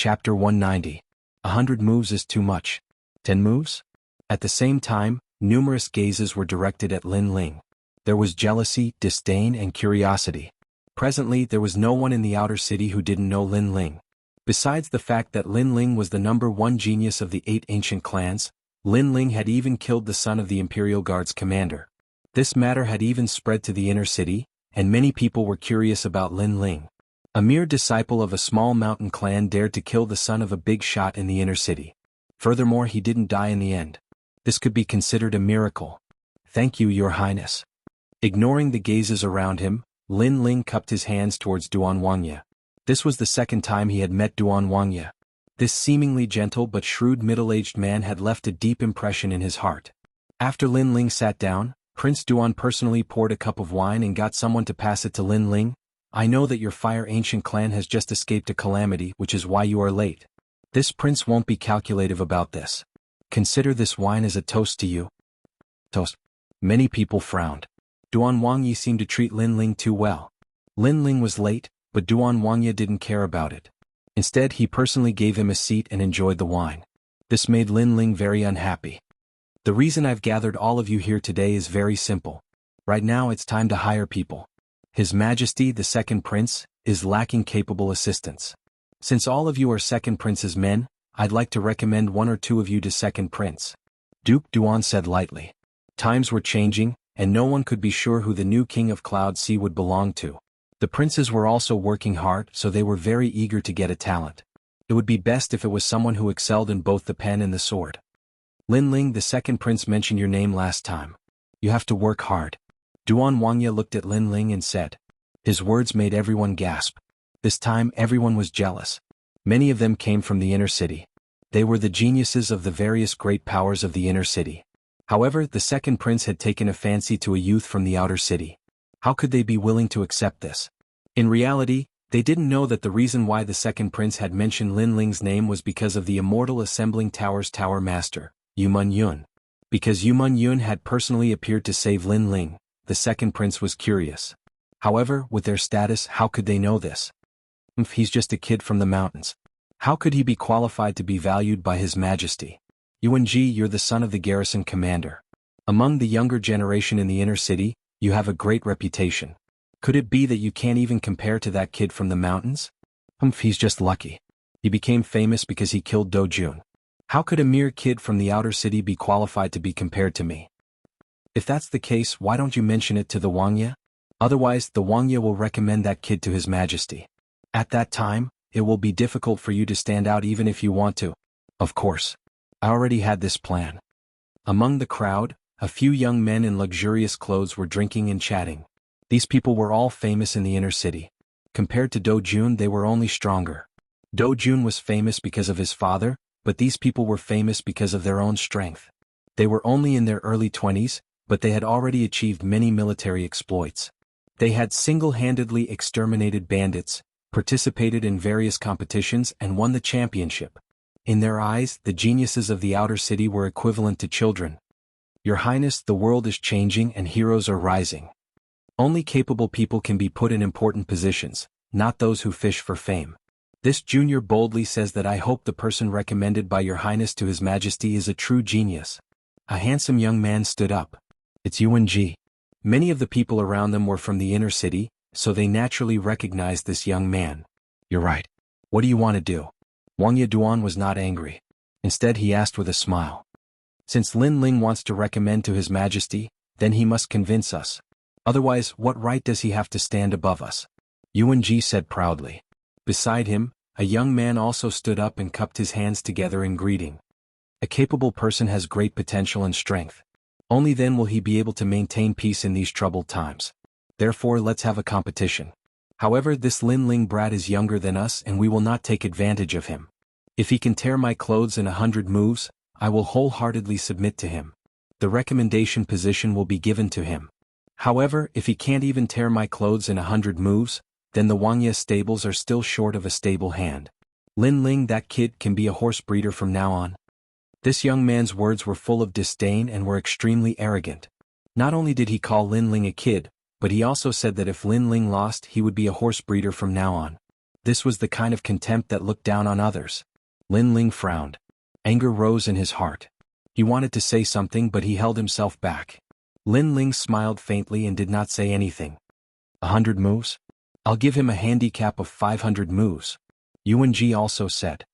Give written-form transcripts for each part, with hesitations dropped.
Chapter 190. 100 moves is too much. 10 moves? At the same time, numerous gazes were directed at Lin Ling. There was jealousy, disdain, and curiosity. Presently, there was no one in the outer city who didn't know Lin Ling. Besides the fact that Lin Ling was the #1 genius of the 8 ancient clans, Lin Ling had even killed the son of the Imperial Guard's commander. This matter had even spread to the inner city, and many people were curious about Lin Ling. A mere disciple of a small mountain clan dared to kill the son of a big shot in the inner city. Furthermore, he didn't die in the end. This could be considered a miracle. Thank you, Your Highness. Ignoring the gazes around him, Lin Ling cupped his hands towards Duan Wangya. This was the second time he had met Duan Wangya. This seemingly gentle but shrewd middle-aged man had left a deep impression in his heart. After Lin Ling sat down, Prince Duan personally poured a cup of wine and got someone to pass it to Lin Ling. I know that your Fire Ancient clan has just escaped a calamity, which is why you are late. This prince won't be calculative about this. Consider this wine as a toast to you. Toast. Many people frowned. Duan Wangyi seemed to treat Lin Ling too well. Lin Ling was late, but Duan Wangya didn't care about it. Instead, he personally gave him a seat and enjoyed the wine. This made Lin Ling very unhappy. The reason I've gathered all of you here today is very simple. Right now it's time to hire people. His Majesty the Second Prince is lacking capable assistants. Since all of you are Second Prince's men, I'd like to recommend 1 or 2 of you to Second Prince. Duke Duan said lightly. Times were changing, and no one could be sure who the new King of Cloud Sea would belong to. The princes were also working hard, so they were very eager to get a talent. It would be best if it was someone who excelled in both the pen and the sword. Lin Ling the Second Prince mentioned your name last time. You have to work hard. Duan Wangya looked at Lin Ling and said. His words made everyone gasp. This time everyone was jealous. Many of them came from the inner city. They were the geniuses of the various great powers of the inner city. However, the Second Prince had taken a fancy to a youth from the outer city. How could they be willing to accept this? In reality, they didn't know that the reason why the Second Prince had mentioned Lin Ling's name was because of the Immortal Assembling Tower's Tower Master, Yumun Yun. Because Yumun Yun had personally appeared to save Lin Ling, the Second Prince was curious. However, with their status, how could they know this? He's just a kid from the mountains. How could he be qualified to be valued by His Majesty? Yuanji, you're the son of the garrison commander. Among the younger generation in the inner city, you have a great reputation. Could it be that you can't even compare to that kid from the mountains? He's just lucky. He became famous because he killed Do Jun. How could a mere kid from the outer city be qualified to be compared to me? If that's the case, why don't you mention it to the Wangya? Otherwise, the Wangya will recommend that kid to His Majesty. At that time, it will be difficult for you to stand out even if you want to. Of course. I already had this plan. Among the crowd, a few young men in luxurious clothes were drinking and chatting. These people were all famous in the inner city. Compared to Do Jun, they were only stronger. Do Jun was famous because of his father, but these people were famous because of their own strength. They were only in their early 20s, but they had already achieved many military exploits. They had single-handedly exterminated bandits, participated in various competitions, and won the championship. In their eyes, the geniuses of the outer city were equivalent to children. Your Highness, the world is changing and heroes are rising. Only capable people can be put in important positions, not those who fish for fame. This junior boldly says that I hope the person recommended by Your Highness to His Majesty is a true genius. A handsome young man stood up. It's Yuanji. Many of the people around them were from the inner city, so they naturally recognized this young man. You're right. What do you want to do? Wangya Duan was not angry. Instead, he asked with a smile. Since Lin Ling wants to recommend to His Majesty, then he must convince us. Otherwise, what right does he have to stand above us? Yuanji said proudly. Beside him, a young man also stood up and cupped his hands together in greeting. A capable person has great potential and strength. Only then will he be able to maintain peace in these troubled times. Therefore, let's have a competition. However, this Lin Ling brat is younger than us and we will not take advantage of him. If he can tear my clothes in 100 moves, I will wholeheartedly submit to him. The recommendation position will be given to him. However, if he can't even tear my clothes in 100 moves, then the Wangya stables are still short of a stable hand. Lin Ling, that kid, can be a horse breeder from now on. This young man's words were full of disdain and were extremely arrogant. Not only did he call Lin Ling a kid, but he also said that if Lin Ling lost, he would be a horse breeder from now on. This was the kind of contempt that looked down on others. Lin Ling frowned. Anger rose in his heart. He wanted to say something but he held himself back. Lin Ling smiled faintly and did not say anything. 100 moves? I'll give him a handicap of 500 moves. Yuan Ji also said.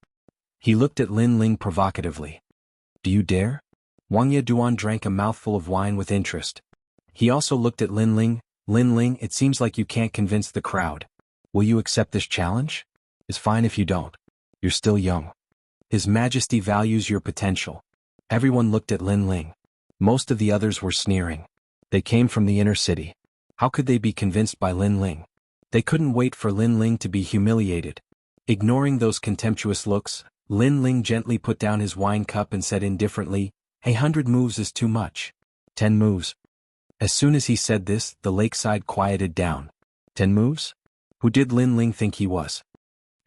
He looked at Lin Ling provocatively. Do you dare? Wang Duan drank a mouthful of wine with interest. He also looked at Lin Ling. Lin Ling, it seems like you can't convince the crowd. Will you accept this challenge? It's fine if you don't. You're still young. His Majesty values your potential. Everyone looked at Lin Ling. Most of the others were sneering. They came from the inner city. How could they be convinced by Lin Ling? They couldn't wait for Lin Ling to be humiliated. Ignoring those contemptuous looks, Lin Ling gently put down his wine cup and said indifferently, 100 moves is too much. 10 moves. As soon as he said this, the lakeside quieted down. 10 moves? Who did Lin Ling think he was?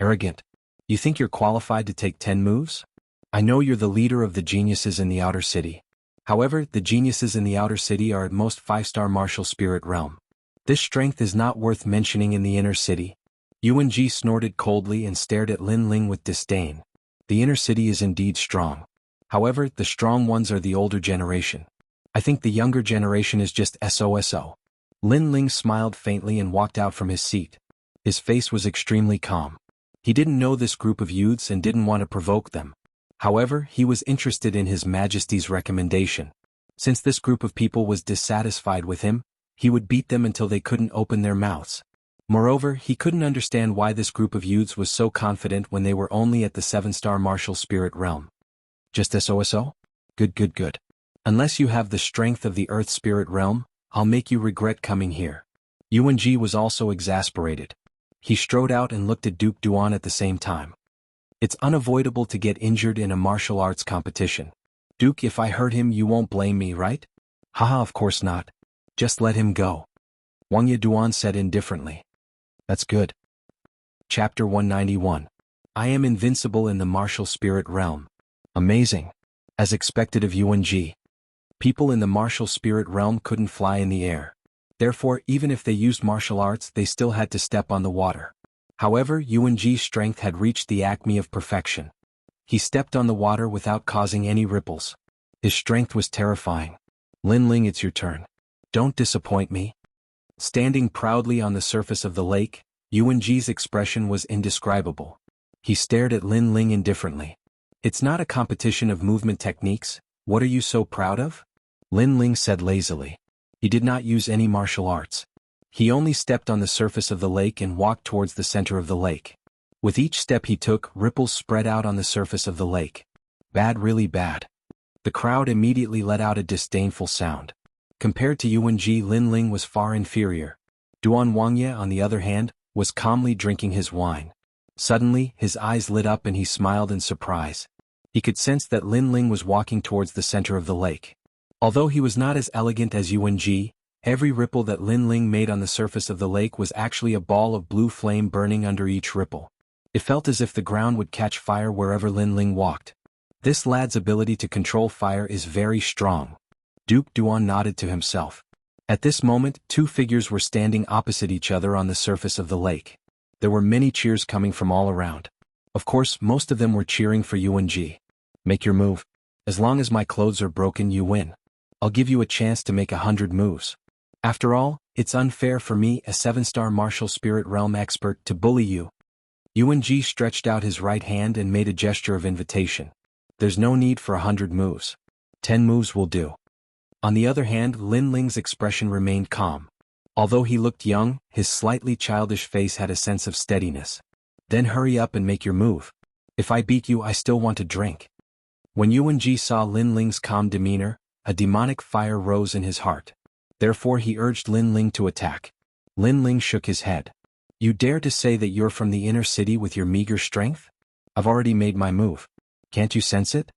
Arrogant. You think you're qualified to take 10 moves? I know you're the leader of the geniuses in the outer city. However, the geniuses in the outer city are at most 5-star martial spirit realm. This strength is not worth mentioning in the inner city. Yuan Ji snorted coldly and stared at Lin Ling with disdain. The inner city is indeed strong. However, the strong ones are the older generation. I think the younger generation is just SOSO. Lin Ling smiled faintly and walked out from his seat. His face was extremely calm. He didn't know this group of youths and didn't want to provoke them. However, he was interested in His Majesty's recommendation. Since this group of people was dissatisfied with him, he would beat them until they couldn't open their mouths. Moreover, he couldn't understand why this group of youths was so confident when they were only at the 7-star martial spirit realm. Just SOSO? Good. Unless you have the strength of the earth spirit realm, I'll make you regret coming here. Yuan Ji was also exasperated. He strode out and looked at Duke Duan at the same time. It's unavoidable to get injured in a martial arts competition. Duke, if I hurt him you won't blame me, right? Haha, of course not. Just let him go. Wang Duan said indifferently. That's good. Chapter 191. I am invincible in the martial spirit realm. Amazing. As expected of Yuan Ji. People in the martial spirit realm couldn't fly in the air. Therefore, even if they used martial arts, they still had to step on the water. However, Yuan Ji's strength had reached the acme of perfection. He stepped on the water without causing any ripples. His strength was terrifying. Lin Ling, it's your turn. Don't disappoint me. Standing proudly on the surface of the lake, Yuan Ji's expression was indescribable. He stared at Lin Ling indifferently. It's not a competition of movement techniques. What are you so proud of? Lin Ling said lazily. He did not use any martial arts. He only stepped on the surface of the lake and walked towards the center of the lake. With each step he took, ripples spread out on the surface of the lake. Bad, really bad. The crowd immediately let out a disdainful sound. Compared to Yuan Ji, Lin Ling was far inferior. Duan Wangye, on the other hand, was calmly drinking his wine. Suddenly, his eyes lit up and he smiled in surprise. He could sense that Lin Ling was walking towards the center of the lake. Although he was not as elegant as Yuan Ji, every ripple that Lin Ling made on the surface of the lake was actually a ball of blue flame burning under each ripple. It felt as if the ground would catch fire wherever Lin Ling walked. This lad's ability to control fire is very strong. Duke Duan nodded to himself. At this moment, two figures were standing opposite each other on the surface of the lake. There were many cheers coming from all around. Of course, most of them were cheering for Yuan Ji. Make your move. As long as my clothes are broken, you win. I'll give you a chance to make 100 moves. After all, it's unfair for me, a 7-star martial spirit realm expert, to bully you. Yuan Ji stretched out his right hand and made a gesture of invitation. There's no need for 100 moves. 10 moves will do. On the other hand, Lin Ling's expression remained calm. Although he looked young, his slightly childish face had a sense of steadiness. Then hurry up and make your move. If I beat you, I still want to drink. When Yuan Ji saw Lin Ling's calm demeanor, a demonic fire rose in his heart. Therefore he urged Lin Ling to attack. Lin Ling shook his head. You dare to say that you're from the inner city with your meager strength? I've already made my move. Can't you sense it?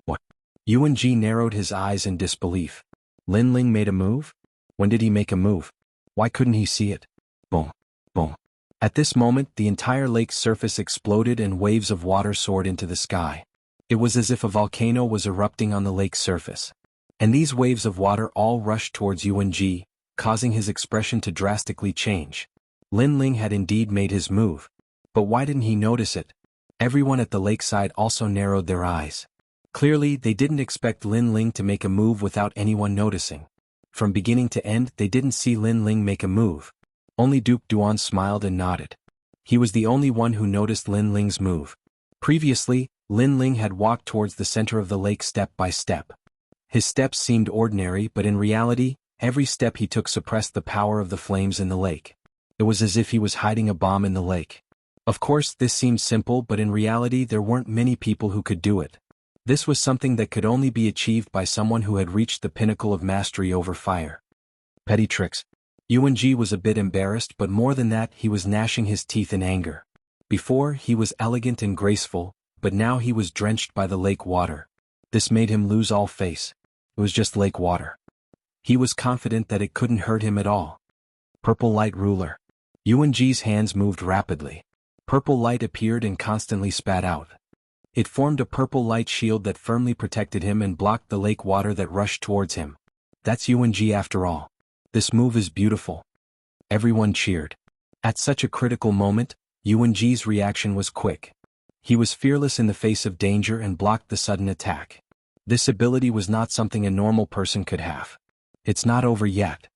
What? Yuan Ji narrowed his eyes in disbelief. Lin Ling made a move? When did he make a move? Why couldn't he see it? Boom, boom. At this moment, the entire lake's surface exploded and waves of water soared into the sky. It was as if a volcano was erupting on the lake's surface. And these waves of water all rushed towards Yuan Ji, causing his expression to drastically change. Lin Ling had indeed made his move. But why didn't he notice it? Everyone at the lakeside also narrowed their eyes. Clearly, they didn't expect Lin Ling to make a move without anyone noticing. From beginning to end, they didn't see Lin Ling make a move. Only Duke Duan smiled and nodded. He was the only one who noticed Lin Ling's move. Previously, Lin Ling had walked towards the center of the lake step by step. His steps seemed ordinary, but in reality, every step he took suppressed the power of the flames in the lake. It was as if he was hiding a bomb in the lake. Of course, this seemed simple, but in reality there weren't many people who could do it. This was something that could only be achieved by someone who had reached the pinnacle of mastery over fire. Petty tricks. Yuan Ji was a bit embarrassed, but more than that, he was gnashing his teeth in anger. Before, he was elegant and graceful, but now he was drenched by the lake water. This made him lose all face. It was just lake water. He was confident that it couldn't hurt him at all. Purple light ruler. Yuan Ji's hands moved rapidly. Purple light appeared and constantly spat out. It formed a purple light shield that firmly protected him and blocked the lake water that rushed towards him. That's Yuan Ji after all. This move is beautiful. Everyone cheered. At such a critical moment, Yuan Ji's reaction was quick. He was fearless in the face of danger and blocked the sudden attack. This ability was not something a normal person could have. It's not over yet.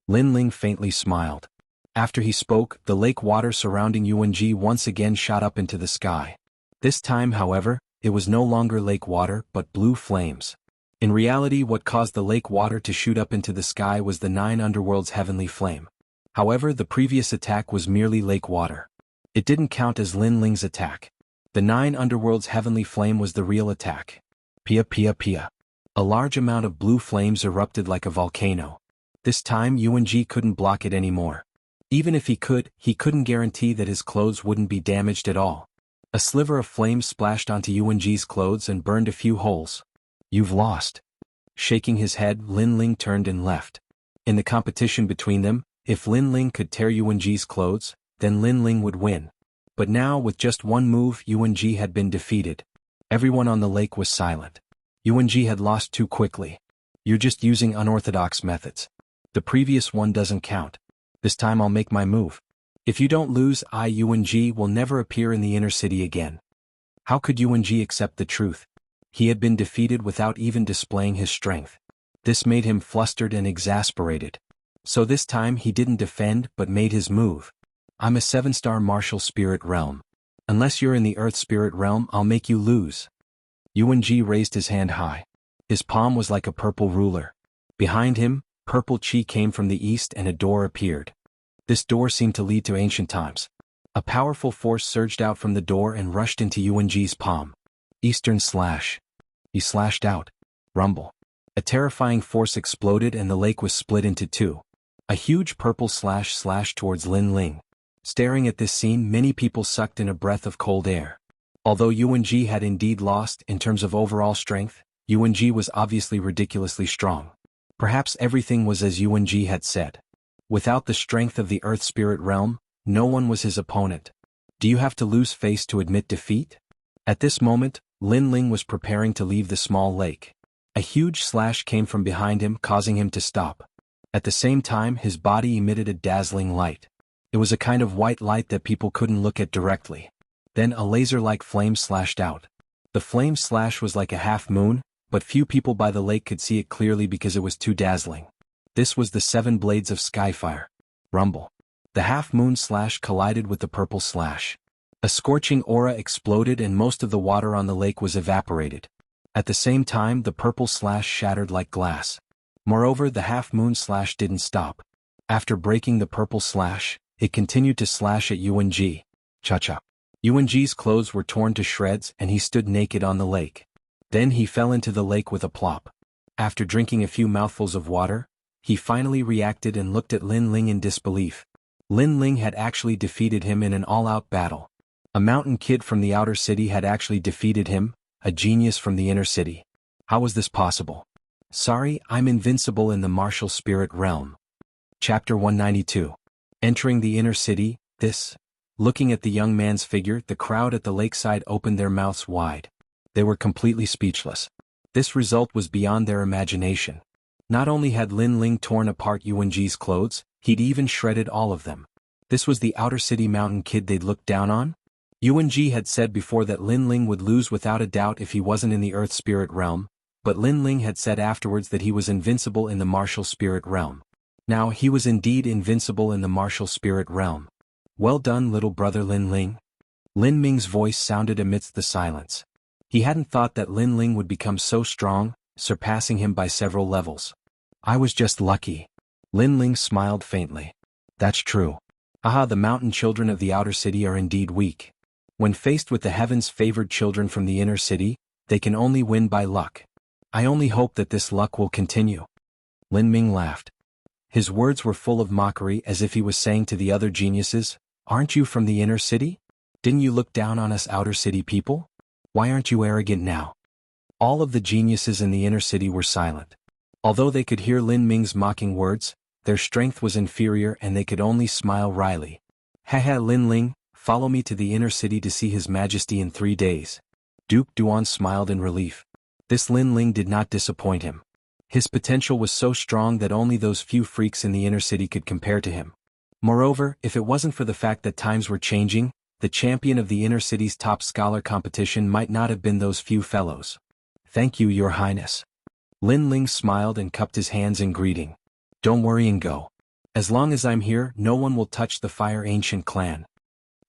Lin Ling faintly smiled. After he spoke, the lake water surrounding Yuan Ji once again shot up into the sky. This time, however, it was no longer lake water but blue flames. In reality, what caused the lake water to shoot up into the sky was the 9 underworlds' heavenly flame. However, the previous attack was merely lake water. It didn't count as Lin Ling's attack. The 9 underworlds' heavenly flame was the real attack. Pia pia pia. A large amount of blue flames erupted like a volcano. This time Yuan Ji couldn't block it anymore. Even if he couldn't guarantee that his clothes wouldn't be damaged at all. A sliver of flames splashed onto Yuan Ji's clothes and burned a few holes. You've lost. Shaking his head, Lin Ling turned and left. In the competition between them, if Lin Ling could tear Yuan Ji's clothes, then Lin Ling would win. But now, with just one move, Yuan Ji had been defeated. Everyone on the lake was silent. Yuan Ji had lost too quickly. You're just using unorthodox methods. The previous one doesn't count. This time I'll make my move. If you don't lose, Yuan Ji will never appear in the inner city again. How could Yuan Ji accept the truth? He had been defeated without even displaying his strength. This made him flustered and exasperated. So this time he didn't defend but made his move. I'm a 7-star martial spirit realm. Unless you're in the earth spirit realm, I'll make you lose. Yuan Ji raised his hand high. His palm was like a purple ruler. Behind him, purple chi came from the east and a door appeared. This door seemed to lead to ancient times. A powerful force surged out from the door and rushed into Yuan Ji's palm. Eastern slash. He slashed out. Rumble. A terrifying force exploded and the lake was split into two. A huge purple slash slashed towards Lin Ling. Staring at this scene, many people sucked in a breath of cold air. Although Yuan Ji had indeed lost in terms of overall strength, Yuan Ji was obviously ridiculously strong. Perhaps everything was as Yuan Ji had said. Without the strength of the earth spirit realm, no one was his opponent. Do you have to lose face to admit defeat? At this moment, Lin Ling was preparing to leave the small lake. A huge slash came from behind him, causing him to stop. At the same time, his body emitted a dazzling light. It was a kind of white light that people couldn't look at directly. Then a laser-like flame slashed out. The flame slash was like a half moon, but few people by the lake could see it clearly because it was too dazzling. This was the 7 blades of skyfire. Rumble. The half-moon slash collided with the purple slash. A scorching aura exploded and most of the water on the lake was evaporated. At the same time, the purple slash shattered like glass. Moreover, the half-moon slash didn't stop. After breaking the purple slash, it continued to slash at Yuan Ji. Cha-cha. Yuan Ji's clothes were torn to shreds and he stood naked on the lake. Then he fell into the lake with a plop. After drinking a few mouthfuls of water, he finally reacted and looked at Lin Ling in disbelief. Lin Ling had actually defeated him in an all-out battle. A mountain kid from the outer city had actually defeated him, a genius from the inner city. How was this possible? Sorry, I'm invincible in the martial spirit realm. Chapter 192. Entering the inner city, Looking at the young man's figure, the crowd at the lakeside opened their mouths wide. They were completely speechless. This result was beyond their imagination. Not only had Lin Ling torn apart Yuan Ji's clothes, he'd even shredded all of them. This was the outer city mountain kid they'd looked down on? Yuanji had said before that Lin Ling would lose without a doubt if he wasn't in the Earth Spirit Realm, but Lin Ling had said afterwards that he was invincible in the Martial Spirit Realm. Now he was indeed invincible in the Martial Spirit Realm. Well done, little brother Lin Ling. Lin Ming's voice sounded amidst the silence. He hadn't thought that Lin Ling would become so strong, surpassing him by several levels. I was just lucky. Lin Ling smiled faintly. That's true. Haha, the mountain children of the outer city are indeed weak. When faced with the heavens favored children from the inner city, they can only win by luck. I only hope that this luck will continue. Lin Ming laughed. His words were full of mockery, as if he was saying to the other geniuses, aren't you from the inner city? Didn't you look down on us outer city people? Why aren't you arrogant now? All of the geniuses in the inner city were silent. Although they could hear Lin Ming's mocking words, their strength was inferior and they could only smile wryly. Haha, Lin Ling, follow me to the inner city to see His Majesty in 3 days. Duke Duan smiled in relief. This Lin Ling did not disappoint him. His potential was so strong that only those few freaks in the inner city could compare to him. Moreover, if it wasn't for the fact that times were changing, the champion of the inner city's top scholar competition might not have been those few fellows. Thank you, Your Highness. Lin Ling smiled and cupped his hands in greeting. Don't worry and go. As long as I'm here, no one will touch the Fire Ancient clan.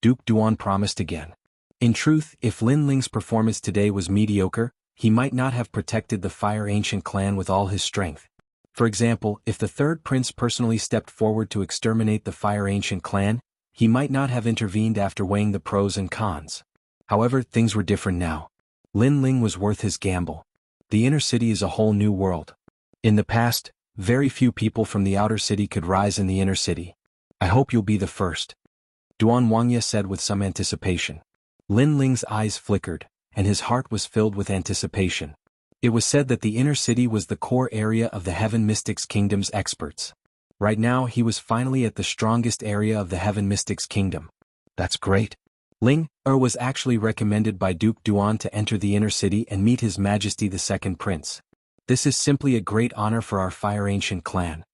Duke Duan promised again. In truth, if Lin Ling's performance today was mediocre, he might not have protected the Fire Ancient clan with all his strength. For example, if the third prince personally stepped forward to exterminate the Fire Ancient clan, he might not have intervened after weighing the pros and cons. However, things were different now. Lin Ling was worth his gamble. The inner city is a whole new world. In the past, very few people from the outer city could rise in the inner city. I hope you'll be the first. Duan Wangya said with some anticipation. Lin Ling's eyes flickered, and his heart was filled with anticipation. It was said that the inner city was the core area of the Heaven Mystics Kingdom's experts. Right now he was finally at the strongest area of the Heaven Mystics Kingdom. That's great. Ling was actually recommended by Duke Duan to enter the inner city and meet His Majesty the Second Prince. This is simply a great honor for our Fire Ancient clan.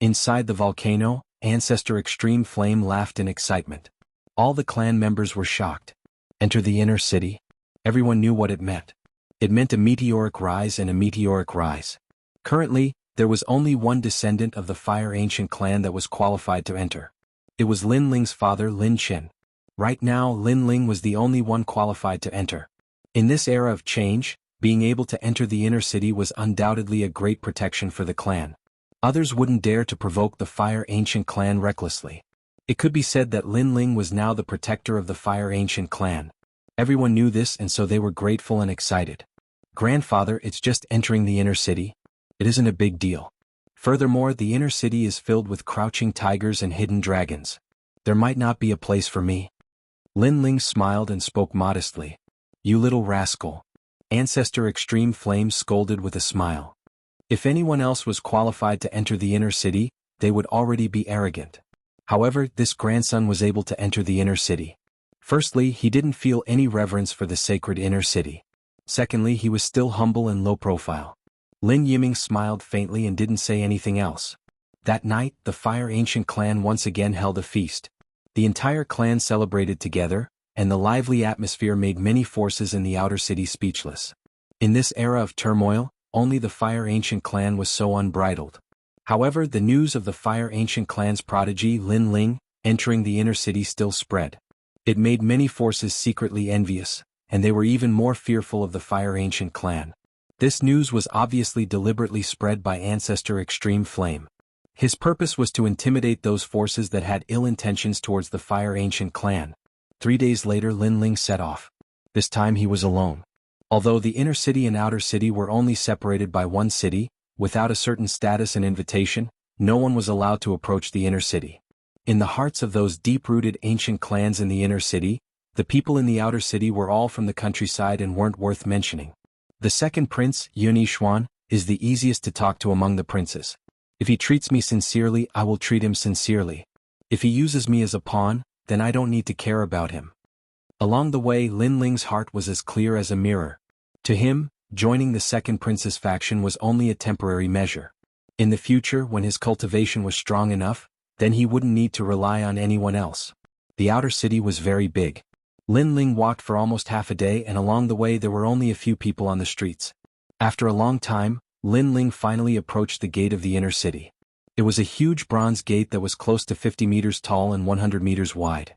Inside the volcano, Ancestor Extreme Flame laughed in excitement. All the clan members were shocked. Enter the inner city? Everyone knew what it meant. It meant a meteoric rise and a meteoric rise. Currently, there was only one descendant of the Fire Ancient clan that was qualified to enter. It was Lin Ling's father, Lin Qin. Right now, Lin Ling was the only one qualified to enter. In this era of change, being able to enter the inner city was undoubtedly a great protection for the clan. Others wouldn't dare to provoke the Fire Ancient clan recklessly. It could be said that Lin Ling was now the protector of the Fire Ancient clan. Everyone knew this and so they were grateful and excited. Grandfather, it's just entering the inner city. It isn't a big deal. Furthermore, the inner city is filled with crouching tigers and hidden dragons. There might not be a place for me. Lin Ling smiled and spoke modestly. You little rascal. Ancestor Extreme Flame scolded with a smile. If anyone else was qualified to enter the inner city, they would already be arrogant. However, this grandson was able to enter the inner city. Firstly, he didn't feel any reverence for the sacred inner city. Secondly, he was still humble and low profile. Lin Yiming smiled faintly and didn't say anything else. That night, the Fire Ancient clan once again held a feast. The entire clan celebrated together, and the lively atmosphere made many forces in the outer city speechless. In this era of turmoil, only the Fire Ancient clan was so unbridled. However, the news of the Fire Ancient clan's prodigy Lin Ling entering the inner city still spread. It made many forces secretly envious, and they were even more fearful of the Fire Ancient clan. This news was obviously deliberately spread by Ancestor Extreme Flame. His purpose was to intimidate those forces that had ill intentions towards the Fire Ancient clan. 3 days later, Lin Ling set off. This time he was alone. Although the inner city and outer city were only separated by one city, without a certain status and invitation, no one was allowed to approach the inner city. In the hearts of those deep-rooted ancient clans in the inner city, the people in the outer city were all from the countryside and weren't worth mentioning. The second prince, Yunishuan, is the easiest to talk to among the princes. If he treats me sincerely, I will treat him sincerely. If he uses me as a pawn, then I don't need to care about him. Along the way, Lin Ling's heart was as clear as a mirror. To him, joining the second prince's faction was only a temporary measure. In the future, when his cultivation was strong enough, then he wouldn't need to rely on anyone else. The outer city was very big. Lin Ling walked for almost half a day, and along the way there were only a few people on the streets. After a long time, Lin Ling finally approached the gate of the inner city. It was a huge bronze gate that was close to 50 meters tall and 100 meters wide.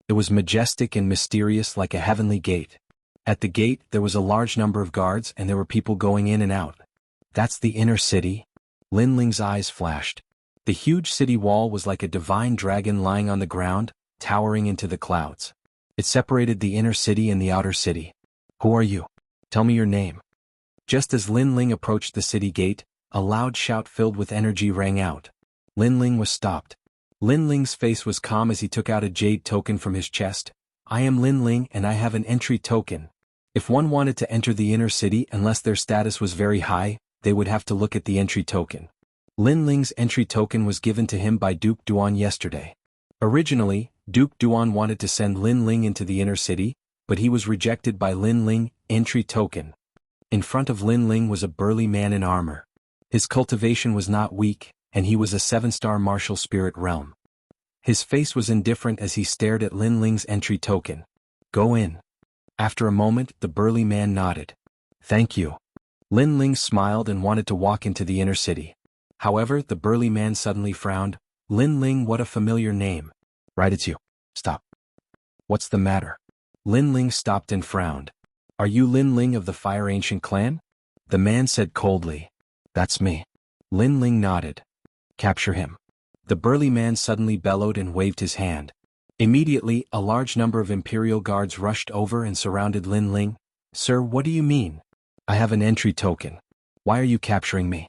It was majestic and mysterious like a heavenly gate. At the gate there was a large number of guards and there were people going in and out. That's the inner city? Lin Ling's eyes flashed. The huge city wall was like a divine dragon lying on the ground, towering into the clouds. It separated the inner city and the outer city. Who are you? Tell me your name. Just as Lin Ling approached the city gate, a loud shout filled with energy rang out. Lin Ling was stopped. Lin Ling's face was calm as he took out a jade token from his chest. I am Lin Ling and I have an entry token. If one wanted to enter the inner city unless their status was very high, they would have to look at the entry token. Lin Ling's entry token was given to him by Duke Duan yesterday. Originally, Duke Duan wanted to send Lin Ling into the inner city, but he was rejected by Lin Ling, entry token. In front of Lin Ling was a burly man in armor. His cultivation was not weak, and he was a 7-star martial spirit realm. His face was indifferent as he stared at Lin Ling's entry token. Go in. After a moment, the burly man nodded. Thank you. Lin Ling smiled and wanted to walk into the inner city. However, the burly man suddenly frowned. Lin Ling, what a familiar name. Right, it's you. Stop. What's the matter? Lin Ling stopped and frowned. Are you Lin Ling of the Fire Ancient clan? The man said coldly. That's me. Lin Ling nodded. Capture him. The burly man suddenly bellowed and waved his hand. Immediately, a large number of Imperial guards rushed over and surrounded Lin Ling. Sir, what do you mean? I have an entry token. Why are you capturing me?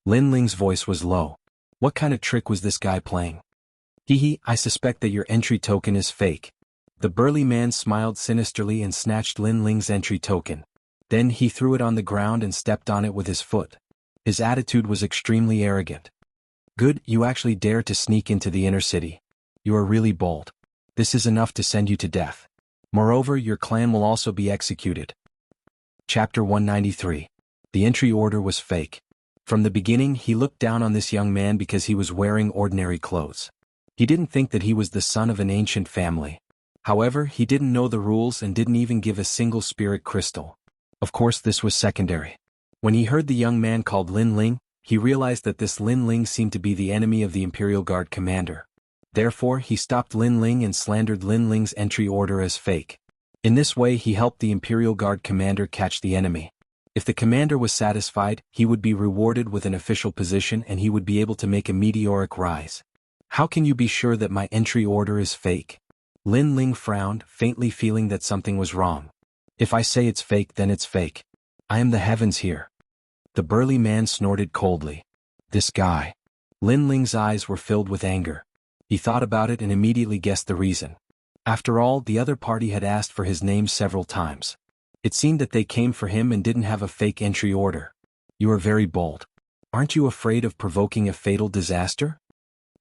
Lin Ling's voice was low. What kind of trick was this guy playing? Hee, I suspect that your entry token is fake. The burly man smiled sinisterly and snatched Lin Ling's entry token. Then he threw it on the ground and stepped on it with his foot. His attitude was extremely arrogant. Good, you actually dare to sneak into the inner city. You are really bold. This is enough to send you to death. Moreover, your clan will also be executed. Chapter 193. The entry order was fake. From the beginning, he looked down on this young man because he was wearing ordinary clothes. He didn't think that he was the son of an ancient family. However, he didn't know the rules and didn't even give a single spirit crystal. Of course, this was secondary. When he heard the young man called Lin Ling, he realized that this Lin Ling seemed to be the enemy of the Imperial Guard commander. Therefore, he stopped Lin Ling and slandered Lin Ling's entry order as fake. In this way, he helped the Imperial Guard commander catch the enemy. If the commander was satisfied, he would be rewarded with an official position and he would be able to make a meteoric rise. How can you be sure that my entry order is fake? Lin Ling frowned, faintly feeling that something was wrong. If I say it's fake, then it's fake. I am the heavens here. The burly man snorted coldly. This guy. Lin Ling's eyes were filled with anger. He thought about it and immediately guessed the reason. After all, the other party had asked for his name several times. It seemed that they came for him and didn't have a fake entry order. You are very bold. Aren't you afraid of provoking a fatal disaster?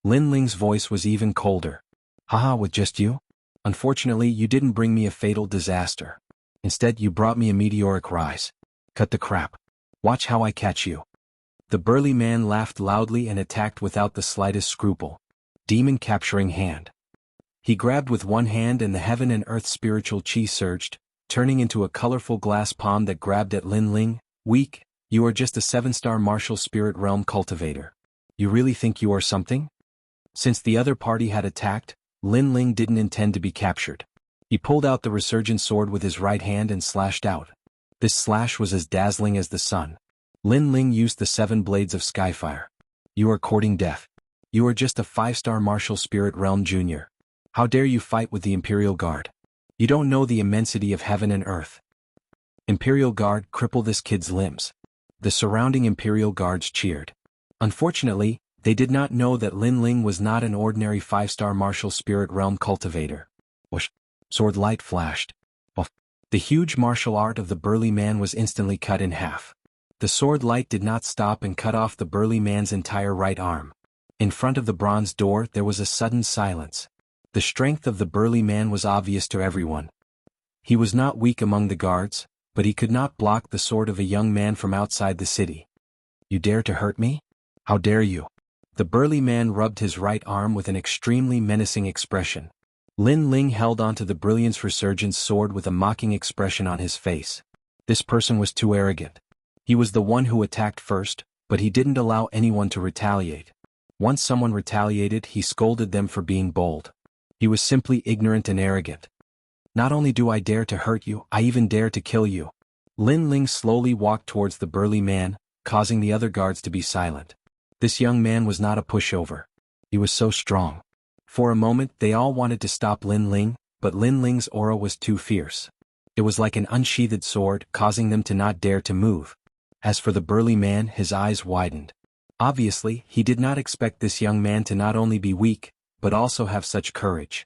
Lin Ling's voice was even colder. Haha, with just you? Unfortunately, you didn't bring me a fatal disaster. Instead, you brought me a meteoric rise. Cut the crap. Watch how I catch you. The burly man laughed loudly and attacked without the slightest scruple. Demon capturing hand. He grabbed with one hand and the heaven and earth spiritual chi surged, turning into a colorful glass palm that grabbed at Lin Ling. Weak, you are just a 7-star martial spirit realm cultivator. You really think you are something? Since the other party had attacked, Lin Ling didn't intend to be captured. He pulled out the resurgent sword with his right hand and slashed out. This slash was as dazzling as the sun. Lin Ling used the 7 blades of Skyfire. You are courting death. You are just a 5-star martial spirit realm junior. How dare you fight with the Imperial Guard? You don't know the immensity of heaven and earth. Imperial Guard, cripple this kid's limbs. The surrounding Imperial Guards cheered. Unfortunately, they did not know that Lin Ling was not an ordinary 5-star martial spirit realm cultivator. Whoosh! Sword light flashed. Woof! The huge martial art of the burly man was instantly cut in half. The sword light did not stop and cut off the burly man's entire right arm. In front of the bronze door there was a sudden silence. The strength of the burly man was obvious to everyone. He was not weak among the guards, but he could not block the sword of a young man from outside the city. You dare to hurt me? How dare you? The burly man rubbed his right arm with an extremely menacing expression. Lin Ling held onto the Brilliance Resurgence sword with a mocking expression on his face. This person was too arrogant. He was the one who attacked first, but he didn't allow anyone to retaliate. Once someone retaliated, he scolded them for being bold. He was simply ignorant and arrogant. Not only do I dare to hurt you, I even dare to kill you. Lin Ling slowly walked towards the burly man, causing the other guards to be silent. This young man was not a pushover. He was so strong. For a moment they all wanted to stop Lin Ling, but Lin Ling's aura was too fierce. It was like an unsheathed sword, causing them to not dare to move. As for the burly man, his eyes widened. Obviously, he did not expect this young man to not only be weak, but also have such courage.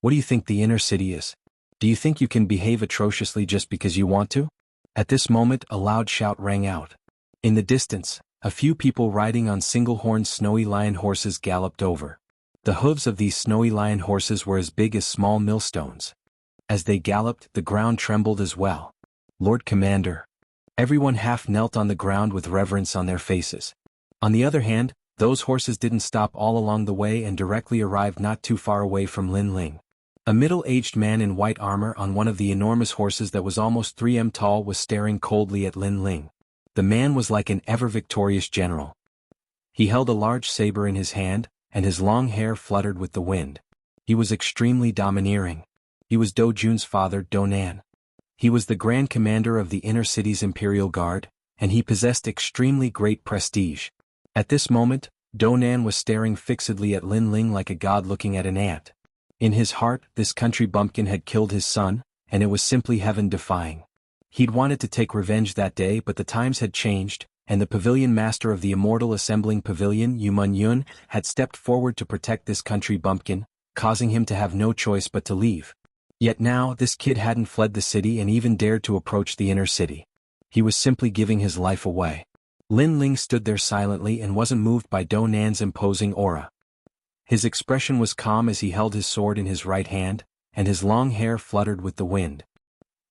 What do you think the inner city is? Do you think you can behave atrociously just because you want to? At this moment a loud shout rang out. In the distance, a few people riding on single-horned snowy lion horses galloped over. The hooves of these snowy lion horses were as big as small millstones. As they galloped, the ground trembled as well. Lord Commander. Everyone half knelt on the ground with reverence on their faces. On the other hand, those horses didn't stop all along the way and directly arrived not too far away from Lin Ling. A middle-aged man in white armor on one of the enormous horses that was almost 3 m tall was staring coldly at Lin Ling. The man was like an ever-victorious general. He held a large saber in his hand, and his long hair fluttered with the wind. He was extremely domineering. He was Do Jun's father, Do Nan. He was the Grand Commander of the Inner City's Imperial Guard, and he possessed extremely great prestige. At this moment, Do Nan was staring fixedly at Lin Ling like a god looking at an ant. In his heart, this country bumpkin had killed his son, and it was simply heaven-defying. He'd wanted to take revenge that day, but the times had changed, and the pavilion master of the Immortal Assembling Pavilion, Yumun Yun, had stepped forward to protect this country bumpkin, causing him to have no choice but to leave. Yet now, this kid hadn't fled the city and even dared to approach the inner city. He was simply giving his life away. Lin Ling stood there silently and wasn't moved by Do Nan's imposing aura. His expression was calm as he held his sword in his right hand, and his long hair fluttered with the wind.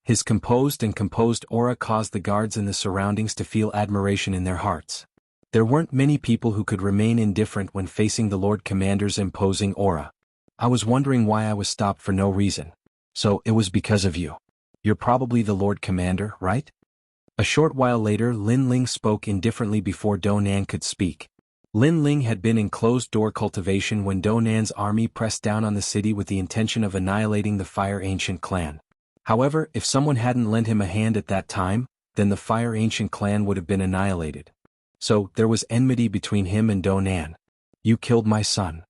His composed aura caused the guards in the surroundings to feel admiration in their hearts. There weren't many people who could remain indifferent when facing the Lord Commander's imposing aura. I was wondering why I was stopped for no reason. So, it was because of you. You're probably the Lord Commander, right? A short while later Lin Ling spoke indifferently before Do Nan could speak. Lin Ling had been in closed-door cultivation when Do Nan's army pressed down on the city with the intention of annihilating the Fire Ancient clan. However, if someone hadn't lent him a hand at that time, then the Fire Ancient clan would have been annihilated. So, there was enmity between him and Do Nan. You killed my son.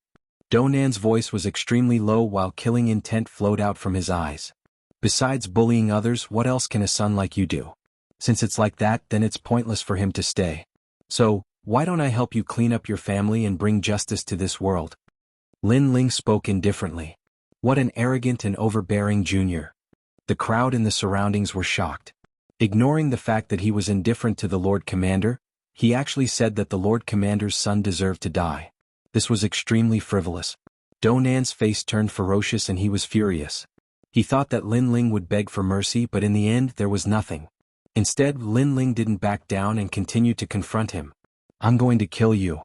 Do Nan's voice was extremely low while killing intent flowed out from his eyes. Besides bullying others, what else can a son like you do? Since it's like that, then it's pointless for him to stay. So, why don't I help you clean up your family and bring justice to this world? Lin Ling spoke indifferently. What an arrogant and overbearing junior. The crowd in the surroundings were shocked. Ignoring the fact that he was indifferent to the Lord Commander, he actually said that the Lord Commander's son deserved to die. This was extremely frivolous. Do Nan's face turned ferocious and he was furious. He thought that Lin Ling would beg for mercy, but in the end there was nothing. Instead, Lin Ling didn't back down and continued to confront him. I'm going to kill you.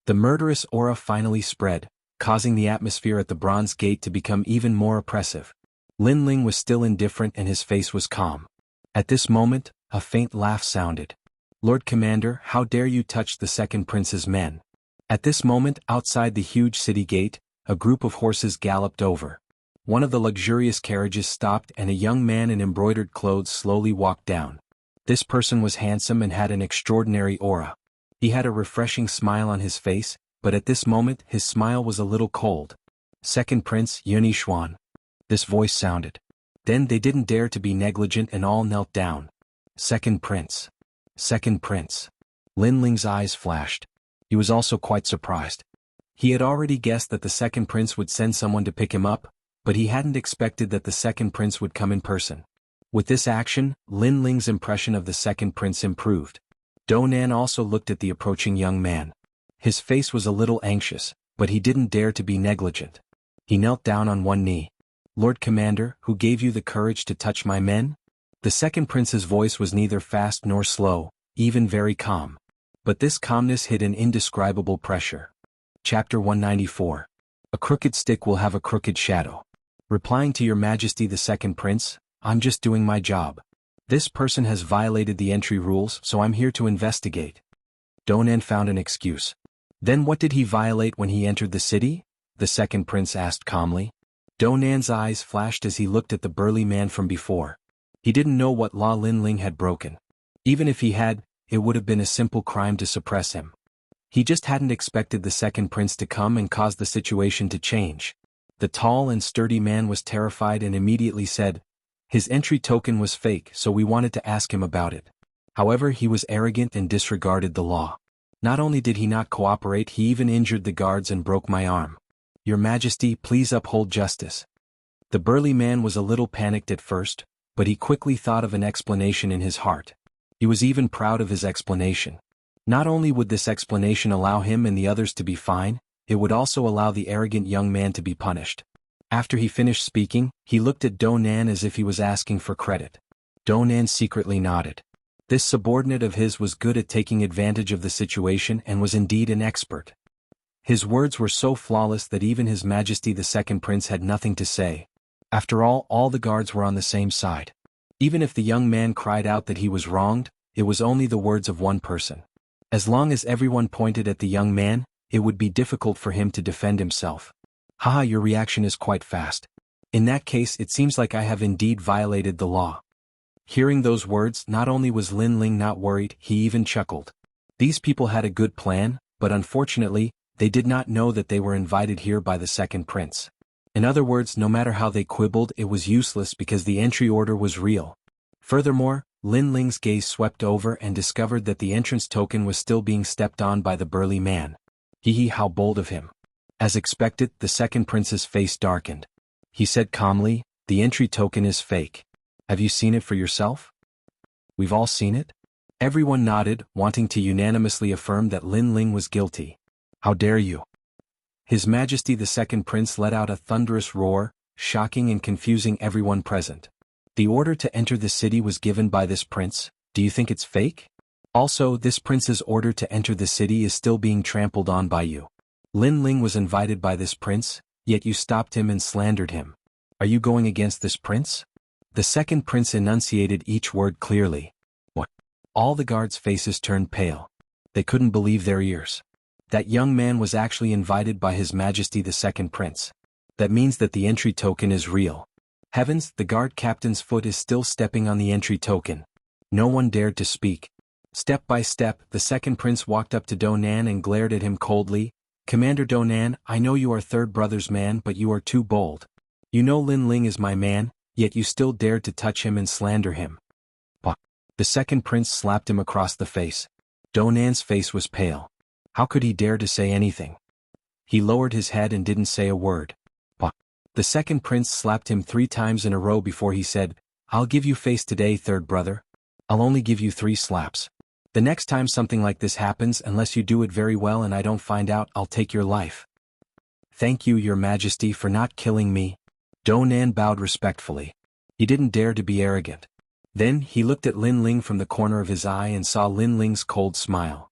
The murderous aura finally spread, causing the atmosphere at the Bronze Gate to become even more oppressive. Lin Ling was still indifferent and his face was calm. At this moment, a faint laugh sounded. Lord Commander, how dare you touch the second prince's men? At this moment, outside the huge city gate, a group of horses galloped over. One of the luxurious carriages stopped and a young man in embroidered clothes slowly walked down. This person was handsome and had an extraordinary aura. He had a refreshing smile on his face, but at this moment his smile was a little cold. Second Prince Yunixuan. This voice sounded. Then they didn't dare to be negligent and all knelt down. Second Prince. Second Prince. Lin Ling's eyes flashed. He was also quite surprised. He had already guessed that the second prince would send someone to pick him up, but he hadn't expected that the second prince would come in person. With this action, Lin Ling's impression of the second prince improved. Do Nan also looked at the approaching young man. His face was a little anxious, but he didn't dare to be negligent. He knelt down on one knee. Lord Commander, who gave you the courage to touch my men? The second prince's voice was neither fast nor slow, even very calm. But this calmness hid an indescribable pressure. Chapter 194. A crooked stick will have a crooked shadow. Replying to your majesty the second prince, I'm just doing my job. This person has violated the entry rules, so I'm here to investigate. Donan found an excuse. Then what did he violate when he entered the city? The second prince asked calmly. Donan's eyes flashed as he looked at the burly man from before. He didn't know what law Lin Ling had broken. Even if he had, it would have been a simple crime to suppress him. He just hadn't expected the second prince to come and cause the situation to change. The tall and sturdy man was terrified and immediately said, his entry token was fake, so we wanted to ask him about it. However, he was arrogant and disregarded the law. Not only did he not cooperate, he even injured the guards and broke my arm. Your Majesty, please uphold justice. The burly man was a little panicked at first, but he quickly thought of an explanation in his heart. He was even proud of his explanation. Not only would this explanation allow him and the others to be fine, it would also allow the arrogant young man to be punished. After he finished speaking, he looked at Donan as if he was asking for credit. Donan secretly nodded. This subordinate of his was good at taking advantage of the situation and was indeed an expert. His words were so flawless that even His Majesty the Second Prince had nothing to say. After all the guards were on the same side. Even if the young man cried out that he was wronged, it was only the words of one person. As long as everyone pointed at the young man, it would be difficult for him to defend himself. Haha, your reaction is quite fast. In that case, it seems like I have indeed violated the law. Hearing those words, not only was Lin Ling not worried, he even chuckled. These people had a good plan, but unfortunately, they did not know that they were invited here by the second prince. In other words, no matter how they quibbled, it was useless because the entry order was real. Furthermore, Lin Ling's gaze swept over and discovered that the entrance token was still being stepped on by the burly man. Hee, how bold of him. As expected, the second prince's face darkened. He said calmly, the entry token is fake. Have you seen it for yourself? We've all seen it? Everyone nodded, wanting to unanimously affirm that Lin Ling was guilty. How dare you? His Majesty the Second Prince let out a thunderous roar, shocking and confusing everyone present. The order to enter the city was given by this prince. Do you think it's fake? Also, this prince's order to enter the city is still being trampled on by you. Lin Ling was invited by this prince, yet you stopped him and slandered him. Are you going against this prince? The second prince enunciated each word clearly. What? All the guards' faces turned pale. They couldn't believe their ears. That young man was actually invited by His Majesty the Second Prince. That means that the entry token is real. Heavens, the guard captain's foot is still stepping on the entry token. No one dared to speak. Step by step, the second prince walked up to Donan and glared at him coldly. Commander Donan, I know you are third brother's man, but you are too bold. You know Lin Ling is my man, yet you still dared to touch him and slander him. Bah. The second prince slapped him across the face. Donan's face was pale. How could he dare to say anything? He lowered his head and didn't say a word. Bah. The second prince slapped him 3 times in a row before he said, I'll give you face today, third brother. I'll only give you 3 slaps. The next time something like this happens, unless you do it very well and I don't find out, I'll take your life. Thank you, Your Majesty, for not killing me. Donan bowed respectfully. He didn't dare to be arrogant. Then he looked at Lin Ling from the corner of his eye and saw Lin Ling's cold smile.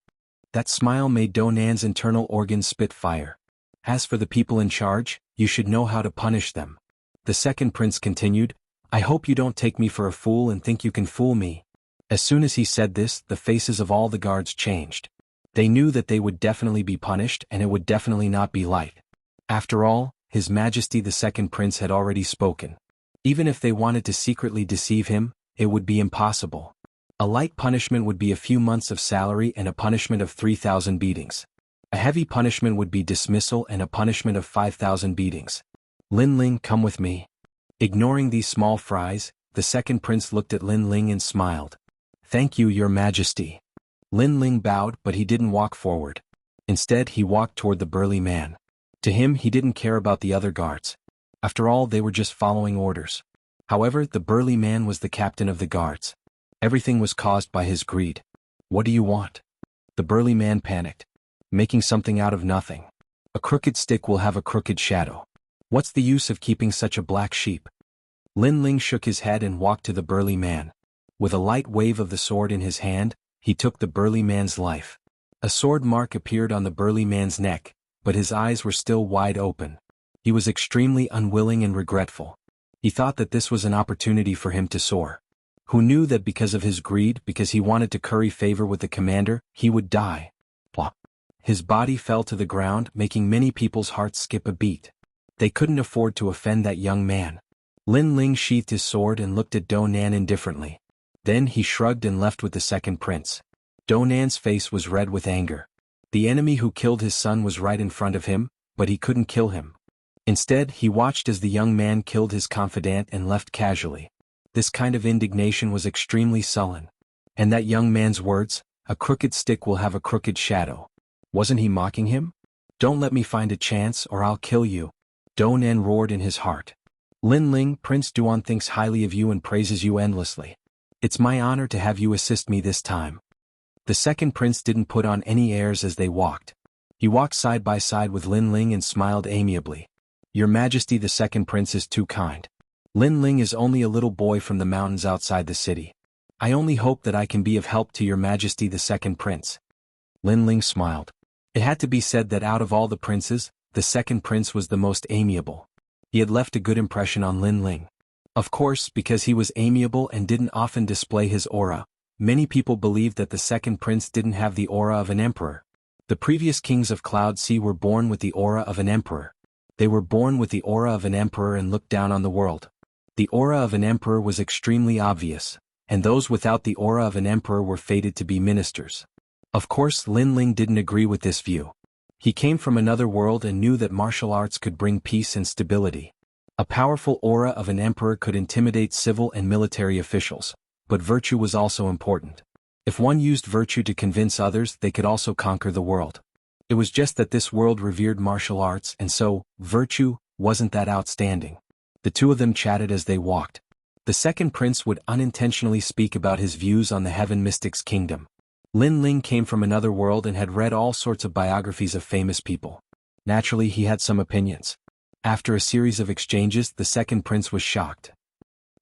That smile made Donan's internal organs spit fire. As for the people in charge, you should know how to punish them. The second prince continued, I hope you don't take me for a fool and think you can fool me. As soon as he said this, the faces of all the guards changed. They knew that they would definitely be punished and it would definitely not be light. After all, His Majesty the Second Prince had already spoken. Even if they wanted to secretly deceive him, it would be impossible. A light punishment would be a few months of salary and a punishment of 3,000 beatings. A heavy punishment would be dismissal and a punishment of 5,000 beatings. Lin Ling, come with me. Ignoring these small fries, the second prince looked at Lin Ling and smiled. Thank you, Your Majesty. Lin Ling bowed, but he didn't walk forward. Instead, he walked toward the burly man. To him, he didn't care about the other guards. After all, they were just following orders. However, the burly man was the captain of the guards. Everything was caused by his greed. What do you want? The burly man panicked. Making something out of nothing. A crooked stick will have a crooked shadow. What's the use of keeping such a black sheep? Lin Ling shook his head and walked to the burly man. With a light wave of the sword in his hand, he took the burly man's life. A sword mark appeared on the burly man's neck, but his eyes were still wide open. He was extremely unwilling and regretful. He thought that this was an opportunity for him to soar. Who knew that because of his greed, because he wanted to curry favor with the commander, he would die? Plop. His body fell to the ground, making many people's hearts skip a beat. They couldn't afford to offend that young man. Lin Ling sheathed his sword and looked at Do Nan indifferently. Then he shrugged and left with the second prince. Do Nan's face was red with anger. The enemy who killed his son was right in front of him, but he couldn't kill him. Instead, he watched as the young man killed his confidant and left casually. This kind of indignation was extremely sullen. And that young man's words, "A crooked stick will have a crooked shadow." Wasn't he mocking him? "Don't let me find a chance or I'll kill you," Do Nan roared in his heart. "Lin Ling, Prince Duan thinks highly of you and praises you endlessly. It's my honor to have you assist me this time." The second prince didn't put on any airs as they walked. He walked side by side with Lin Ling and smiled amiably. "Your Majesty, the second prince is too kind. Lin Ling is only a little boy from the mountains outside the city. I only hope that I can be of help to your Majesty, the second prince." Lin Ling smiled. It had to be said that out of all the princes, the second prince was the most amiable. He had left a good impression on Lin Ling. Of course, because he was amiable and didn't often display his aura, many people believed that the second prince didn't have the aura of an emperor. The previous kings of Cloud Sea were born with the aura of an emperor. They were born with the aura of an emperor and looked down on the world. The aura of an emperor was extremely obvious, and those without the aura of an emperor were fated to be ministers. Of course, Lin Ling didn't agree with this view. He came from another world and knew that martial arts could bring peace and stability. A powerful aura of an emperor could intimidate civil and military officials, but virtue was also important. If one used virtue to convince others, they could also conquer the world. It was just that this world revered martial arts, and so, virtue wasn't that outstanding. The two of them chatted as they walked. The second prince would unintentionally speak about his views on the Heaven Mystics Kingdom. Lin Ling came from another world and had read all sorts of biographies of famous people. Naturally, he had some opinions. After a series of exchanges, the second prince was shocked.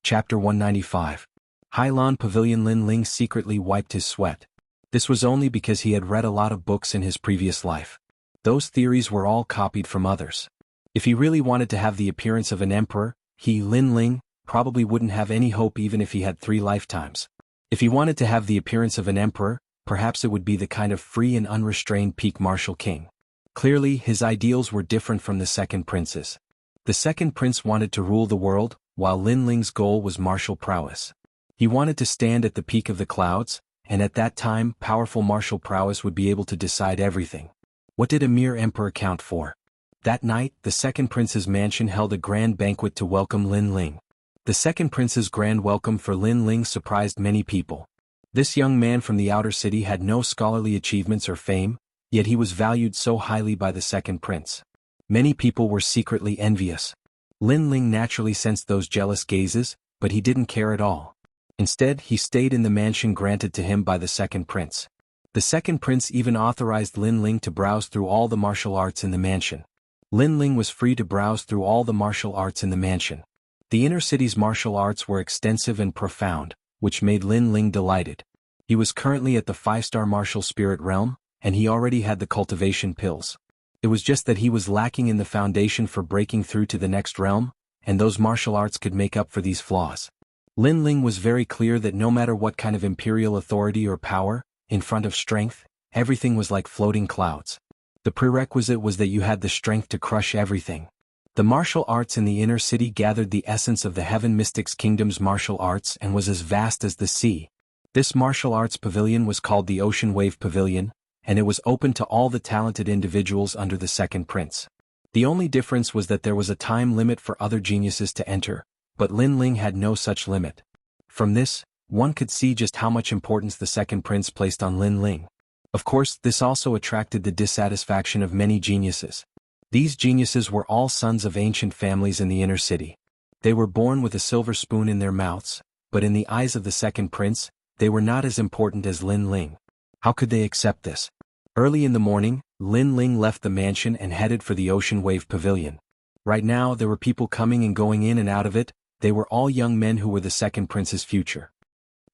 Chapter 195. Hailan Pavilion. Lin Ling secretly wiped his sweat. This was only because he had read a lot of books in his previous life. Those theories were all copied from others. If he really wanted to have the appearance of an emperor, he, Lin Ling, probably wouldn't have any hope even if he had 3 lifetimes. If he wanted to have the appearance of an emperor, perhaps it would be the kind of free and unrestrained peak martial king. Clearly, his ideals were different from the second prince's. The second prince wanted to rule the world, while Lin Ling's goal was martial prowess. He wanted to stand at the peak of the clouds, and at that time, powerful martial prowess would be able to decide everything. What did a mere emperor count for? That night, the second prince's mansion held a grand banquet to welcome Lin Ling. The second prince's grand welcome for Lin Ling surprised many people. This young man from the outer city had no scholarly achievements or fame, yet he was valued so highly by the second prince. Many people were secretly envious. Lin Ling naturally sensed those jealous gazes, but he didn't care at all. Instead, he stayed in the mansion granted to him by the second prince. The second prince even authorized Lin Ling to browse through all the martial arts in the mansion. Lin Ling was free to browse through all the martial arts in the mansion. The inner city's martial arts were extensive and profound, which made Lin Ling delighted. He was currently at the 5-star martial spirit realm, and he already had the cultivation pills. It was just that he was lacking in the foundation for breaking through to the next realm, and those martial arts could make up for these flaws. Lin Ling was very clear that no matter what kind of imperial authority or power, in front of strength, everything was like floating clouds. The prerequisite was that you had the strength to crush everything. The martial arts in the inner city gathered the essence of the Heaven Mystics Kingdom's martial arts and was as vast as the sea. This martial arts pavilion was called the Ocean Wave Pavilion, and it was open to all the talented individuals under the second prince. The only difference was that there was a time limit for other geniuses to enter, but Lin Ling had no such limit. From this, one could see just how much importance the second prince placed on Lin Ling. Of course, this also attracted the dissatisfaction of many geniuses. These geniuses were all sons of ancient families in the inner city. They were born with a silver spoon in their mouths, but in the eyes of the second prince, they were not as important as Lin Ling. How could they accept this? Early in the morning, Lin Ling left the mansion and headed for the Ocean Wave Pavilion. Right now, there were people coming and going in and out of it. They were all young men who were the second prince's future.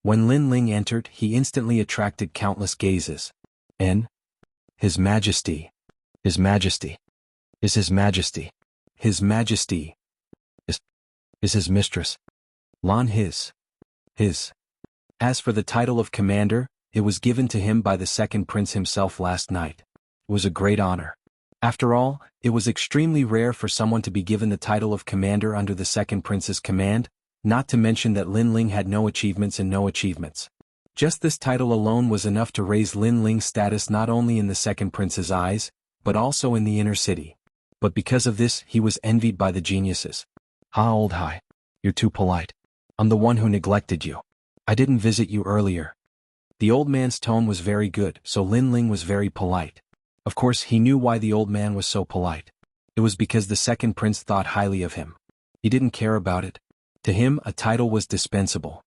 When Lin Ling entered, he instantly attracted countless gazes. His Majesty. His Majesty. Is His Majesty. His Majesty. Is his mistress. Lan his. As for the title of commander, it was given to him by the second prince himself last night. It was a great honor. After all, it was extremely rare for someone to be given the title of commander under the second prince's command, not to mention that Lin Ling had no achievements and no achievements. Just this title alone was enough to raise Lin Ling's status not only in the second prince's eyes, but also in the inner city. But because of this, he was envied by the geniuses. Ha old Hai. You're too polite. I'm the one who neglected you. I didn't visit you earlier. The old man's tone was very good, so Lin Ling was very polite. Of course, he knew why the old man was so polite. It was because the second prince thought highly of him. He didn't care about it. To him, a title was dispensable.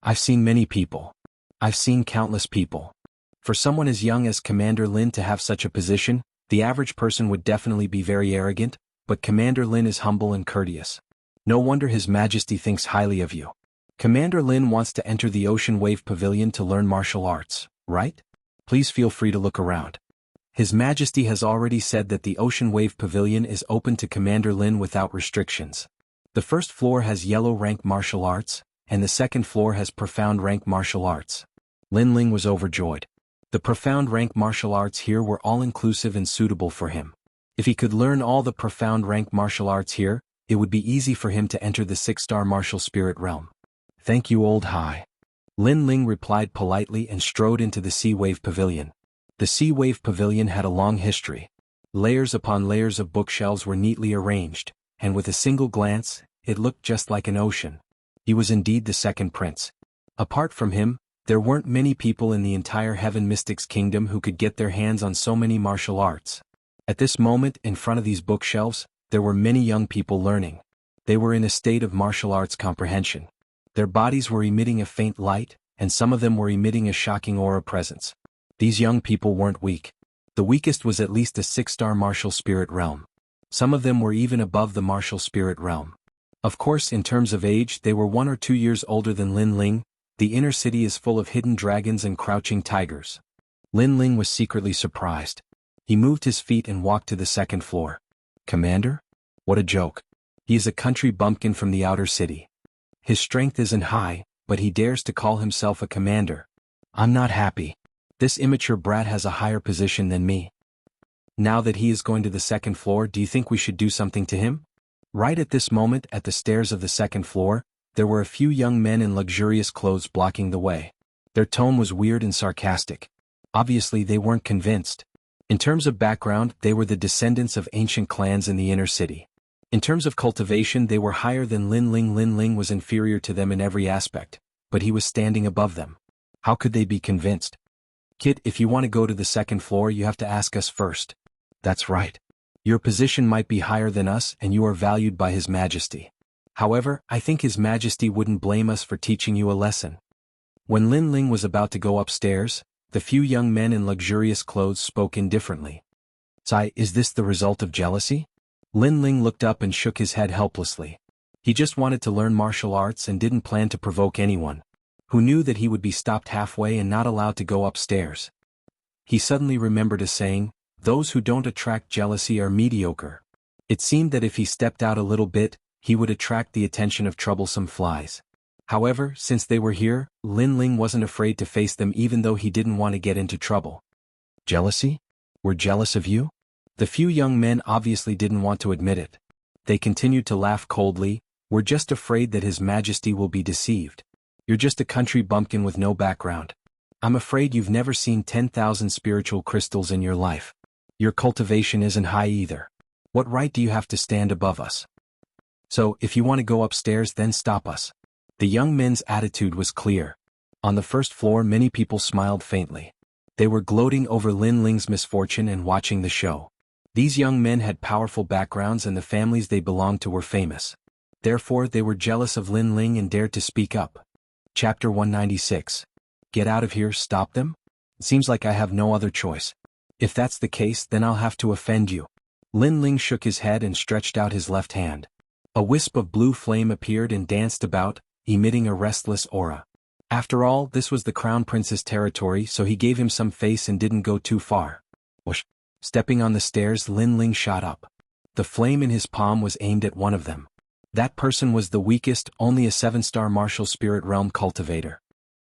I've seen many people. I've seen countless people. For someone as young as Commander Lin to have such a position, the average person would definitely be very arrogant, but Commander Lin is humble and courteous. No wonder His Majesty thinks highly of you. Commander Lin wants to enter the Ocean Wave Pavilion to learn martial arts, right? Please feel free to look around. His Majesty has already said that the Ocean Wave Pavilion is open to Commander Lin without restrictions. The first floor has yellow rank martial arts, and the second floor has profound rank martial arts. Lin Ling was overjoyed. The profound rank martial arts here were all-inclusive and suitable for him. If he could learn all the profound rank martial arts here, it would be easy for him to enter the 6-star martial spirit realm. Thank you, old Hai. Lin Ling replied politely and strode into the Sea Wave Pavilion. The Sea Wave Pavilion had a long history. Layers upon layers of bookshelves were neatly arranged, and with a single glance, it looked just like an ocean. He was indeed the second prince. Apart from him, there weren't many people in the entire Heaven Mystics Kingdom who could get their hands on so many martial arts. At this moment, in front of these bookshelves, there were many young people learning. They were in a state of martial arts comprehension. Their bodies were emitting a faint light, and some of them were emitting a shocking aura presence. These young people weren't weak. The weakest was at least a 6-star martial spirit realm. Some of them were even above the martial spirit realm. Of course, in terms of age, they were 1 or 2 years older than Lin Ling. The inner city is full of hidden dragons and crouching tigers. Lin Ling was secretly surprised. He moved his feet and walked to the second floor. Commander? What a joke. He is a country bumpkin from the outer city. His strength isn't high, but he dares to call himself a commander. I'm not happy. This immature brat has a higher position than me. Now that he is going to the second floor, do you think we should do something to him? Right at this moment, at the stairs of the second floor, there were a few young men in luxurious clothes blocking the way. Their tone was weird and sarcastic. Obviously, they weren't convinced. In terms of background, they were the descendants of ancient clans in the inner city. In terms of cultivation, they were higher than Lin Ling. Lin Ling was inferior to them in every aspect, but he was standing above them. How could they be convinced? Kid, if you want to go to the second floor, you have to ask us first. That's right. Your position might be higher than us and you are valued by His Majesty. However, I think His Majesty wouldn't blame us for teaching you a lesson. When Lin Ling was about to go upstairs, the few young men in luxurious clothes spoke indifferently. Sai, is this the result of jealousy? Lin Ling looked up and shook his head helplessly. He just wanted to learn martial arts and didn't plan to provoke anyone. Who knew that he would be stopped halfway and not allowed to go upstairs? He suddenly remembered a saying, those who don't attract jealousy are mediocre. It seemed that if he stepped out a little bit, he would attract the attention of troublesome flies. However, since they were here, Lin Ling wasn't afraid to face them even though he didn't want to get into trouble. Jealousy? We're jealous of you? The few young men obviously didn't want to admit it. They continued to laugh coldly. We're just afraid that His Majesty will be deceived. You're just a country bumpkin with no background. I'm afraid you've never seen 10,000 spiritual crystals in your life. Your cultivation isn't high either. What right do you have to stand above us? So, if you want to go upstairs, then stop us. The young men's attitude was clear. On the first floor, many people smiled faintly. They were gloating over Lin Ling's misfortune and watching the show. These young men had powerful backgrounds and the families they belonged to were famous. Therefore, they were jealous of Lin Ling and dared to speak up. Chapter 196. Get out of here, stop them? It seems like I have no other choice. If that's the case, then I'll have to offend you. Lin Ling shook his head and stretched out his left hand. A wisp of blue flame appeared and danced about, emitting a restless aura. After all, this was the Crown Prince's territory, so he gave him some face and didn't go too far. Whoosh! Stepping on the stairs, Lin Ling shot up. The flame in his palm was aimed at one of them. That person was the weakest, only a 7-star martial spirit realm cultivator.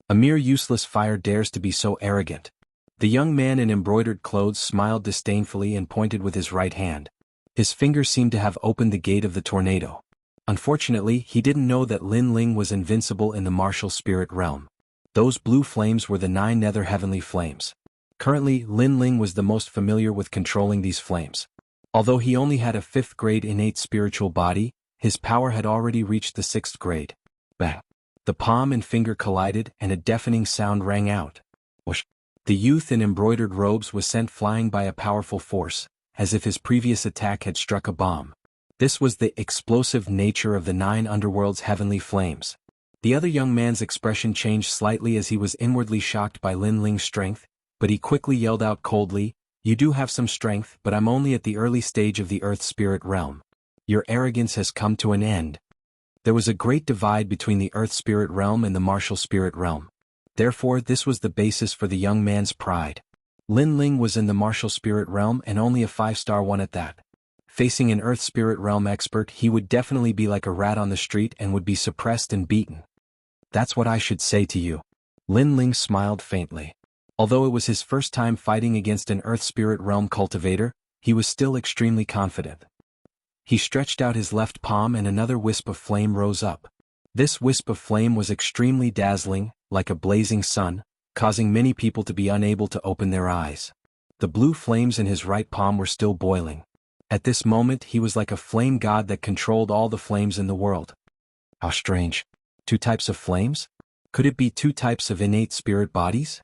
A mere useless fire dares to be so arrogant. The young man in embroidered clothes smiled disdainfully and pointed with his right hand. His finger seemed to have opened the gate of the tornado. Unfortunately, he didn't know that Lin Ling was invincible in the martial spirit realm. Those blue flames were the 9 nether heavenly flames. Currently, Lin Ling was the most familiar with controlling these flames. Although he only had a 5th grade innate spiritual body, his power had already reached the 6th grade. Bang! The palm and finger collided and a deafening sound rang out. Whoosh! The youth in embroidered robes was sent flying by a powerful force, as if his previous attack had struck a bomb. This was the explosive nature of the 9 underworld's heavenly flames. The other young man's expression changed slightly as he was inwardly shocked by Lin Ling's strength, but he quickly yelled out coldly, "You do have some strength, but I'm only at the early stage of the earth spirit realm. Your arrogance has come to an end." There was a great divide between the earth spirit realm and the martial spirit realm. Therefore, this was the basis for the young man's pride. Lin Ling was in the martial spirit realm and only a 5-star one at that. Facing an earth spirit realm expert, he would definitely be like a rat on the street and would be suppressed and beaten. "That's what I should say to you." Lin Ling smiled faintly. Although it was his first time fighting against an earth spirit realm cultivator, he was still extremely confident. He stretched out his left palm and another wisp of flame rose up. This wisp of flame was extremely dazzling, like a blazing sun, causing many people to be unable to open their eyes. The blue flames in his right palm were still boiling. At this moment he was like a flame god that controlled all the flames in the world. How strange. 2 types of flames? Could it be 2 types of innate spirit bodies?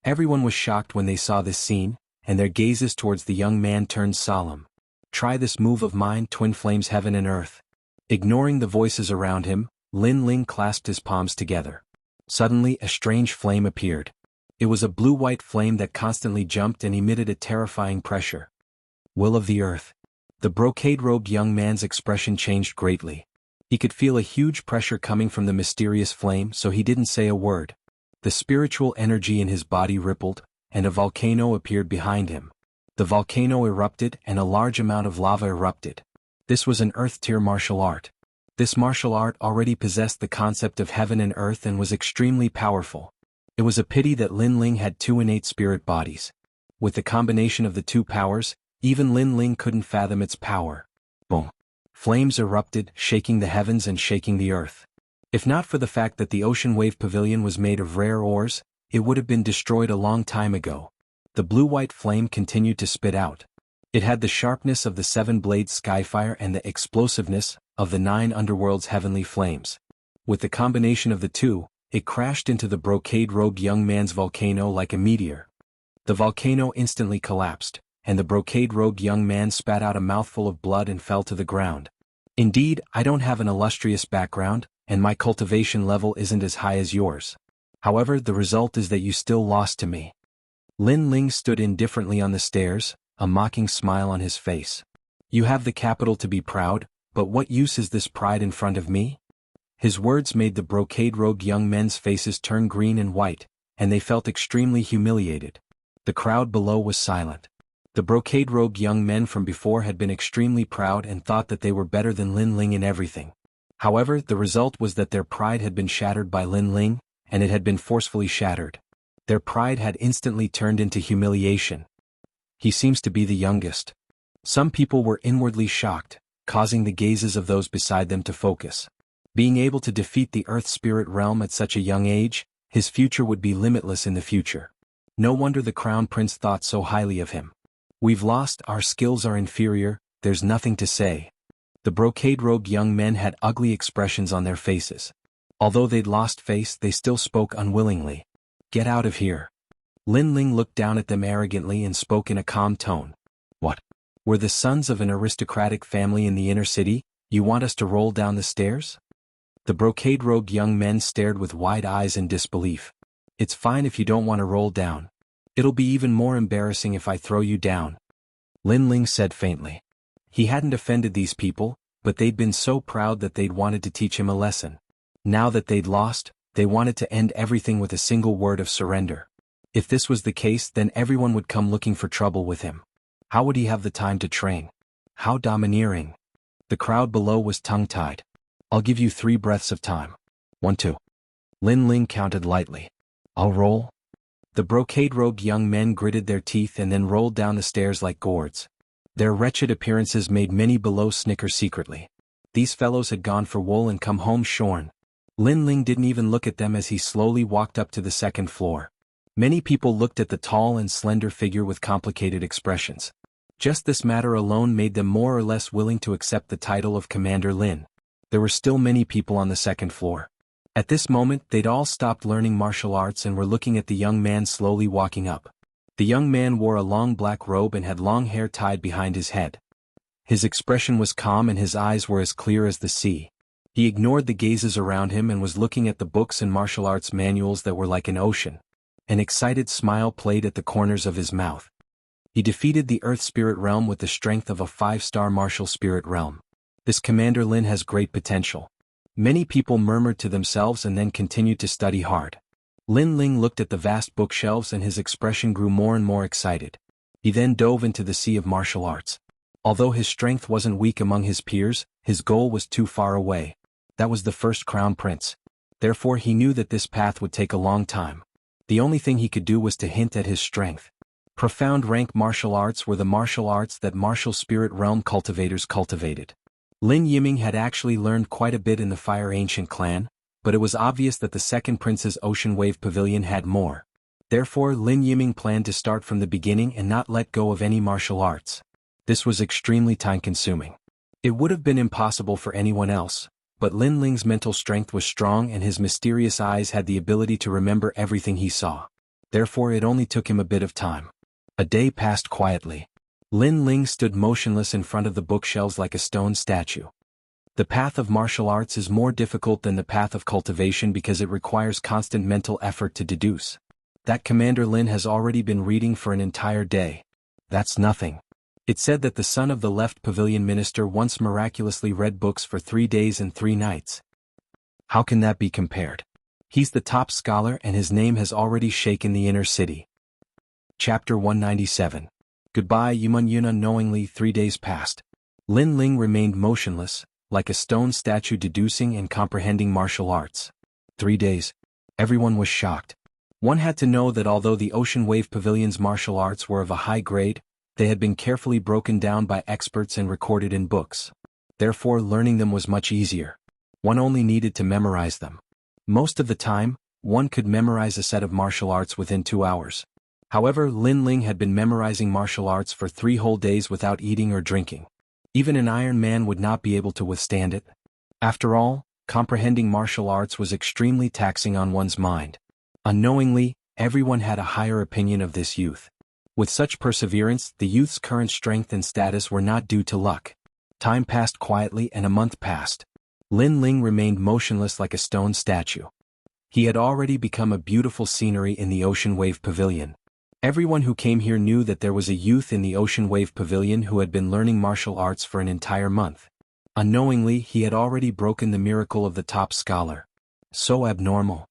Everyone was shocked when they saw this scene, and their gazes towards the young man turned solemn. "Try this move of mine, twin flames heaven and earth." Ignoring the voices around him, Lin Ling clasped his palms together. Suddenly a strange flame appeared. It was a blue-white flame that constantly jumped and emitted a terrifying pressure. Will of the earth. The brocade-robed young man's expression changed greatly. He could feel a huge pressure coming from the mysterious flame, so he didn't say a word. The spiritual energy in his body rippled, and a volcano appeared behind him. The volcano erupted and a large amount of lava erupted. This was an earth-tier martial art. This martial art already possessed the concept of heaven and earth and was extremely powerful. It was a pity that Lin Ling had 2 innate spirit bodies. With the combination of the 2 powers, even Lin Ling couldn't fathom its power. Boom! Flames erupted, shaking the heavens and shaking the earth. If not for the fact that the Ocean Wave Pavilion was made of rare ores, it would have been destroyed a long time ago. The blue-white flame continued to spit out. It had the sharpness of the 7-blade skyfire and the explosiveness of the 9 underworld's heavenly flames. With the combination of the 2, it crashed into the brocade-robed young man's volcano like a meteor. The volcano instantly collapsed, and the brocade-robed young man spat out a mouthful of blood and fell to the ground. "Indeed, I don't have an illustrious background, and my cultivation level isn't as high as yours. However, the result is that you still lost to me." Lin Ling stood indifferently on the stairs, a mocking smile on his face. "You have the capital to be proud, but what use is this pride in front of me?" His words made the brocade-robed young men's faces turn green and white, and they felt extremely humiliated. The crowd below was silent. The brocade-robed young men from before had been extremely proud and thought that they were better than Lin Ling in everything. However, the result was that their pride had been shattered by Lin Ling, and it had been forcefully shattered. Their pride had instantly turned into humiliation. "He seems to be the youngest." Some people were inwardly shocked, causing the gazes of those beside them to focus. Being able to defeat the earth spirit realm at such a young age, his future would be limitless in the future. No wonder the crown prince thought so highly of him. "We've lost, our skills are inferior, there's nothing to say." The brocade-robed young men had ugly expressions on their faces. Although they'd lost face, they still spoke unwillingly. "Get out of here." Lin Ling looked down at them arrogantly and spoke in a calm tone. "What? We're the sons of an aristocratic family in the inner city, you want us to roll down the stairs?" The brocade-robed young men stared with wide eyes in disbelief. "It's fine if you don't want to roll down. It'll be even more embarrassing if I throw you down," Lin Ling said faintly. He hadn't offended these people, but they'd been so proud that they'd wanted to teach him a lesson. Now that they'd lost, they wanted to end everything with a single word of surrender. If this was the case, then everyone would come looking for trouble with him. How would he have the time to train? How domineering. The crowd below was tongue-tied. I'll give you 3 breaths of time. 1, 2. Lin Ling counted lightly. I'll roll. The brocade-robed young men gritted their teeth and then rolled down the stairs like gourds. Their wretched appearances made many below snicker secretly. These fellows had gone for wool and come home shorn. Lin Ling didn't even look at them as he slowly walked up to the 2nd floor. Many people looked at the tall and slender figure with complicated expressions. Just this matter alone made them more or less willing to accept the title of Commander Lin. There were still many people on the 2nd floor. At this moment they'd all stopped learning martial arts and were looking at the young man slowly walking up. The young man wore a long black robe and had long hair tied behind his head. His expression was calm and his eyes were as clear as the sea. He ignored the gazes around him and was looking at the books and martial arts manuals that were like an ocean. An excited smile played at the corners of his mouth. He defeated the Earth Spirit Realm with the strength of a 5-star martial spirit realm. This Commander Lin has great potential. Many people murmured to themselves and then continued to study hard. Lin Ling looked at the vast bookshelves and his expression grew more and more excited. He then dove into the sea of martial arts. Although his strength wasn't weak among his peers, his goal was too far away. That was the first crown prince. Therefore he knew that this path would take a long time. The only thing he could do was to hint at his strength. Profound rank martial arts were the martial arts that martial spirit realm cultivators cultivated. Lin Yiming had actually learned quite a bit in the Fire Ancient clan, but it was obvious that the 2nd prince's Ocean Wave Pavilion had more. Therefore Lin Yiming planned to start from the beginning and not let go of any martial arts. This was extremely time-consuming. It would have been impossible for anyone else, but Lin Ling's mental strength was strong and his mysterious eyes had the ability to remember everything he saw. Therefore it only took him a bit of time. A day passed quietly. Lin Ling stood motionless in front of the bookshelves like a stone statue. The path of martial arts is more difficult than the path of cultivation because it requires constant mental effort to deduce. That Commander Lin has already been reading for an entire day. That's nothing. It said that the son of the left pavilion minister once miraculously read books for 3 days and 3 nights. How can that be compared? He's the top scholar and his name has already shaken the inner city. Chapter 197. Goodbye Yuman Yun. Unknowingly 3 days passed. Lin Ling remained motionless, like a stone statue deducing and comprehending martial arts. 3 days. Everyone was shocked. One had to know that although the Ocean Wave Pavilion's martial arts were of a high grade, they had been carefully broken down by experts and recorded in books. Therefore learning them was much easier. One only needed to memorize them. Most of the time, one could memorize a set of martial arts within 2 hours. However, Lin Ling had been memorizing martial arts for 3 whole days without eating or drinking. Even an Iron Man would not be able to withstand it. After all, comprehending martial arts was extremely taxing on one's mind. Unknowingly, everyone had a higher opinion of this youth. With such perseverance, the youth's current strength and status were not due to luck. Time passed quietly and a month passed. Lin Ling remained motionless like a stone statue. He had already become a beautiful scenery in the Ocean Wave Pavilion. Everyone who came here knew that there was a youth in the Ocean Wave Pavilion who had been learning martial arts for an entire month. Unknowingly, he had already broken the miracle of the top scholar. So abnormal.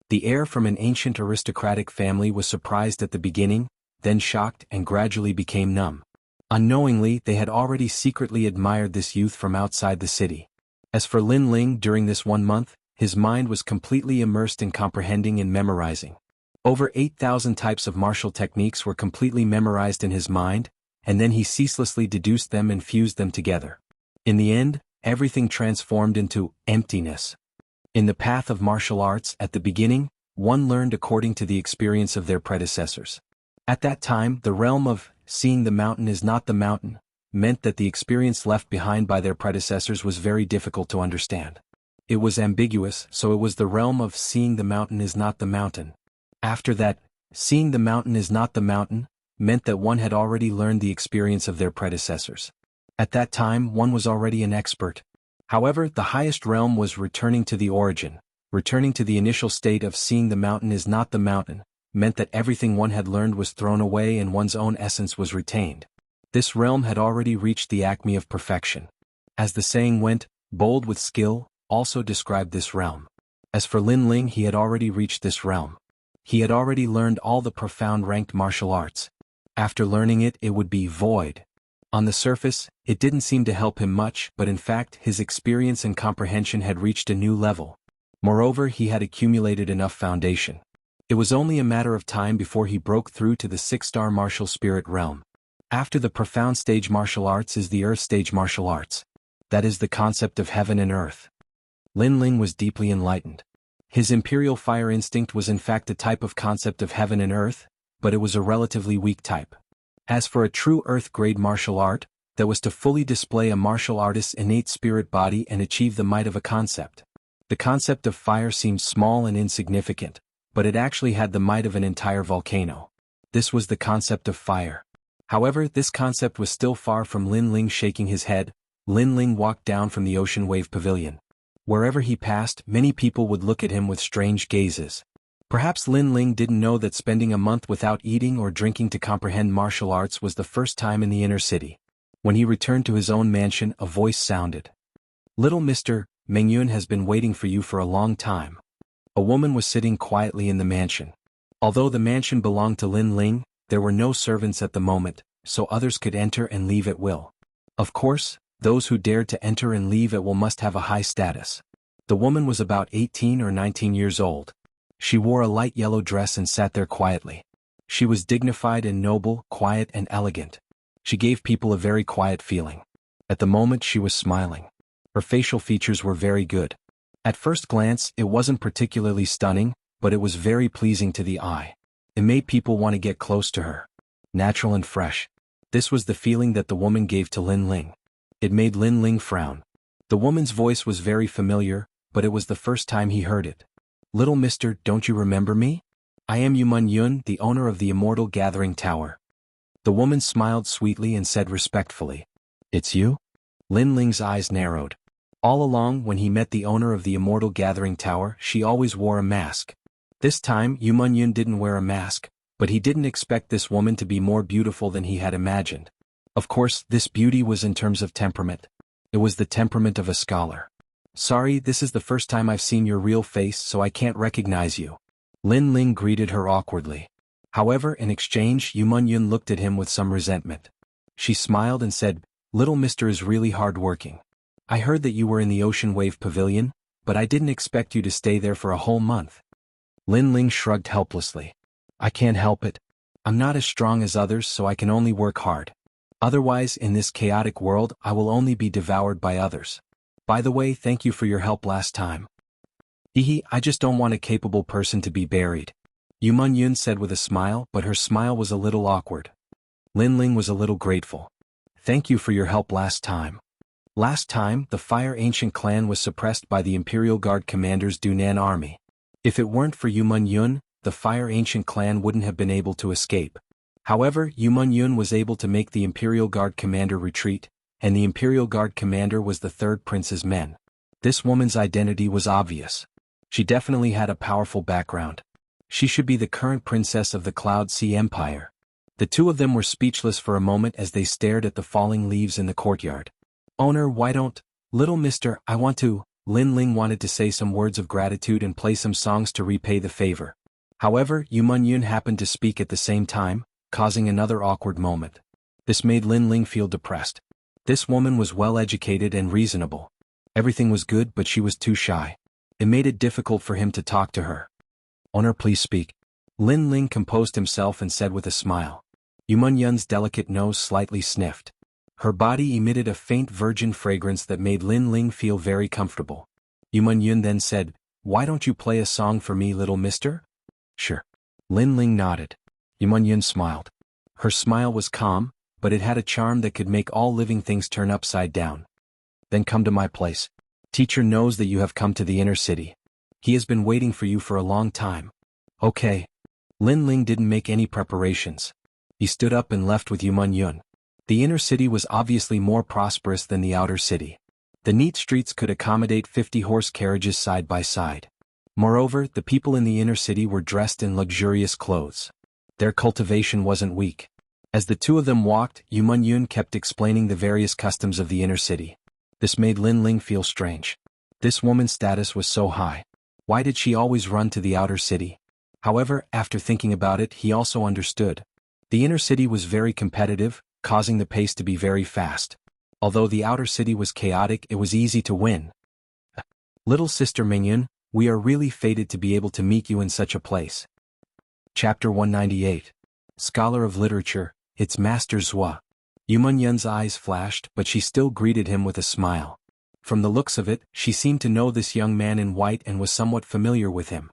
The heir from an ancient aristocratic family was surprised at the beginning, then shocked and gradually became numb. Unknowingly, they had already secretly admired this youth from outside the city. As for Lin Ling, during this 1 month, his mind was completely immersed in comprehending and memorizing. Over 8,000 types of martial techniques were completely memorized in his mind, and then he ceaselessly deduced them and fused them together. In the end, everything transformed into emptiness. In the path of martial arts, at the beginning, one learned according to the experience of their predecessors. At that time, the realm of seeing the mountain is not the mountain meant that the experience left behind by their predecessors was very difficult to understand. It was ambiguous, so it was the realm of seeing the mountain is not the mountain. After that, seeing the mountain is not the mountain meant that one had already learned the experience of their predecessors. At that time, one was already an expert. However, the highest realm was returning to the origin. Returning to the initial state of seeing the mountain is not the mountain meant that everything one had learned was thrown away and one's own essence was retained. This realm had already reached the acme of perfection. As the saying went, bold with skill, also described this realm. As for Lin Ling, he had already reached this realm. He had already learned all the profound ranked martial arts. After learning it, it would be void. On the surface, it didn't seem to help him much, but in fact his experience and comprehension had reached a new level. Moreover, he had accumulated enough foundation. It was only a matter of time before he broke through to the 6-star martial spirit realm. After the profound stage martial arts is the earth stage martial arts. That is the concept of heaven and earth. Lin Ling was deeply enlightened. His imperial fire instinct was in fact a type of concept of heaven and earth, but it was a relatively weak type. As for a true earth-grade martial art, that was to fully display a martial artist's innate spirit body and achieve the might of a concept. The concept of fire seemed small and insignificant, but it actually had the might of an entire volcano. This was the concept of fire. However, this concept was still far from Lin Ling. Shaking his head, Lin Ling walked down from the Ocean Wave Pavilion. Wherever he passed, many people would look at him with strange gazes. Perhaps Lin Ling didn't know that spending a month without eating or drinking to comprehend martial arts was the first time in the inner city. When he returned to his own mansion, a voice sounded. "Little Mr. Mengyun has been waiting for you for a long time." A woman was sitting quietly in the mansion. Although the mansion belonged to Lin Ling, there were no servants at the moment, so others could enter and leave at will. Of course, those who dared to enter and leave at will must have a high status. The woman was about 18 or 19 years old. She wore a light yellow dress and sat there quietly. She was dignified and noble, quiet and elegant. She gave people a very quiet feeling. At the moment she was smiling. Her facial features were very good. At first glance, it wasn't particularly stunning, but it was very pleasing to the eye. It made people want to get close to her. Natural and fresh. This was the feeling that the woman gave to Lin Ling. It made Lin Ling frown. The woman's voice was very familiar, but it was the first time he heard it. "Little mister, don't you remember me? I am Yuman Yun, the owner of the Immortal Gathering Tower." The woman smiled sweetly and said respectfully, "It's you?" Lin Ling's eyes narrowed. All along, when he met the owner of the Immortal Gathering Tower, she always wore a mask. This time, Yuman Yun didn't wear a mask, but he didn't expect this woman to be more beautiful than he had imagined. Of course, this beauty was in terms of temperament. It was the temperament of a scholar. "Sorry, this is the first time I've seen your real face, so I can't recognize you." Lin Ling greeted her awkwardly. However, in exchange, Yuman Yun looked at him with some resentment. She smiled and said, "Little mister is really hard-working. I heard that you were in the Ocean Wave Pavilion, but I didn't expect you to stay there for a whole month." Lin Ling shrugged helplessly. "I can't help it. I'm not as strong as others, so I can only work hard. Otherwise, in this chaotic world, I will only be devoured by others. By the way, thank you for your help last time." I just don't want a capable person to be buried," Yuman Yun said with a smile, but her smile was a little awkward. Lin Ling was a little grateful. "Thank you for your help last time. Last time, the Fire Ancient clan was suppressed by the Imperial Guard Commander's Dunan army. If it weren't for Yuman Yun, the Fire Ancient clan wouldn't have been able to escape. However, Yuman Yun was able to make the Imperial Guard Commander retreat, and the Imperial Guard Commander was the third prince's men. This woman's identity was obvious. She definitely had a powerful background. She should be the current princess of the Cloud Sea Empire. The two of them were speechless for a moment as they stared at the falling leaves in the courtyard. "Owner, why don't, little mister, I want to," Lin Ling wanted to say some words of gratitude and play some songs to repay the favor. However, Yuman Yun happened to speak at the same time, causing another awkward moment. This made Lin Ling feel depressed. This woman was well-educated and reasonable. Everything was good, but she was too shy. It made it difficult for him to talk to her. "Owner, please speak." Lin Ling composed himself and said with a smile. Yuman Yun's delicate nose slightly sniffed. Her body emitted a faint virgin fragrance that made Lin Ling feel very comfortable. Yuman Yun then said, "Why don't you play a song for me, little mister?" "Sure." Lin Ling nodded. Yuman Yun smiled. Her smile was calm, but it had a charm that could make all living things turn upside down. "Then come to my place. Teacher knows that you have come to the inner city. He has been waiting for you for a long time." "Okay." Lin Ling didn't make any preparations. He stood up and left with Yuman Yun. The inner city was obviously more prosperous than the outer city. The neat streets could accommodate 50 horse carriages side by side. Moreover, the people in the inner city were dressed in luxurious clothes. Their cultivation wasn't weak. As the two of them walked, Yuman Yun kept explaining the various customs of the inner city. This made Lin Ling feel strange. This woman's status was so high. Why did she always run to the outer city? However, after thinking about it, he also understood. The inner city was very competitive, causing the pace to be very fast. Although the outer city was chaotic, it was easy to win. Little sister Mingyun, we are really fated to be able to meet you in such a place. Chapter 198. Scholar of Literature, it's Master Zhua. Yumenyun's eyes flashed, but she still greeted him with a smile. From the looks of it, she seemed to know this young man in white and was somewhat familiar with him.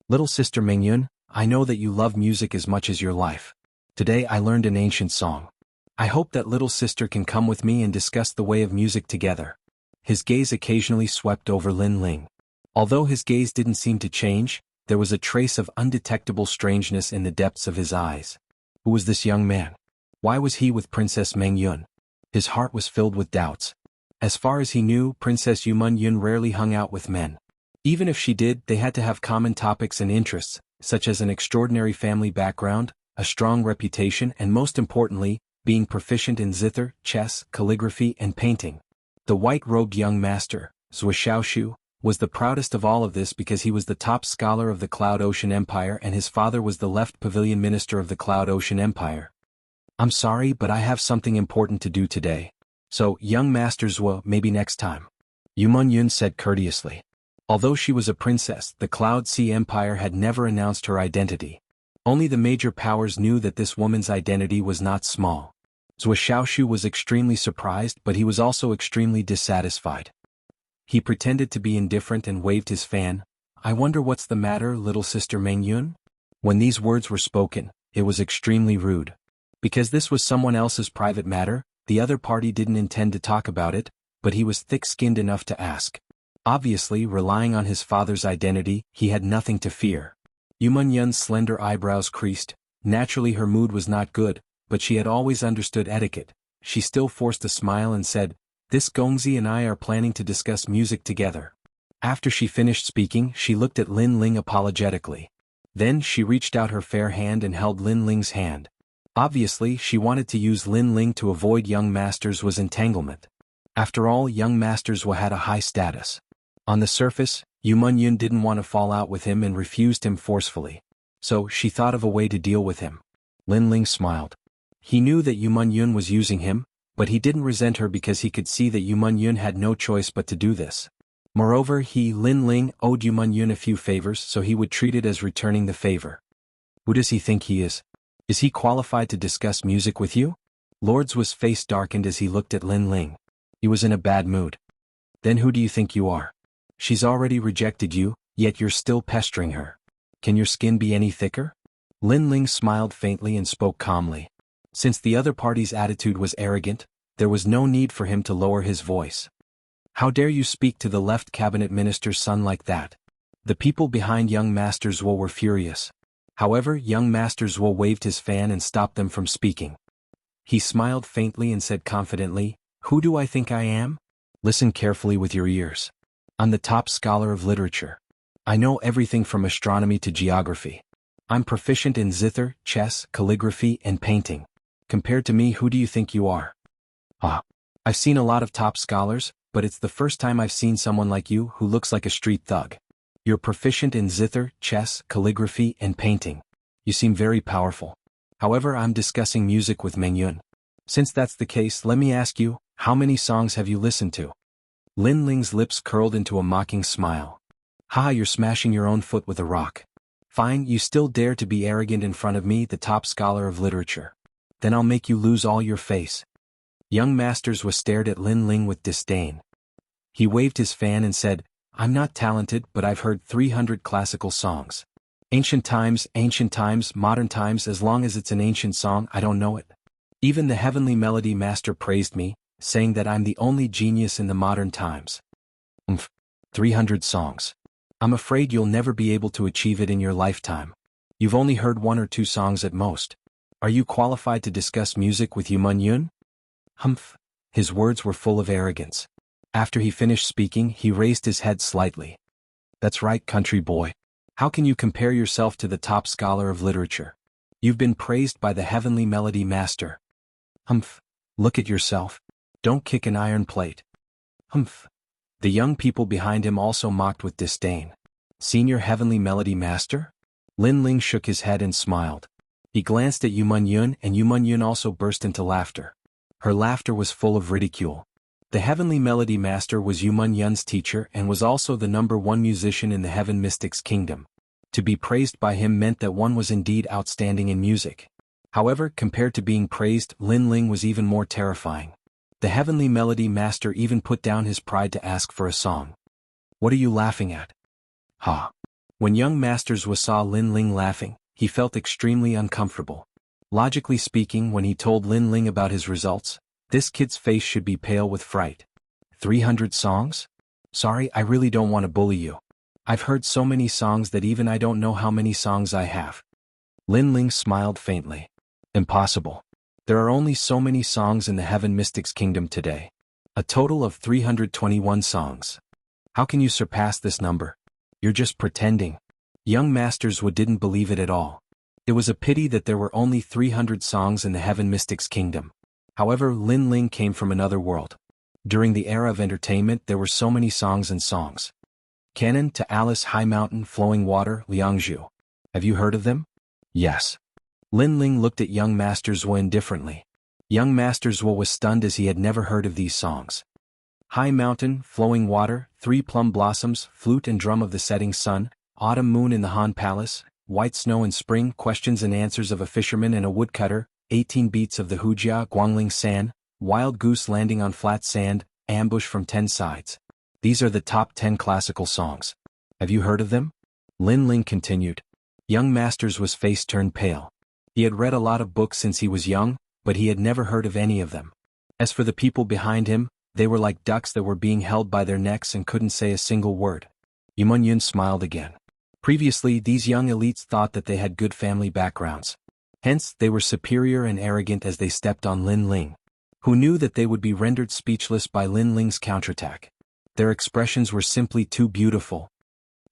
Little sister Mingyun, I know that you love music as much as your life. Today I learned an ancient song. I hope that little sister can come with me and discuss the way of music together. His gaze occasionally swept over Lin Ling. Although his gaze didn't seem to change, there was a trace of undetectable strangeness in the depths of his eyes. Who was this young man? Why was he with Princess Mingyun? His heart was filled with doubts. As far as he knew, Princess Yumenyun rarely hung out with men. Even if she did, they had to have common topics and interests, such as an extraordinary family background, a strong reputation, and most importantly, being proficient in zither, chess, calligraphy, and painting. The white-robed young master, Xianxia, was the proudest of all of this because he was the top scholar of the Cloud Ocean Empire and his father was the left pavilion minister of the Cloud Ocean Empire. I'm sorry, but I have something important to do today. So, young Master Zhua, maybe next time. Yumenyun said courteously. Although she was a princess, the Cloud Sea Empire had never announced her identity. Only the major powers knew that this woman's identity was not small. Xianxia was extremely surprised, but he was also extremely dissatisfied. He pretended to be indifferent and waved his fan. I wonder what's the matter, little sister Mingyun? When these words were spoken, it was extremely rude. Because this was someone else's private matter, the other party didn't intend to talk about it, but he was thick-skinned enough to ask. Obviously, relying on his father's identity, he had nothing to fear. Yumenyun's slender eyebrows creased. Naturally her mood was not good, but she had always understood etiquette. She still forced a smile and said, This Gongzi and I are planning to discuss music together. After she finished speaking, she looked at Lin Ling apologetically. Then she reached out her fair hand and held Lin Ling's hand. Obviously, she wanted to use Lin Ling to avoid young Master's entanglement. After all, young Master's had a high status. On the surface, Yumenyun didn't want to fall out with him and refused him forcefully. So, she thought of a way to deal with him. Lin Ling smiled. He knew that Yumenyun was using him, but he didn't resent her because he could see that Yumenyun had no choice but to do this. Moreover, Lin Ling, owed Yumenyun a few favors, so he would treat it as returning the favor. Who does he think he is? Is he qualified to discuss music with you? Lord Zhua's face darkened as he looked at Lin Ling. He was in a bad mood. Then who do you think you are? She's already rejected you, yet you're still pestering her. Can your skin be any thicker? Lin Ling smiled faintly and spoke calmly. Since the other party's attitude was arrogant, there was no need for him to lower his voice. How dare you speak to the left cabinet minister's son like that? The people behind young Master Zhua were furious. However, young Master Zhua waved his fan and stopped them from speaking. He smiled faintly and said confidently, Who do I think I am? Listen carefully with your ears. I'm the top scholar of literature. I know everything from astronomy to geography. I'm proficient in zither, chess, calligraphy, and painting. Compared to me, who do you think you are? I've seen a lot of top scholars, but it's the first time I've seen someone like you who looks like a street thug. You're proficient in zither, chess, calligraphy, and painting. You seem very powerful. However, I'm discussing music with Mingyun. Since that's the case, let me ask you, how many songs have you listened to? Lin Ling's lips curled into a mocking smile. Haha, you're smashing your own foot with a rock. Fine, you still dare to be arrogant in front of me, the top scholar of literature. Then I'll make you lose all your face. Young Masters was stared at Lin Ling with disdain. He waved his fan and said, I'm not talented, but I've heard 300 classical songs. Ancient times, modern times, as long as it's an ancient song, I don't know it. Even the heavenly melody master praised me, saying that I'm the only genius in the modern times. 300 songs. I'm afraid you'll never be able to achieve it in your lifetime. You've only heard 1 or 2 songs at most. Are you qualified to discuss music with Yumenyun? Humph. His words were full of arrogance. After he finished speaking, he raised his head slightly. That's right, country boy. How can you compare yourself to the top scholar of literature? You've been praised by the heavenly melody master. Humph. Look at yourself. Don't kick an iron plate. Humph. The young people behind him also mocked with disdain. Senior heavenly melody master? Lin Ling shook his head and smiled. He glanced at Yumun-yun and Yumun-yun also burst into laughter. Her laughter was full of ridicule. The Heavenly Melody Master was Yumun-yun's teacher and was also the #1 musician in the Heaven Mystics Kingdom. To be praised by him meant that one was indeed outstanding in music. However, compared to being praised, Lin Ling was even more terrifying. The Heavenly Melody Master even put down his pride to ask for a song. "What are you laughing at?" "Ha." When young Masters saw Lin Ling laughing, he felt extremely uncomfortable. Logically speaking, when he told Lin Ling about his results, this kid's face should be pale with fright. 300 songs? Sorry, I really don't want to bully you. I've heard so many songs that even I don't know how many songs I have. Lin Ling smiled faintly. Impossible. There are only so many songs in the Heaven Mystics Kingdom today. A total of 321 songs. How can you surpass this number? You're just pretending. Young Masters didn't believe it at all. It was a pity that there were only 300 songs in the Heaven Mystics Kingdom. However, Lin Ling came from another world. During the era of entertainment there were so many songs and songs. Canon to Alice, High Mountain, Flowing Water, Jianghu. Have you heard of them? Yes. Lin Ling looked at young Masters indifferently. Young Masters was stunned as he had never heard of these songs. High Mountain, Flowing Water, Three Plum Blossoms, Flute and Drum of the Setting Sun, Autumn Moon in the Han Palace, White Snow in Spring, Questions and Answers of a Fisherman and a Woodcutter, 18 Beats of the Wuxia, Guangling San, Wild Goose Landing on Flat Sand, Ambush from 10 Sides. These are the top 10 classical songs. Have you heard of them? Lin Ling continued. Young Masters' face turned pale. He had read a lot of books since he was young, but he had never heard of any of them. As for the people behind him, they were like ducks that were being held by their necks and couldn't say a single word. Yumun-yun smiled again. Previously, these young elites thought that they had good family backgrounds. Hence, they were superior and arrogant as they stepped on Lin Ling, who knew that they would be rendered speechless by Lin Ling's counterattack. Their expressions were simply too beautiful.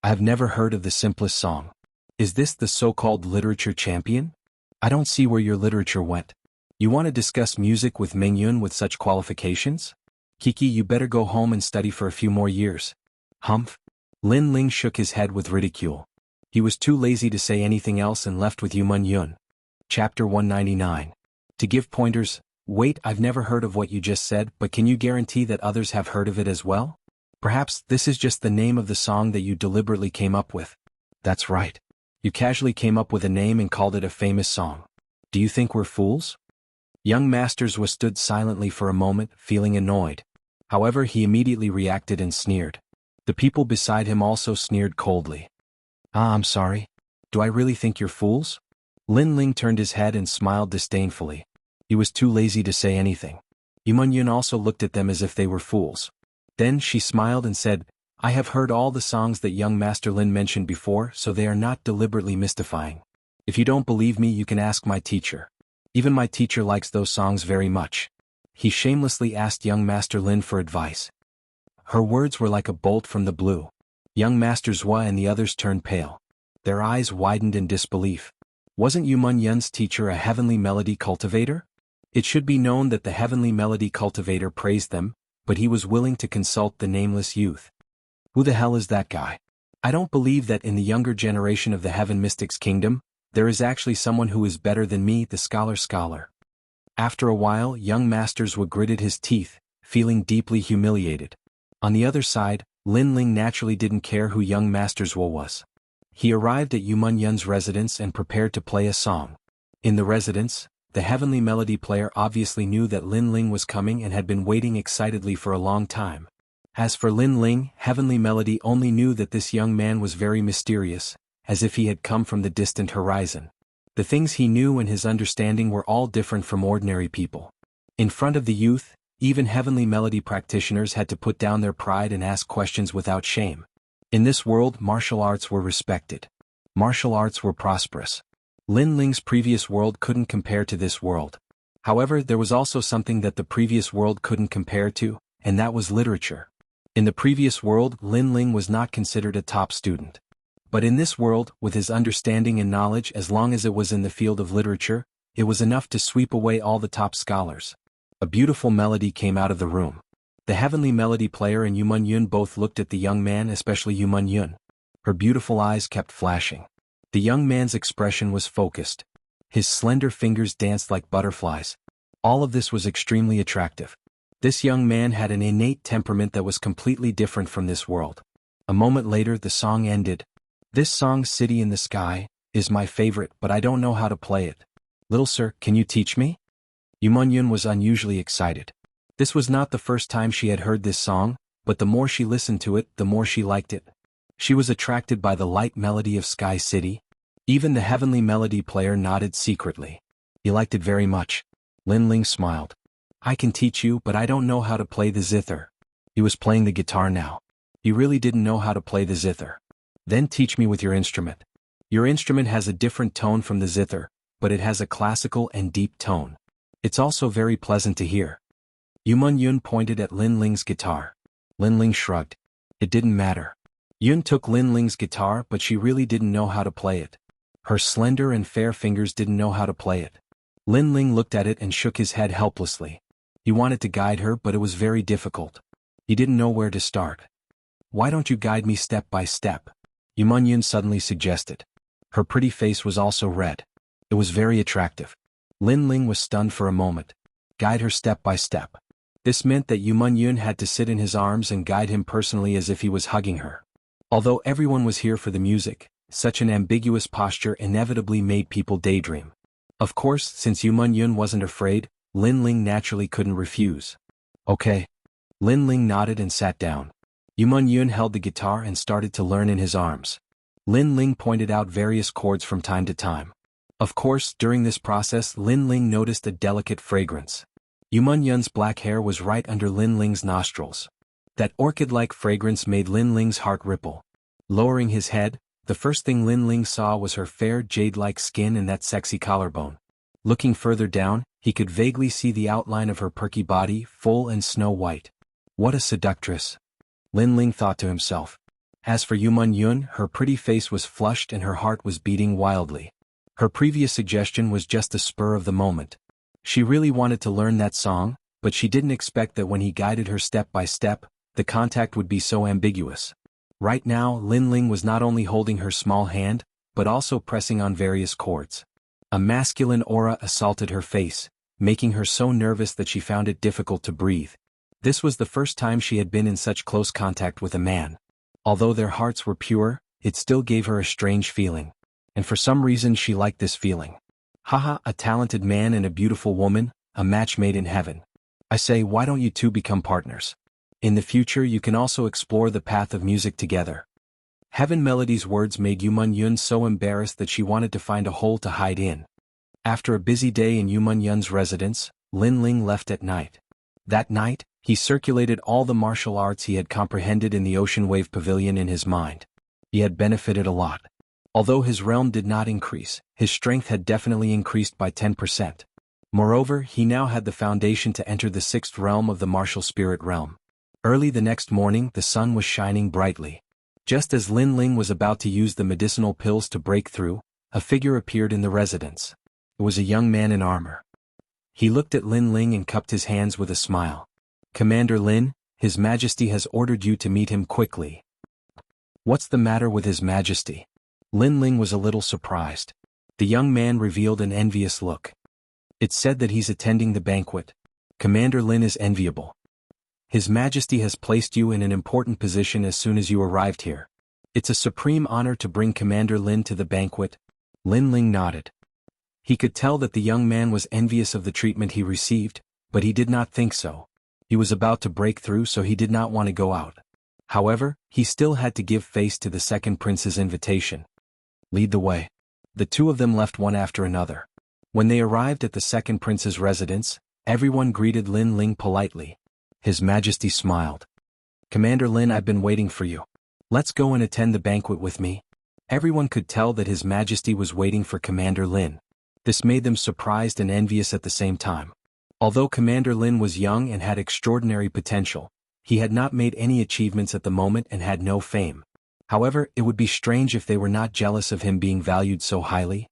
I have never heard of the simplest song. Is this the so-called literature champion? I don't see where your literature went. You want to discuss music with Mingyun with such qualifications? Kiki, you better go home and study for a few more years. Humph. Lin Ling shook his head with ridicule. He was too lazy to say anything else and left with Yumun-yun. Chapter 199. To give pointers. Wait, I've never heard of what you just said, but can you guarantee that others have heard of it as well? Perhaps this is just the name of the song that you deliberately came up with. That's right. You casually came up with a name and called it a famous song. Do you think we're fools? Young Masters stood silently for a moment, feeling annoyed. However, he immediately reacted and sneered. The people beside him also sneered coldly. I'm sorry. Do I really think you're fools? Lin Ling turned his head and smiled disdainfully. He was too lazy to say anything. Yumun-yun also looked at them as if they were fools. Then she smiled and said, I have heard all the songs that young Master Lin mentioned before, so they are not deliberately mystifying. If you don't believe me, you can ask my teacher. Even my teacher likes those songs very much. He shamelessly asked young Master Lin for advice. Her words were like a bolt from the blue. Young Master Zhua and the others turned pale. Their eyes widened in disbelief. Wasn't Yumun-yun's teacher a heavenly melody cultivator? It should be known that the heavenly melody cultivator praised them, but he was willing to consult the nameless youth. Who the hell is that guy? I don't believe that in the younger generation of the Heaven Mystics Kingdom, there is actually someone who is better than me, the scholar. After a while, young Masters gritted his teeth, feeling deeply humiliated. On the other side, Lin Ling naturally didn't care who young Masters was. He arrived at Yumun-yun's residence and prepared to play a song. In the residence, the heavenly melody player obviously knew that Lin Ling was coming and had been waiting excitedly for a long time. As for Lin Ling, heavenly melody only knew that this young man was very mysterious, as if he had come from the distant horizon. The things he knew and his understanding were all different from ordinary people. In front of the youth, even heavenly melody practitioners had to put down their pride and ask questions without shame. In this world, martial arts were respected. Martial arts were prosperous. Lin Ling's previous world couldn't compare to this world. However, there was also something that the previous world couldn't compare to, and that was literature. In the previous world, Lin Ling was not considered a top student. But in this world, with his understanding and knowledge, as long as it was in the field of literature, it was enough to sweep away all the top scholars. A beautiful melody came out of the room. The heavenly melody player and Yumun-yun both looked at the young man, especially Yumun-yun. Her beautiful eyes kept flashing. The young man's expression was focused. His slender fingers danced like butterflies. All of this was extremely attractive. This young man had an innate temperament that was completely different from this world. A moment later the song ended. This song, City in the Sky, is my favorite, but I don't know how to play it. Little sir, can you teach me? Yumun was unusually excited. This was not the first time she had heard this song, but the more she listened to it, the more she liked it. She was attracted by the light melody of Sky City. Even the heavenly melody player nodded secretly. He liked it very much. Lin Ling smiled. I can teach you, but I don't know how to play the zither. He was playing the guitar now. He really didn't know how to play the zither. Then teach me with your instrument. Your instrument has a different tone from the zither, but it has a classical and deep tone. It's also very pleasant to hear. Yumun pointed at Lin Ling's guitar. Lin Ling shrugged. It didn't matter. Yun took Lin Ling's guitar, but she really didn't know how to play it. Her slender and fair fingers didn't know how to play it. Lin Ling looked at it and shook his head helplessly. He wanted to guide her, but it was very difficult. He didn't know where to start. Why don't you guide me step by step? Yumun suddenly suggested. Her pretty face was also red. It was very attractive. Lin Ling was stunned for a moment. Guide her step by step. This meant that Yumun had to sit in his arms and guide him personally as if he was hugging her. Although everyone was here for the music, such an ambiguous posture inevitably made people daydream. Of course, since Yumun wasn't afraid, Lin Ling naturally couldn't refuse. Okay. Lin Ling nodded and sat down. Yumun held the guitar and started to learn in his arms. Lin Ling pointed out various chords from time to time. Of course, during this process Lin Ling noticed a delicate fragrance. Yumun black hair was right under Lin Ling's nostrils. That orchid-like fragrance made Lin Ling's heart ripple. Lowering his head, the first thing Lin Ling saw was her fair jade-like skin and that sexy collarbone. Looking further down, he could vaguely see the outline of her perky body, full and snow-white. What a seductress! Lin Ling thought to himself. As for Yumun, her pretty face was flushed and her heart was beating wildly. Her previous suggestion was just a spur of the moment. She really wanted to learn that song, but she didn't expect that when he guided her step by step, the contact would be so ambiguous. Right now, Lin Ling was not only holding her small hand, but also pressing on various chords. A masculine aura assaulted her face, making her so nervous that she found it difficult to breathe. This was the first time she had been in such close contact with a man. Although their hearts were pure, it still gave her a strange feeling. And for some reason she liked this feeling. Haha, a talented man and a beautiful woman, a match made in heaven. I say, why don't you two become partners? In the future you can also explore the path of music together. Heaven Melody's words made Yumun so embarrassed that she wanted to find a hole to hide in. After a busy day in Yumun's residence, Lin Ling left at night. That night, he circulated all the martial arts he had comprehended in the Ocean Wave Pavilion in his mind. He had benefited a lot. Although his realm did not increase, his strength had definitely increased by 10%. Moreover, he now had the foundation to enter the 6th realm of the martial spirit realm. Early the next morning, the sun was shining brightly. Just as Lin Ling was about to use the medicinal pills to break through, a figure appeared in the residence. It was a young man in armor. He looked at Lin Ling and cupped his hands with a smile. Commander Lin, His Majesty has ordered you to meet him quickly. What's the matter with His Majesty? Lin Ling was a little surprised. The young man revealed an envious look. It's said that he's attending the banquet. Commander Lin is enviable. His Majesty has placed you in an important position as soon as you arrived here. It's a supreme honor to bring Commander Lin to the banquet. Lin Ling nodded. He could tell that the young man was envious of the treatment he received, but he did not think so. He was about to break through, so he did not want to go out. However, he still had to give face to the second prince's invitation. Lead the way. The two of them left one after another. When they arrived at the second prince's residence, everyone greeted Lin Ling politely. His Majesty smiled. Commander Lin, I've been waiting for you. Let's go and attend the banquet with me. Everyone could tell that His Majesty was waiting for Commander Lin. This made them surprised and envious at the same time. Although Commander Lin was young and had extraordinary potential, he had not made any achievements at the moment and had no fame. However, it would be strange if they were not jealous of him being valued so highly.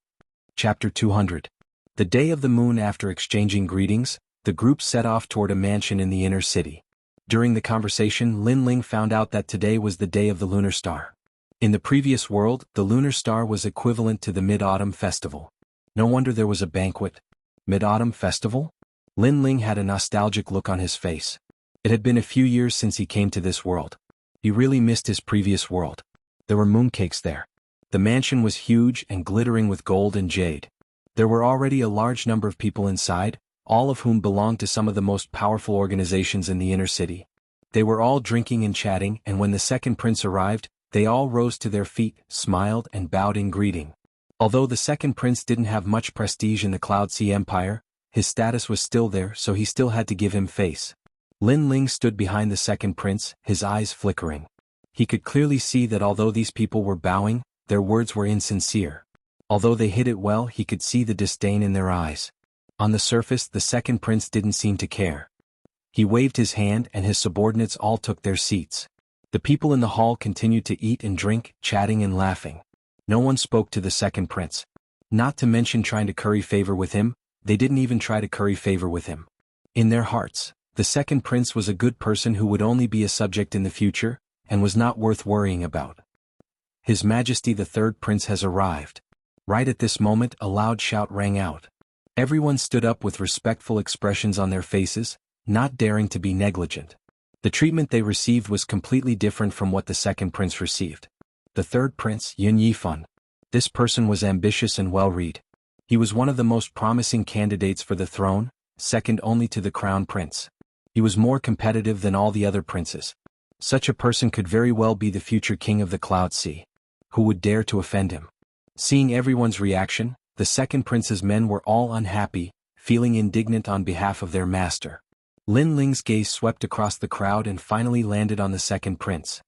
Chapter 200. The day of the moon. After exchanging greetings, the group set off toward a mansion in the inner city. During the conversation, Lin Ling found out that today was the day of the lunar star. In the previous world, the lunar star was equivalent to the Mid-Autumn Festival. No wonder there was a banquet. Mid-Autumn Festival? Lin Ling had a nostalgic look on his face. It had been a few years since he came to this world. He really missed his previous world. There were mooncakes there. The mansion was huge and glittering with gold and jade. There were already a large number of people inside, all of whom belonged to some of the most powerful organizations in the inner city. They were all drinking and chatting, and when the second prince arrived, they all rose to their feet, smiled and bowed in greeting. Although the second prince didn't have much prestige in the Cloud Sea Empire, his status was still there, so he still had to give him face. Lin Ling stood behind the second prince, his eyes flickering. He could clearly see that although these people were bowing, their words were insincere. Although they hid it well, he could see the disdain in their eyes. On the surface, the second prince didn't seem to care. He waved his hand and his subordinates all took their seats. The people in the hall continued to eat and drink, chatting and laughing. No one spoke to the second prince. Not to mention trying to curry favor with him, they didn't even try to curry favor with him. In their hearts, the second prince was a good person who would only be a subject in the future, and was not worth worrying about. His Majesty the third prince has arrived. Right at this moment a loud shout rang out. Everyone stood up with respectful expressions on their faces, not daring to be negligent. The treatment they received was completely different from what the second prince received. The third prince, Yun Yifan. This person was ambitious and well-read. He was one of the most promising candidates for the throne, second only to the crown prince. He was more competitive than all the other princes. Such a person could very well be the future king of the Cloud Sea. Who would dare to offend him? Seeing everyone's reaction, the second prince's men were all unhappy, feeling indignant on behalf of their master. Lin Ling's gaze swept across the crowd and finally landed on the second prince.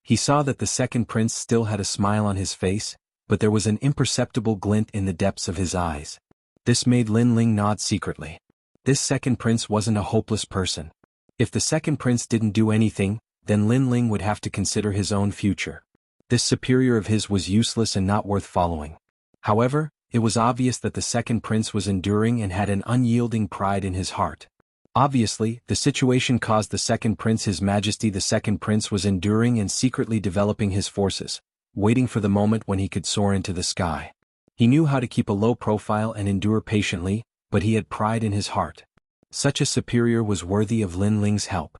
He saw that the second prince still had a smile on his face, but there was an imperceptible glint in the depths of his eyes. This made Lin Ling nod secretly. This second prince wasn't a hopeless person. If the second prince didn't do anything, then Lin Ling would have to consider his own future. This superior of his was useless and not worth following. However, it was obvious that the second prince was enduring and had an unyielding pride in his heart. Obviously, the situation caused the second prince His Majesty the second prince was enduring and secretly developing his forces, waiting for the moment when he could soar into the sky. He knew how to keep a low profile and endure patiently, but he had pride in his heart. Such a superior was worthy of Lin Ling's help.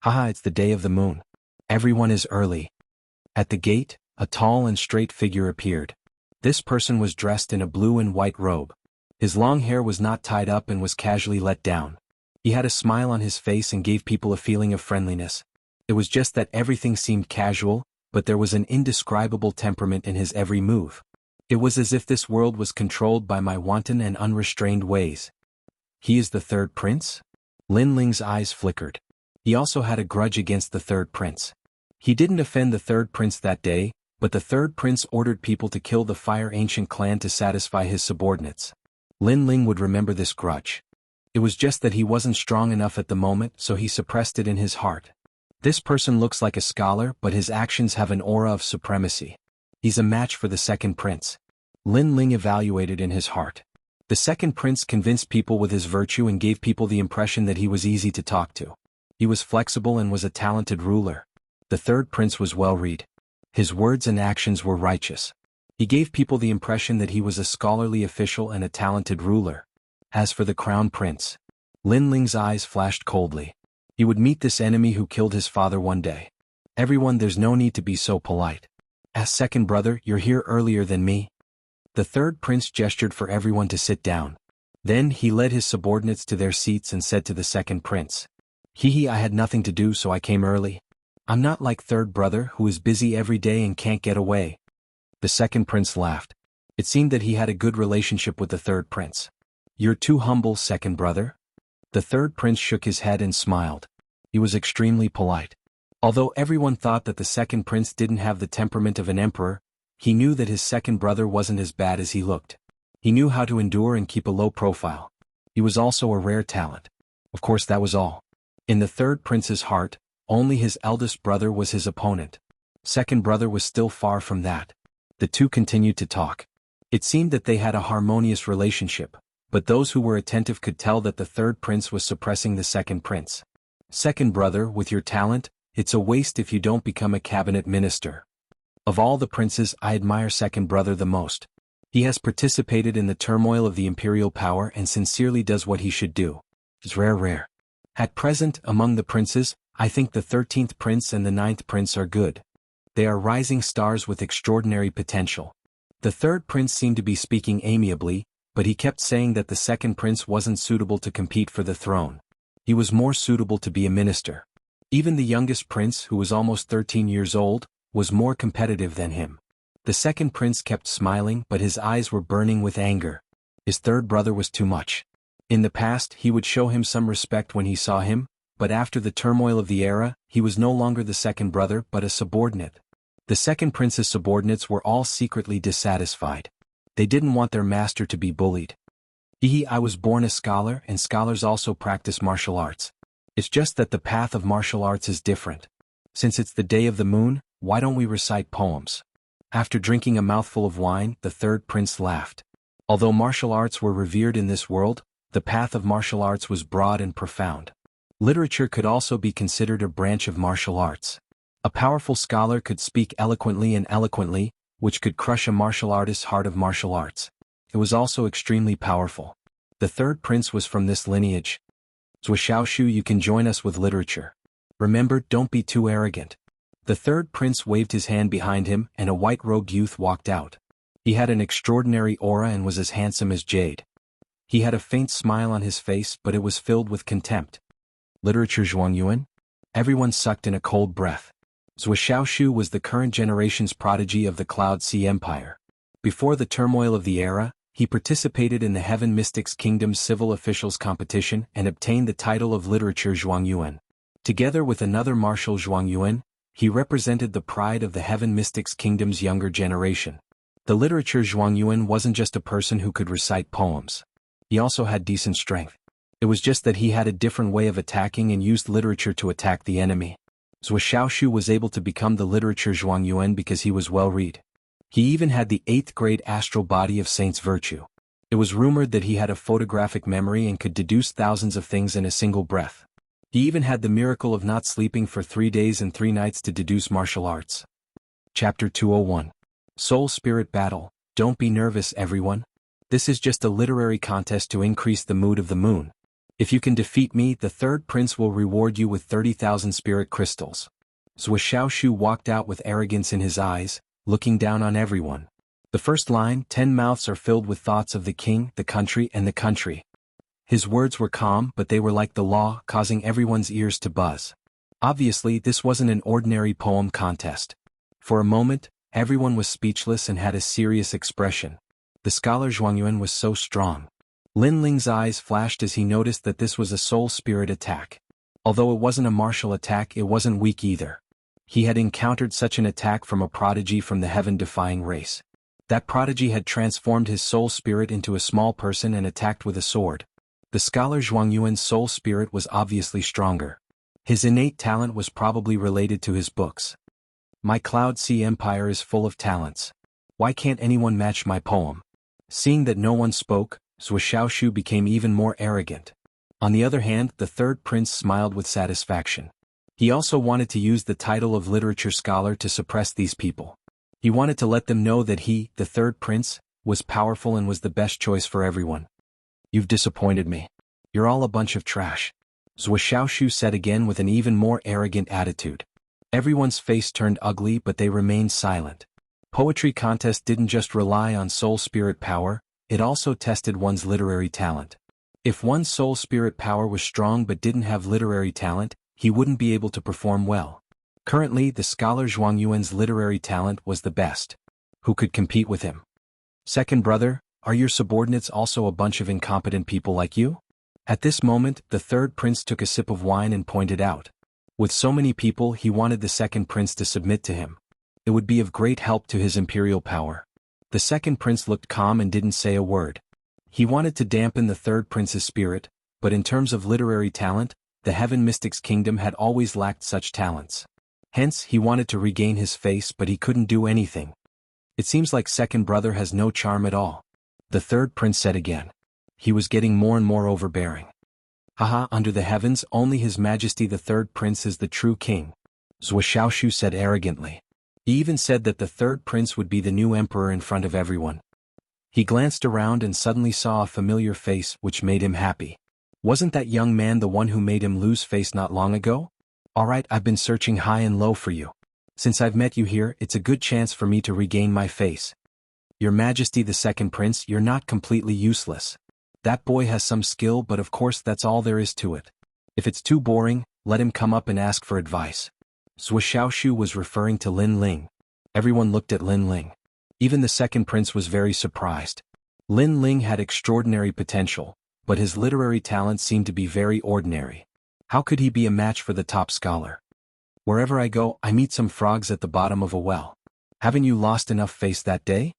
Haha, it's the day of the moon. Everyone is early. At the gate, a tall and straight figure appeared. This person was dressed in a blue and white robe. His long hair was not tied up and was casually let down. He had a smile on his face and gave people a feeling of friendliness. It was just that everything seemed casual, but there was an indescribable temperament in his every move. It was as if this world was controlled by my wanton and unrestrained ways. He is the third prince? Lin Ling's eyes flickered. He also had a grudge against the third prince. He didn't offend the third prince that day, but the third prince ordered people to kill the Fire Ancient clan to satisfy his subordinates. Lin Ling would remember this grudge. It was just that he wasn't strong enough at the moment, so he suppressed it in his heart. This person looks like a scholar, but his actions have an aura of supremacy. He's a match for the second prince. Lin Ling evaluated in his heart. The second prince convinced people with his virtue and gave people the impression that he was easy to talk to. He was flexible and was a talented ruler. The third prince was well-read. His words and actions were righteous. He gave people the impression that he was a scholarly official and a talented ruler. As for the crown prince, Lin Ling's eyes flashed coldly. He would meet this enemy who killed his father one day. Everyone, there's no need to be so polite. As second brother, you're here earlier than me. The third prince gestured for everyone to sit down. Then he led his subordinates to their seats and said to the second prince, "Hee, I had nothing to do, so I came early. I'm not like third brother who is busy every day and can't get away." The second prince laughed. It seemed that he had a good relationship with the third prince. "You're too humble, second brother." The third prince shook his head and smiled. He was extremely polite. Although everyone thought that the second prince didn't have the temperament of an emperor, he knew that his second brother wasn't as bad as he looked. He knew how to endure and keep a low profile. He was also a rare talent. Of course, that was all. In the third prince's heart, only his eldest brother was his opponent. Second brother was still far from that. The two continued to talk. It seemed that they had a harmonious relationship, but those who were attentive could tell that the third prince was suppressing the second prince. "Second brother, with your talent, it's a waste if you don't become a cabinet minister. Of all the princes, I admire second brother the most. He has participated in the turmoil of the imperial power and sincerely does what he should do. It's rare. At present, among the princes, I think the 13th prince and the 9th prince are good. They are rising stars with extraordinary potential. The 3rd prince seemed to be speaking amiably, but he kept saying that the 2nd prince wasn't suitable to compete for the throne. He was more suitable to be a minister. Even the youngest prince, who was almost 13 years old, was more competitive than him. The 2nd prince kept smiling, but his eyes were burning with anger. His 3rd brother was too much. In the past, he would show him some respect when he saw him, but after the turmoil of the era, he was no longer the 2nd brother but a subordinate. The 2nd prince's subordinates were all secretly dissatisfied. They didn't want their master to be bullied. I was born a scholar, and scholars also practice martial arts. It's just that the path of martial arts is different. Since it's the day of the moon, why don't we recite poems? After drinking a mouthful of wine, the 3rd prince laughed. Although martial arts were revered in this world, the path of martial arts was broad and profound. Literature could also be considered a branch of martial arts. A powerful scholar could speak eloquently, which could crush a martial artist's heart of martial arts. It was also extremely powerful. The 3rd prince was from this lineage. Xiaoxiu, you can join us with literature. Remember, don't be too arrogant. The 3rd prince waved his hand behind him, and a white-robed youth walked out. He had an extraordinary aura and was as handsome as jade. He had a faint smile on his face, but it was filled with contempt. Literature Zhuangyuan? Everyone sucked in a cold breath. Zhou Xiaoxiu was the current generation's prodigy of the Cloud Sea Empire. Before the turmoil of the era, he participated in the Heaven Mystics Kingdom's civil officials competition and obtained the title of Literature Zhuangyuan. Together with another marshal Zhuangyuan, he represented the pride of the Heaven Mystics Kingdom's younger generation. The Literature Zhuangyuan wasn't just a person who could recite poems. He also had decent strength. It was just that he had a different way of attacking and used literature to attack the enemy. Zhou Xiaoxiu was able to become the Literature Zhuangyuan because he was well-read. He even had the 8th grade astral body of Saint's virtue. It was rumored that he had a photographic memory and could deduce thousands of things in a single breath. He even had the miracle of not sleeping for 3 days and 3 nights to deduce martial arts. Chapter 201. Soul Spirit Battle. Don't be nervous, everyone. This is just a literary contest to increase the mood of the moon. If you can defeat me, the 3rd prince will reward you with 30,000 spirit crystals. Zhou Xiaoxiu walked out with arrogance in his eyes, looking down on everyone. The first line, 10 mouths are filled with thoughts of the king, the country, and the country. His words were calm, but they were like the law, causing everyone's ears to buzz. Obviously, this wasn't an ordinary poem contest. For a moment, everyone was speechless and had a serious expression. The scholar Zhuangyuan was so strong. Lin Ling's eyes flashed as he noticed that this was a soul spirit attack. Although it wasn't a martial attack, it wasn't weak either. He had encountered such an attack from a prodigy from the heaven-defying race. That prodigy had transformed his soul spirit into a small person and attacked with a sword. The scholar Zhuangyuan's soul spirit was obviously stronger. His innate talent was probably related to his books. My Cloud Sea Empire is full of talents. Why can't anyone match my poem? Seeing that no one spoke, Zhou Xiaoxiu became even more arrogant. On the other hand, the 3rd prince smiled with satisfaction. He also wanted to use the title of literature scholar to suppress these people. He wanted to let them know that he, the 3rd prince, was powerful and was the best choice for everyone. You've disappointed me. You're all a bunch of trash. Zhou Xiaoxiu said again with an even more arrogant attitude. Everyone's face turned ugly, but they remained silent. Poetry contest didn't just rely on soul spirit power, it also tested one's literary talent. If one's soul spirit power was strong but didn't have literary talent, he wouldn't be able to perform well. Currently, the scholar Zhuangyuan's literary talent was the best. Who could compete with him? 2nd brother, are your subordinates also a bunch of incompetent people like you? At this moment, the 3rd prince took a sip of wine and pointed out. With so many people, he wanted the 2nd prince to submit to him. It would be of great help to his imperial power. The 2nd prince looked calm and didn't say a word. He wanted to dampen the 3rd prince's spirit, but in terms of literary talent, the Heaven Mystics Kingdom had always lacked such talents. Hence, he wanted to regain his face, but he couldn't do anything. It seems like 2nd brother has no charm at all. The 3rd prince said again. He was getting more and more overbearing. Haha, under the heavens, only His Majesty the 3rd prince is the true king. Zhou Xiaoxiu said arrogantly. He even said that the 3rd prince would be the new emperor in front of everyone. He glanced around and suddenly saw a familiar face which made him happy. Wasn't that young man the one who made him lose face not long ago? Alright, I've been searching high and low for you. Since I've met you here, it's a good chance for me to regain my face. Your Majesty the Second Prince, you're not completely useless. That boy has some skill, but of course that's all there is to it. If it's too boring, let him come up and ask for advice. Xiaoxiu was referring to Lin Ling. Everyone looked at Lin Ling. Even the Second Prince was very surprised. Lin Ling had extraordinary potential, but his literary talent seemed to be very ordinary. How could he be a match for the top scholar? Wherever I go, I meet some frogs at the bottom of a well. Haven't you lost enough face that day?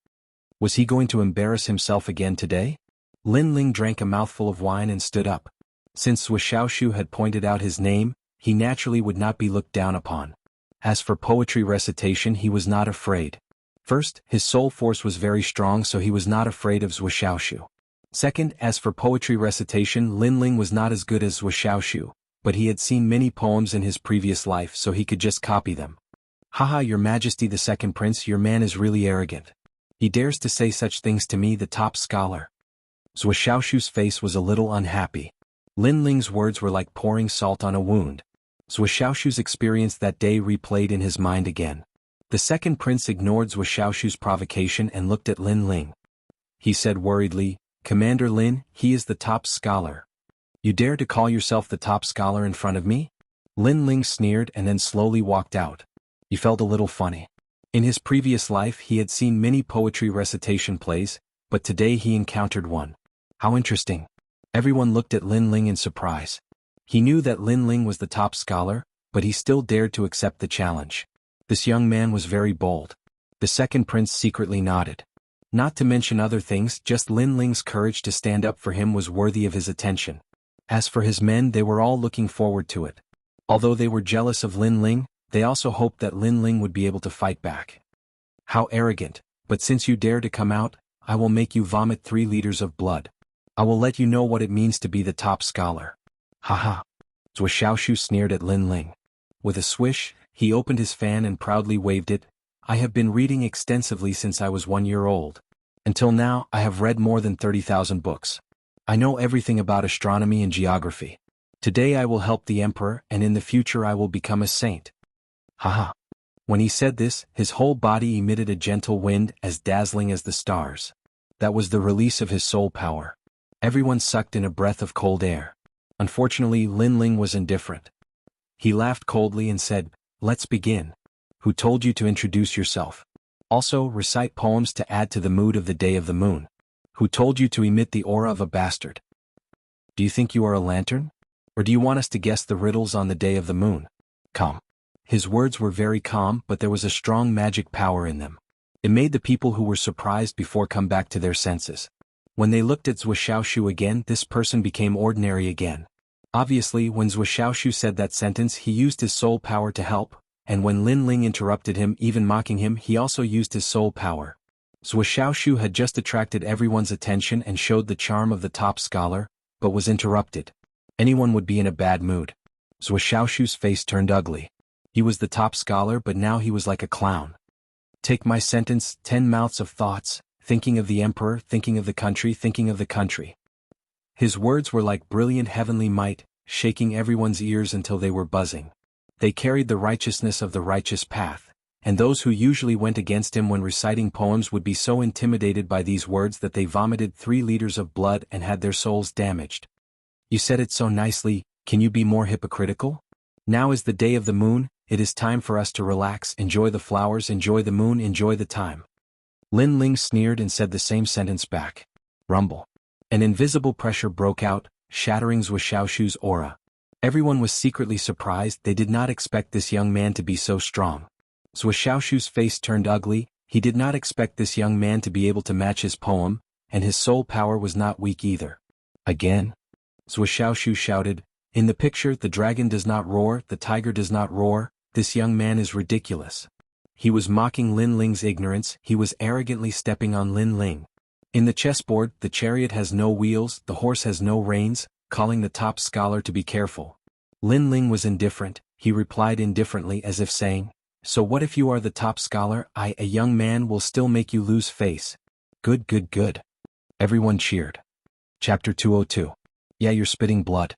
Was he going to embarrass himself again today? Lin Ling drank a mouthful of wine and stood up. Since Xiaoxiu had pointed out his name, he naturally would not be looked down upon. As for poetry recitation, he was not afraid. First, his soul force was very strong, so he was not afraid of Xiaoxiu. Second, as for poetry recitation, Lin Ling was not as good as Xiaoxiu, but he had seen many poems in his previous life, so he could just copy them. Haha, Your Majesty the Second Prince, your man is really arrogant. He dares to say such things to me, the top scholar. Xiaoxiu's face was a little unhappy. Lin Ling's words were like pouring salt on a wound. Xiaoxiu's experience that day replayed in his mind again. The Second Prince ignored Xiaoxiu's provocation and looked at Lin Ling. He said worriedly, Commander Lin, he is the top scholar. You dare to call yourself the top scholar in front of me? Lin Ling sneered and then slowly walked out. He felt a little funny. In his previous life he had seen many poetry recitation plays, but today he encountered one. How interesting. Everyone looked at Lin Ling in surprise. He knew that Lin Ling was the top scholar, but he still dared to accept the challenge. This young man was very bold. The Second Prince secretly nodded. Not to mention other things, just Lin Ling's courage to stand up for him was worthy of his attention. As for his men, they were all looking forward to it. Although they were jealous of Lin Ling, they also hoped that Lin Ling would be able to fight back. How arrogant, but since you dare to come out, I will make you vomit 3 liters of blood. I will let you know what it means to be the top scholar. Haha. Xiaoxiu sneered at Lin Ling. With a swish, he opened his fan and proudly waved it. I have been reading extensively since I was 1 year old. Until now, I have read more than 30,000 books. I know everything about astronomy and geography. Today I will help the emperor, and in the future I will become a saint. Haha. When he said this, his whole body emitted a gentle wind as dazzling as the stars. That was the release of his soul power. Everyone sucked in a breath of cold air. Unfortunately, Lin Ling was indifferent. He laughed coldly and said, Let's begin. Who told you to introduce yourself? Also, recite poems to add to the mood of the day of the moon. Who told you to emit the aura of a bastard? Do you think you are a lantern? Or do you want us to guess the riddles on the day of the moon? Come. His words were very calm, but there was a strong magic power in them. It made the people who were surprised before come back to their senses. When they looked at Xiaoxiu again, this person became ordinary again. Obviously, when Xiaoxiu said that sentence, he used his soul power to help, and when Lin Ling interrupted him, even mocking him, he also used his soul power. Xiaoxiu had just attracted everyone's attention and showed the charm of the top scholar, but was interrupted. Anyone would be in a bad mood. Xiaoxiu's face turned ugly. He was the top scholar, but now he was like a clown. Take my sentence, 10 mouths of thoughts, thinking of the emperor, thinking of the country, thinking of the country. His words were like brilliant heavenly might, shaking everyone's ears until they were buzzing. They carried the righteousness of the righteous path, and those who usually went against him when reciting poems would be so intimidated by these words that they vomited 3 liters of blood and had their souls damaged. You said it so nicely, can you be more hypocritical? Now is the day of the moon, it is time for us to relax, enjoy the flowers, enjoy the moon, enjoy the time. Lin Ling sneered and said the same sentence back. Rumble. An invisible pressure broke out, shattering Xiaoxiu's aura. Everyone was secretly surprised, they did not expect this young man to be so strong. Xiaoxiu's face turned ugly, he did not expect this young man to be able to match his poem, and his soul power was not weak either. Again? Xiaoxiu shouted, in the picture the dragon does not roar, the tiger does not roar, this young man is ridiculous. He was mocking Lin Ling's ignorance, he was arrogantly stepping on Lin Ling. In the chessboard, the chariot has no wheels, the horse has no reins, calling the top scholar to be careful. Lin Ling was indifferent, he replied indifferently as if saying, so what if you are the top scholar, I, a young man, will still make you lose face. Good, good, good. Everyone cheered. Chapter 202. Yeah, you're spitting blood.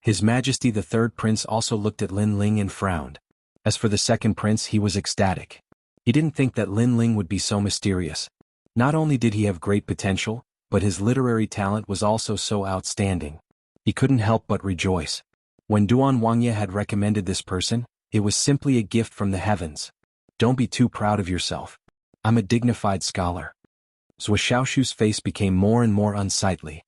His Majesty the Third Prince also looked at Lin Ling and frowned. As for the second prince, he was ecstatic. He didn't think that Lin Ling would be so mysterious. Not only did he have great potential, but his literary talent was also so outstanding. He couldn't help but rejoice. When Duan Wangye had recommended this person, it was simply a gift from the heavens. Don't be too proud of yourself. I'm a dignified scholar. Zhou Xiaoshu's face became more and more unsightly.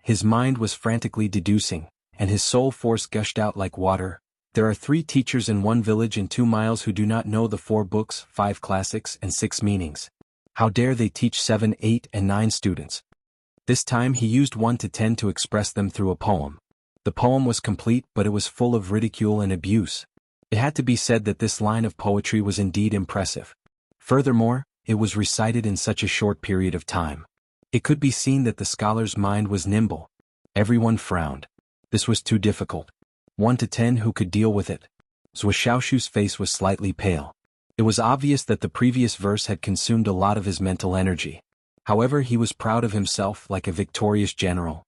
His mind was frantically deducing, and his soul force gushed out like water. There are 3 teachers in 1 village and 2 miles who do not know the 4 books, 5 classics, and 6 meanings. How dare they teach 7, 8, and 9 students? This time he used 1 to 10 to express them through a poem. The poem was complete, but it was full of ridicule and abuse. It had to be said that this line of poetry was indeed impressive. Furthermore, it was recited in such a short period of time. It could be seen that the scholar's mind was nimble. Everyone frowned. This was too difficult. 1 to 10, who could deal with it? Zhou Xiaoshu's face was slightly pale. It was obvious that the previous verse had consumed a lot of his mental energy. However, he was proud of himself like a victorious general.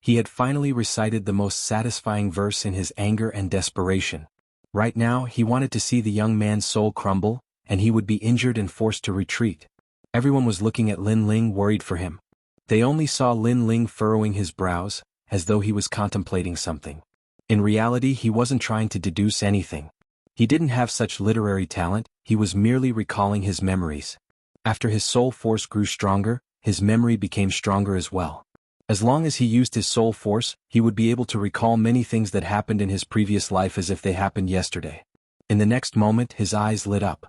He had finally recited the most satisfying verse in his anger and desperation. Right now, he wanted to see the young man's soul crumble, and he would be injured and forced to retreat. Everyone was looking at Lin Ling, worried for him. They only saw Lin Ling furrowing his brows, as though he was contemplating something. In reality, he wasn't trying to deduce anything. He didn't have such literary talent, he was merely recalling his memories. After his soul force grew stronger, his memory became stronger as well. As long as he used his soul force, he would be able to recall many things that happened in his previous life as if they happened yesterday. In the next moment, his eyes lit up.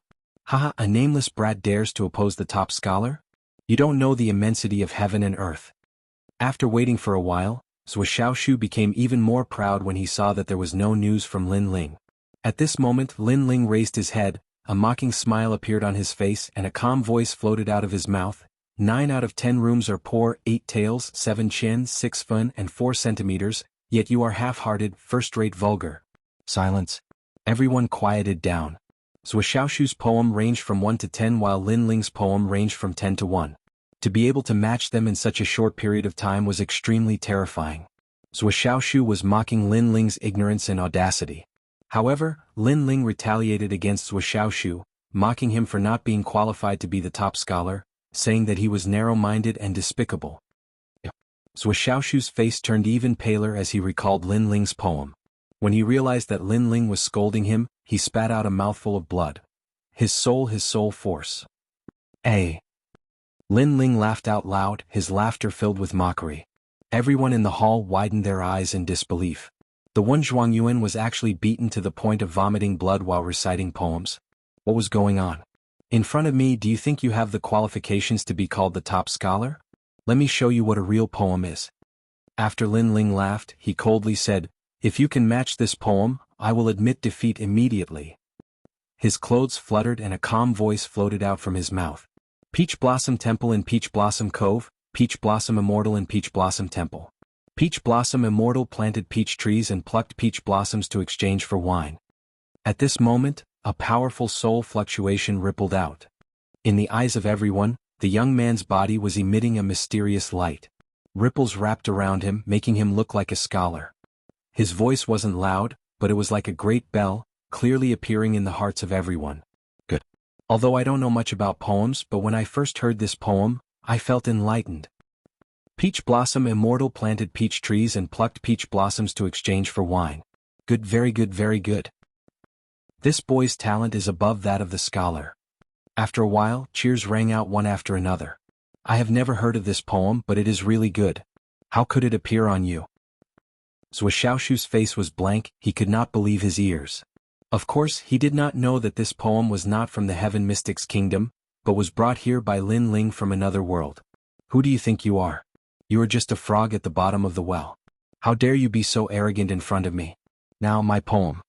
Haha, a nameless brat dares to oppose the top scholar? You don't know the immensity of heaven and earth. After waiting for a while, Zhou Xiaoshu became even more proud when he saw that there was no news from Lin Ling. At this moment, Lin Ling raised his head, a mocking smile appeared on his face and a calm voice floated out of his mouth. 9 out of 10 rooms are poor, 8 taels, 7 chins, 6 fun, and 4 centimeters, yet you are half-hearted, first-rate vulgar. Silence. Everyone quieted down. Zhou Xiaoshu's poem ranged from 1 to 10 while Lin Ling's poem ranged from 10 to 1. To be able to match them in such a short period of time was extremely terrifying. Zhou Xiaoshu was mocking Lin Ling's ignorance and audacity. However, Lin Ling retaliated against Zhou Xiaoshu, mocking him for not being qualified to be the top scholar, saying that he was narrow-minded and despicable. Zhou Xiaoshu's face turned even paler as he recalled Lin Ling's poem. When he realized that Lin Ling was scolding him, he spat out a mouthful of blood. His soul force. Eh. Lin Ling laughed out loud, his laughter filled with mockery. Everyone in the hall widened their eyes in disbelief. The one Zhuangyuan was actually beaten to the point of vomiting blood while reciting poems. What was going on? In front of me, do you think you have the qualifications to be called the top scholar? Let me show you what a real poem is. After Lin Ling laughed, he coldly said, if you can match this poem, I will admit defeat immediately. His clothes fluttered and a calm voice floated out from his mouth. Peach Blossom Temple in Peach Blossom Cove, Peach Blossom Immortal in Peach Blossom Temple. Peach Blossom Immortal planted peach trees and plucked peach blossoms to exchange for wine. At this moment, a powerful soul fluctuation rippled out. In the eyes of everyone, the young man's body was emitting a mysterious light. Ripples wrapped around him, making him look like a scholar. His voice wasn't loud, but it was like a great bell, clearly appearing in the hearts of everyone. Good. Although I don't know much about poems, but when I first heard this poem, I felt enlightened. Peach Blossom Immortal planted peach trees and plucked peach blossoms to exchange for wine. Good, very good, very good. This boy's talent is above that of the scholar. After a while, cheers rang out one after another. I have never heard of this poem, but it is really good. How could it appear on you? Zhou Xiaoshu's face was blank, he could not believe his ears. Of course, he did not know that this poem was not from the Heaven Mystic's kingdom, but was brought here by Lin Ling from another world. Who do you think you are? You are just a frog at the bottom of the well. How dare you be so arrogant in front of me? Now my poem.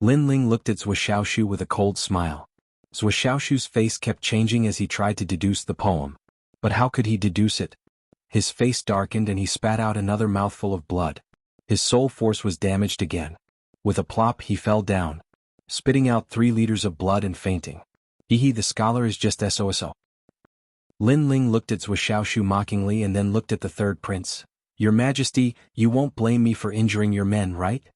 Lin Ling looked at Zhou Xiaoshu with a cold smile. Zhou Xiaoshu's face kept changing as he tried to deduce the poem. But how could he deduce it? His face darkened and he spat out another mouthful of blood. His soul force was damaged again. With a plop he fell down, spitting out 3 liters of blood and fainting. Hehe, the scholar is just SOSO. Lin Ling looked at Zhuxiaoshu mockingly and then looked at the third prince. Your Majesty, you won't blame me for injuring your men, right?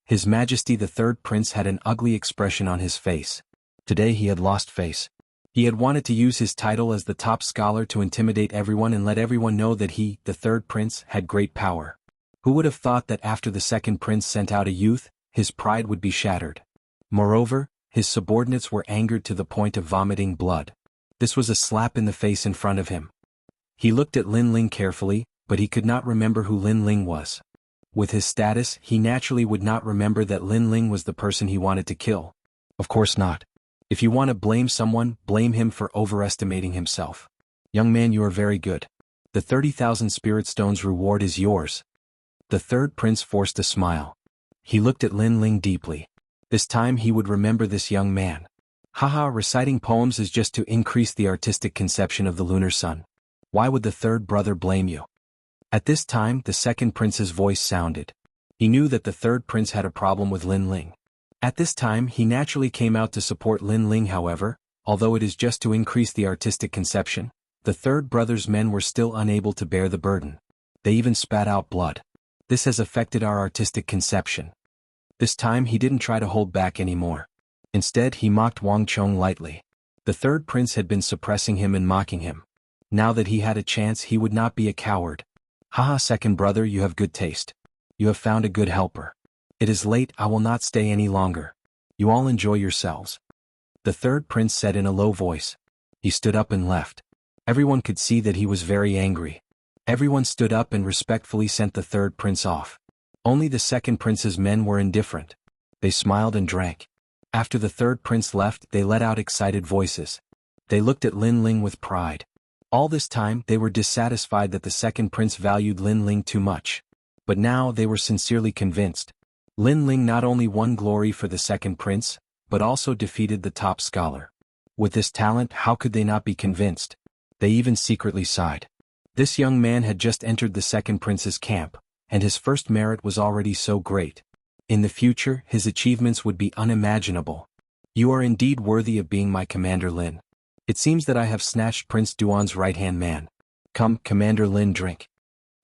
His Majesty the third prince had an ugly expression on his face. Today he had lost face. He had wanted to use his title as the top scholar to intimidate everyone and let everyone know that he, the third prince, had great power. Who would have thought that after the second prince sent out a youth, his pride would be shattered? Moreover, his subordinates were angered to the point of vomiting blood. This was a slap in the face in front of him. He looked at Lin Ling carefully, but he could not remember who Lin Ling was. With his status, he naturally would not remember that Lin Ling was the person he wanted to kill. Of course not. If you want to blame someone, blame him for overestimating himself. Young man, you are very good. The 30,000 spirit stones reward is yours. The third prince forced a smile. He looked at Lin Ling deeply. This time he would remember this young man. Haha, reciting poems is just to increase the artistic conception of the lunar sun. Why would the third brother blame you? At this time the second prince's voice sounded. He knew that the third prince had a problem with Lin Ling. At this time he naturally came out to support Lin Ling. However, although it is just to increase the artistic conception, the third brother's men were still unable to bear the burden. They even spat out blood. This has affected our artistic conception. This time he didn't try to hold back anymore. Instead he mocked Wang Chong lightly. The third prince had been suppressing him and mocking him. Now that he had a chance, he would not be a coward. Haha, second brother, you have good taste. You have found a good helper. It is late, I will not stay any longer. You all enjoy yourselves. The third prince said in a low voice. He stood up and left. Everyone could see that he was very angry. Everyone stood up and respectfully sent the third prince off. Only the second prince's men were indifferent. They smiled and drank. After the third prince left, they let out excited voices. They looked at Lin Ling with pride. All this time they were dissatisfied that the second prince valued Lin Ling too much. But now they were sincerely convinced. Lin Ling not only won glory for the second prince, but also defeated the top scholar. With this talent, how could they not be convinced? They even secretly sighed. This young man had just entered the second prince's camp, and his first merit was already so great. In the future, his achievements would be unimaginable. You are indeed worthy of being my commander, Lin. It seems that I have snatched Prince Duan's right-hand man. Come, Commander Lin, drink.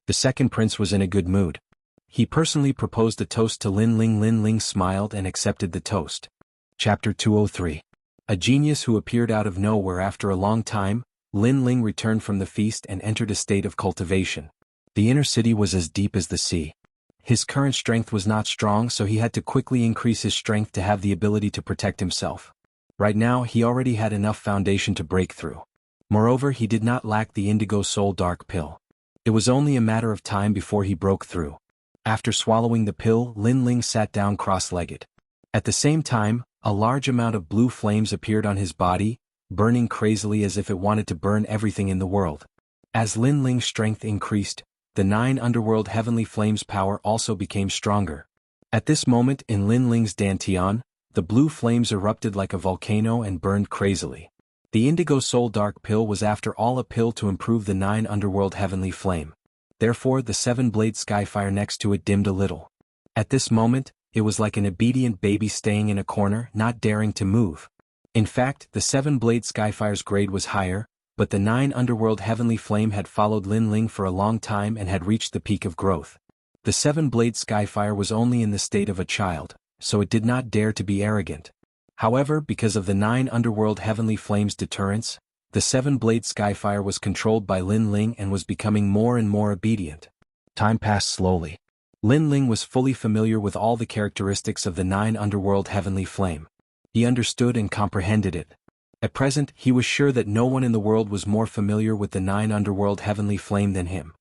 The second prince was in a good mood. He personally proposed a toast to Lin Ling. Lin Ling smiled and accepted the toast. Chapter 203. A genius who appeared out of nowhere. After a long time, Lin Ling returned from the feast and entered a state of cultivation. The inner city was as deep as the sea. His current strength was not strong, so he had to quickly increase his strength to have the ability to protect himself. Right now he already had enough foundation to break through. Moreover, he did not lack the indigo soul dark pill. It was only a matter of time before he broke through. After swallowing the pill, Lin Ling sat down cross-legged. At the same time, a large amount of blue flames appeared on his body, burning crazily as if it wanted to burn everything in the world. As Lin Ling's strength increased, the 9 underworld heavenly flames' power also became stronger. At this moment in Lin Ling's dantian, the blue flames erupted like a volcano and burned crazily. The indigo soul dark pill was after all a pill to improve the 9 underworld heavenly flame. Therefore the 7-blade skyfire next to it dimmed a little. At this moment, it was like an obedient baby staying in a corner, not daring to move. In fact, the 7-blade skyfire's grade was higher, but the 9 underworld heavenly flame had followed Lin Ling for a long time and had reached the peak of growth. The 7-blade skyfire was only in the state of a child, so it did not dare to be arrogant. However, because of the 9 underworld heavenly flames' deterrence, the 7-blade skyfire was controlled by Lin Ling and was becoming more and more obedient. Time passed slowly. Lin Ling was fully familiar with all the characteristics of the 9 underworld heavenly flame. He understood and comprehended it. At present, he was sure that no one in the world was more familiar with the 9 underworld heavenly flame than him.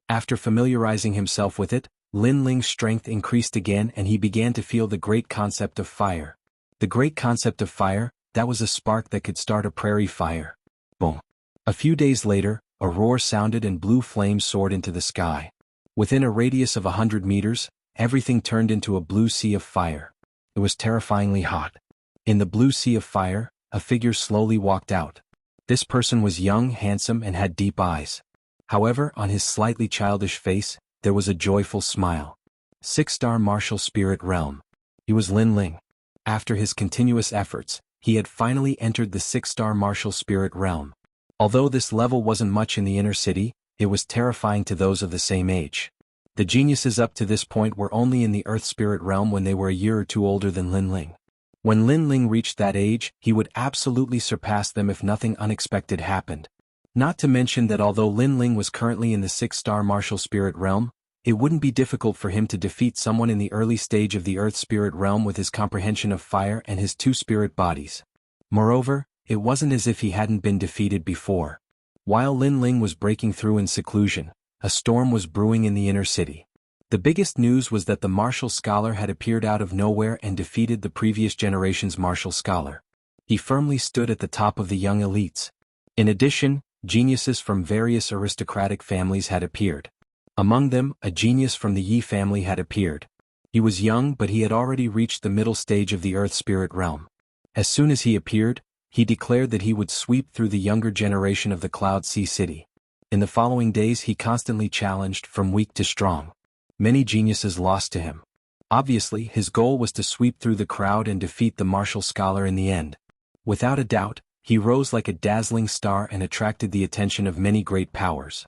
After familiarizing himself with it, Lin Ling's strength increased again and he began to feel the great concept of fire. The great concept of fire, that was a spark that could start a prairie fire. Boom. A few days later, a roar sounded and blue flames soared into the sky. Within a radius of 100 meters, everything turned into a blue sea of fire. It was terrifyingly hot. In the blue sea of fire, a figure slowly walked out. This person was young, handsome, and had deep eyes. However, on his slightly childish face, there was a joyful smile. 6-star martial spirit realm. He was Lin Ling. After his continuous efforts, he had finally entered the 6-star martial spirit realm. Although this level wasn't much in the inner city, it was terrifying to those of the same age. The geniuses up to this point were only in the earth spirit realm when they were a year or two older than Lin Ling. When Lin Ling reached that age, he would absolutely surpass them if nothing unexpected happened. Not to mention that although Lin Ling was currently in the 6-star martial spirit realm, it wouldn't be difficult for him to defeat someone in the early stage of the earth spirit realm with his comprehension of fire and his 2 spirit bodies. Moreover, it wasn't as if he hadn't been defeated before. While Lin Ling was breaking through in seclusion, a storm was brewing in the inner city. The biggest news was that the martial scholar had appeared out of nowhere and defeated the previous generation's martial scholar. He firmly stood at the top of the young elites. In addition, geniuses from various aristocratic families had appeared. Among them, a genius from the Yi family had appeared. He was young, but he had already reached the middle stage of the earth spirit realm. As soon as he appeared, he declared that he would sweep through the younger generation of the Cloud Sea City. In the following days he constantly challenged from weak to strong. Many geniuses lost to him. Obviously, his goal was to sweep through the crowd and defeat the martial scholar in the end. Without a doubt, he rose like a dazzling star and attracted the attention of many great powers.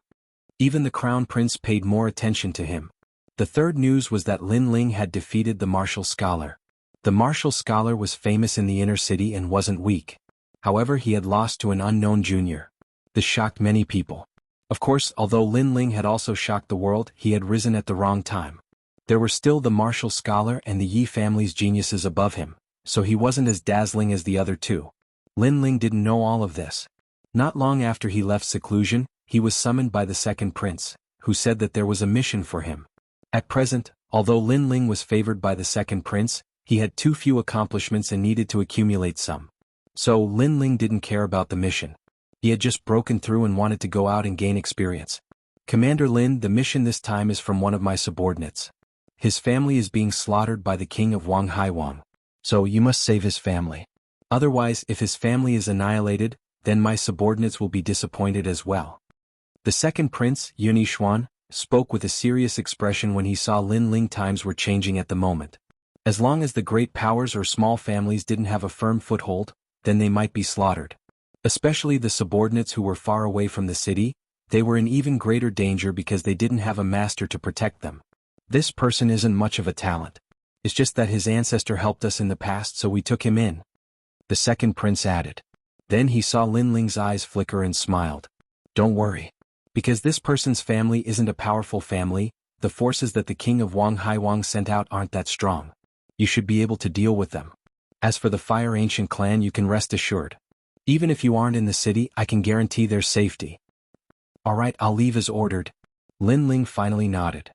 Even the crown prince paid more attention to him. The third news was that Lin Ling had defeated the martial scholar. The martial scholar was famous in the inner city and wasn't weak. However, he had lost to an unknown junior. This shocked many people. Of course, although Lin Ling had also shocked the world, he had risen at the wrong time. There were still the martial scholar and the Yi family's geniuses above him, so he wasn't as dazzling as the other two. Lin Ling didn't know all of this. Not long after he left seclusion, he was summoned by the second prince, who said that there was a mission for him. At present, although Lin Ling was favored by the second prince, he had too few accomplishments and needed to accumulate some. So Lin Ling didn't care about the mission. He had just broken through and wanted to go out and gain experience. Commander Lin, the mission this time is from one of my subordinates. His family is being slaughtered by the king of Wang Haiwang. So you must save his family. Otherwise, if his family is annihilated, then my subordinates will be disappointed as well. The second prince, Yunishuan, spoke with a serious expression when he saw Lin Ling. Times were changing at the moment. As long as the great powers or small families didn't have a firm foothold, then they might be slaughtered. Especially the subordinates who were far away from the city, they were in even greater danger because they didn't have a master to protect them. This person isn't much of a talent. It's just that his ancestor helped us in the past, so we took him in. The second prince added. Then he saw Lin Ling's eyes flicker and smiled. Don't worry. Because this person's family isn't a powerful family, the forces that the king of Wang Haiwang sent out aren't that strong. You should be able to deal with them. As for the Fire Ancient clan, you can rest assured. Even if you aren't in the city, I can guarantee their safety. Alright, I'll leave as ordered. Lin Ling finally nodded.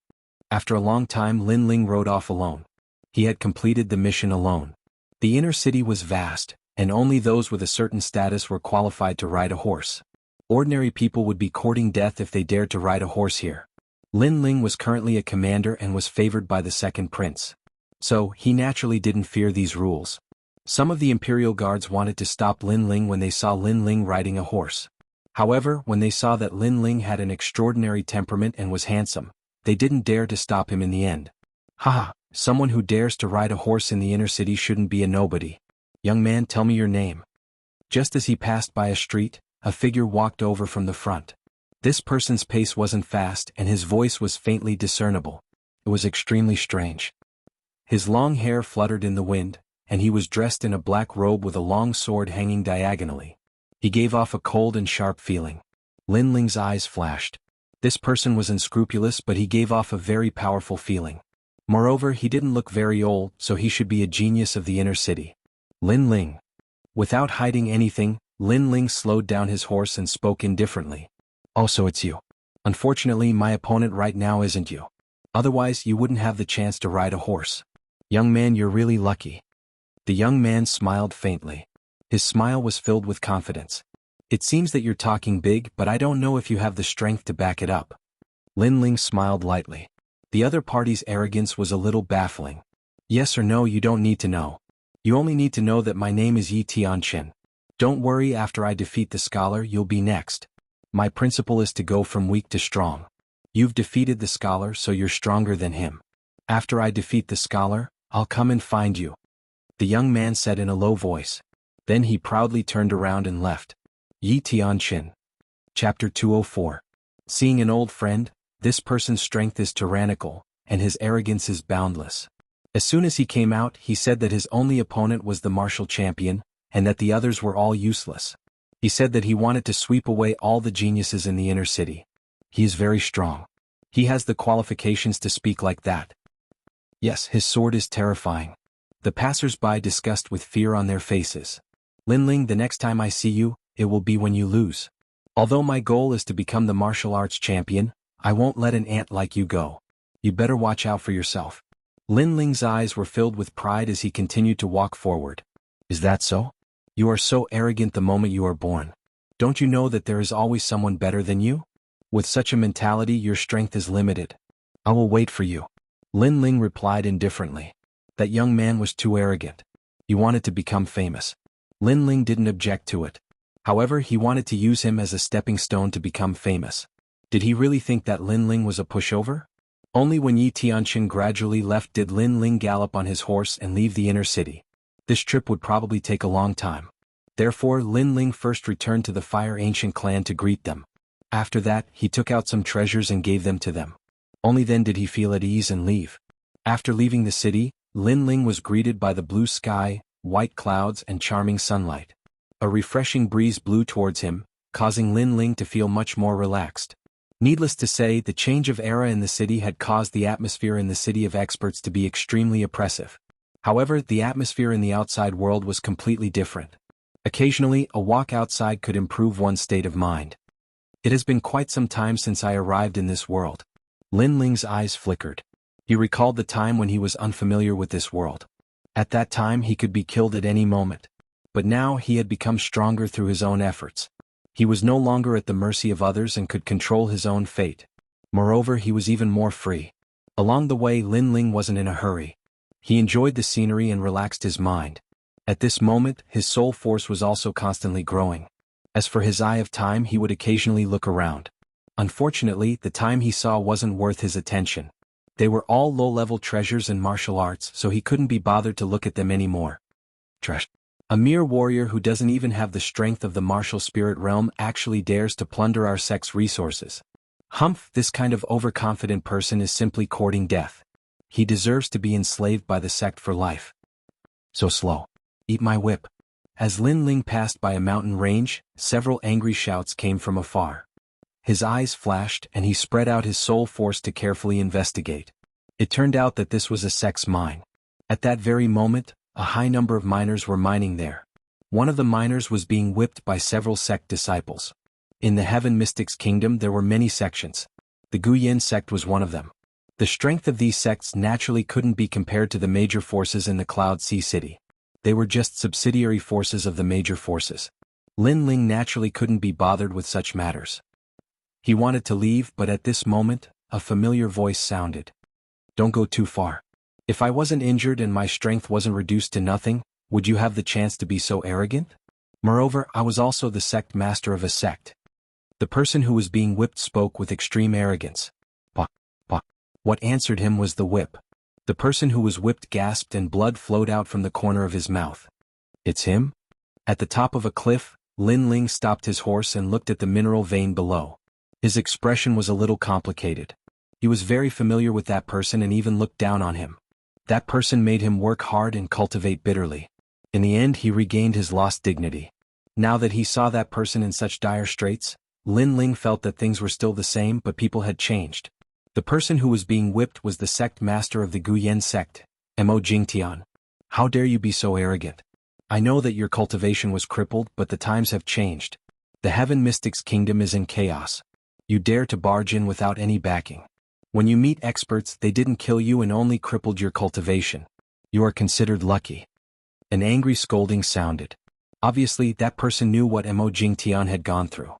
After a long time, Lin Ling rode off alone. He had completed the mission alone. The inner city was vast, and only those with a certain status were qualified to ride a horse. Ordinary people would be courting death if they dared to ride a horse here. Lin Ling was currently a commander and was favored by the second prince. So, he naturally didn't fear these rules. Some of the imperial guards wanted to stop Lin Ling when they saw Lin Ling riding a horse. However, when they saw that Lin Ling had an extraordinary temperament and was handsome, they didn't dare to stop him in the end. Haha, someone who dares to ride a horse in the inner city shouldn't be a nobody. Young man, tell me your name. Just as he passed by a street, a figure walked over from the front. This person's pace wasn't fast and his voice was faintly discernible. It was extremely strange. His long hair fluttered in the wind, and he was dressed in a black robe with a long sword hanging diagonally. He gave off a cold and sharp feeling. Lin Ling's eyes flashed. This person was unscrupulous, but he gave off a very powerful feeling. Moreover, he didn't look very old, so he should be a genius of the inner city. Lin Ling. Without hiding anything, Lin Ling slowed down his horse and spoke indifferently. Oh, so it's you. Unfortunately, my opponent right now isn't you. Otherwise, you wouldn't have the chance to ride a horse. Young man, you're really lucky. The young man smiled faintly. His smile was filled with confidence. It seems that you're talking big, but I don't know if you have the strength to back it up. Lin Ling smiled lightly. The other party's arrogance was a little baffling. Yes or no, you don't need to know. You only need to know that my name is Yi Tianqin. Don't worry, after I defeat the scholar, you'll be next. My principle is to go from weak to strong. You've defeated the scholar, so you're stronger than him. After I defeat the scholar, I'll come and find you. The young man said in a low voice. Then he proudly turned around and left. Yi Tianqin, Chapter 204. Seeing an old friend, this person's strength is tyrannical, and his arrogance is boundless. As soon as he came out, he said that his only opponent was the martial champion, and that the others were all useless. He said that he wanted to sweep away all the geniuses in the inner city. He is very strong. He has the qualifications to speak like that. Yes, his sword is terrifying. The passers-by discussed with fear on their faces. Linling, the next time I see you, it will be when you lose. Although my goal is to become the martial arts champion, I won't let an ant like you go. You'd better watch out for yourself. Linling's eyes were filled with pride as he continued to walk forward. Is that so? You are so arrogant the moment you are born. Don't you know that there is always someone better than you? With such a mentality, your strength is limited. I will wait for you. Linling replied indifferently. That young man was too arrogant. He wanted to become famous. Linling didn't object to it. However, he wanted to use him as a stepping stone to become famous. Did he really think that Linling was a pushover? Only when Yi Tianqin gradually left did Linling gallop on his horse and leave the inner city. This trip would probably take a long time. Therefore, Linling first returned to the Fire Ancient clan to greet them. After that, he took out some treasures and gave them to them. Only then did he feel at ease and leave. After leaving the city, Linling was greeted by the blue sky, white clouds and charming sunlight. A refreshing breeze blew towards him, causing Linling to feel much more relaxed. Needless to say, the change of era in the city had caused the atmosphere in the city of experts to be extremely oppressive. However, the atmosphere in the outside world was completely different. Occasionally, a walk outside could improve one's state of mind. It has been quite some time since I arrived in this world. Linling's eyes flickered. He recalled the time when he was unfamiliar with this world. At that time he could be killed at any moment. But now he had become stronger through his own efforts. He was no longer at the mercy of others and could control his own fate. Moreover, he was even more free. Along the way, Linling wasn't in a hurry. He enjoyed the scenery and relaxed his mind. At this moment, his soul force was also constantly growing. As for his eye of time, he would occasionally look around. Unfortunately, the time he saw wasn't worth his attention. They were all low-level treasures in martial arts, so he couldn't be bothered to look at them anymore. Trash. A mere warrior who doesn't even have the strength of the martial spirit realm actually dares to plunder our sect's resources. Humph, this kind of overconfident person is simply courting death. He deserves to be enslaved by the sect for life. So slow. Eat my whip. As Linling passed by a mountain range, several angry shouts came from afar. His eyes flashed and he spread out his soul force to carefully investigate. It turned out that this was a sect's mine. At that very moment, a high number of miners were mining there. One of the miners was being whipped by several sect disciples. In the Heaven Mystics Kingdom there were many sections. The Guyan sect was one of them. The strength of these sects naturally couldn't be compared to the major forces in the Cloud Sea City. They were just subsidiary forces of the major forces. Linling naturally couldn't be bothered with such matters. He wanted to leave, but at this moment, a familiar voice sounded. Don't go too far. If I wasn't injured and my strength wasn't reduced to nothing, would you have the chance to be so arrogant? Moreover, I was also the sect master of a sect. The person who was being whipped spoke with extreme arrogance. Bah, bah. What answered him was the whip. The person who was whipped gasped and blood flowed out from the corner of his mouth. It's him? At the top of a cliff, Linling stopped his horse and looked at the mineral vein below. His expression was a little complicated. He was very familiar with that person and even looked down on him. That person made him work hard and cultivate bitterly. In the end, he regained his lost dignity. Now that he saw that person in such dire straits, Linling felt that things were still the same, but people had changed. The person who was being whipped was the sect master of the Guyan sect, Mo Jingtian. How dare you be so arrogant? I know that your cultivation was crippled, but the times have changed. The Heaven Mystics Kingdom is in chaos. You dare to barge in without any backing. When you meet experts, they didn't kill you and only crippled your cultivation. You are considered lucky. An angry scolding sounded. Obviously, that person knew what Mo Jingtian had gone through.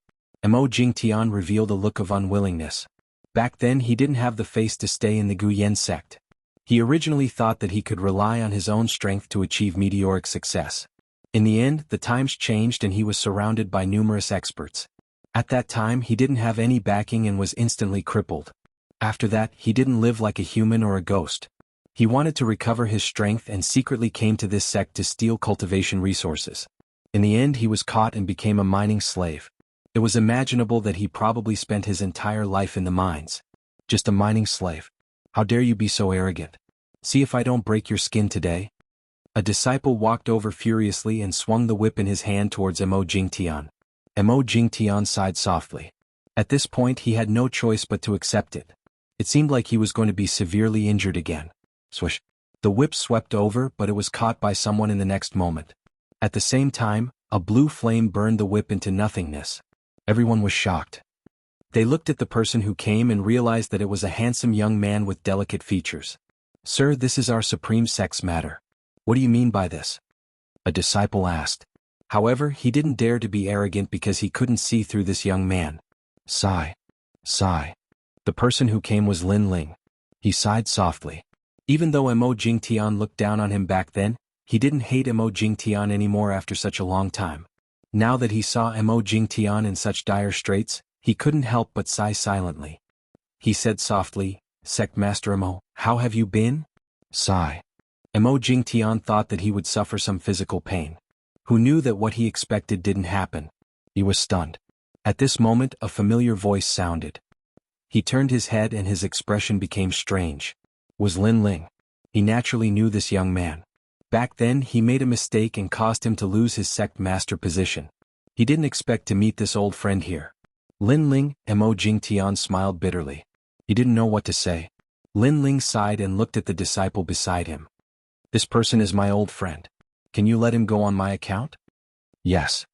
Mo Jingtian revealed a look of unwillingness. Back then he didn't have the face to stay in the Guyan sect. He originally thought that he could rely on his own strength to achieve meteoric success. In the end, the times changed and he was surrounded by numerous experts. At that time he didn't have any backing and was instantly crippled. After that, he didn't live like a human or a ghost. He wanted to recover his strength and secretly came to this sect to steal cultivation resources. In the end he was caught and became a mining slave. It was imaginable that he probably spent his entire life in the mines. Just a mining slave. How dare you be so arrogant? See if I don't break your skin today? A disciple walked over furiously and swung the whip in his hand towards Mo Jingtian. Mo Jingtian sighed softly. At this point he had no choice but to accept it. It seemed like he was going to be severely injured again. Swish. The whip swept over, but it was caught by someone in the next moment. At the same time, a blue flame burned the whip into nothingness. Everyone was shocked. They looked at the person who came and realized that it was a handsome young man with delicate features. Sir, this is our supreme sex matter. What do you mean by this? A disciple asked. However, he didn't dare to be arrogant because he couldn't see through this young man. Sigh. Sigh. The person who came was Lin Ling. He sighed softly. Even though Mo Jingtian looked down on him back then, he didn't hate Mo Jingtian anymore after such a long time. Now that he saw Mo Jingtian in such dire straits, he couldn't help but sigh silently. He said softly, Sect Master Mo, how have you been? Sigh. Mo Jingtian thought that he would suffer some physical pain. Who knew that what he expected didn't happen? He was stunned. At this moment a familiar voice sounded. He turned his head and his expression became strange. Was Lin Ling. He naturally knew this young man. Back then he made a mistake and caused him to lose his sect master position. He didn't expect to meet this old friend here. Lin Ling, Mo Jingtian smiled bitterly. He didn't know what to say. Lin Ling sighed and looked at the disciple beside him. This person is my old friend. Can you let him go on my account? Yes.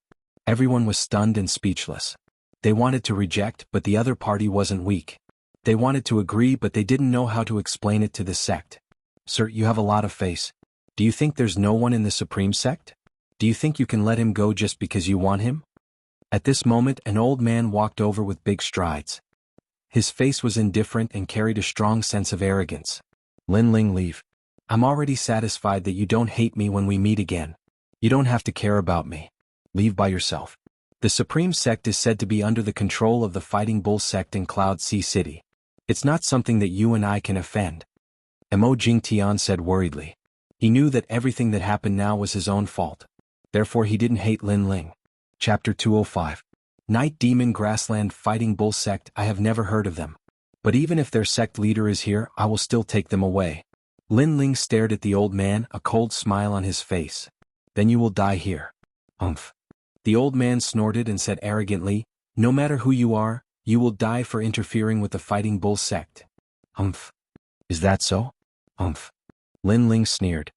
Everyone was stunned and speechless. They wanted to reject, but the other party wasn't weak. They wanted to agree, but they didn't know how to explain it to the sect. Sir, you have a lot of face. Do you think there's no one in the Supreme Sect? Do you think you can let him go just because you want him? At this moment an old man walked over with big strides. His face was indifferent and carried a strong sense of arrogance. Lin Ling, leave. I'm already satisfied that you don't hate me when we meet again. You don't have to care about me. Leave by yourself. The Supreme Sect is said to be under the control of the Fighting Bull Sect in Cloud Sea City. It's not something that you and I can offend. Mo Jingtian said worriedly. He knew that everything that happened now was his own fault. Therefore he didn't hate Lin Ling. Chapter 205. Night Demon Grassland Fighting Bull Sect. I have never heard of them. But even if their sect leader is here, I will still take them away. Lin Ling stared at the old man, a cold smile on his face. Then you will die here. Umph. The old man snorted and said arrogantly, no matter who you are, you will die for interfering with the Fighting Bull Sect. Umph. Is that so? Umph. Lin Ling sneered.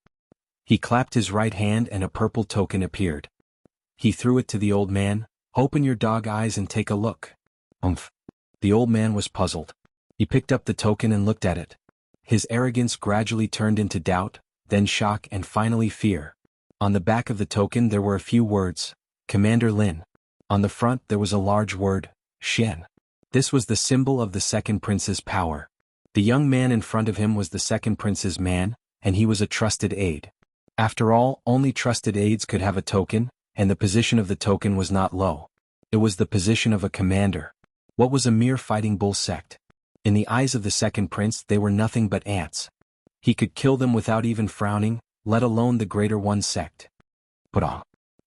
He clapped his right hand and a purple token appeared. He threw it to the old man. Open your dog eyes and take a look. Umph. The old man was puzzled. He picked up the token and looked at it. His arrogance gradually turned into doubt, then shock and finally fear. On the back of the token there were a few words. Commander Lin. On the front there was a large word, Shen. This was the symbol of the second prince's power. The young man in front of him was the second prince's man, and he was a trusted aide. After all, only trusted aides could have a token, and the position of the token was not low. It was the position of a commander. What was a mere Fighting Bull Sect? In the eyes of the second prince they were nothing but ants. He could kill them without even frowning, let alone the Greater One Sect. Put.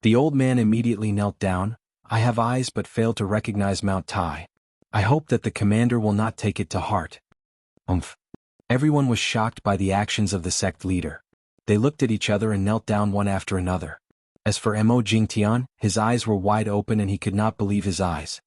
The old man immediately knelt down. I have eyes but fail to recognize Mount Tai. I hope that the commander will not take it to heart. Umph. Everyone was shocked by the actions of the sect leader. They looked at each other and knelt down one after another. As for Mo Jingtian, his eyes were wide open and he could not believe his eyes.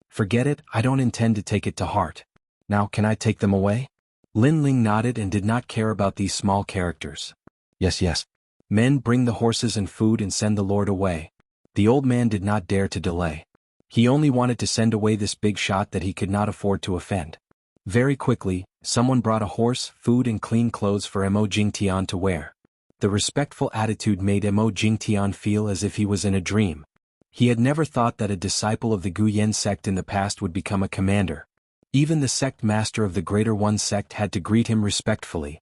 Forget it, I don't intend to take it to heart. Now can I take them away? Lin Ling nodded and did not care about these small characters. Yes. Men, bring the horses and food and send the lord away. The old man did not dare to delay. He only wanted to send away this big shot that he could not afford to offend. Very quickly, someone brought a horse, food and clean clothes for Mo Jingtian to wear. The respectful attitude made Mo Jingtian feel as if he was in a dream. He had never thought that a disciple of the Guyan sect in the past would become a commander. Even the sect master of the Greater One sect had to greet him respectfully.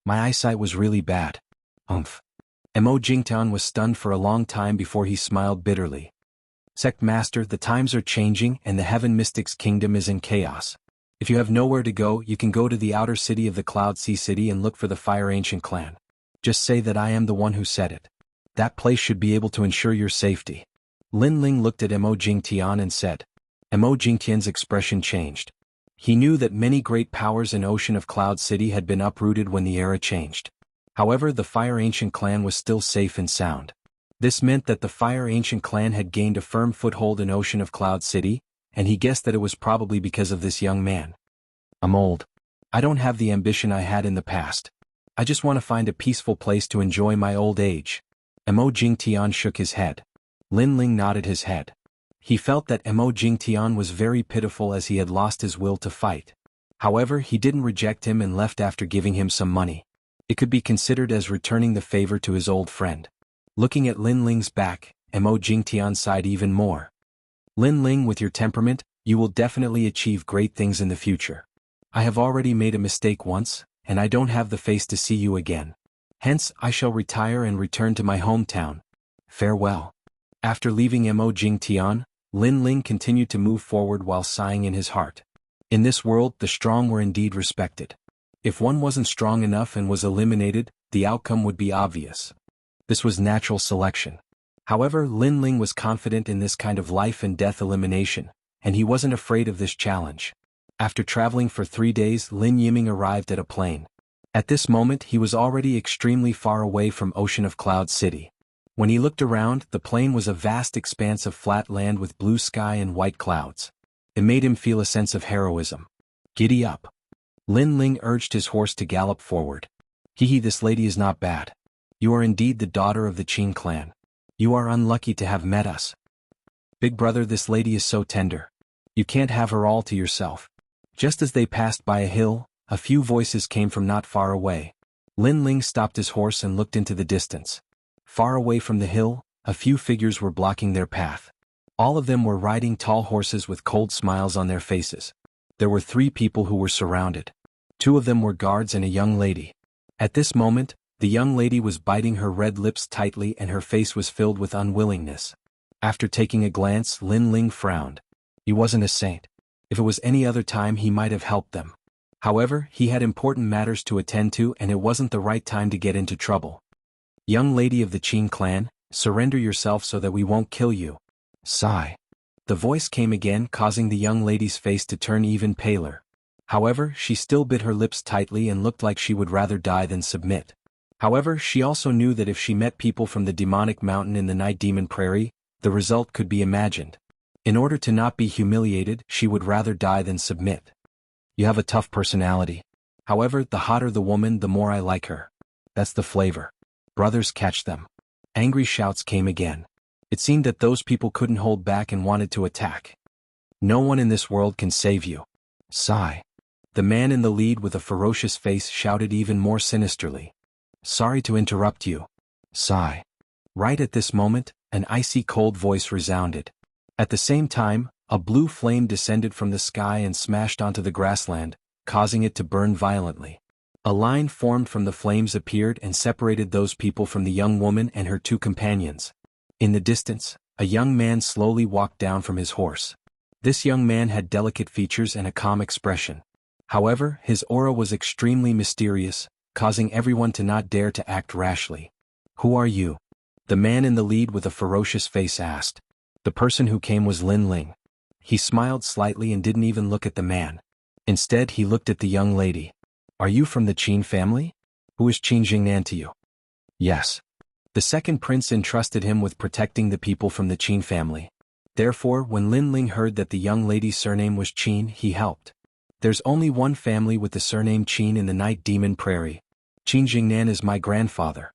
My eyesight was really bad. Umph. Mo Jingtian was stunned for a long time before he smiled bitterly. Sect master, the times are changing and the Heaven Mystic's kingdom is in chaos. If you have nowhere to go, you can go to the outer city of the Cloud Sea City and look for the Fire Ancient clan. Just say that I am the one who said it. That place should be able to ensure your safety. Lin Ling looked at Mo Jingtian and said. Mo Jingtian's expression changed. He knew that many great powers in Ocean of Cloud City had been uprooted when the era changed. However, the Fire Ancient clan was still safe and sound. This meant that the Fire Ancient clan had gained a firm foothold in Ocean of Cloud City, and he guessed that it was probably because of this young man. I'm old. I don't have the ambition I had in the past. I just want to find a peaceful place to enjoy my old age. Mo Jingtian shook his head. Lin Ling nodded his head. He felt that Mo Jingtian was very pitiful as he had lost his will to fight. However, he didn't reject him and left after giving him some money. It could be considered as returning the favor to his old friend. Looking at Lin Ling's back, Mo Jingtian sighed even more. Lin Ling, with your temperament, you will definitely achieve great things in the future. I have already made a mistake once, and I don't have the face to see you again. Hence, I shall retire and return to my hometown. Farewell. After leaving Mo Jingtian, Lin Ling continued to move forward while sighing in his heart. In this world, the strong were indeed respected. If one wasn't strong enough and was eliminated, the outcome would be obvious. This was natural selection. However, Lin Ling was confident in this kind of life and death elimination, and he wasn't afraid of this challenge. After traveling for 3 days, Lin Yiming arrived at a plain. At this moment, he was already extremely far away from Ocean of Cloud City. When he looked around, the plain was a vast expanse of flat land with blue sky and white clouds. It made him feel a sense of heroism. Giddy up. Lin Ling urged his horse to gallop forward. Hee, this lady is not bad. You are indeed the daughter of the Qin clan. You are unlucky to have met us. Big brother, this lady is so tender. You can't have her all to yourself. Just as they passed by a hill, a few voices came from not far away. Lin Ling stopped his horse and looked into the distance. Far away from the hill, a few figures were blocking their path. All of them were riding tall horses with cold smiles on their faces. There were 3 people who were surrounded. 2 of them were guards and a young lady. At this moment, the young lady was biting her red lips tightly and her face was filled with unwillingness. After taking a glance, Lin Ling frowned. He wasn't a saint. If it was any other time, he might have helped them. However, he had important matters to attend to and it wasn't the right time to get into trouble. Young lady of the Qin clan, surrender yourself so that we won't kill you. Sigh. The voice came again, causing the young lady's face to turn even paler. However, she still bit her lips tightly and looked like she would rather die than submit. However, she also knew that if she met people from the demonic mountain in the Night Demon Prairie, the result could be imagined. In order to not be humiliated, she would rather die than submit. You have a tough personality. However, the hotter the woman, the more I like her. That's the flavor. Brothers, catch them. Angry shouts came again. It seemed that those people couldn't hold back and wanted to attack. No one in this world can save you. Sigh. The man in the lead with a ferocious face shouted even more sinisterly. Sorry to interrupt you. Sigh. Right at this moment, an icy cold voice resounded. At the same time, a blue flame descended from the sky and smashed onto the grassland, causing it to burn violently. A line formed from the flames appeared and separated those people from the young woman and her 2 companions. In the distance, a young man slowly walked down from his horse. This young man had delicate features and a calm expression. However, his aura was extremely mysterious, causing everyone to not dare to act rashly. Who are you? The man in the lead with a ferocious face asked. The person who came was Lin Ling. He smiled slightly and didn't even look at the man. Instead, he looked at the young lady. Are you from the Qin family? Who is Qin Jingnan to you? Yes. The second prince entrusted him with protecting the people from the Qin family. Therefore, when Lin Ling heard that the young lady's surname was Qin, he helped. There's only one family with the surname Qin in the Night Demon Prairie. Qin Jingnan is my grandfather.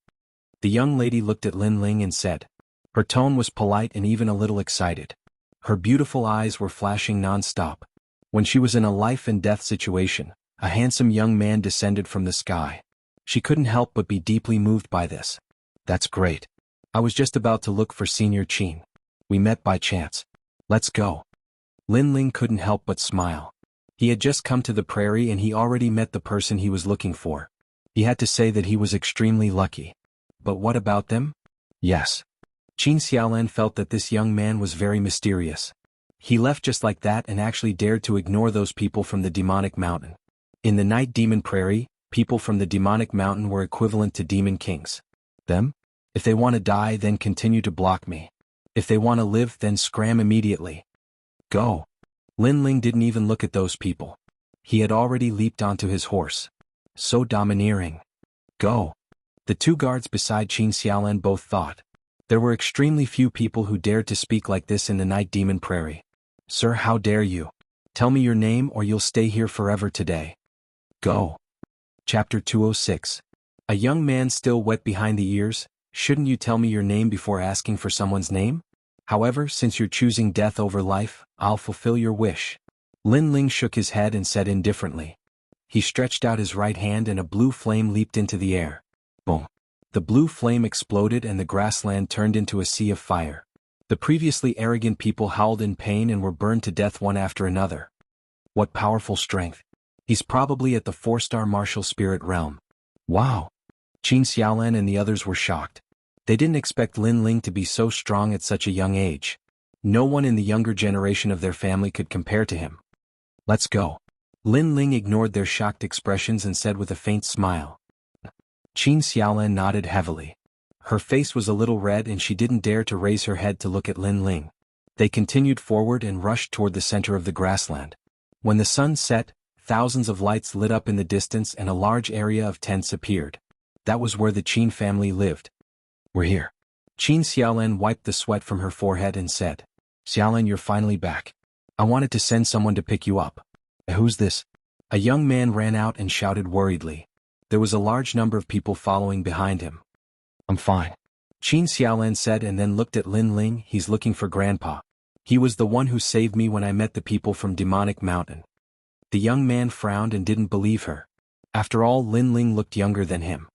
The young lady looked at Lin Ling and said. Her tone was polite and even a little excited. Her beautiful eyes were flashing non-stop. When she was in a life and death situation, a handsome young man descended from the sky. She couldn't help but be deeply moved by this. That's great. I was just about to look for Senior Qin. We met by chance. Let's go. Lin Ling couldn't help but smile. He had just come to the prairie and he already met the person he was looking for. He had to say that he was extremely lucky. But what about them? Yes. Qin Xiaolan felt that this young man was very mysterious. He left just like that and actually dared to ignore those people from the demonic mountain. In the Night Demon Prairie, people from the demonic mountain were equivalent to demon kings. Them? If they want to die, then continue to block me. If they want to live, then scram immediately. Go. Lin Ling didn't even look at those people. He had already leaped onto his horse. So domineering. Go. The two guards beside Qin Xiaolan both thought. There were extremely few people who dared to speak like this in the Night Demon Prairie. Sir, how dare you? Tell me your name or you'll stay here forever today. Go. Chapter 206. A young man still wet behind the ears. Shouldn't you tell me your name before asking for someone's name? However, since you're choosing death over life, I'll fulfill your wish. Lin Ling shook his head and said indifferently. He stretched out his right hand and a blue flame leaped into the air. Boom. The blue flame exploded and the grassland turned into a sea of fire. The previously arrogant people howled in pain and were burned to death one after another. What powerful strength. He's probably at the 4-star martial spirit realm. Wow. Qin Xiaolan and the others were shocked. They didn't expect Lin Ling to be so strong at such a young age. No one in the younger generation of their family could compare to him. Let's go. Lin Ling ignored their shocked expressions and said with a faint smile. Qin Xiaolan nodded heavily. Her face was a little red and she didn't dare to raise her head to look at Lin Ling. They continued forward and rushed toward the center of the grassland. When the sun set, thousands of lights lit up in the distance and a large area of tents appeared. That was where the Qin family lived. We're here. Qin Xiaolan wiped the sweat from her forehead and said, Xiaolan, you're finally back. I wanted to send someone to pick you up. Who's this? A young man ran out and shouted worriedly. There was a large number of people following behind him. I'm fine. Qin Xiaolan said and then looked at Lin Ling. He's looking for Grandpa. He was the one who saved me when I met the people from Demonic Mountain. The young man frowned and didn't believe her. After all, Lin Ling looked younger than him.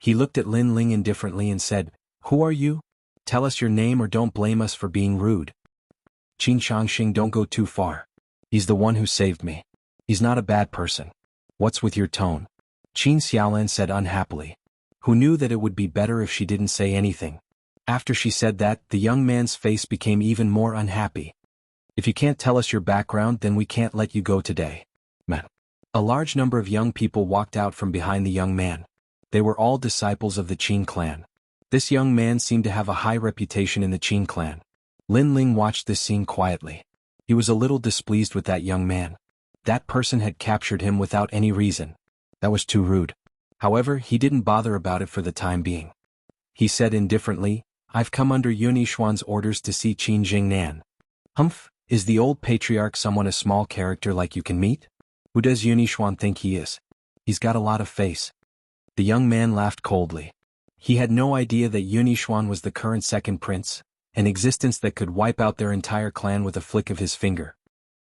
He looked at Lin Ling indifferently and said, Who are you? Tell us your name or don't blame us for being rude. Qin Xianxia, don't go too far. He's the one who saved me. He's not a bad person. What's with your tone? Qin Xiaolan said unhappily. Who knew that it would be better if she didn't say anything. After she said that, the young man's face became even more unhappy. If you can't tell us your background, then we can't let you go today. Man. A large number of young people walked out from behind the young man. They were all disciples of the Qin clan. This young man seemed to have a high reputation in the Qin clan. Lin Ling watched this scene quietly. He was a little displeased with that young man. That person had captured him without any reason. That was too rude. However, he didn't bother about it for the time being. He said indifferently, I've come under Yunishuan's orders to see Qin Jingnan. Humph, is the old patriarch someone a small character like you can meet? Who does Yunishuan think he is? He's got a lot of face. The young man laughed coldly. He had no idea that Yunishuan was the current second prince, an existence that could wipe out their entire clan with a flick of his finger.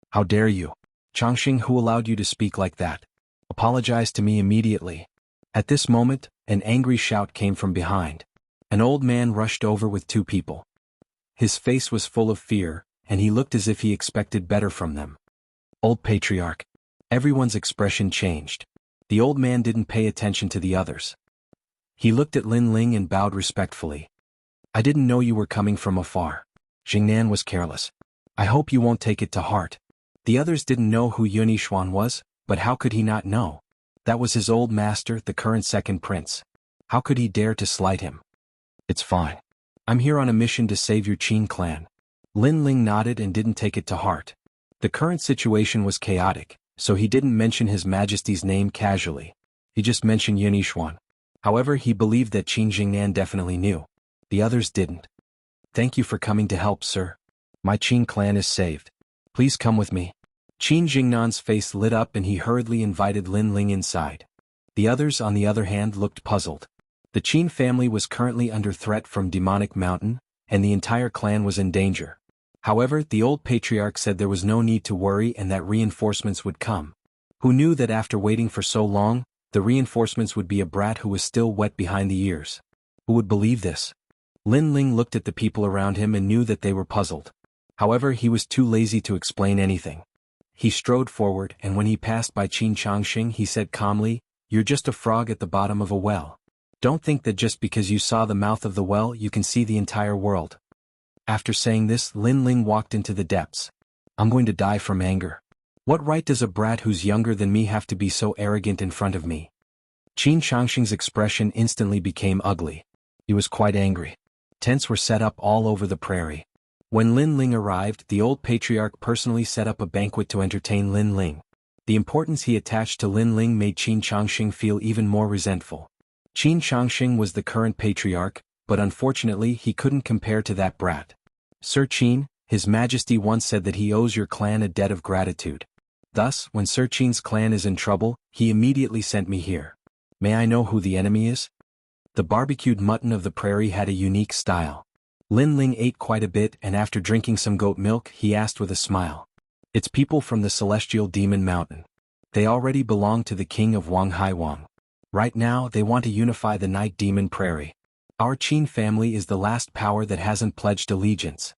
How dare you? Changxing, who allowed you to speak like that? Apologize to me immediately. At this moment, an angry shout came from behind. An old man rushed over with two people. His face was full of fear, and he looked as if he expected better from them. Old patriarch. Everyone's expression changed. The old man didn't pay attention to the others. He looked at Lin Ling and bowed respectfully. I didn't know you were coming from afar. Jingnan was careless. I hope you won't take it to heart. The others didn't know who Yunishuan was, but how could he not know? That was his old master, the current second prince. How could he dare to slight him? It's fine. I'm here on a mission to save your Qin clan. Lin Ling nodded and didn't take it to heart. The current situation was chaotic, so he didn't mention His Majesty's name casually. He just mentioned Yunishuan. However, he believed that Qin Jingnan definitely knew. The others didn't. Thank you for coming to help, sir. My Qin clan is saved. Please come with me. Qin Jingnan's face lit up and he hurriedly invited Lin Ling inside. The others, on the other hand, looked puzzled. The Qin family was currently under threat from Demonic Mountain, and the entire clan was in danger. However, the old patriarch said there was no need to worry and that reinforcements would come. Who knew that after waiting for so long, the reinforcements would be a brat who was still wet behind the ears? Who would believe this? Lin Ling looked at the people around him and knew that they were puzzled. However, he was too lazy to explain anything. He strode forward, and when he passed by Qin Changxing, he said calmly, You're just a frog at the bottom of a well. Don't think that just because you saw the mouth of the well you can see the entire world. After saying this, Lin Ling walked into the depths. I'm going to die from anger. What right does a brat who's younger than me have to be so arrogant in front of me? Qin Changxing's expression instantly became ugly. He was quite angry. Tents were set up all over the prairie. When Lin Ling arrived, the old patriarch personally set up a banquet to entertain Lin Ling. The importance he attached to Lin Ling made Qin Changxing feel even more resentful. Qin Changxing was the current patriarch, but unfortunately he couldn't compare to that brat. Sir Qin, His Majesty once said that he owes your clan a debt of gratitude. Thus, when Sir Qin's clan is in trouble, he immediately sent me here. May I know who the enemy is? The barbecued mutton of the prairie had a unique style. Lin Ling ate quite a bit, and after drinking some goat milk, he asked with a smile. It's people from the Celestial Demon Mountain. They already belong to the king of Wanghaiwang. Right now, they want to unify the Night Demon Prairie. Our Qin family is the last power that hasn't pledged allegiance.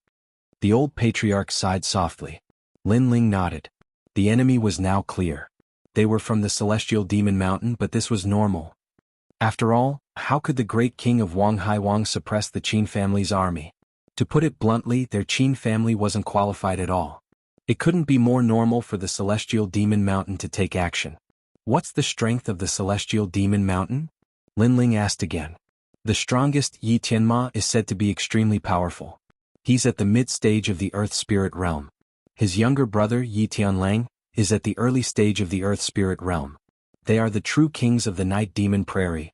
The old patriarch sighed softly. Lin Ling nodded. The enemy was now clear. They were from the Celestial Demon Mountain, but this was normal. After all, how could the great king of Wanghaiwang suppress the Qin family's army? To put it bluntly, their Qin family wasn't qualified at all. It couldn't be more normal for the Celestial Demon Mountain to take action. What's the strength of the Celestial Demon Mountain? Lin Ling asked again. The strongest Yi Tianma is said to be extremely powerful. He's at the mid-stage of the Earth Spirit Realm. His younger brother Yi Tianlang is at the early stage of the Earth Spirit Realm. They are the true kings of the Night Demon Prairie.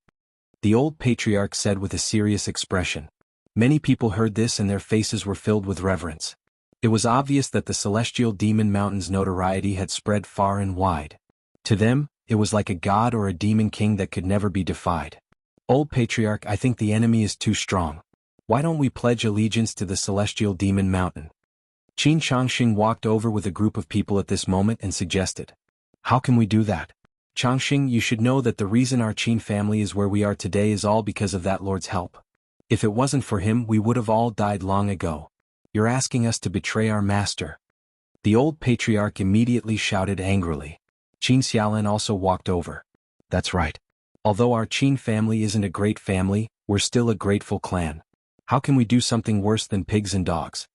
The old patriarch said with a serious expression. Many people heard this and their faces were filled with reverence. It was obvious that the Celestial Demon Mountain's notoriety had spread far and wide. To them, it was like a god or a demon king that could never be defied. Old patriarch, I think the enemy is too strong. Why don't we pledge allegiance to the Celestial Demon Mountain? Qin Changxing walked over with a group of people at this moment and suggested. How can we do that? Changxing, you should know that the reason our Qin family is where we are today is all because of that lord's help. If it wasn't for him, we would have all died long ago. You're asking us to betray our master. The old patriarch immediately shouted angrily. Qin Xiaolin also walked over. That's right. Although our Qin family isn't a great family, we're still a grateful clan. How can we do something worse than pigs and dogs?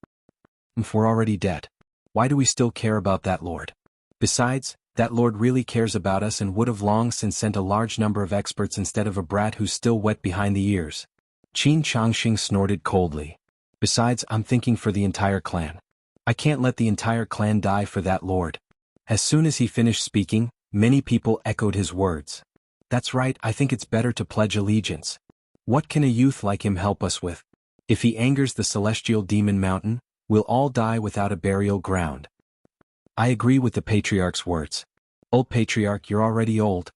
If we're already dead, why do we still care about that lord? Besides, that lord really cares about us and would have long since sent a large number of experts instead of a brat who's still wet behind the ears. Qin Changxing snorted coldly. Besides, I'm thinking for the entire clan. I can't let the entire clan die for that lord. As soon as he finished speaking, many people echoed his words. That's right, I think it's better to pledge allegiance. What can a youth like him help us with? If he angers the Celestial Demon Mountain, we'll all die without a burial ground. I agree with the patriarch's words. Old patriarch, you're already old.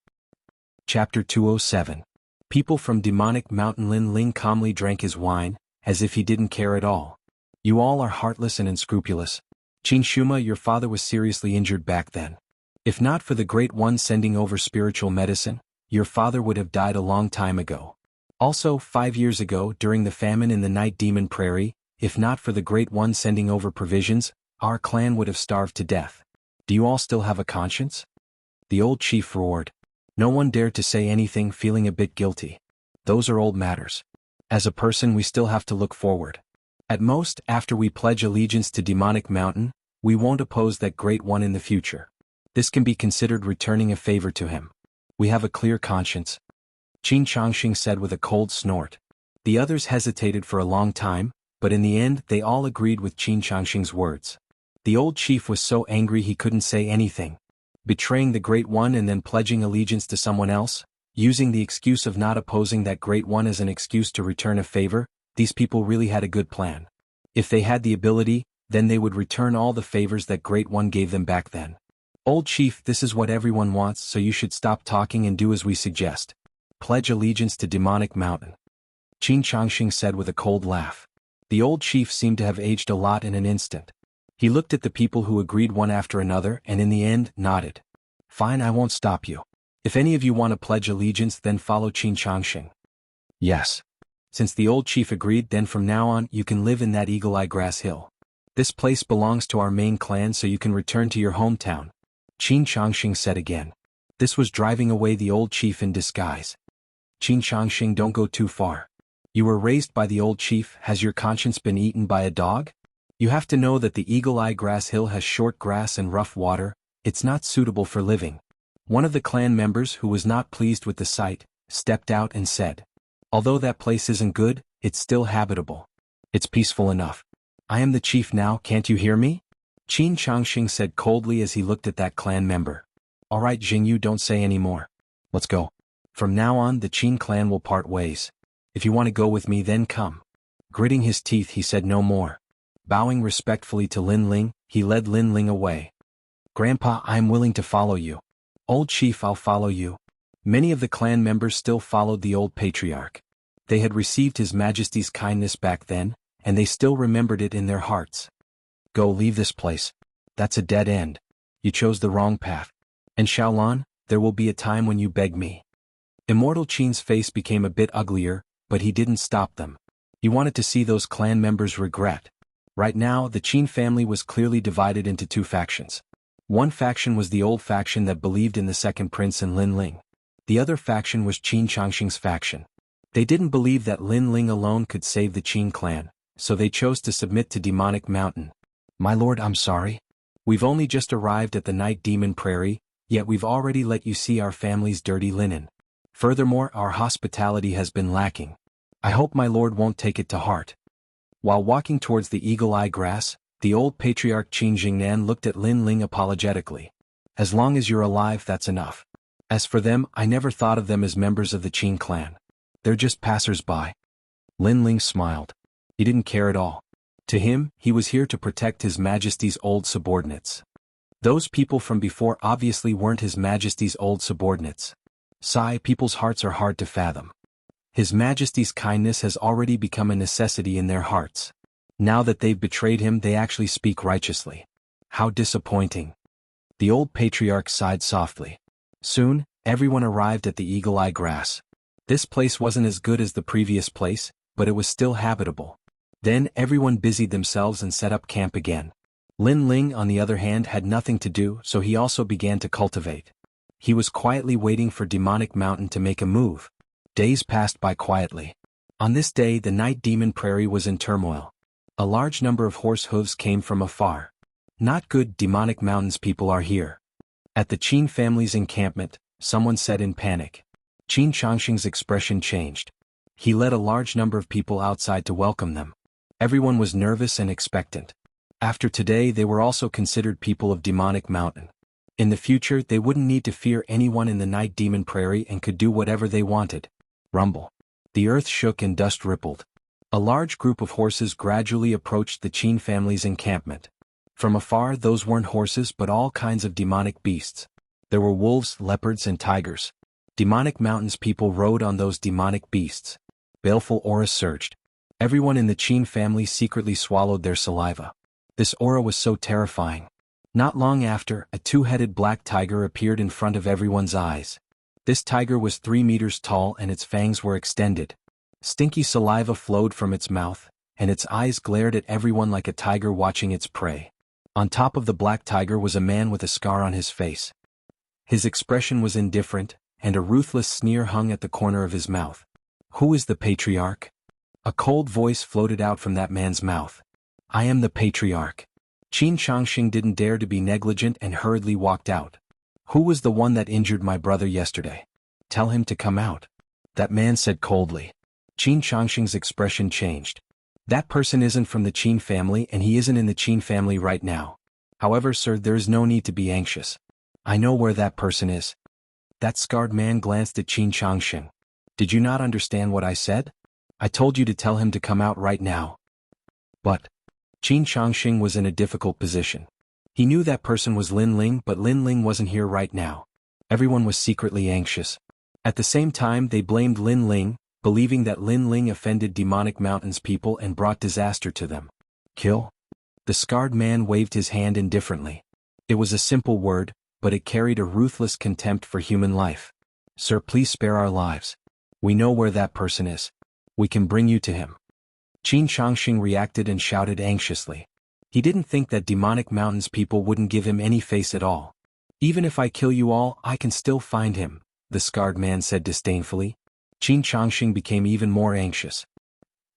Chapter 207. People from demonic mountain. Lin Ling calmly drank his wine, as if he didn't care at all. You all are heartless and unscrupulous. Qin Shuma, your father was seriously injured back then. If not for the Great One sending over spiritual medicine, your father would have died a long time ago. Also, 5 years ago, during the famine in the Night Demon Prairie, if not for the Great One sending over provisions, our clan would have starved to death. Do you all still have a conscience? The old chief roared. No one dared to say anything, feeling a bit guilty. Those are old matters. As a person, we still have to look forward. At most, after we pledge allegiance to Demonic Mountain, we won't oppose that Great One in the future. This can be considered returning a favor to him. We have a clear conscience. Qin Changxing said with a cold snort. The others hesitated for a long time, but in the end they all agreed with Qin Changxing's words. The old chief was so angry he couldn't say anything. Betraying the Great One and then pledging allegiance to someone else, using the excuse of not opposing that Great One as an excuse to return a favor, these people really had a good plan. If they had the ability, then they would return all the favors that Great One gave them back then. Old chief, this is what everyone wants, so you should stop talking and do as we suggest. Pledge allegiance to Demonic Mountain. Qin Changxing said with a cold laugh. The old chief seemed to have aged a lot in an instant. He looked at the people who agreed one after another and in the end nodded. Fine, I won't stop you. If any of you want to pledge allegiance, then follow Qin Changxing. Yes. Since the old chief agreed, then from now on you can live in that Eagle-Eye Grass Hill. This place belongs to our main clan, so you can return to your hometown. Qin Changxing said again. This was driving away the old chief in disguise. Qin Changxing, don't go too far. You were raised by the old chief. Has your conscience been eaten by a dog? You have to know that the Eagle-Eye Grass Hill has short grass and rough water. It's not suitable for living. One of the clan members, who was not pleased with the sight, stepped out and said, although that place isn't good, it's still habitable. It's peaceful enough. I am the chief now, can't you hear me? Xianxia said coldly as he looked at that clan member. All right, Jianghu, don't say any more. Let's go. From now on, the Qin clan will part ways. If you want to go with me, then come. Gritting his teeth, he said no more. Bowing respectfully to Lin Ling, he led Lin Ling away. Grandpa, I am willing to follow you. Old chief, I'll follow you. Many of the clan members still followed the old patriarch. They had received His Majesty's kindness back then, and they still remembered it in their hearts. Go, leave this place. That's a dead end. You chose the wrong path. And Xiaolan, there will be a time when you beg me. Immortal Qin's face became a bit uglier, but he didn't stop them. He wanted to see those clan members regret. Right now, the Qin family was clearly divided into two factions. One faction was the old faction that believed in the second prince and Lin Ling. The other faction was Xianxia's faction. They didn't believe that Lin Ling alone could save the Qin clan, so they chose to submit to Demonic Mountain. My lord, I'm sorry. We've only just arrived at the Night Demon Prairie, yet we've already let you see our family's dirty linen. Furthermore, our hospitality has been lacking. I hope my lord won't take it to heart. While walking towards the eagle-eye grass, the old patriarch Qin Jingnan looked at Lin Ling apologetically. As long as you're alive, that's enough. As for them, I never thought of them as members of the Qin clan. They're just passers-by. Lin Ling smiled. He didn't care at all. To him, he was here to protect His Majesty's old subordinates. Those people from before obviously weren't His Majesty's old subordinates. Sigh, people's hearts are hard to fathom. His Majesty's kindness has already become a necessity in their hearts. Now that they've betrayed him, they actually speak righteously. How disappointing. The old patriarch sighed softly. Soon, everyone arrived at the eagle-eye grass. This place wasn't as good as the previous place, but it was still habitable. Then everyone busied themselves and set up camp again. Lin Ling, on the other hand, had nothing to do, so he also began to cultivate. He was quietly waiting for Demonic Mountain to make a move. Days passed by quietly. On this day, the Night Demon Prairie was in turmoil. A large number of horse hooves came from afar. Not good, Demonic Mountain's people are here. At the Qin family's encampment, someone said in panic. Xianxia's expression changed. He led a large number of people outside to welcome them. Everyone was nervous and expectant. After today, they were also considered people of Demonic Mountain. In the future, they wouldn't need to fear anyone in the Night Demon Prairie and could do whatever they wanted. Rumble. The earth shook and dust rippled. A large group of horses gradually approached the Qin family's encampment. From afar, those weren't horses but all kinds of demonic beasts. There were wolves, leopards, and tigers. Demonic Mountain's people rode on those demonic beasts. Baleful auras surged. Everyone in the Qin family secretly swallowed their saliva. This aura was so terrifying. Not long after, a two-headed black tiger appeared in front of everyone's eyes. This tiger was 3 meters tall and its fangs were extended. Stinky saliva flowed from its mouth, and its eyes glared at everyone like a tiger watching its prey. On top of the black tiger was a man with a scar on his face. His expression was indifferent, and a ruthless sneer hung at the corner of his mouth. Who is the patriarch? A cold voice floated out from that man's mouth. I am the patriarch. Xianxia didn't dare to be negligent and hurriedly walked out. Who was the one that injured my brother yesterday? Tell him to come out. That man said coldly. Xianxia's expression changed. That person isn't from the Qin family and he isn't in the Qin family right now. However, sir, there is no need to be anxious. I know where that person is. That scarred man glanced at Xianxia. Did you not understand what I said? I told you to tell him to come out right now. But Xianxia was in a difficult position. He knew that person was Lin Ling, but Lin Ling wasn't here right now. Everyone was secretly anxious. At the same time, they blamed Lin Ling, believing that Lin Ling offended Demonic Mountain's people and brought disaster to them. Kill? The scarred man waved his hand indifferently. It was a simple word, but it carried a ruthless contempt for human life. Sir, please spare our lives. We know where that person is. We can bring you to him. Xianxia reacted and shouted anxiously. He didn't think that Demonic Mountain's people wouldn't give him any face at all. Even if I kill you all, I can still find him, the scarred man said disdainfully. Xianxia became even more anxious.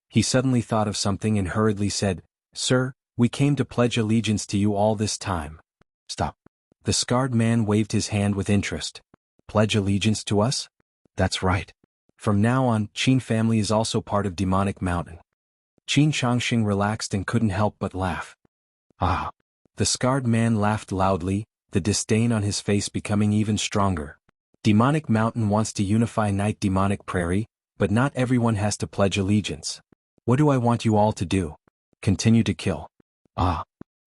He suddenly thought of something and hurriedly said, Sir, we came to pledge allegiance to you all this time. Stop. The scarred man waved his hand with interest. Pledge allegiance to us? That's right. From now on, Qin family is also part of Demonic Mountain. Qin Xianxia relaxed and couldn't help but laugh. Ah! The scarred man laughed loudly, the disdain on his face becoming even stronger. Demonic Mountain wants to unify Night Demonic Prairie, but not everyone has to pledge allegiance. What do I want you all to do? Continue to kill. Ah!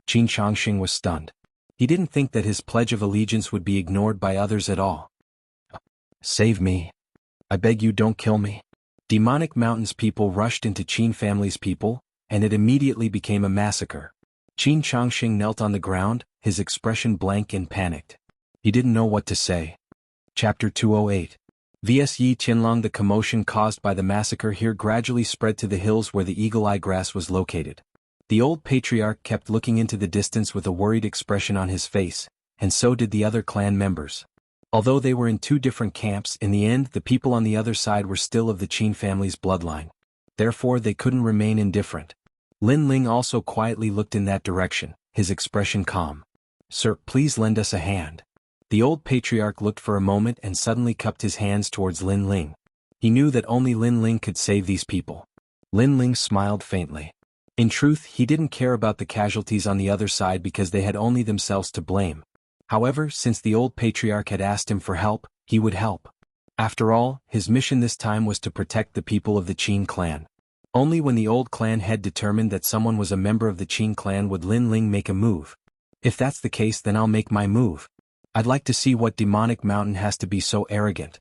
Qin Xianxia was stunned. He didn't think that his pledge of allegiance would be ignored by others at all. Save me. I beg you, don't kill me. Demonic Mountain's people rushed into Qin family's people, and it immediately became a massacre. Qin Xianxia knelt on the ground, his expression blank and panicked. He didn't know what to say. Chapter 208. Vs Yi Tianlong. The commotion caused by the massacre here gradually spread to the hills where the eagle-eye grass was located. The old patriarch kept looking into the distance with a worried expression on his face, and so did the other clan members. Although they were in two different camps, in the end the people on the other side were still of the Qin family's bloodline. Therefore they couldn't remain indifferent. Lin Ling also quietly looked in that direction, his expression calm. Sir, please lend us a hand. The old patriarch looked for a moment and suddenly cupped his hands towards Lin Ling. He knew that only Lin Ling could save these people. Lin Ling smiled faintly. In truth, he didn't care about the casualties on the other side because they had only themselves to blame. However, since the old patriarch had asked him for help, he would help. After all, his mission this time was to protect the people of the Qin clan. Only when the old clan head determined that someone was a member of the Qin clan would Lin Ling make a move. If that's the case, then I'll make my move. I'd like to see what Demonic Mountain has to be so arrogant.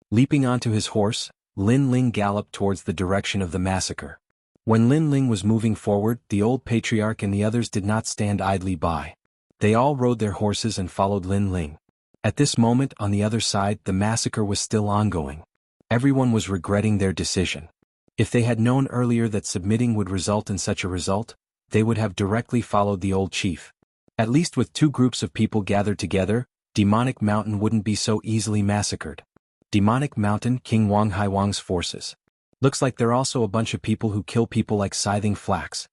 Leaping onto his horse, Lin Ling galloped towards the direction of the massacre. When Lin Ling was moving forward, the old patriarch and the others did not stand idly by. They all rode their horses and followed Lin Ling. At this moment, on the other side, the massacre was still ongoing. Everyone was regretting their decision. If they had known earlier that submitting would result in such a result, they would have directly followed the old chief. At least with two groups of people gathered together, Demonic Mountain wouldn't be so easily massacred. Demonic Mountain, King Wang Haiwang's forces. Looks like they're also a bunch of people who kill people like scything flax.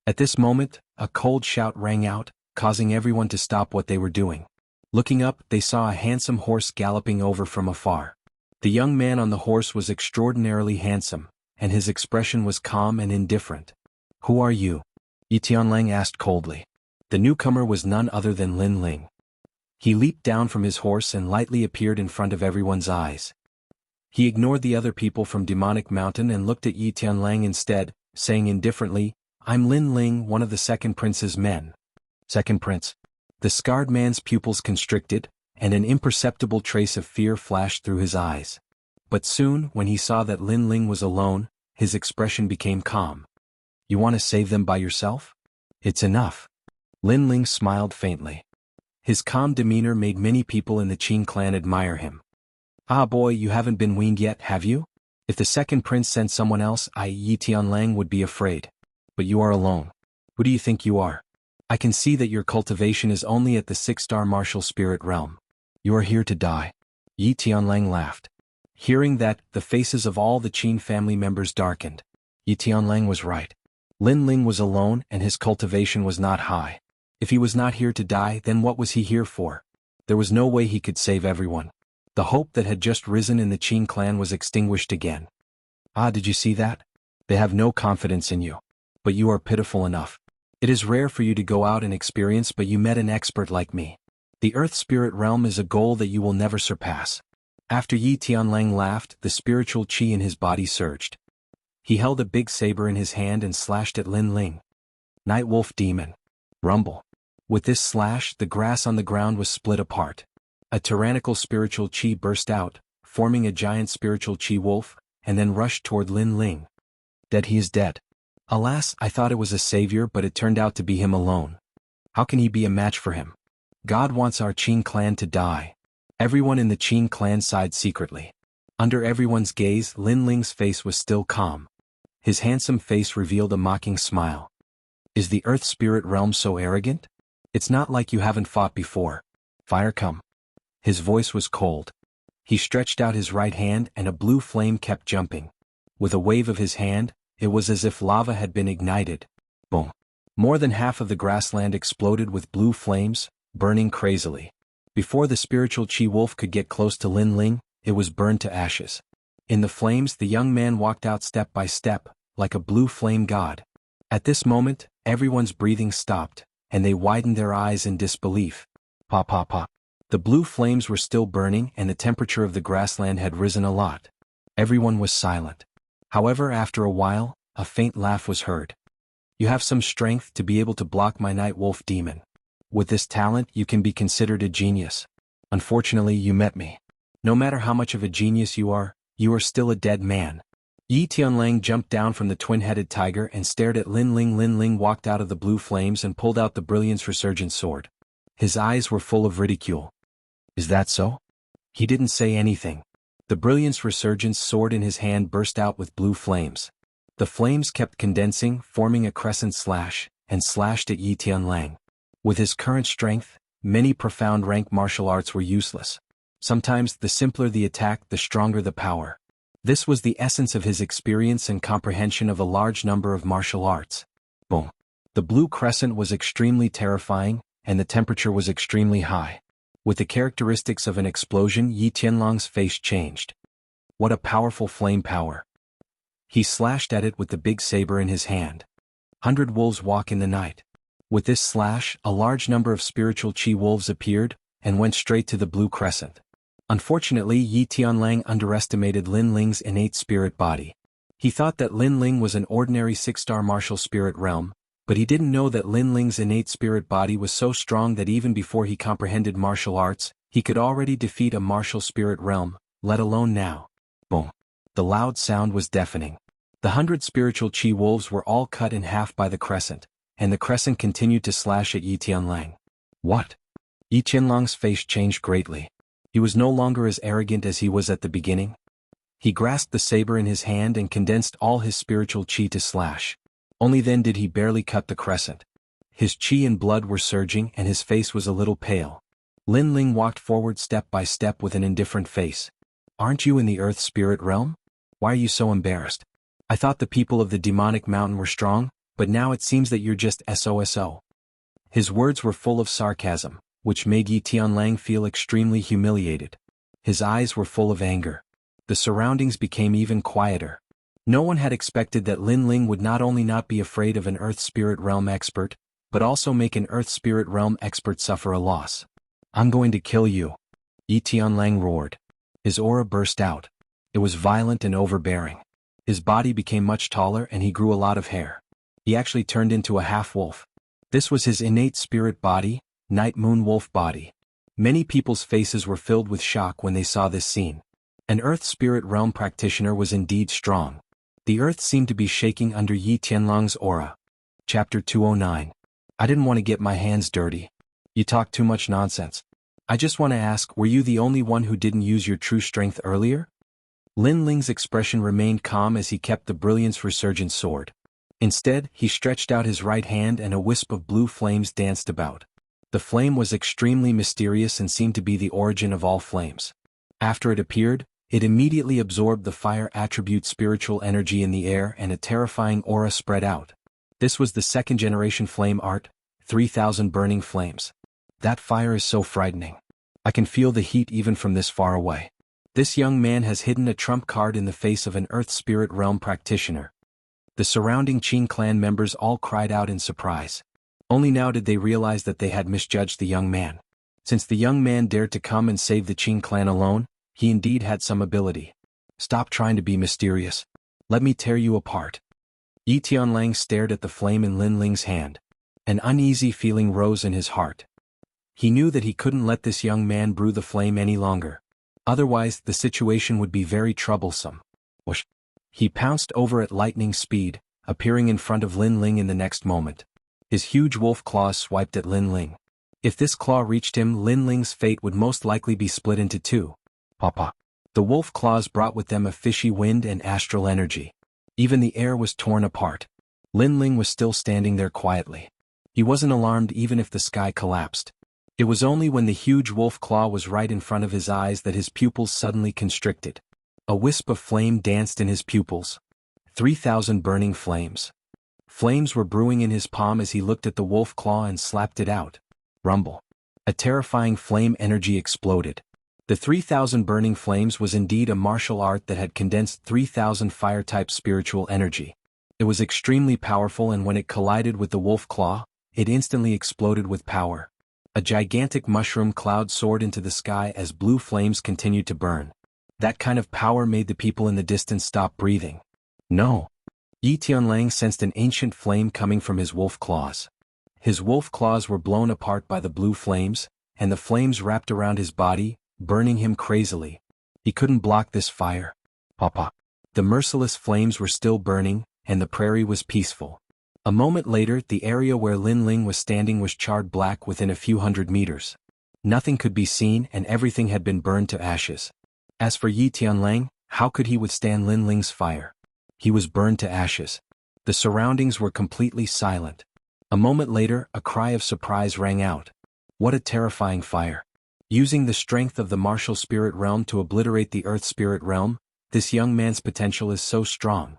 At this moment, a cold shout rang out, causing everyone to stop what they were doing. Looking up, they saw a handsome horse galloping over from afar. The young man on the horse was extraordinarily handsome, and his expression was calm and indifferent. Who are you? Yi Tianlang asked coldly. The newcomer was none other than Lin Ling. He leaped down from his horse and lightly appeared in front of everyone's eyes. He ignored the other people from Demonic Mountain and looked at Yi Tianlang instead, saying indifferently, I'm Lin Ling, one of the second prince's men. Second prince. The scarred man's pupils constricted, and an imperceptible trace of fear flashed through his eyes. But soon, when he saw that Lin Ling was alone, his expression became calm. You want to save them by yourself? It's enough. Lin Ling smiled faintly. His calm demeanor made many people in the Qin clan admire him. Ah boy, you haven't been weaned yet, have you? If the second prince sent someone else, Yi Tianlang would be afraid. But you are alone. Who do you think you are? I can see that your cultivation is only at the 6-star martial spirit realm. You are here to die. Yi Tianlang laughed. Hearing that, the faces of all the Qin family members darkened. Yi Tianlang was right. Lin Ling was alone and his cultivation was not high. If he was not here to die, then what was he here for? There was no way he could save everyone. The hope that had just risen in the Qin clan was extinguished again. Ah, did you see that? They have no confidence in you. But you are pitiful enough. It is rare for you to go out and experience, but you met an expert like me. The Earth Spirit Realm is a goal that you will never surpass. After Yi Tianlang laughed, the spiritual qi in his body surged. He held a big saber in his hand and slashed at Lin Ling. Night Wolf Demon. Rumble. With this slash, the grass on the ground was split apart. A tyrannical spiritual qi burst out, forming a giant spiritual qi wolf, and then rushed toward Lin Ling. Dead, he is dead. Alas, I thought it was a savior, but it turned out to be him alone. How can he be a match for him? God wants our Qin clan to die. Everyone in the Qin clan sighed secretly. Under everyone's gaze, Lin Ling's face was still calm. His handsome face revealed a mocking smile. Is the Earth Spirit Realm so arrogant? It's not like you haven't fought before. Fire come. His voice was cold. He stretched out his right hand and a blue flame kept jumping. With a wave of his hand, it was as if lava had been ignited. Boom. More than half of the grassland exploded with blue flames, burning crazily. Before the spiritual Qi wolf could get close to Lin Ling, it was burned to ashes. In the flames, the young man walked out step by step, like a blue flame god. At this moment, everyone's breathing stopped, and they widened their eyes in disbelief. Pa pa pa. The blue flames were still burning and the temperature of the grassland had risen a lot. Everyone was silent. However, after a while, a faint laugh was heard. You have some strength to be able to block my night wolf demon. With this talent, you can be considered a genius. Unfortunately, you met me. No matter how much of a genius you are still a dead man. Yi Tianlang jumped down from the twin-headed tiger and stared at Lin Ling. Lin Ling walked out of the blue flames and pulled out the Brilliance Resurgent sword. His eyes were full of ridicule. Is that so? He didn't say anything. The Brilliance Resurgence sword in his hand burst out with blue flames. The flames kept condensing, forming a crescent slash, and slashed at Yi Tianlang. With his current strength, many profound rank martial arts were useless. Sometimes, the simpler the attack, the stronger the power. This was the essence of his experience and comprehension of a large number of martial arts. Boom. The blue crescent was extremely terrifying, and the temperature was extremely high. With the characteristics of an explosion, Yi Tianlang's face changed. What a powerful flame power. He slashed at it with the big saber in his hand. 100 wolves walk in the night. With this slash, a large number of spiritual chi wolves appeared, and went straight to the blue crescent. Unfortunately, Yi Tianlang underestimated Lin Ling's innate spirit body. He thought that Lin Ling was an ordinary 6-star martial spirit realm, but he didn't know that Lin Ling's innate spirit body was so strong that even before he comprehended martial arts, he could already defeat a martial spirit realm, let alone now. Boom. The loud sound was deafening. The 100 spiritual chi wolves were all cut in half by the crescent, and the crescent continued to slash at Yi Tianlang. What? Yi Tianlang's face changed greatly. He was no longer as arrogant as he was at the beginning. He grasped the saber in his hand and condensed all his spiritual chi to slash. Only then did he barely cut the crescent. His chi and blood were surging and his face was a little pale. Lin Ling walked forward step by step with an indifferent face. Aren't you in the earth spirit realm? Why are you so embarrassed? I thought the people of the demonic mountain were strong, but now it seems that you're just SOSO. His words were full of sarcasm, which made Yi Tianlang feel extremely humiliated. His eyes were full of anger. The surroundings became even quieter. No one had expected that Lin Ling would not only not be afraid of an Earth Spirit Realm expert, but also make an Earth Spirit Realm expert suffer a loss. I'm going to kill you. Yi Tianlang roared. His aura burst out. It was violent and overbearing. His body became much taller and he grew a lot of hair. He actually turned into a half-wolf. This was his innate spirit body, Night Moon Wolf body. Many people's faces were filled with shock when they saw this scene. An Earth Spirit Realm practitioner was indeed strong. The earth seemed to be shaking under Yi Tianlang's aura. Chapter 209. I didn't want to get my hands dirty. You talk too much nonsense. I just want to ask, were you the only one who didn't use your true strength earlier? Lin Ling's expression remained calm as he kept the Brilliance Resurgent sword. Instead, he stretched out his right hand and a wisp of blue flames danced about. The flame was extremely mysterious and seemed to be the origin of all flames. After it appeared, it immediately absorbed the fire attribute spiritual energy in the air and a terrifying aura spread out. This was the second-generation flame art, 3,000 burning flames. That fire is so frightening. I can feel the heat even from this far away. This young man has hidden a trump card in the face of an Earth Spirit Realm practitioner. The surrounding Qin clan members all cried out in surprise. Only now did they realize that they had misjudged the young man. Since the young man dared to come and save the Qin clan alone, he indeed had some ability. Stop trying to be mysterious. Let me tear you apart. Yi Tianlang stared at the flame in Lin Ling's hand. An uneasy feeling rose in his heart. He knew that he couldn't let this young man brew the flame any longer. Otherwise, the situation would be very troublesome. Whoosh! He pounced over at lightning speed, appearing in front of Lin Ling in the next moment. His huge wolf claws swiped at Lin Ling. If this claw reached him, Lin Ling's fate would most likely be split into two. Papa. The wolf claws brought with them a fishy wind and astral energy. Even the air was torn apart. Lin Ling was still standing there quietly. He wasn't alarmed even if the sky collapsed. It was only when the huge wolf claw was right in front of his eyes that his pupils suddenly constricted. A wisp of flame danced in his pupils. 3,000 burning flames. Flames were brewing in his palm as he looked at the wolf claw and slapped it out. Rumble. A terrifying flame energy exploded. The 3,000 burning flames was indeed a martial art that had condensed 3,000 fire-type spiritual energy. It was extremely powerful, and when it collided with the wolf claw, it instantly exploded with power. A gigantic mushroom cloud soared into the sky as blue flames continued to burn. That kind of power made the people in the distance stop breathing. No. Yi Tianlang sensed an ancient flame coming from his wolf claws. His wolf claws were blown apart by the blue flames, and the flames wrapped around his body, burning him crazily. He couldn't block this fire. Papa. The merciless flames were still burning, and the prairie was peaceful. A moment later, the area where Lin Ling was standing was charred black within a few hundred meters. Nothing could be seen, and everything had been burned to ashes. As for Yi Tianlang, how could he withstand Lin Ling's fire? He was burned to ashes. The surroundings were completely silent. A moment later, a cry of surprise rang out. What a terrifying fire! Using the strength of the martial spirit realm to obliterate the earth spirit realm, this young man's potential is so strong.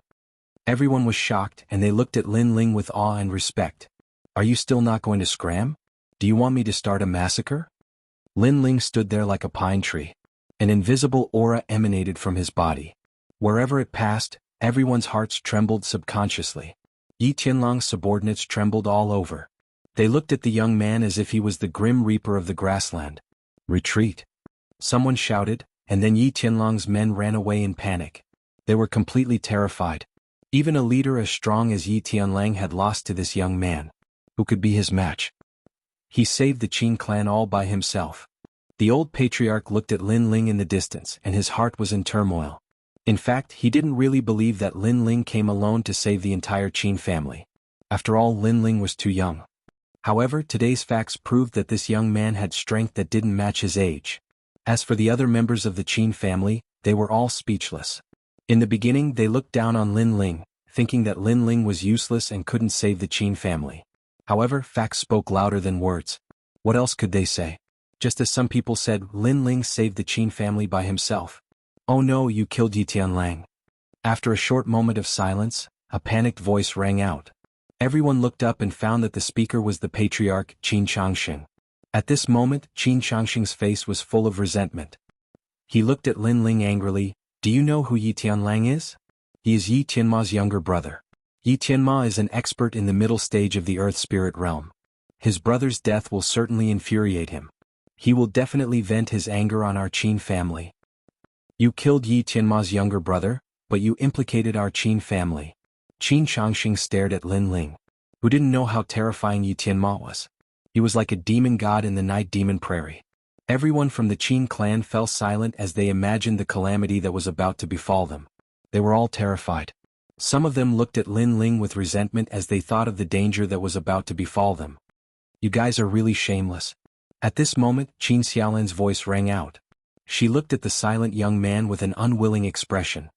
Everyone was shocked, and they looked at Lin Ling with awe and respect. Are you still not going to scram? Do you want me to start a massacre? Lin Ling stood there like a pine tree. An invisible aura emanated from his body. Wherever it passed, everyone's hearts trembled subconsciously. Yi Tianlang's subordinates trembled all over. They looked at the young man as if he was the grim reaper of the grassland. Retreat! Someone shouted, and then Yi Tianlang's men ran away in panic. They were completely terrified. Even a leader as strong as Yi Tianlang had lost to this young man. Who could be his match? He saved the Qin clan all by himself. The old patriarch looked at Lin Ling in the distance, and his heart was in turmoil. In fact, he didn't really believe that Lin Ling came alone to save the entire Qin family. After all, Lin Ling was too young. However, today's facts proved that this young man had strength that didn't match his age. As for the other members of the Qin family, they were all speechless. In the beginning, they looked down on Lin Ling, thinking that Lin Ling was useless and couldn't save the Qin family. However, facts spoke louder than words. What else could they say? Just as some people said, Lin Ling saved the Qin family by himself. Oh no, you killed Yi Tianlang. After a short moment of silence, a panicked voice rang out. Everyone looked up and found that the speaker was the patriarch, Qin Xianxia. At this moment, Qin Xianxia's face was full of resentment. He looked at Lin Ling angrily. Do you know who Yi Tianlang is? He is Yi Tianma's younger brother. Yi Tianma is an expert in the middle stage of the earth spirit realm. His brother's death will certainly infuriate him. He will definitely vent his anger on our Qin family. You killed Yi Tianma's younger brother, but you implicated our Qin family. Qin Xianxia stared at Lin Ling, who didn't know how terrifying Yi Tianma was. He was like a demon god in the night demon prairie. Everyone from the Qin clan fell silent as they imagined the calamity that was about to befall them. They were all terrified. Some of them looked at Lin Ling with resentment as they thought of the danger that was about to befall them. You guys are really shameless. At this moment, Qin Xiaolan's voice rang out. She looked at the silent young man with an unwilling expression.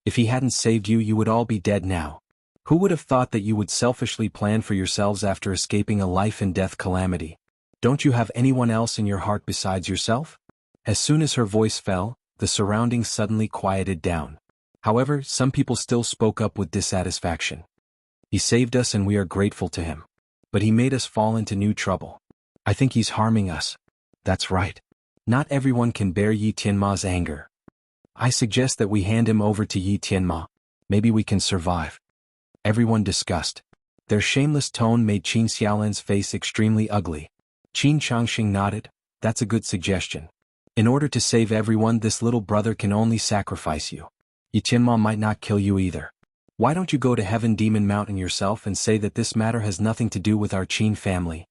If he hadn't saved you, you would all be dead now. Who would have thought that you would selfishly plan for yourselves after escaping a life-and-death calamity? Don't you have anyone else in your heart besides yourself? As soon as her voice fell, the surroundings suddenly quieted down. However, some people still spoke up with dissatisfaction. He saved us and we are grateful to him. But he made us fall into new trouble. I think he's harming us. That's right. Not everyone can bear Yi Tianma's anger. I suggest that we hand him over to Yi Tianma. Maybe we can survive. Everyone discussed. Their shameless tone made Qin Xiaolan's face extremely ugly. Qin Xianxia nodded. That's a good suggestion. In order to save everyone, this little brother can only sacrifice you. Yi Tianma might not kill you either. Why don't you go to Heaven Demon Mountain yourself and say that this matter has nothing to do with our Qin family?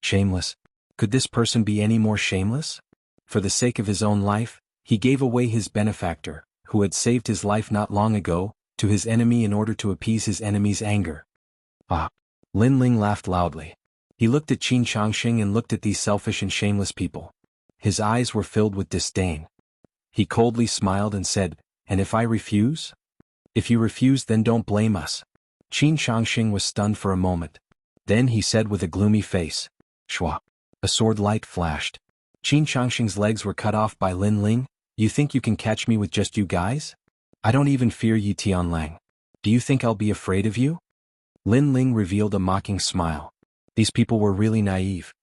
Shameless. Could this person be any more shameless? For the sake of his own life, he gave away his benefactor, who had saved his life not long ago, to his enemy in order to appease his enemy's anger. Ah! Lin Ling laughed loudly. He looked at Qin Xianxia and looked at these selfish and shameless people. His eyes were filled with disdain. He coldly smiled and said, "And if I refuse?" "If you refuse, then don't blame us." Qin Xianxia was stunned for a moment. Then he said with a gloomy face, "Shua." A sword light flashed. Qin Xianxia's legs were cut off by Lin Ling. You think you can catch me with just you guys? I don't even fear Yi Tianlang. Do you think I'll be afraid of you? Lin Ling revealed a mocking smile. These people were really naive.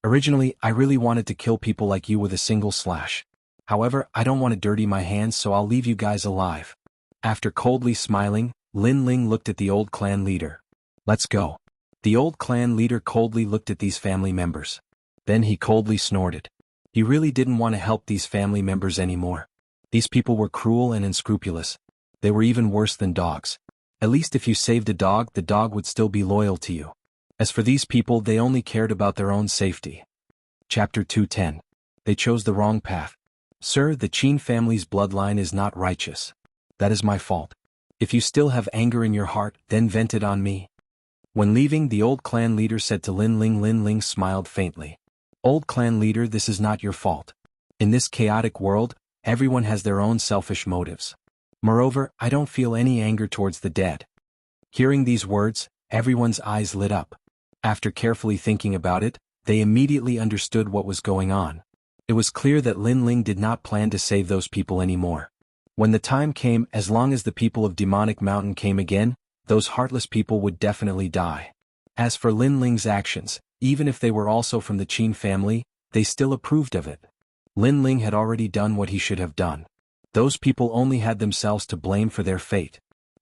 Originally, I really wanted to kill people like you with a single slash. However, I don't want to dirty my hands, so I'll leave you guys alive. After coldly smiling, Lin Ling looked at the old clan leader. Let's go. The old clan leader coldly looked at these family members. Then he coldly snorted. He really didn't want to help these family members anymore. These people were cruel and unscrupulous. They were even worse than dogs. At least if you saved a dog, the dog would still be loyal to you. As for these people, they only cared about their own safety. Chapter 210. They chose the wrong path. Sir, the Qin family's bloodline is not righteous. That is my fault. If you still have anger in your heart, then vent it on me. When leaving, the old clan leader said to Lin Ling smiled faintly. Old clan leader, this is not your fault. In this chaotic world, everyone has their own selfish motives. Moreover, I don't feel any anger towards the dead. Hearing these words, everyone's eyes lit up. After carefully thinking about it, they immediately understood what was going on. It was clear that Lin Ling did not plan to save those people anymore. When the time came, as long as the people of Demonic Mountain came again, those heartless people would definitely die. As for Lin Ling's actions, even if they were also from the Qin family, they still approved of it. Lin Ling had already done what he should have done. Those people only had themselves to blame for their fate.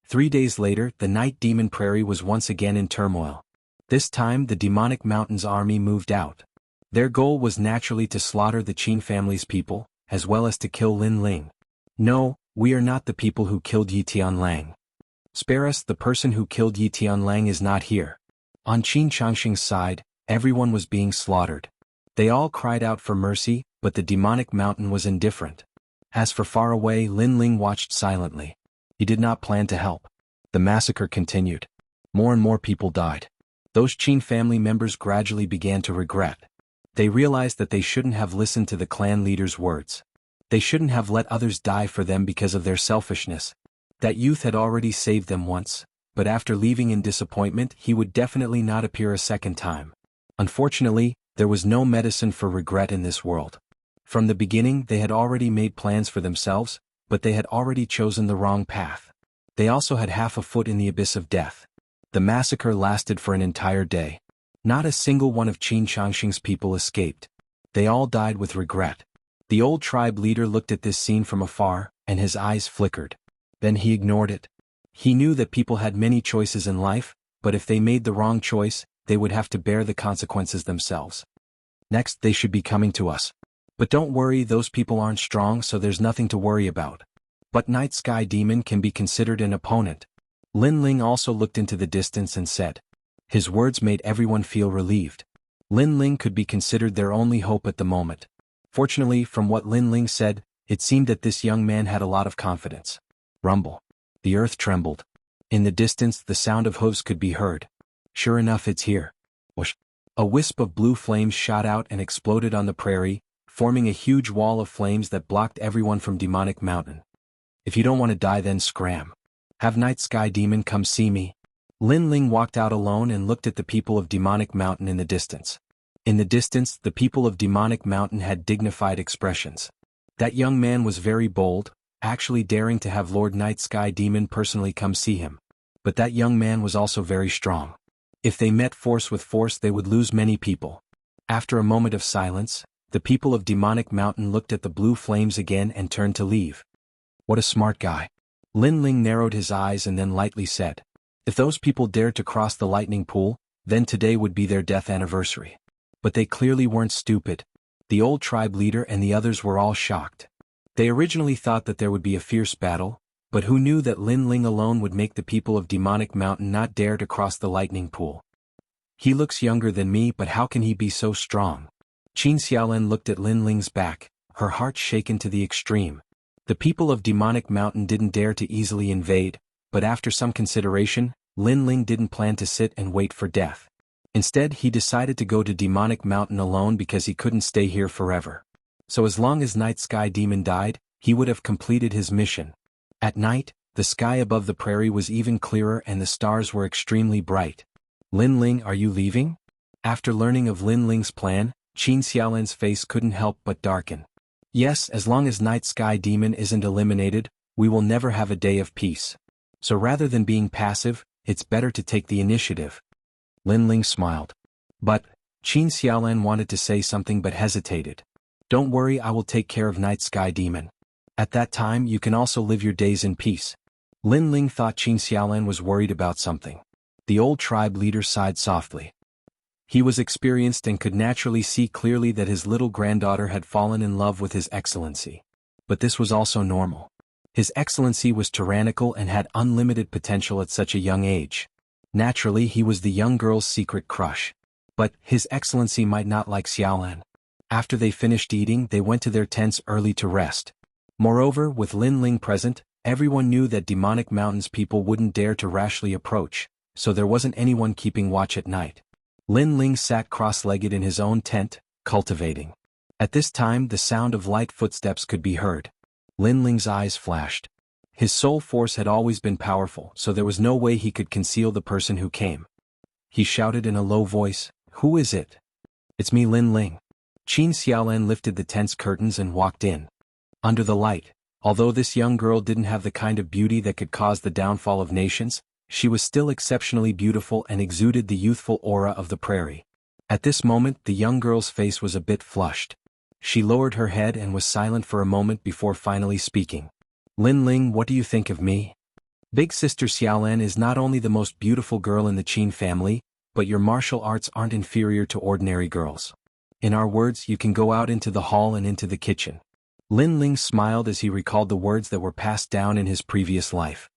3 days later, the Night Demon Prairie was once again in turmoil. This time, the Demonic Mountain's army moved out. Their goal was naturally to slaughter the Qin family's people, as well as to kill Lin Ling. No, we are not the people who killed Yi Tianlang. Spare us, the person who killed Yi Tianlang is not here. On Qin Xianxia's side, everyone was being slaughtered. They all cried out for mercy, but the Demonic Mountain was indifferent. As for far away, Lin Ling watched silently. He did not plan to help. The massacre continued. More and more people died. Those Qin family members gradually began to regret. They realized that they shouldn't have listened to the clan leader's words. They shouldn't have let others die for them because of their selfishness. That youth had already saved them once, but after leaving in disappointment, he would definitely not appear a second time. Unfortunately, there was no medicine for regret in this world. From the beginning, they had already made plans for themselves, but they had already chosen the wrong path. They also had half a foot in the abyss of death. The massacre lasted for an entire day. Not a single one of Qin Xianxia's people escaped. They all died with regret. The old tribe leader looked at this scene from afar, and his eyes flickered. Then he ignored it. He knew that people had many choices in life, but if they made the wrong choice, they would have to bear the consequences themselves. Next, they should be coming to us. But don't worry, those people aren't strong, so there's nothing to worry about. But Night Sky Demon can be considered an opponent. Lin Ling also looked into the distance and said. His words made everyone feel relieved. Lin Ling could be considered their only hope at the moment. Fortunately, from what Lin Ling said, it seemed that this young man had a lot of confidence. Rumble. The earth trembled. In the distance, the sound of hooves could be heard. Sure enough, it's here. Whoosh. A wisp of blue flames shot out and exploded on the prairie, forming a huge wall of flames that blocked everyone from Demonic Mountain. If you don't want to die, then scram. Have Night Sky Demon come see me. Lin Ling walked out alone and looked at the people of Demonic Mountain in the distance. In the distance, the people of Demonic Mountain had dignified expressions. That young man was very bold, actually daring to have Lord Night Sky Demon personally come see him. But that young man was also very strong. If they met force with force, they would lose many people. After a moment of silence, the people of Demonic Mountain looked at the blue flames again and turned to leave. What a smart guy. Lin Ling narrowed his eyes and then lightly said. If those people dared to cross the lightning pool, then today would be their death anniversary. But they clearly weren't stupid. The old tribe leader and the others were all shocked. They originally thought that there would be a fierce battle, but who knew that Lin Ling alone would make the people of Demonic Mountain not dare to cross the lightning pool. He looks younger than me, but how can he be so strong? Qin Xiaolan looked at Lin Ling's back, her heart shaken to the extreme. The people of Demonic Mountain didn't dare to easily invade, but after some consideration, Lin Ling didn't plan to sit and wait for death. Instead, he decided to go to Demonic Mountain alone because he couldn't stay here forever. So as long as Night Sky Demon died, he would have completed his mission. At night, the sky above the prairie was even clearer and the stars were extremely bright. Lin Ling, are you leaving? After learning of Lin Ling's plan, Qin Xiaolan's face couldn't help but darken. Yes, as long as Night Sky Demon isn't eliminated, we will never have a day of peace. So rather than being passive, it's better to take the initiative. Lin Ling smiled. But, Qin Xiaolan wanted to say something but hesitated. Don't worry, I will take care of Night Sky Demon. At that time you can also live your days in peace. Lin Ling thought Qin Xiaolan was worried about something. The old tribe leader sighed softly. He was experienced and could naturally see clearly that his little granddaughter had fallen in love with His Excellency. But this was also normal. His Excellency was tyrannical and had unlimited potential at such a young age. Naturally, he was the young girl's secret crush. But His Excellency might not like Xiaolan. After they finished eating, they went to their tents early to rest. Moreover, with Lin Ling present, everyone knew that demonic mountains people wouldn't dare to rashly approach, so there wasn't anyone keeping watch at night. Lin Ling sat cross-legged in his own tent, cultivating. At this time the sound of light footsteps could be heard. Lin Ling's eyes flashed. His soul force had always been powerful, so there was no way he could conceal the person who came. He shouted in a low voice, "Who is it?" "It's me, Lin Ling." Qin Xiaolan lifted the tent's curtains and walked in. Under the light, although this young girl didn't have the kind of beauty that could cause the downfall of nations, she was still exceptionally beautiful and exuded the youthful aura of the prairie. At this moment the young girl's face was a bit flushed. She lowered her head and was silent for a moment before finally speaking. "Lin Ling, what do you think of me? Big sister Xiaolan is not only the most beautiful girl in the Qin family, but your martial arts aren't inferior to ordinary girls. In our words, you can go out into the hall and into the kitchen." Lin Ling smiled as he recalled the words that were passed down in his previous life.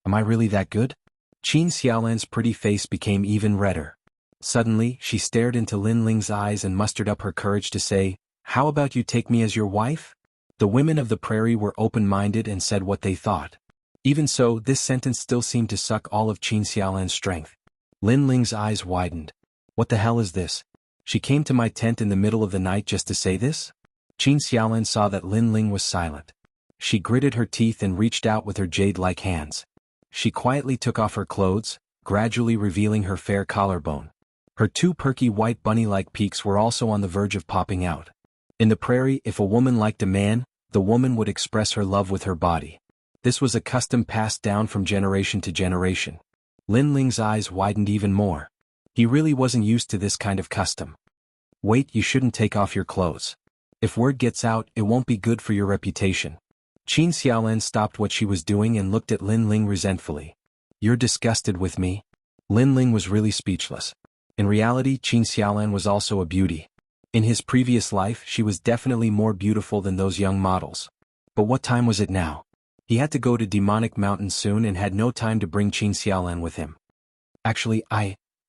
"Am I really that good?" Qin Xiaolan's pretty face became even redder. Suddenly, she stared into Lin Ling's eyes and mustered up her courage to say, "How about you take me as your wife?" The women of the prairie were open-minded and said what they thought. Even so, this sentence still seemed to suck all of Qin Xiaolan's strength. Lin Ling's eyes widened. "What the hell is this? She came to my tent in the middle of the night just to say this?" Qin Xiaolan saw that Lin Ling was silent. She gritted her teeth and reached out with her jade-like hands. She quietly took off her clothes, gradually revealing her fair collarbone. Her two perky white bunny-like peaks were also on the verge of popping out. In the prairie, if a woman liked a man, the woman would express her love with her body. This was a custom passed down from generation to generation. Lin Ling's eyes widened even more. He really wasn't used to this kind of custom. "Wait, you shouldn't take off your clothes. If word gets out, it won't be good for your reputation." Qin Xiaolan stopped what she was doing and looked at Lin Ling resentfully. "You're disgusted with me?" Lin Ling was really speechless. In reality, Qin Xiaolan was also a beauty. In his previous life, she was definitely more beautiful than those young models. But what time was it now? He had to go to Demonic Mountain soon and had no time to bring Qin Xiaolan with him. Actually,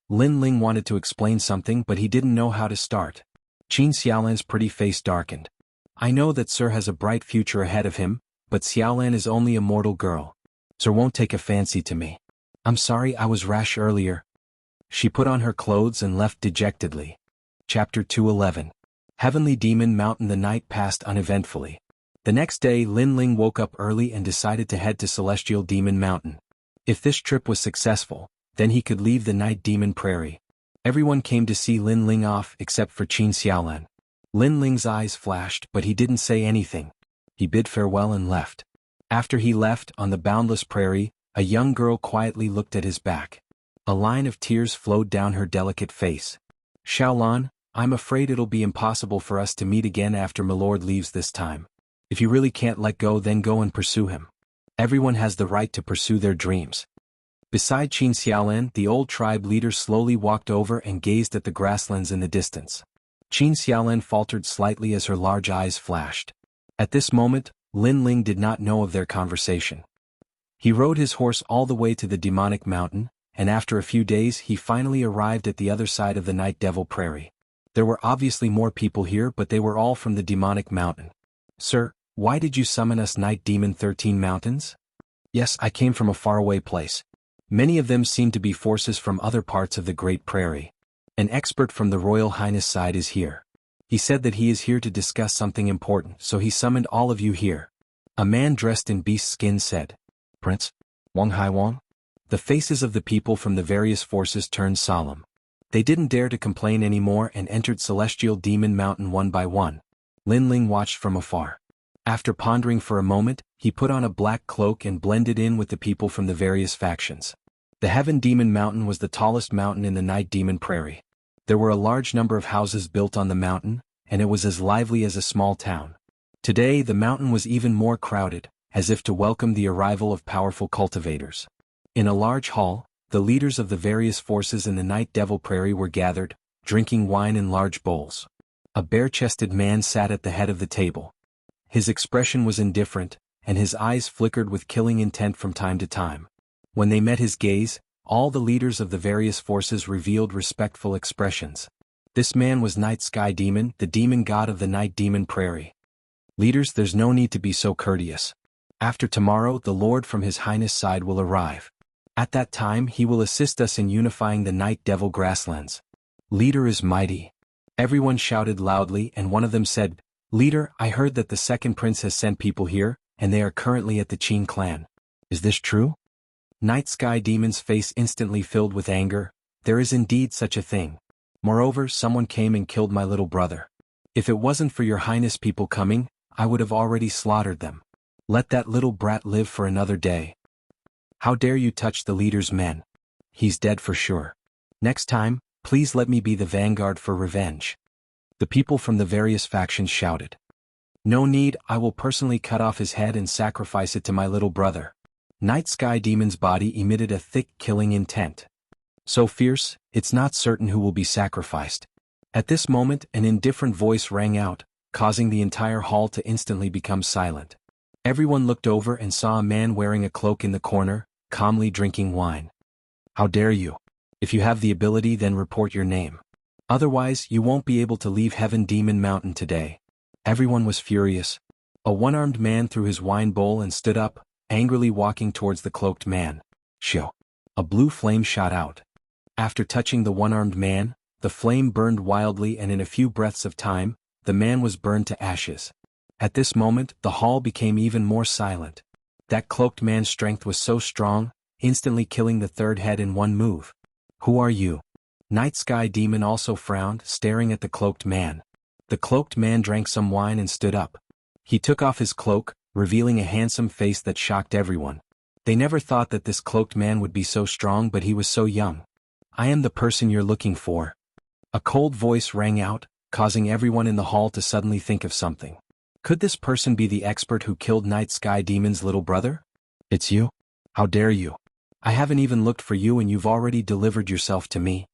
Lin Ling wanted to explain something, but he didn't know how to start. Qin Xiaolan's pretty face darkened. "I know that Sir has a bright future ahead of him, but Xiaolan is only a mortal girl. Sir won't take a fancy to me. I'm sorry I was rash earlier." She put on her clothes and left dejectedly. Chapter 211. Heavenly Demon Mountain. The night passed uneventfully. The next day Lin Ling woke up early and decided to head to Celestial Demon Mountain. If this trip was successful, then he could leave the Night Demon Prairie. Everyone came to see Lin Ling off except for Qin Xiaolan. Lin Ling's eyes flashed, but he didn't say anything. He bid farewell and left. After he left, on the boundless prairie, a young girl quietly looked at his back. A line of tears flowed down her delicate face. "Xiaolan, I'm afraid it'll be impossible for us to meet again after Milord leaves this time. If you really can't let go, then go and pursue him. Everyone has the right to pursue their dreams." Beside Qin Xiaolan, the old tribe leader slowly walked over and gazed at the grasslands in the distance. Qin Xiaolan faltered slightly as her large eyes flashed. At this moment, Lin Ling did not know of their conversation. He rode his horse all the way to the Demonic Mountain, and after a few days he finally arrived at the other side of the Night Devil Prairie. There were obviously more people here, but they were all from the Demonic Mountain. "Sir, why did you summon us Night Demon 13 Mountains?" "Yes, I came from a faraway place. Many of them seem to be forces from other parts of the Great Prairie. An expert from the Royal Highness side is here. He said that he is here to discuss something important, so he summoned all of you here." A man dressed in beast skin said. "Prince? Wang Hai Wang?" The faces of the people from the various forces turned solemn. They didn't dare to complain anymore and entered Celestial Demon Mountain one by one. Lin Ling watched from afar. After pondering for a moment, he put on a black cloak and blended in with the people from the various factions. The Heaven Demon Mountain was the tallest mountain in the Night Demon Prairie. There were a large number of houses built on the mountain, and it was as lively as a small town. Today the mountain was even more crowded, as if to welcome the arrival of powerful cultivators. In a large hall, the leaders of the various forces in the Night Devil Prairie were gathered, drinking wine in large bowls. A bare-chested man sat at the head of the table. His expression was indifferent, and his eyes flickered with killing intent from time to time. When they met his gaze, all the leaders of the various forces revealed respectful expressions. This man was Night Sky Demon, the demon god of the Night Demon Prairie. Leaders, there's no need to be so courteous. After tomorrow, the Lord from His Highness' side will arrive. At that time he will assist us in unifying the Night Devil grasslands. Leader is mighty. Everyone shouted loudly, and one of them said, Leader, I heard that the second prince has sent people here, and they are currently at the Qin clan. Is this true? Night Sky Demon's face instantly filled with anger. There is indeed such a thing. Moreover, someone came and killed my little brother. If it wasn't for your highness people coming, I would have already slaughtered them. Let that little brat live for another day. How dare you touch the leader's men? He's dead for sure. Next time, please let me be the vanguard for revenge. The people from the various factions shouted. No need, I will personally cut off his head and sacrifice it to my little brother. Night Sky Demon's body emitted a thick killing intent. So fierce, it's not certain who will be sacrificed. At this moment an indifferent voice rang out, causing the entire hall to instantly become silent. Everyone looked over and saw a man wearing a cloak in the corner, calmly drinking wine. How dare you? If you have the ability, then report your name. Otherwise, you won't be able to leave Heaven Demon Mountain today. Everyone was furious. A one-armed man threw his wine bowl and stood up, angrily walking towards the cloaked man. Shoo! A blue flame shot out. After touching the one-armed man, the flame burned wildly, and in a few breaths of time, the man was burned to ashes. At this moment, the hall became even more silent. That cloaked man's strength was so strong, instantly killing the third head in one move. Who are you? Night Sky Demon also frowned, staring at the cloaked man. The cloaked man drank some wine and stood up. He took off his cloak, revealing a handsome face that shocked everyone. They never thought that this cloaked man would be so strong, but he was so young. I am the person you're looking for. A cold voice rang out, causing everyone in the hall to suddenly think of something. Could this person be the expert who killed Night Sky Demon's little brother? It's you? How dare you? I haven't even looked for you and you've already delivered yourself to me.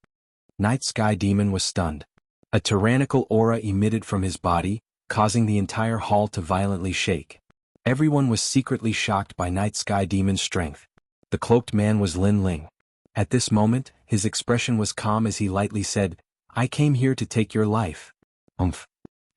Night Sky Demon was stunned. A tyrannical aura emitted from his body, causing the entire hall to violently shake. Everyone was secretly shocked by Night Sky Demon's strength. The cloaked man was Lin Ling. At this moment, his expression was calm as he lightly said, I came here to take your life.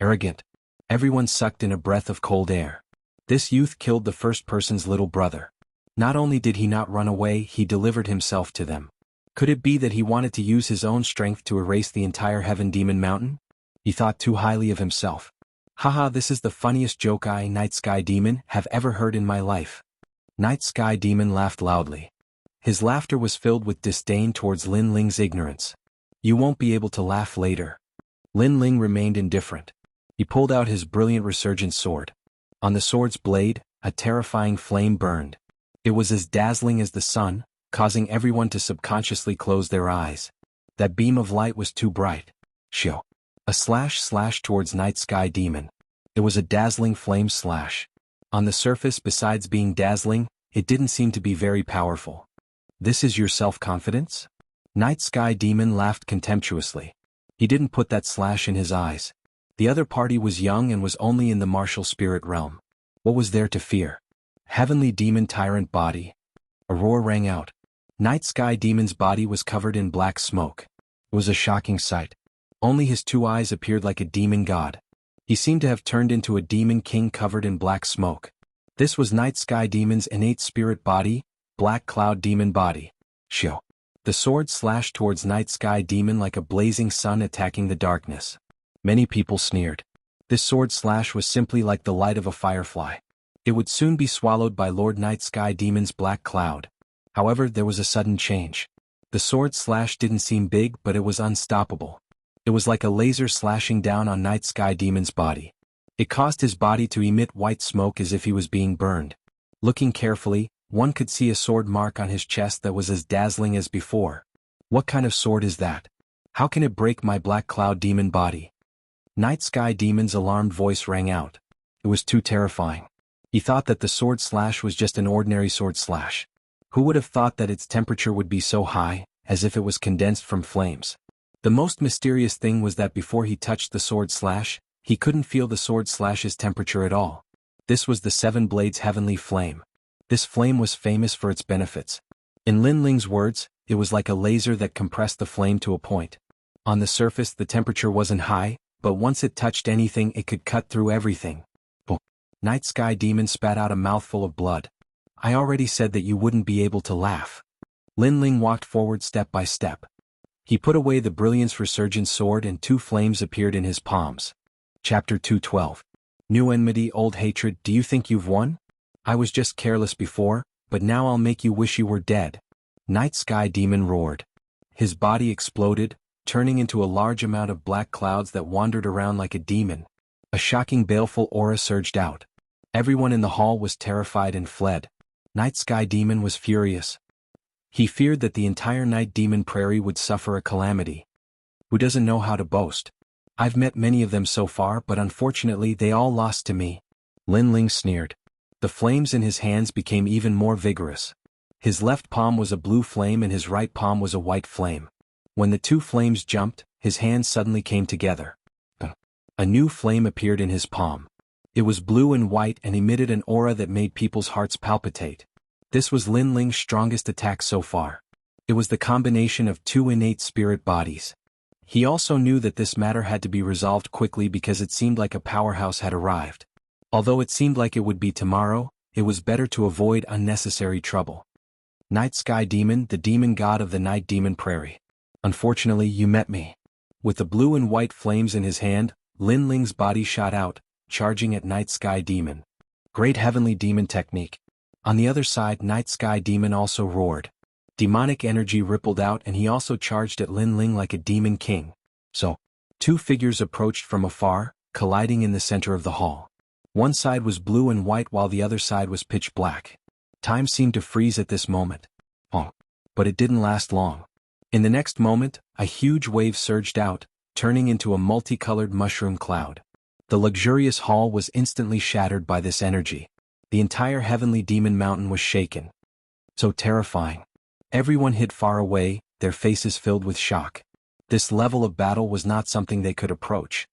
Arrogant. Everyone sucked in a breath of cold air. This youth killed the first person's little brother. Not only did he not run away, he delivered himself to them. Could it be that he wanted to use his own strength to erase the entire Heaven Demon Mountain? He thought too highly of himself. Haha, this is the funniest joke I, Night Sky Demon, have ever heard in my life. Night Sky Demon laughed loudly. His laughter was filled with disdain towards Lin Ling's ignorance. You won't be able to laugh later. Lin Ling remained indifferent. He pulled out his brilliant resurgent sword. On the sword's blade, a terrifying flame burned. It was as dazzling as the sun, causing everyone to subconsciously close their eyes. That beam of light was too bright. Shoo! A slash slashed towards Night Sky Demon. It was a dazzling flame slash. On the surface, besides being dazzling, it didn't seem to be very powerful. This is your self-confidence? Night Sky Demon laughed contemptuously. He didn't put that slash in his eyes. The other party was young and was only in the martial spirit realm. What was there to fear? Heavenly Demon Tyrant Body. A roar rang out. Night Sky Demon's body was covered in black smoke. It was a shocking sight. Only his two eyes appeared like a demon god. He seemed to have turned into a demon king covered in black smoke. This was Night Sky Demon's innate spirit body, Black Cloud Demon Body. Shoo! The sword slashed towards Night Sky Demon like a blazing sun attacking the darkness. Many people sneered. This sword slash was simply like the light of a firefly. It would soon be swallowed by Lord Night Sky Demon's black cloud. However, there was a sudden change. The sword slash didn't seem big, but it was unstoppable. It was like a laser slashing down on Night Sky Demon's body. It caused his body to emit white smoke as if he was being burned. Looking carefully, one could see a sword mark on his chest that was as dazzling as before. What kind of sword is that? How can it break my Black Cloud Demon body? Night Sky Demon's alarmed voice rang out. It was too terrifying. He thought that the sword slash was just an ordinary sword slash. Who would have thought that its temperature would be so high, as if it was condensed from flames? The most mysterious thing was that before he touched the sword slash, he couldn't feel the sword slash's temperature at all. This was the Seven Blades Heavenly Flame. This flame was famous for its benefits. In Lin Ling's words, it was like a laser that compressed the flame to a point. On the surface the temperature wasn't high, but once it touched anything it could cut through everything. Night Sky Demon spat out a mouthful of blood. I already said that you wouldn't be able to laugh. Lin Ling walked forward step by step. He put away the Brilliance Resurgent sword and two flames appeared in his palms. Chapter 212. New enmity, old hatred. Do you think you've won? I was just careless before, but now I'll make you wish you were dead. Night Sky Demon roared. His body exploded, turning into a large amount of black clouds that wandered around like a demon. A shocking baleful aura surged out. Everyone in the hall was terrified and fled. Night Sky Demon was furious. He feared that the entire Night Demon Prairie would suffer a calamity. Who doesn't know how to boast? I've met many of them so far, but unfortunately they all lost to me. Lin Ling sneered. The flames in his hands became even more vigorous. His left palm was a blue flame and his right palm was a white flame. When the two flames jumped, his hands suddenly came together. A new flame appeared in his palm. It was blue and white and emitted an aura that made people's hearts palpitate. This was Lin Ling's strongest attack so far. It was the combination of two innate spirit bodies. He also knew that this matter had to be resolved quickly because it seemed like a powerhouse had arrived. Although it seemed like it would be tomorrow, it was better to avoid unnecessary trouble. Night Sky Demon, the demon god of the Night Demon Prairie. Unfortunately you met me. With the blue and white flames in his hand, Lin Ling's body shot out, charging at Night Sky Demon. Great Heavenly Demon technique. On the other side Night Sky Demon also roared. Demonic energy rippled out and he also charged at Lin Ling like a demon king. So, two figures approached from afar, colliding in the center of the hall. One side was blue and white while the other side was pitch black. Time seemed to freeze at this moment. But it didn't last long. In the next moment, a huge wave surged out, turning into a multicolored mushroom cloud. The luxurious hall was instantly shattered by this energy. The entire Heavenly Demon Mountain was shaken. So terrifying. Everyone hid far away, their faces filled with shock. This level of battle was not something they could approach.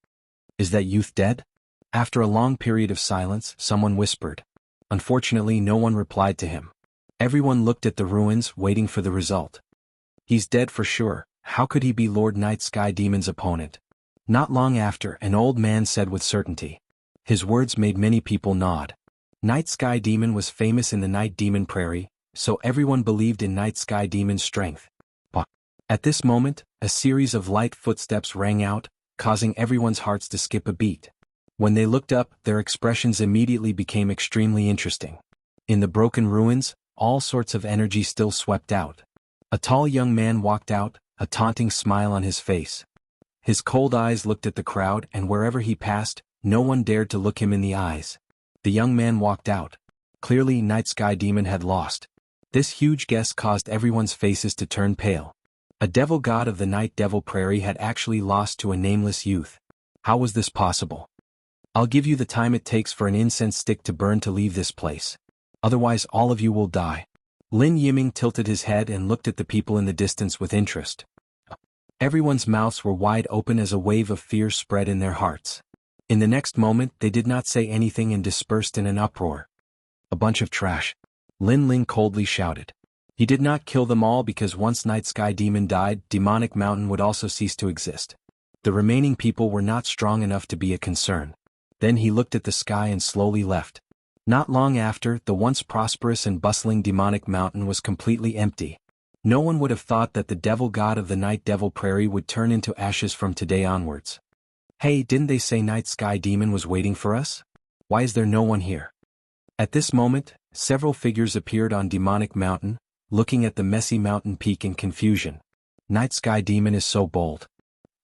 Is that youth dead? After a long period of silence, someone whispered. Unfortunately, no one replied to him. Everyone looked at the ruins, waiting for the result. He's dead for sure. How could he be Lord Night Sky Demon's opponent? Not long after, an old man said with certainty. His words made many people nod. Night Sky Demon was famous in the Night Demon Prairie, so everyone believed in Night Sky Demon's strength. At this moment, a series of light footsteps rang out, causing everyone's hearts to skip a beat. When they looked up, their expressions immediately became extremely interesting. In the broken ruins, all sorts of energy still swept out. A tall young man walked out, a taunting smile on his face. His cold eyes looked at the crowd and wherever he passed, no one dared to look him in the eyes. The young man walked out. Clearly Night Sky Demon had lost. This huge guess caused everyone's faces to turn pale. A devil god of the Night Devil Prairie had actually lost to a nameless youth. How was this possible? I'll give you the time it takes for an incense stick to burn to leave this place. Otherwise all of you will die. Lin Yiming tilted his head and looked at the people in the distance with interest. Everyone's mouths were wide open as a wave of fear spread in their hearts. In the next moment they did not say anything and dispersed in an uproar. A bunch of trash. Lin Ling coldly shouted. He did not kill them all because once Night Sky Demon died, Demonic Mountain would also cease to exist. The remaining people were not strong enough to be a concern. Then he looked at the sky and slowly left. Not long after, the once prosperous and bustling Demonic Mountain was completely empty. No one would have thought that the devil god of the Night Devil Prairie would turn into ashes from today onwards. Hey, didn't they say Night Sky Demon was waiting for us? Why is there no one here? At this moment, several figures appeared on Demonic Mountain, looking at the messy mountain peak in confusion. Night Sky Demon is so bold.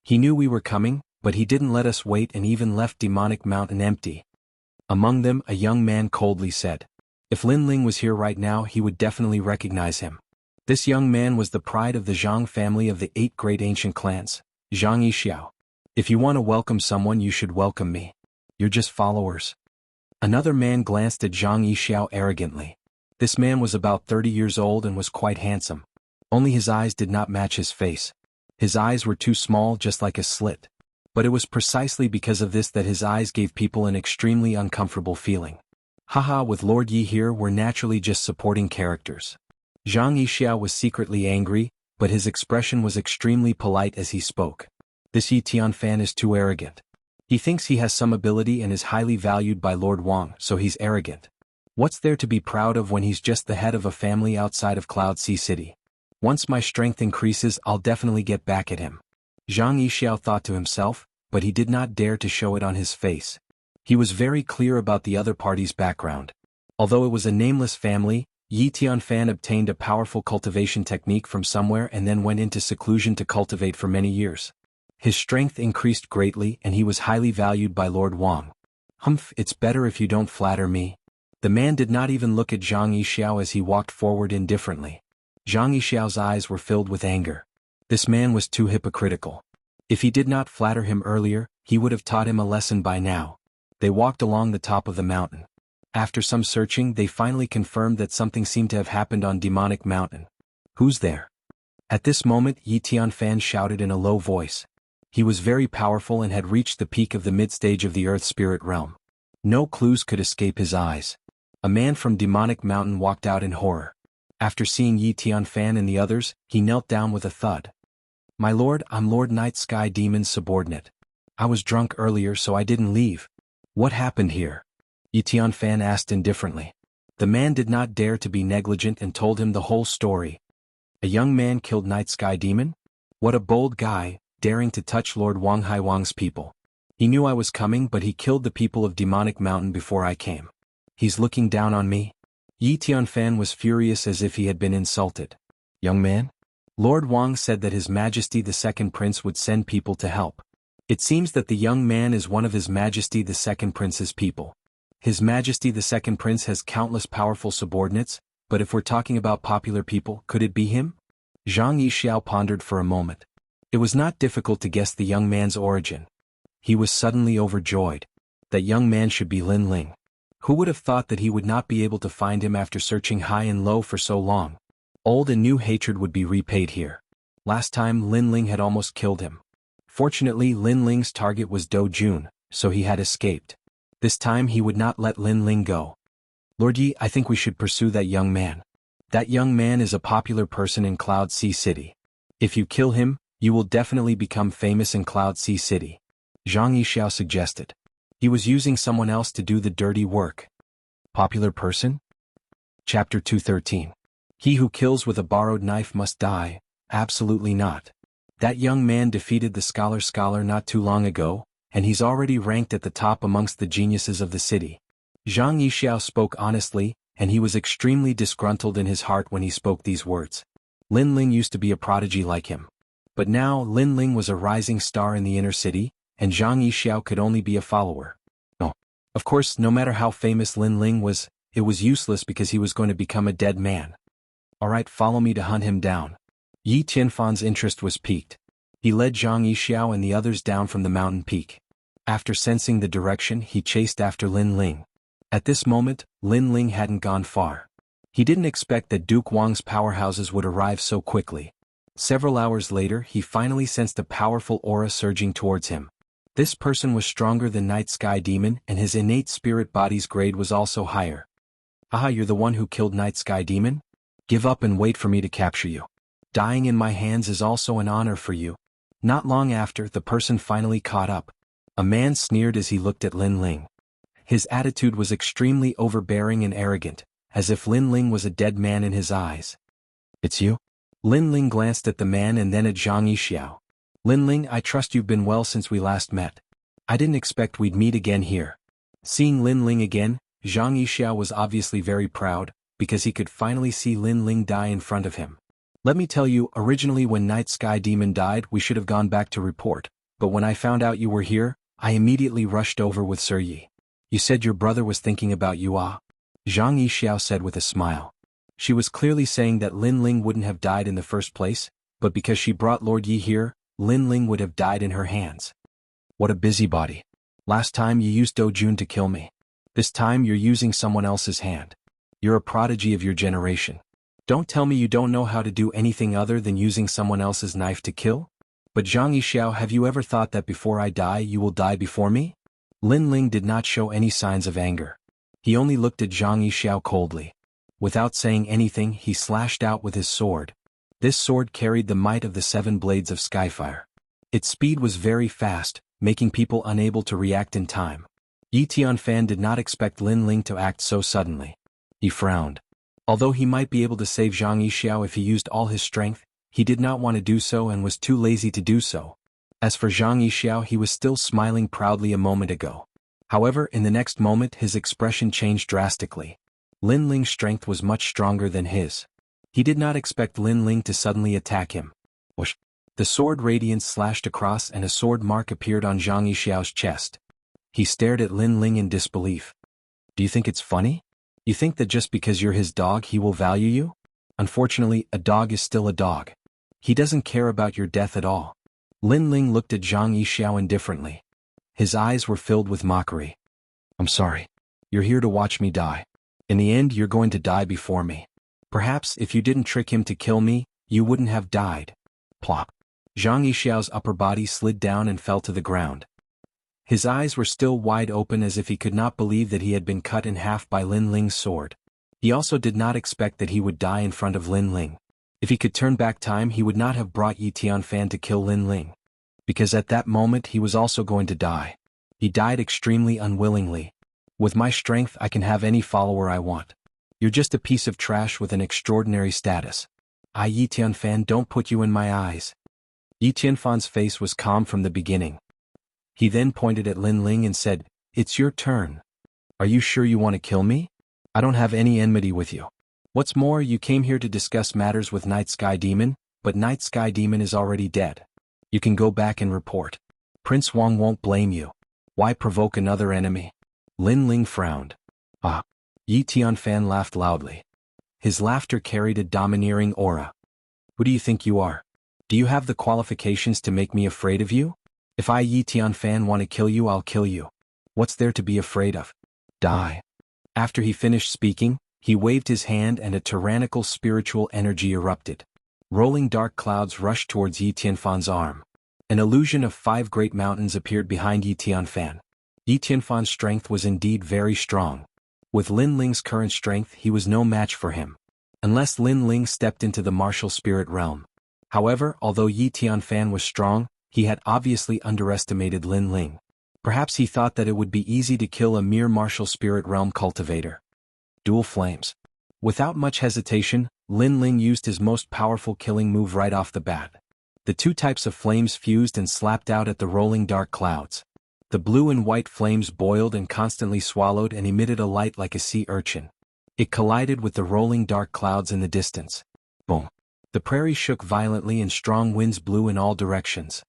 He knew we were coming, but he didn't let us wait and even left Demonic Mountain empty. Among them, a young man coldly said. If Lin Ling was here right now, he would definitely recognize him. This young man was the pride of the Jianghu family of the 8 great ancient clans, Xianxia. If you want to welcome someone, you should welcome me. You're just followers. Another man glanced at Xianxia arrogantly. This man was about 30 years old and was quite handsome. Only his eyes did not match his face. His eyes were too small, just like a slit. But it was precisely because of this that his eyes gave people an extremely uncomfortable feeling. Haha, with Lord Yi here, we're naturally just supporting characters. Xianxia was secretly angry, but his expression was extremely polite as he spoke. This Yi Tianfan is too arrogant. He thinks he has some ability and is highly valued by Lord Wang, so he's arrogant. What's there to be proud of when he's just the head of a family outside of Cloud Sea City? Once my strength increases, I'll definitely get back at him. Zhang Yixiao thought to himself, but he did not dare to show it on his face. He was very clear about the other party's background. Although it was a nameless family, Yi Tianfan obtained a powerful cultivation technique from somewhere and then went into seclusion to cultivate for many years. His strength increased greatly and he was highly valued by Lord Wang. Humph, it's better if you don't flatter me. The man did not even look at Zhang Yixiao as he walked forward indifferently. Zhang Yixiao's eyes were filled with anger. This man was too hypocritical. If he did not flatter him earlier, he would have taught him a lesson by now. They walked along the top of the mountain. After some searching, they finally confirmed that something seemed to have happened on Demonic Mountain. Who's there? At this moment, Yi Tianfan shouted in a low voice. He was very powerful and had reached the peak of the mid-stage of the Earth Spirit realm. No clues could escape his eyes. A man from Demonic Mountain walked out in horror. After seeing Yi Tianfan and the others, he knelt down with a thud. My lord, I'm Lord Night Sky Demon's subordinate. I was drunk earlier, so I didn't leave. What happened here? Yi Tianfan asked indifferently. The man did not dare to be negligent and told him the whole story. A young man killed Night Sky Demon? What a bold guy, daring to touch Lord Wang Haiwang's people. He knew I was coming, but he killed the people of Demonic Mountain before I came. He's looking down on me? Yi Tianfan was furious as if he had been insulted. Young man? Lord Wang said that His Majesty the Second Prince would send people to help. It seems that the young man is one of His Majesty the Second Prince's people. His Majesty the Second Prince has countless powerful subordinates, but if we're talking about popular people, could it be him? Zhang Yixiao pondered for a moment. It was not difficult to guess the young man's origin. He was suddenly overjoyed. That young man should be Lin Ling. Who would have thought that he would not be able to find him after searching high and low for so long? Old and new hatred would be repaid here. Last time Lin Ling had almost killed him. Fortunately, Lin Ling's target was Do Jun, so he had escaped. This time he would not let Lin Ling go. Lord Yi, I think we should pursue that young man. That young man is a popular person in Cloud Sea City. If you kill him, you will definitely become famous in Cloud Sea City. Zhang Yixiao suggested. He was using someone else to do the dirty work. Popular person? Chapter 213. He who kills with a borrowed knife must die. Absolutely not. That young man defeated the scholar not too long ago, and he's already ranked at the top amongst the geniuses of the city. Zhang Yixiao spoke honestly, and he was extremely disgruntled in his heart when he spoke these words. Lin Ling used to be a prodigy like him. But now Lin Ling was a rising star in the inner city, and Zhang Yixiao could only be a follower. Oh. Of course, no matter how famous Lin Ling was, it was useless because he was going to become a dead man. Alright, follow me to hunt him down. Yi Tianfan's interest was piqued. He led Zhang Yixiao and the others down from the mountain peak. After sensing the direction, he chased after Lin Ling. At this moment, Lin Ling hadn't gone far. He didn't expect that Duke Wang's powerhouses would arrive so quickly. Several hours later, he finally sensed a powerful aura surging towards him. This person was stronger than Night Sky Demon, and his innate spirit body's grade was also higher. Aha, you're the one who killed Night Sky Demon? Give up and wait for me to capture you. Dying in my hands is also an honor for you. Not long after, the person finally caught up. A man sneered as he looked at Lin Ling. His attitude was extremely overbearing and arrogant, as if Lin Ling was a dead man in his eyes. It's you? Lin Ling glanced at the man and then at Zhang Yixiao. Lin Ling, I trust you've been well since we last met. I didn't expect we'd meet again here. Seeing Lin Ling again, Zhang Yixiao was obviously very proud, because he could finally see Lin Ling die in front of him. Let me tell you, originally when Night Sky Demon died, we should have gone back to report, but when I found out you were here, I immediately rushed over with Sir Yi. You said your brother was thinking about you, ah? Zhang Yixiao said with a smile. She was clearly saying that Lin Ling wouldn't have died in the first place, but because she brought Lord Yi here, Lin Ling would have died in her hands. What a busybody. Last time you used Dojun to kill me. This time you're using someone else's hand. You're a prodigy of your generation. Don't tell me you don't know how to do anything other than using someone else's knife to kill? But Xianxia, have you ever thought that before I die you will die before me? Lin Ling did not show any signs of anger. He only looked at Xianxia coldly. Without saying anything, he slashed out with his sword. This sword carried the might of the 7 blades of Skyfire. Its speed was very fast, making people unable to react in time. Yi Tianfan did not expect Lin Ling to act so suddenly. He frowned. Although he might be able to save Xianxia if he used all his strength, he did not want to do so and was too lazy to do so. As for Xianxia, he was still smiling proudly a moment ago. However, in the next moment his expression changed drastically. Lin Ling's strength was much stronger than his. He did not expect Lin Ling to suddenly attack him. Whoosh! The sword radiance slashed across and a sword mark appeared on Xianxiao's chest. He stared at Lin Ling in disbelief. Do you think it's funny? You think that just because you're his dog he will value you? Unfortunately, a dog is still a dog. He doesn't care about your death at all. Lin Ling looked at Xianxiao indifferently. His eyes were filled with mockery. I'm sorry. You're here to watch me die. In the end you're going to die before me. Perhaps if you didn't trick him to kill me, you wouldn't have died. Plop. Xiaoxiao's upper body slid down and fell to the ground. His eyes were still wide open as if he could not believe that he had been cut in half by Lin Ling's sword. He also did not expect that he would die in front of Lin Ling. If he could turn back time he would not have brought Yi Tianfan to kill Lin Ling. Because at that moment he was also going to die. He died extremely unwillingly. With my strength I can have any follower I want. You're just a piece of trash with an extraordinary status. Yi Tianfan, don't put you in my eyes. Yi Tianfan's face was calm from the beginning. He then pointed at Lin Ling and said, It's your turn. Are you sure you want to kill me? I don't have any enmity with you. What's more, you came here to discuss matters with Night Sky Demon, but Night Sky Demon is already dead. You can go back and report. Prince Wang won't blame you. Why provoke another enemy? Lin Ling frowned. Yi Tianfan laughed loudly. His laughter carried a domineering aura. Who do you think you are? Do you have the qualifications to make me afraid of you? If I Yi Tianfan want to kill you, I'll kill you. What's there to be afraid of? Die. After he finished speaking, he waved his hand and a tyrannical spiritual energy erupted. Rolling dark clouds rushed towards Yi Tianfan's arm. An illusion of 5 great mountains appeared behind Yi Tianfan. Yi Tianfan's strength was indeed very strong. With Lin Ling's current strength he was no match for him. Unless Lin Ling stepped into the martial spirit realm. However, although Yi Tianfan was strong, he had obviously underestimated Lin Ling. Perhaps he thought that it would be easy to kill a mere martial spirit realm cultivator. Dual flames. Without much hesitation, Lin Ling used his most powerful killing move right off the bat. The 2 types of flames fused and slapped out at the rolling dark clouds. The blue and white flames boiled and constantly swallowed and emitted a light like a sea urchin. It collided with the rolling dark clouds in the distance. Boom. The prairie shook violently and strong winds blew in all directions.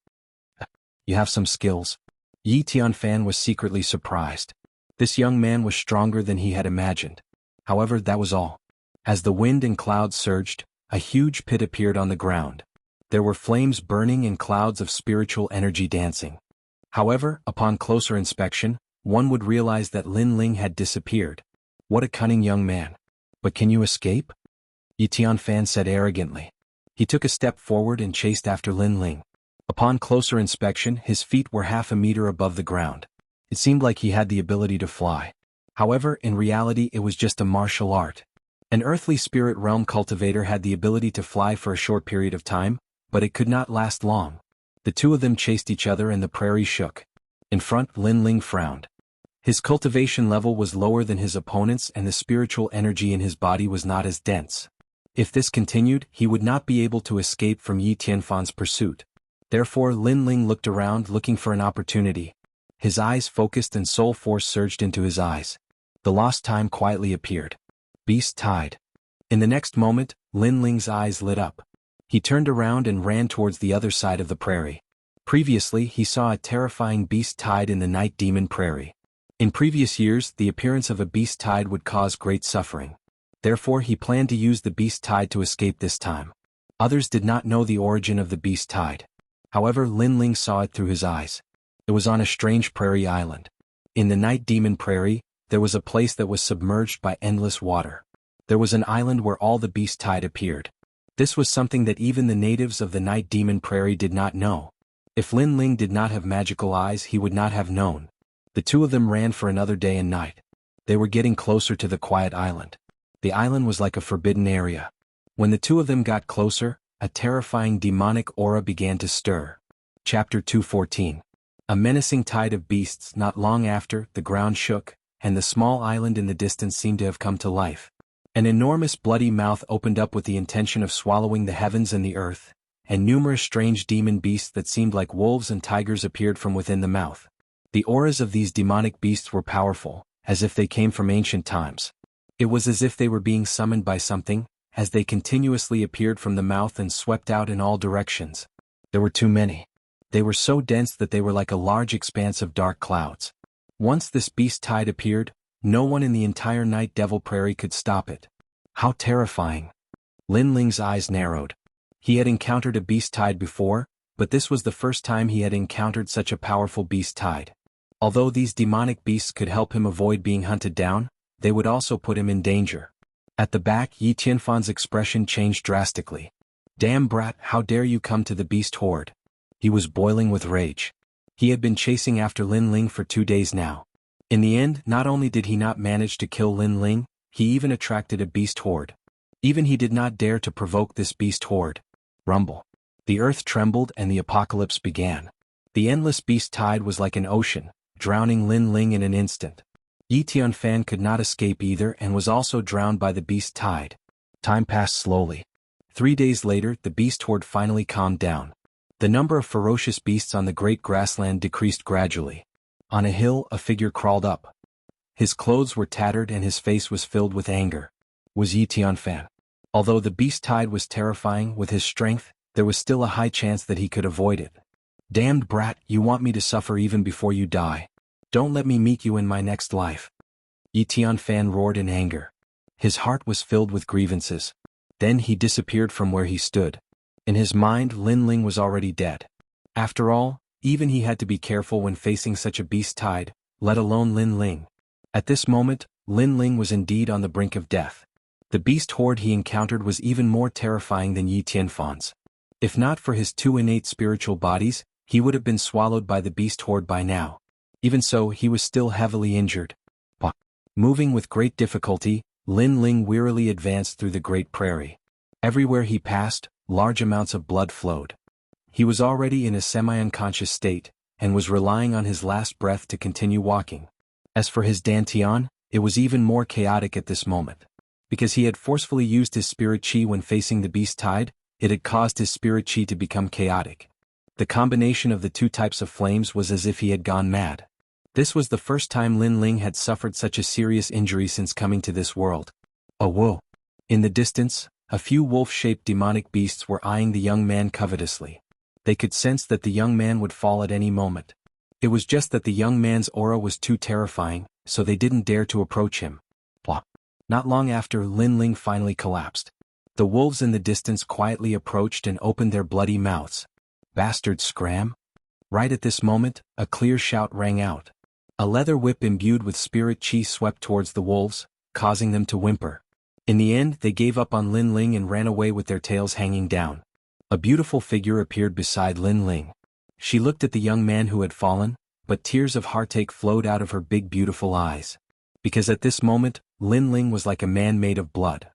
You have some skills. Yi Tianfan was secretly surprised. This young man was stronger than he had imagined. However, that was all. As the wind and clouds surged, a huge pit appeared on the ground. There were flames burning and clouds of spiritual energy dancing. However, upon closer inspection, one would realize that Lin Ling had disappeared. What a cunning young man. But can you escape? Yi Tianfan said arrogantly. He took a step forward and chased after Lin Ling. Upon closer inspection, his feet were half a meter above the ground. It seemed like he had the ability to fly. However, in reality it was just a martial art. An earthly spirit realm cultivator had the ability to fly for a short period of time, but it could not last long. The 2 of them chased each other and the prairie shook. In front, Lin Ling frowned. His cultivation level was lower than his opponent's and the spiritual energy in his body was not as dense. If this continued, he would not be able to escape from Yi Tianfan's pursuit. Therefore Lin Ling looked around looking for an opportunity. His eyes focused and soul force surged into his eyes. The lost time quietly appeared. Beast Tide. In the next moment, Lin Ling's eyes lit up. He turned around and ran towards the other side of the prairie. Previously he saw a terrifying beast tide in the Night Demon Prairie. In previous years, the appearance of a beast tide would cause great suffering. Therefore he planned to use the beast tide to escape this time. Others did not know the origin of the beast tide. However, Lin Ling saw it through his eyes. It was on a strange prairie island. In the Night Demon Prairie, there was a place that was submerged by endless water. There was an island where all the beast tide appeared. This was something that even the natives of the Night Demon Prairie did not know. If Lin Ling did not have magical eyes, he would not have known. The two of them ran for another day and night. They were getting closer to the quiet island. The island was like a forbidden area. When the two of them got closer, a terrifying demonic aura began to stir. Chapter 214. A menacing tide of beasts. Not long after, the ground shook, and the small island in the distance seemed to have come to life. An enormous bloody mouth opened up with the intention of swallowing the heavens and the earth, and numerous strange demon beasts that seemed like wolves and tigers appeared from within the mouth. The auras of these demonic beasts were powerful, as if they came from ancient times. It was as if they were being summoned by something, as they continuously appeared from the mouth and swept out in all directions. There were too many. They were so dense that they were like a large expanse of dark clouds. Once this beast tide appeared, no one in the entire Night Devil Prairie could stop it. How terrifying! Lin Ling's eyes narrowed. He had encountered a beast tide before, but this was the first time he had encountered such a powerful beast tide. Although these demonic beasts could help him avoid being hunted down, they would also put him in danger. At the back, Yi Tianfan's expression changed drastically. Damn brat, how dare you come to the beast horde? He was boiling with rage. He had been chasing after Lin Ling for 2 days now. In the end, not only did he not manage to kill Lin Ling, he even attracted a beast horde. Even he did not dare to provoke this beast horde. Rumble. The earth trembled and the apocalypse began. The endless beast tide was like an ocean, drowning Lin Ling in an instant. Yi Tianfan could not escape either and was also drowned by the beast tide. Time passed slowly. 3 days later, the beast horde finally calmed down. The number of ferocious beasts on the great grassland decreased gradually. On a hill, a figure crawled up. His clothes were tattered and his face was filled with anger. Was Yi Tianfan. Although the beast tide was terrifying, with his strength, there was still a high chance that he could avoid it. Damned brat, you want me to suffer even before you die. Don't let me meet you in my next life. Yi Tianfan roared in anger. His heart was filled with grievances. Then he disappeared from where he stood. In his mind, Lin Ling was already dead. After all, even he had to be careful when facing such a beast tide, let alone Lin Ling. At this moment, Lin Ling was indeed on the brink of death. The beast horde he encountered was even more terrifying than Yi Tianfan's. If not for his 2 innate spiritual bodies, he would have been swallowed by the beast horde by now. Even so, he was still heavily injured. Moving with great difficulty, Lin Ling wearily advanced through the great prairie. Everywhere he passed, large amounts of blood flowed. He was already in a semi-unconscious state, and was relying on his last breath to continue walking. As for his dantian, it was even more chaotic at this moment. Because he had forcefully used his spirit chi when facing the beast tide, it had caused his spirit chi to become chaotic. The combination of the 2 types of flames was as if he had gone mad. This was the first time Lin Ling had suffered such a serious injury since coming to this world. Oh whoa! In the distance, a few wolf-shaped demonic beasts were eyeing the young man covetously. They could sense that the young man would fall at any moment. It was just that the young man's aura was too terrifying, so they didn't dare to approach him. Not long after, Lin Ling finally collapsed. The wolves in the distance quietly approached and opened their bloody mouths. Bastard scram! Right at this moment, a clear shout rang out. A leather whip imbued with spirit chi swept towards the wolves, causing them to whimper. In the end, they gave up on Lin Ling and ran away with their tails hanging down. A beautiful figure appeared beside Lin Ling. She looked at the young man who had fallen, but tears of heartache flowed out of her big beautiful eyes. Because at this moment, Lin Ling was like a man made of blood.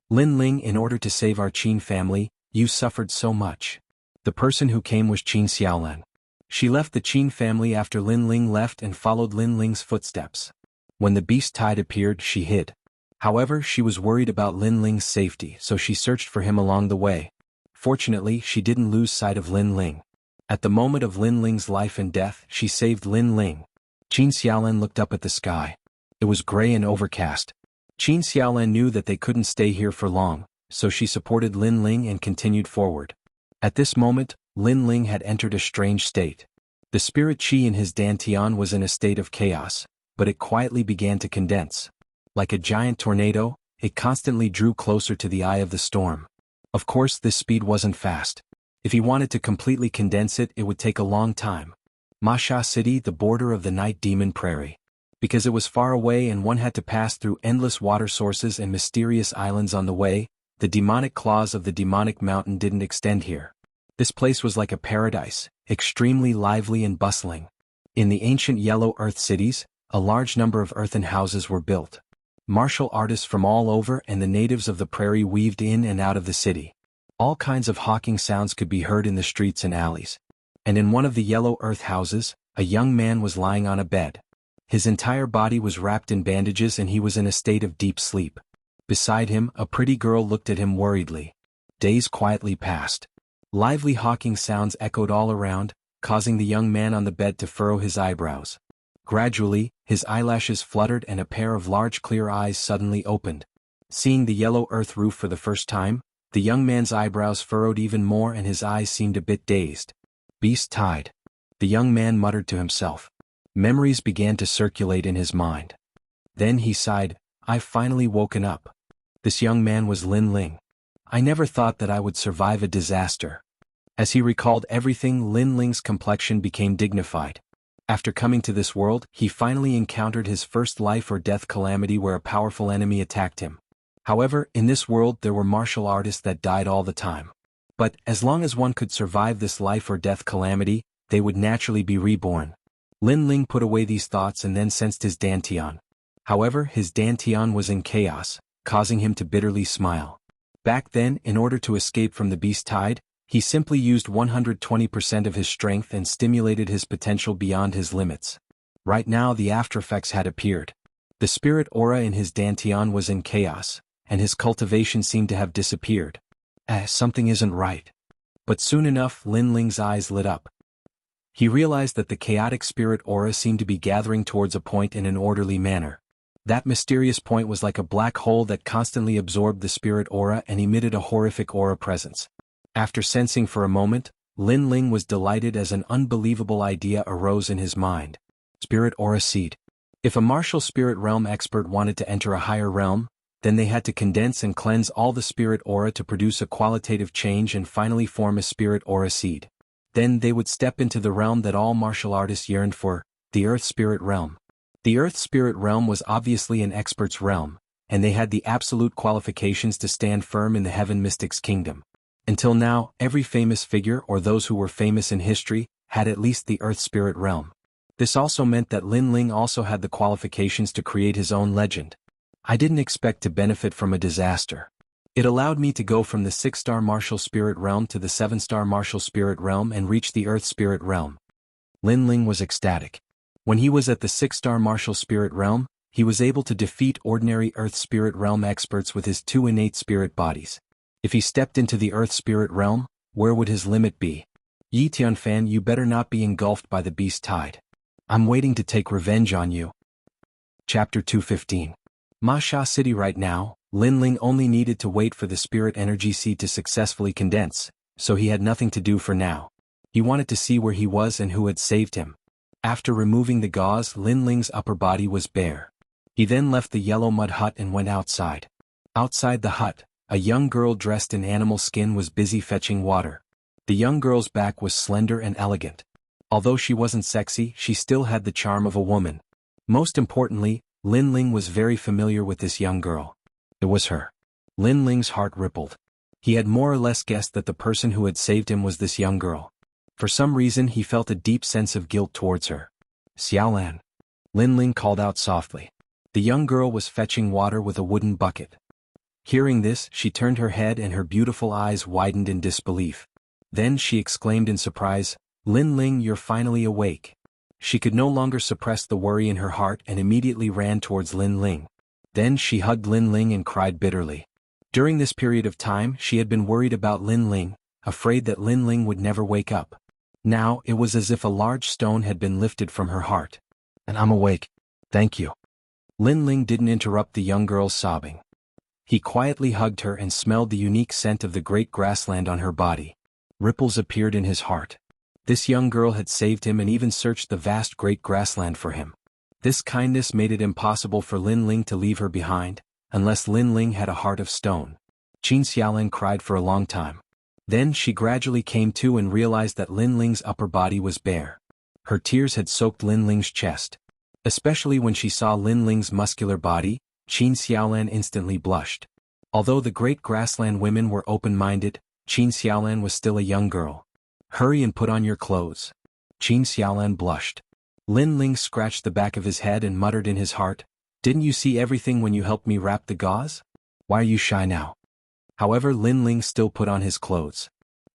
Lin Ling, in order to save our Qin family, you suffered so much. The person who came was Qin Xiaolan. She left the Qin family after Lin Ling left and followed Lin Ling's footsteps. When the beast tide appeared, she hid. However, she was worried about Lin Ling's safety, so she searched for him along the way. Fortunately, she didn't lose sight of Lin Ling. At the moment of Lin Ling's life and death, she saved Lin Ling. Qin Xiaolan looked up at the sky. It was gray and overcast. Qin Xiaolan knew that they couldn't stay here for long, so she supported Lin Ling and continued forward. At this moment, Lin Ling had entered a strange state. The spirit chi in his dantian was in a state of chaos, but it quietly began to condense. Like a giant tornado, it constantly drew closer to the eye of the storm. Of course, this speed wasn't fast. If he wanted to completely condense it, it would take a long time. Masha City, the border of the Night Demon Prairie. Because it was far away and one had to pass through endless water sources and mysterious islands on the way, the demonic claws of the demonic mountain didn't extend here. This place was like a paradise, extremely lively and bustling. In the ancient Yellow Earth cities, a large number of earthen houses were built. Martial artists from all over and the natives of the prairie weaved in and out of the city. All kinds of hawking sounds could be heard in the streets and alleys. And in one of the Yellow Earth houses, a young man was lying on a bed. His entire body was wrapped in bandages and he was in a state of deep sleep. Beside him, a pretty girl looked at him worriedly. Days quietly passed. Lively hawking sounds echoed all around, causing the young man on the bed to furrow his eyebrows. Gradually, his eyelashes fluttered and a pair of large clear eyes suddenly opened. Seeing the Yellow Earth roof for the first time, the young man's eyebrows furrowed even more and his eyes seemed a bit dazed. Beast Tide. The young man muttered to himself. Memories began to circulate in his mind. Then he sighed, I've finally woken up. This young man was Lin Ling. I never thought that I would survive a disaster. As he recalled everything, Lin Ling's complexion became dignified. After coming to this world, he finally encountered his first life or death calamity where a powerful enemy attacked him. However, in this world there were martial artists that died all the time. But, as long as one could survive this life or death calamity, they would naturally be reborn. Lin Ling put away these thoughts and then sensed his dantian. However, his dantian was in chaos, causing him to bitterly smile. Back then, in order to escape from the beast tide, he simply used 120% of his strength and stimulated his potential beyond his limits. Right now the aftereffects had appeared. The spirit aura in his dantian was in chaos, and his cultivation seemed to have disappeared. Something isn't right. But soon enough Lin Ling's eyes lit up. He realized that the chaotic spirit aura seemed to be gathering towards a point in an orderly manner. That mysterious point was like a black hole that constantly absorbed the spirit aura and emitted a horrific aura presence. After sensing for a moment, Lin Ling was delighted as an unbelievable idea arose in his mind. Spirit Aura Seed. If a martial spirit realm expert wanted to enter a higher realm, then they had to condense and cleanse all the spirit aura to produce a qualitative change and finally form a spirit aura seed. Then they would step into the realm that all martial artists yearned for, the Earth Spirit Realm. The Earth Spirit Realm was obviously an expert's realm, and they had the absolute qualifications to stand firm in the Heaven Mystics Kingdom. Until now, every famous figure or those who were famous in history had at least the Earth Spirit Realm. This also meant that Lin Ling also had the qualifications to create his own legend. I didn't expect to benefit from a disaster. It allowed me to go from the 6-star martial spirit realm to the 7-star martial spirit realm and reach the Earth Spirit Realm. Lin Ling was ecstatic. When he was at the 6-star martial spirit realm, he was able to defeat ordinary Earth Spirit Realm experts with his 2 innate spirit bodies. If he stepped into the Earth Spirit Realm, where would his limit be? Yi Tianfan, you better not be engulfed by the beast tide. I'm waiting to take revenge on you. Chapter 215. Masha City. Right now, Lin Ling only needed to wait for the spirit energy seed to successfully condense, so he had nothing to do for now. He wanted to see where he was and who had saved him. After removing the gauze, Lin Ling's upper body was bare. He then left the yellow mud hut and went outside. Outside the hut, a young girl dressed in animal skin was busy fetching water. The young girl's back was slender and elegant. Although she wasn't sexy, she still had the charm of a woman. Most importantly, Lin Ling was very familiar with this young girl. It was her. Lin Ling's heart rippled. He had more or less guessed that the person who had saved him was this young girl. For some reason he felt a deep sense of guilt towards her. Xiaolan. Lin Ling called out softly. The young girl was fetching water with a wooden bucket. Hearing this, she turned her head and her beautiful eyes widened in disbelief. Then she exclaimed in surprise, Lin Ling, you're finally awake. She could no longer suppress the worry in her heart and immediately ran towards Lin Ling. Then she hugged Lin Ling and cried bitterly. During this period of time she had been worried about Lin Ling, afraid that Lin Ling would never wake up. Now it was as if a large stone had been lifted from her heart. And I'm awake. Thank you. Lin Ling didn't interrupt the young girl's sobbing. He quietly hugged her and smelled the unique scent of the great grassland on her body. Ripples appeared in his heart. This young girl had saved him and even searched the vast great grassland for him. This kindness made it impossible for Lin Ling to leave her behind, unless Lin Ling had a heart of stone. Xianxia cried for a long time. Then she gradually came to and realized that Lin Ling's upper body was bare. Her tears had soaked Lin Ling's chest. Especially when she saw Lin Ling's muscular body, Qin Xiaolan instantly blushed. Although the great grassland women were open-minded, Qin Xiaolan was still a young girl. Hurry and put on your clothes. Qin Xiaolan blushed. Lin Ling scratched the back of his head and muttered in his heart, "Didn't you see everything when you helped me wrap the gauze? Why are you shy now?" However, Lin Ling still put on his clothes.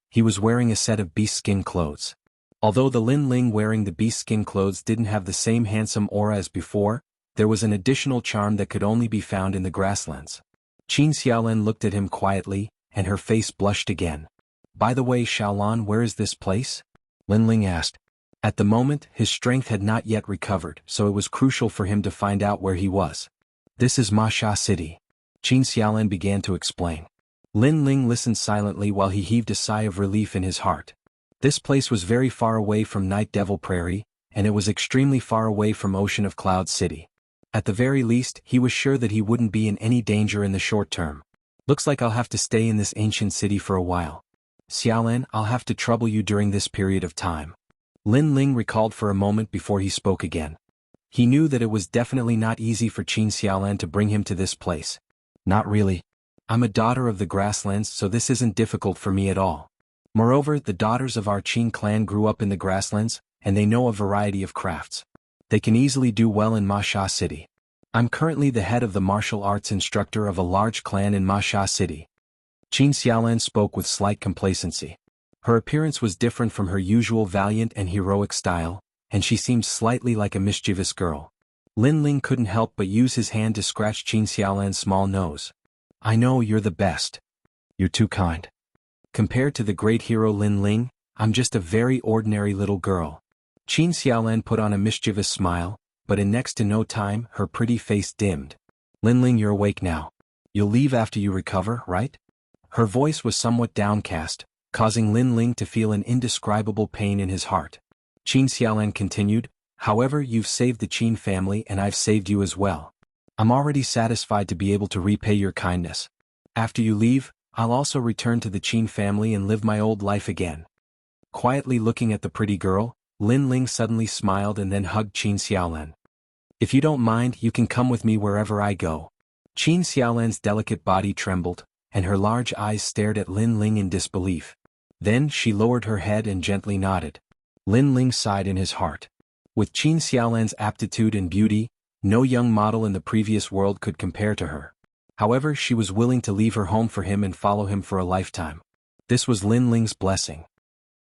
He was wearing a set of beast skin clothes. Although the Lin Ling wearing the beast skin clothes didn't have the same handsome aura as before, there was an additional charm that could only be found in the grasslands. Qin Xiaolan looked at him quietly, and her face blushed again. "By the way, Xiaolan, where is this place?" Lin Ling asked. At the moment, his strength had not yet recovered, so it was crucial for him to find out where he was. "This is Ma Sha City," Qin Xiaolan began to explain. Lin Ling listened silently while he heaved a sigh of relief in his heart. This place was very far away from Night Devil Prairie, and it was extremely far away from Ocean of Cloud City. At the very least, he was sure that he wouldn't be in any danger in the short term. "Looks like I'll have to stay in this ancient city for a while. Xiaolan, I'll have to trouble you during this period of time." Lin Ling recalled for a moment before he spoke again. He knew that it was definitely not easy for Qin Xiaolan to bring him to this place. "Not really. I'm a daughter of the grasslands, so this isn't difficult for me at all. Moreover, the daughters of our Qin clan grew up in the grasslands, and they know a variety of crafts. They can easily do well in Ma Sha City. I'm currently the head of the martial arts instructor of a large clan in Ma Sha City." Qin Xiaolan spoke with slight complacency. Her appearance was different from her usual valiant and heroic style, and she seemed slightly like a mischievous girl. Lin Ling couldn't help but use his hand to scratch Qin Xiaolan's small nose. "I know you're the best. You're too kind. Compared to the great hero Lin Ling, I'm just a very ordinary little girl." Qin Xiaolan put on a mischievous smile, but in next to no time her pretty face dimmed. "Lin Ling, you're awake now. You'll leave after you recover, right?" Her voice was somewhat downcast, causing Lin Ling to feel an indescribable pain in his heart. Qin Xiaolan continued, "However, you've saved the Qin family and I've saved you as well. I'm already satisfied to be able to repay your kindness. After you leave, I'll also return to the Qin family and live my old life again." Quietly looking at the pretty girl, Lin Ling suddenly smiled and then hugged Qin Xiaolan. "If you don't mind, you can come with me wherever I go." Qin Xiaolan's delicate body trembled, and her large eyes stared at Lin Ling in disbelief. Then she lowered her head and gently nodded. Lin Ling sighed in his heart. With Qin Xiaolan's aptitude and beauty, no young model in the previous world could compare to her. However, she was willing to leave her home for him and follow him for a lifetime. This was Lin Ling's blessing.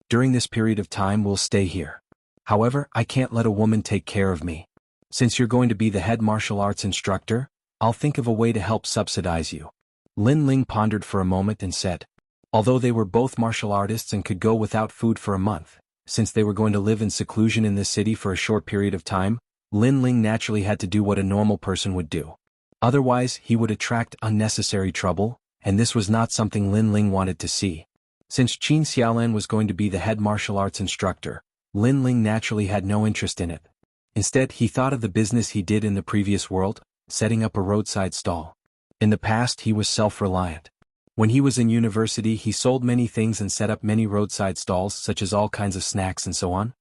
"During this period of time we'll stay here. However, I can't let a woman take care of me. Since you're going to be the head martial arts instructor, I'll think of a way to help subsidize you." Lin Ling pondered for a moment and said. Although they were both martial artists and could go without food for a month, since they were going to live in seclusion in this city for a short period of time, Lin Ling naturally had to do what a normal person would do. Otherwise, he would attract unnecessary trouble, and this was not something Lin Ling wanted to see. Since Qin Xiaolan was going to be the head martial arts instructor, Lin Ling naturally had no interest in it. Instead, he thought of the business he did in the previous world, setting up a roadside stall. In the past, he was self-reliant. When he was in university, he sold many things and set up many roadside stalls, such as all kinds of snacks and so on.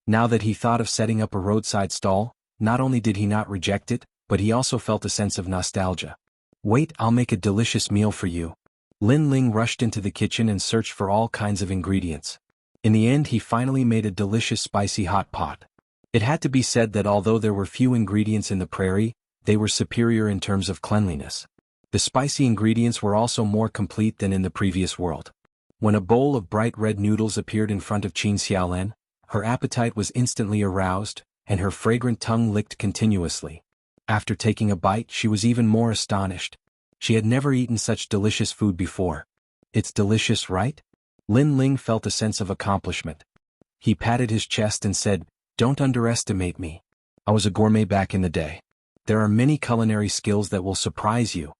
Now that he thought of setting up a roadside stall, not only did he not reject it, but he also felt a sense of nostalgia. "Wait, I'll make a delicious meal for you." Lin Ling rushed into the kitchen and searched for all kinds of ingredients. In the end, he finally made a delicious spicy hot pot. It had to be said that although there were few ingredients in the prairie, they were superior in terms of cleanliness. The spicy ingredients were also more complete than in the previous world. When a bowl of bright red noodles appeared in front of Qin Xiaolan, her appetite was instantly aroused, and her fragrant tongue licked continuously. After taking a bite, she was even more astonished. She had never eaten such delicious food before. "It's delicious, right?" Lin Ling felt a sense of accomplishment. He patted his chest and said, "Don't underestimate me. I was a gourmet back in the day. There are many culinary skills that will surprise you."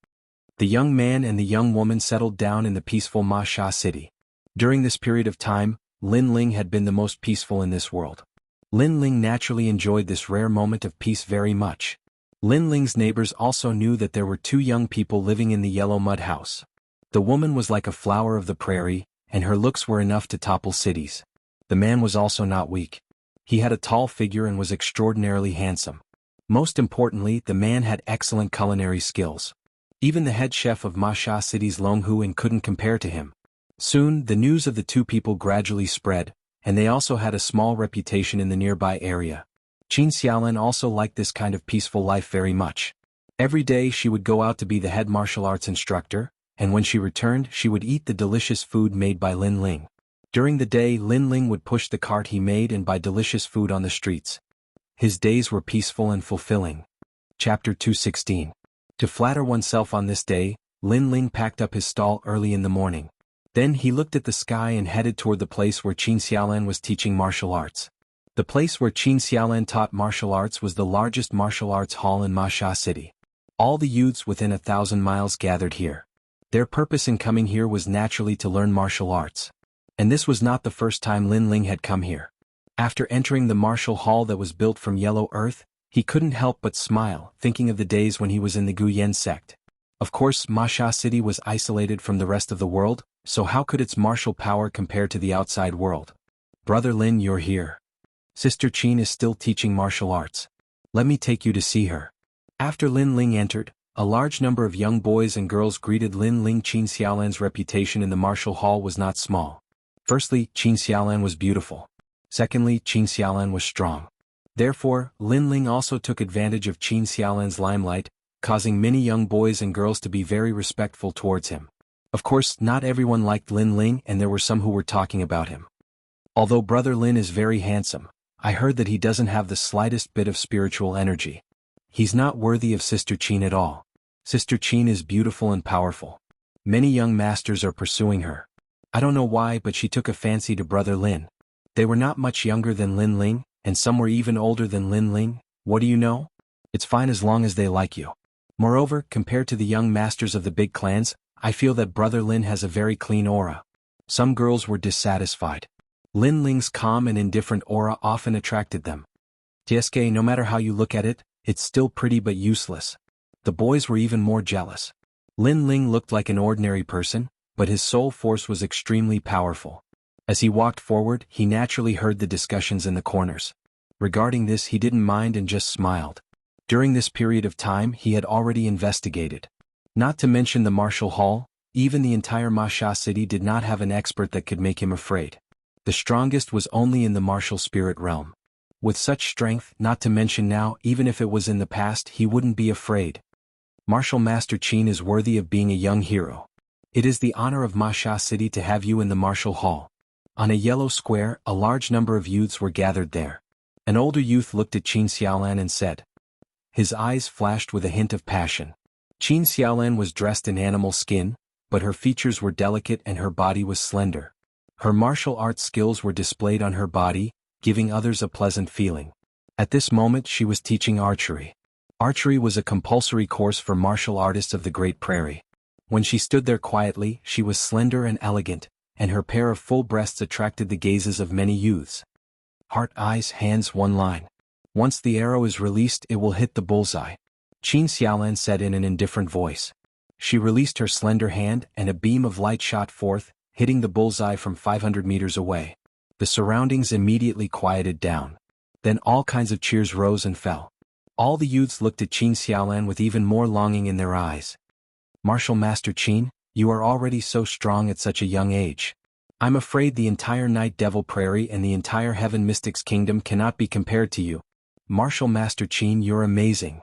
The young man and the young woman settled down in the peaceful Ma Sha city. During this period of time, Lin Ling had been the most peaceful in this world. Lin Ling naturally enjoyed this rare moment of peace very much. Lin Ling's neighbors also knew that there were two young people living in the yellow mud house. The woman was like a flower of the prairie, and her looks were enough to topple cities. The man was also not weak. He had a tall figure and was extraordinarily handsome. Most importantly, the man had excellent culinary skills. Even the head chef of Ma Sha City's Longhuan couldn't compare to him. Soon, the news of the two people gradually spread, and they also had a small reputation in the nearby area. Qin Xiaolan also liked this kind of peaceful life very much. Every day she would go out to be the head martial arts instructor, and when she returned she would eat the delicious food made by Lin Ling. During the day Lin Ling would push the cart he made and buy delicious food on the streets. His days were peaceful and fulfilling. Chapter 216. To flatter oneself on this day, Lin Ling packed up his stall early in the morning. Then he looked at the sky and headed toward the place where Qin Xiaolan was teaching martial arts. The place where Qin Xiaolan taught martial arts was the largest martial arts hall in Ma Sha City. All the youths within 1,000 miles gathered here. Their purpose in coming here was naturally to learn martial arts. And this was not the first time Lin Ling had come here. After entering the martial hall that was built from yellow earth, he couldn't help but smile, thinking of the days when he was in the Guyan sect. Of course, Ma Sha City was isolated from the rest of the world, so how could its martial power compare to the outside world? Brother Lin, you're here. Sister Qin is still teaching martial arts. Let me take you to see her. After Lin Ling entered, a large number of young boys and girls greeted Lin Ling. Qin Xiaolan's reputation in the martial hall was not small. Firstly, Qin Xiaolan was beautiful. Secondly, Qin Xiaolan was strong. Therefore, Lin Ling also took advantage of Qin Xiaolan's limelight, causing many young boys and girls to be very respectful towards him. Of course, not everyone liked Lin Ling and there were some who were talking about him. Although Brother Lin is very handsome, I heard that he doesn't have the slightest bit of spiritual energy. He's not worthy of Sister Qin at all. Sister Qin is beautiful and powerful. Many young masters are pursuing her. I don't know why, but she took a fancy to Brother Lin. They were not much younger than Lin Ling, and some were even older than Lin Ling. What do you know? It's fine as long as they like you. Moreover, compared to the young masters of the big clans, I feel that Brother Lin has a very clean aura. Some girls were dissatisfied. Lin Ling's calm and indifferent aura often attracted them. TSK, no matter how you look at it, it's still pretty but useless. The boys were even more jealous. Lin Ling looked like an ordinary person, but his soul force was extremely powerful. As he walked forward, he naturally heard the discussions in the corners. Regarding this, he didn't mind and just smiled. During this period of time, he had already investigated. Not to mention the martial hall, even the entire Ma Sha city did not have an expert that could make him afraid. The strongest was only in the martial spirit realm. With such strength, not to mention now, even if it was in the past, he wouldn't be afraid. Martial Master Qin is worthy of being a young hero. It is the honor of Ma Sha City to have you in the martial hall. On a yellow square, a large number of youths were gathered there. An older youth looked at Qin Xiaolan and said. His eyes flashed with a hint of passion. Qin Xiaolan was dressed in animal skin, but her features were delicate and her body was slender. Her martial arts skills were displayed on her body, giving others a pleasant feeling. At this moment she was teaching archery. Archery was a compulsory course for martial artists of the Great Prairie. When she stood there quietly, she was slender and elegant, and her pair of full breasts attracted the gazes of many youths. Heart, eyes, hands, one line. Once the arrow is released, it will hit the bullseye. Qin Xiaolan said in an indifferent voice. She released her slender hand and a beam of light shot forth, hitting the bullseye from 500 meters away. The surroundings immediately quieted down. Then all kinds of cheers rose and fell. All the youths looked at Qin Xiaolan with even more longing in their eyes. Martial Master Qin, you are already so strong at such a young age. I'm afraid the entire Night Devil Prairie and the entire Heaven Mystics Kingdom cannot be compared to you. Martial Master Qin, you're amazing.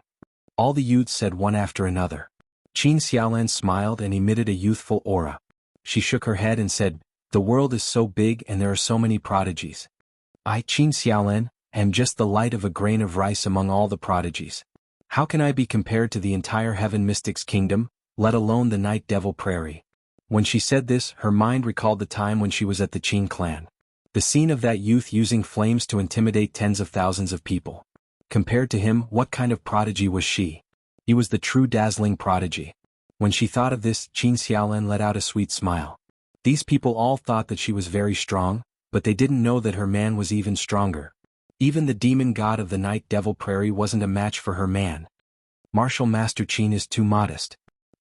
All the youths said one after another. Qin Xiaolan smiled and emitted a youthful aura. She shook her head and said, the world is so big and there are so many prodigies. I, Qin Xiaolan, am just the light of a grain of rice among all the prodigies. How can I be compared to the entire Heaven Mystics Kingdom, let alone the Night Devil Prairie? When she said this, her mind recalled the time when she was at the Qin clan. The scene of that youth using flames to intimidate tens of thousands of people. Compared to him, what kind of prodigy was she? He was the true dazzling prodigy. When she thought of this, Qin Xiaolan let out a sweet smile. These people all thought that she was very strong, but they didn't know that her man was even stronger. Even the demon god of the Night Devil Prairie wasn't a match for her man. Martial Master Qin is too modest.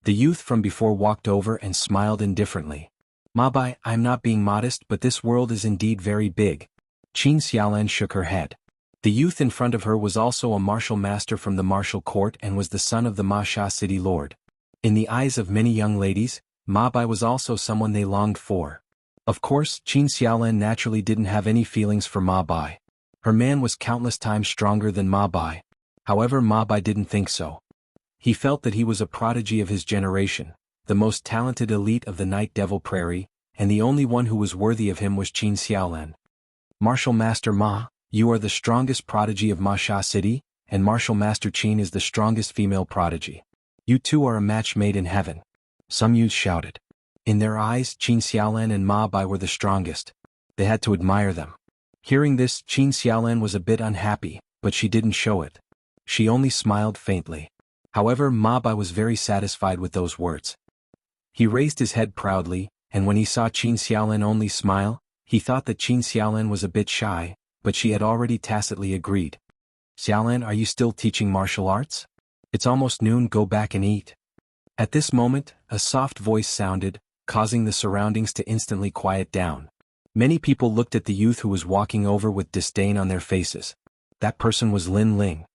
The youth from before walked over and smiled indifferently. Mabai, I'm not being modest, but this world is indeed very big. Qin Xiaolan shook her head. The youth in front of her was also a martial master from the martial court and was the son of the Ma Sha city lord. In the eyes of many young ladies, Ma Bai was also someone they longed for. Of course, Qin Xiaolan naturally didn't have any feelings for Ma Bai. Her man was countless times stronger than Ma Bai. However, Ma Bai didn't think so. He felt that he was a prodigy of his generation, the most talented elite of the Night Devil Prairie, and the only one who was worthy of him was Qin Xiaolan. Martial Master Ma, you are the strongest prodigy of Ma Sha City, and Martial Master Qin is the strongest female prodigy. You two are a match made in heaven. Some youths shouted. In their eyes, Qin Xiaolan and Ma Bai were the strongest. They had to admire them. Hearing this, Qin Xiaolan was a bit unhappy, but she didn't show it. She only smiled faintly. However, Ma Bai was very satisfied with those words. He raised his head proudly, and when he saw Qin Xiaolan only smile, he thought that Qin Xiaolan was a bit shy, but she had already tacitly agreed. Xiaolan, are you still teaching martial arts? It's almost noon, go back and eat. At this moment, a soft voice sounded, causing the surroundings to instantly quiet down. Many people looked at the youth who was walking over with disdain on their faces. That person was Lin Ling.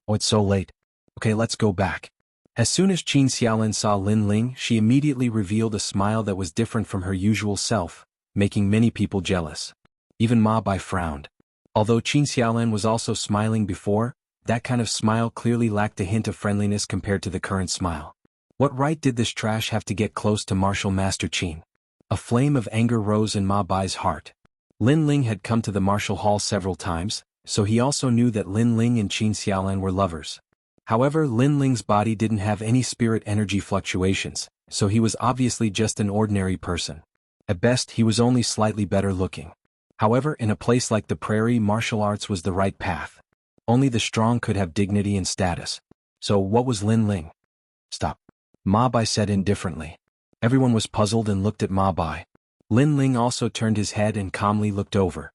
Oh, it's so late. Okay, let's go back. As soon as Qin Xiaolan saw Lin Ling, she immediately revealed a smile that was different from her usual self, making many people jealous. Even Ma Bai frowned. Although Qin Xiaolan was also smiling before, that kind of smile clearly lacked a hint of friendliness compared to the current smile. What right did this trash have to get close to Martial Master Qin? A flame of anger rose in Ma Bai's heart. Lin Ling had come to the martial hall several times, so he also knew that Lin Ling and Qin Xiaolan were lovers. However, Lin Ling's body didn't have any spirit energy fluctuations, so he was obviously just an ordinary person. At best, he was only slightly better looking. However, in a place like the prairie, martial arts was the right path. Only the strong could have dignity and status. So what was Lin Ling? Stop. Ma Bai said indifferently. Everyone was puzzled and looked at Ma Bai. Lin Ling also turned his head and calmly looked over.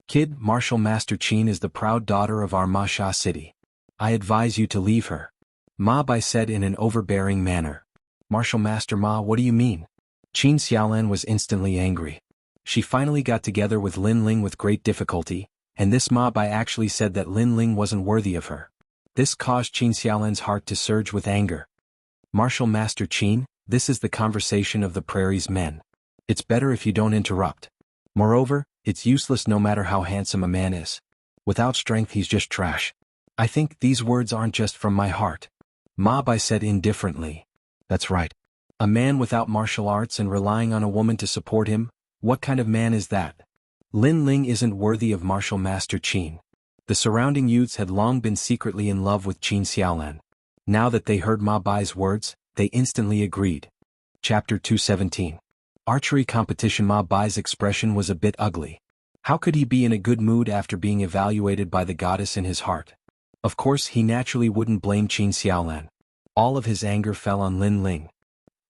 Kid, Martial Master Qin is the proud daughter of our Ma Sha city. I advise you to leave her. Ma Bai said in an overbearing manner. Martial Master Ma, what do you mean? Qin Xiaolan was instantly angry. She finally got together with Lin Ling with great difficulty, and this Ma Bai actually said that Lin Ling wasn't worthy of her. This caused Qin Xiaolan's heart to surge with anger. Martial Master Qin, this is the conversation of the prairie's men. It's better if you don't interrupt. Moreover, it's useless no matter how handsome a man is. Without strength he's just trash. I think these words aren't just from my heart. Ma Bai said indifferently. That's right. A man without martial arts and relying on a woman to support him, what kind of man is that? Lin Ling isn't worthy of Martial Master Qin. The surrounding youths had long been secretly in love with Qin Xiaolan. Now that they heard Ma Bai's words, they instantly agreed. Chapter 217. Archery competition. Ma Bai's expression was a bit ugly. How could he be in a good mood after being evaluated by the goddess in his heart? Of course, he naturally wouldn't blame Qin Xiaolan. All of his anger fell on Lin Ling.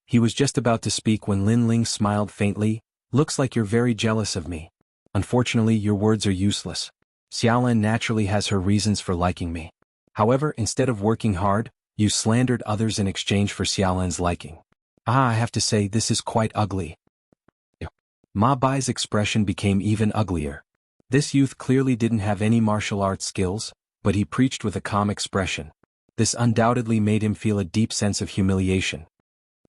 He was just about to speak when Lin Ling smiled faintly. Looks like you're very jealous of me. Unfortunately, your words are useless. Xiaolan naturally has her reasons for liking me. However, instead of working hard, you slandered others in exchange for Xiaolan's liking. I have to say this is quite ugly. Ma Bai's expression became even uglier. This youth clearly didn't have any martial arts skills, but he preached with a calm expression. This undoubtedly made him feel a deep sense of humiliation.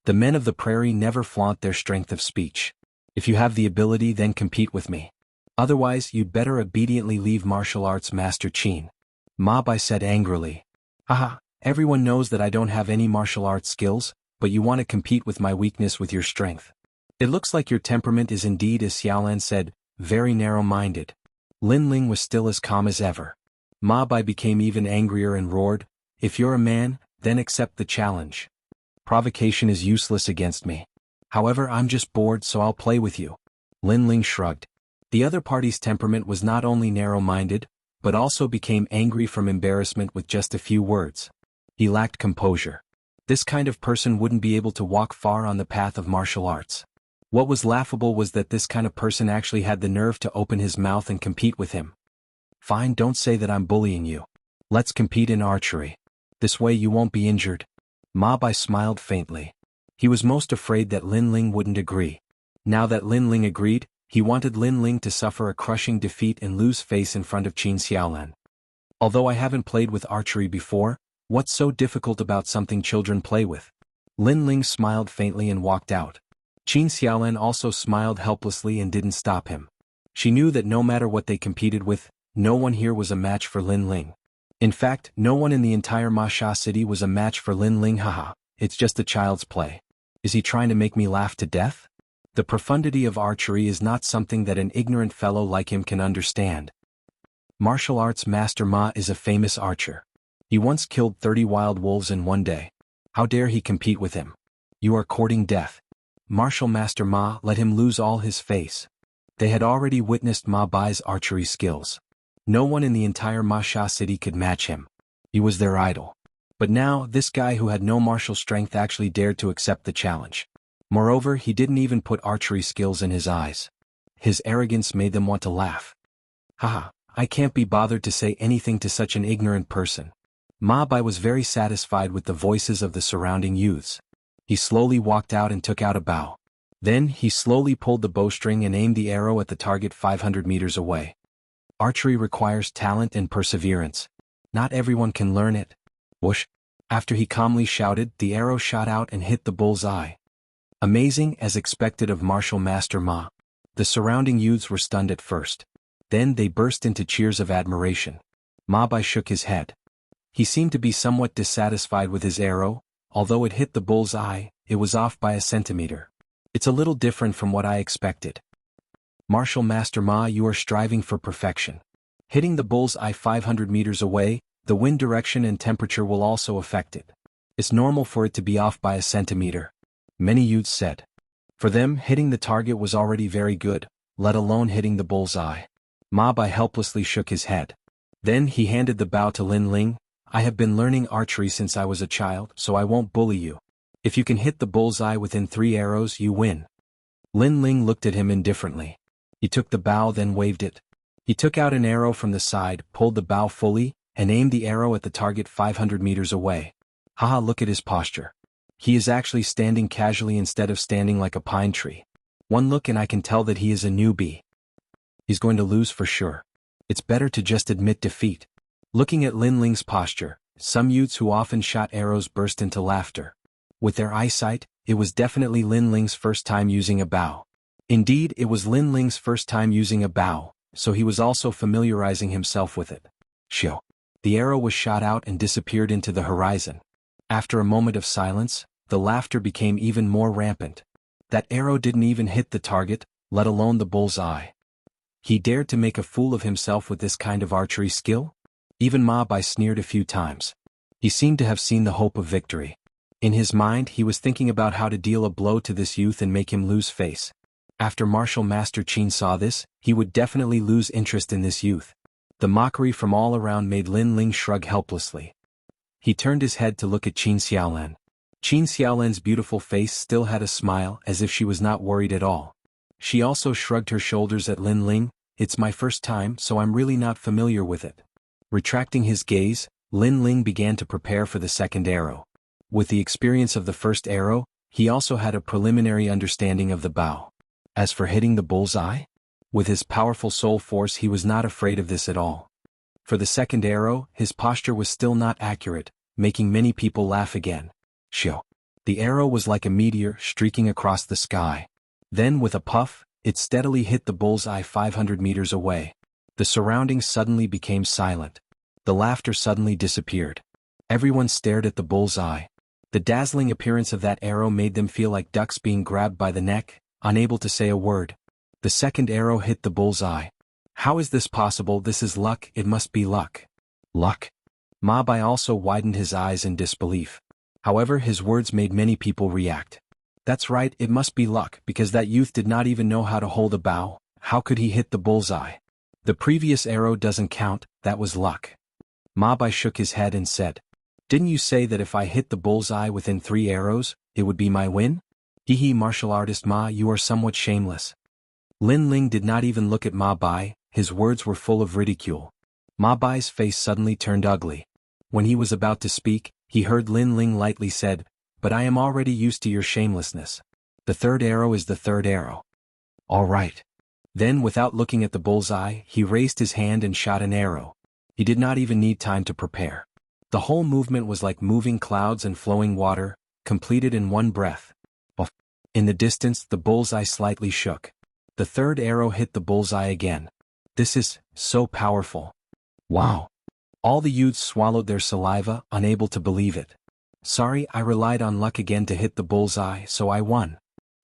The men of the prairie never flaunt their strength of speech. If you have the ability, then compete with me. Otherwise, you'd better obediently leave Martial Arts Master Qin. Ma Bai said angrily. Haha, everyone knows that I don't have any martial arts skills, but you want to compete with my weakness with your strength. It looks like your temperament is indeed, as Xiaolan said, very narrow-minded. Lin Ling was still as calm as ever. Ma Bai became even angrier and roared, if you're a man, then accept the challenge. Provocation is useless against me. However, I'm just bored, so I'll play with you. Lin Ling shrugged. The other party's temperament was not only narrow-minded, but also became angry from embarrassment with just a few words. He lacked composure. This kind of person wouldn't be able to walk far on the path of martial arts. What was laughable was that this kind of person actually had the nerve to open his mouth and compete with him. Fine, don't say that I'm bullying you. Let's compete in archery. This way you won't be injured. Ma Bai smiled faintly. He was most afraid that Lin Ling wouldn't agree. Now that Lin Ling agreed, He wanted Lin Ling to suffer a crushing defeat and lose face in front of Xiaolan. Although I haven't played with archery before, what's so difficult about something children play with? Lin Ling smiled faintly and walked out. Xiaolan also smiled helplessly and didn't stop him. She knew that no matter what they competed with, no one here was a match for Lin Ling. In fact, no one in the entire Ma Xia city was a match for Lin Ling. Haha, it's just a child's play. Is he trying to make me laugh to death? The profundity of archery is not something that an ignorant fellow like him can understand. Martial arts master Ma is a famous archer. He once killed 30 wild wolves in one day. How dare he compete with him? You are courting death. Martial master Ma let him lose all his face. They had already witnessed Ma Bai's archery skills. No one in the entire Ma Xia city could match him. He was their idol. But now, this guy who had no martial strength actually dared to accept the challenge. Moreover, he didn't even put archery skills in his eyes. His arrogance made them want to laugh. Haha, I can't be bothered to say anything to such an ignorant person. Ma Bai was very satisfied with the voices of the surrounding youths. He slowly walked out and took out a bow. Then, he slowly pulled the bowstring and aimed the arrow at the target 500 meters away. Archery requires talent and perseverance. Not everyone can learn it. Whoosh! After he calmly shouted, the arrow shot out and hit the bull's eye. Amazing, as expected of martial master Ma. The surrounding youths were stunned at first. Then they burst into cheers of admiration. Ma Bai shook his head. He seemed to be somewhat dissatisfied with his arrow. Although it hit the bull's eye, it was off by a centimeter. It's a little different from what I expected. Martial master Ma, you are striving for perfection. Hitting the bull's eye 500 meters away, the wind direction and temperature will also affect it. It's normal for it to be off by a centimeter. Many youths said. For them, hitting the target was already very good, let alone hitting the bull's eye. Ma Bai helplessly shook his head. Then he handed the bow to Lin Ling. I have been learning archery since I was a child, so I won't bully you. If you can hit the bull's eye within 3 arrows, you win. Lin Ling looked at him indifferently. He took the bow, then waved it. He took out an arrow from the side, pulled the bow fully, and aimed the arrow at the target 500 meters away. Haha, look at his posture. He is actually standing casually instead of standing like a pine tree. One look and I can tell that he is a newbie. He's going to lose for sure. It's better to just admit defeat. Looking at Lin Ling's posture, some youths who often shot arrows burst into laughter. With their eyesight, it was definitely Lin Ling's first time using a bow. Indeed, it was Lin Ling's first time using a bow, so he was also familiarizing himself with it. Shoo! The arrow was shot out and disappeared into the horizon. After a moment of silence, the laughter became even more rampant. That arrow didn't even hit the target, let alone the bull's eye. He dared to make a fool of himself with this kind of archery skill? Even Ma Bai sneered a few times. He seemed to have seen the hope of victory. In his mind, he was thinking about how to deal a blow to this youth and make him lose face. After Martial Master Qin saw this, he would definitely lose interest in this youth. The mockery from all around made Lin Ling shrug helplessly. He turned his head to look at Qin Xiaolan. Qin Xiaolan's beautiful face still had a smile as if she was not worried at all. She also shrugged her shoulders at Lin Ling. It's my first time, so I'm really not familiar with it. Retracting his gaze, Lin Ling began to prepare for the second arrow. With the experience of the first arrow, he also had a preliminary understanding of the bow. As for hitting the bull's eye? With his powerful soul force, he was not afraid of this at all. For the second arrow, his posture was still not accurate, making many people laugh again. Shoo! The arrow was like a meteor streaking across the sky. Then, with a puff, it steadily hit the bull's eye 500 meters away. The surroundings suddenly became silent. The laughter suddenly disappeared. Everyone stared at the bull's eye. The dazzling appearance of that arrow made them feel like ducks being grabbed by the neck, unable to say a word. The second arrow hit the bull's eye. How is this possible? This is luck, it must be luck. Luck? Ma Bai also widened his eyes in disbelief. However, his words made many people react. That's right, it must be luck, because that youth did not even know how to hold a bow. How could he hit the bull's eye? The previous arrow doesn't count, that was luck. Ma Bai shook his head and said, Didn't you say that if I hit the bull's eye within 3 arrows, it would be my win? Hee martial artist Ma, you are somewhat shameless. Lin Ling did not even look at Ma Bai, his words were full of ridicule. Ma Bai's face suddenly turned ugly. When he was about to speak, he heard Lin Ling lightly said, But I am already used to your shamelessness. The third arrow is the third arrow. All right. Then, without looking at the bullseye, he raised his hand and shot an arrow. He did not even need time to prepare. The whole movement was like moving clouds and flowing water, completed in one breath. In the distance, the bullseye slightly shook. The third arrow hit the bullseye again. This is so powerful. Wow. All the youths swallowed their saliva, unable to believe it. Sorry, I relied on luck again to hit the bullseye, so I won.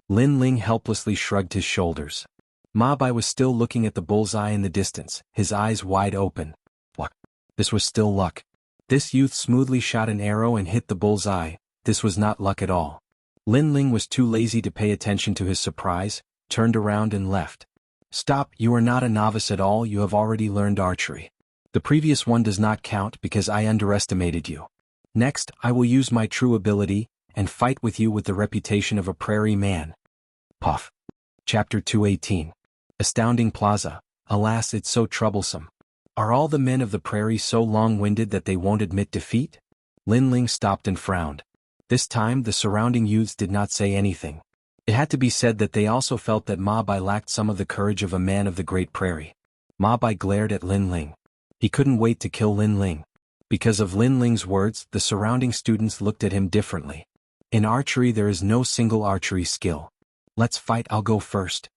Lin Ling helplessly shrugged his shoulders. Ma Bai was still looking at the bullseye in the distance, his eyes wide open. What? This was still luck. This youth smoothly shot an arrow and hit the bullseye. This was not luck at all. Lin Ling was too lazy to pay attention to his surprise, turned around and left. Stop, you are not a novice at all, you have already learned archery. The previous one does not count because I underestimated you. Next, I will use my true ability, and fight with you with the reputation of a prairie man. Puff. Chapter 218. Astounding Plaza. Alas, it's so troublesome. Are all the men of the prairie so long-winded that they won't admit defeat? Lin Ling stopped and frowned. This time the surrounding youths did not say anything. It had to be said that they also felt that Ma Bai lacked some of the courage of a man of the Great Prairie. Ma Bai glared at Lin Ling. He couldn't wait to kill Lin Ling. Because of Lin Ling's words, the surrounding students looked at him differently. In archery there is no single archery skill. Let's fight, I'll go first.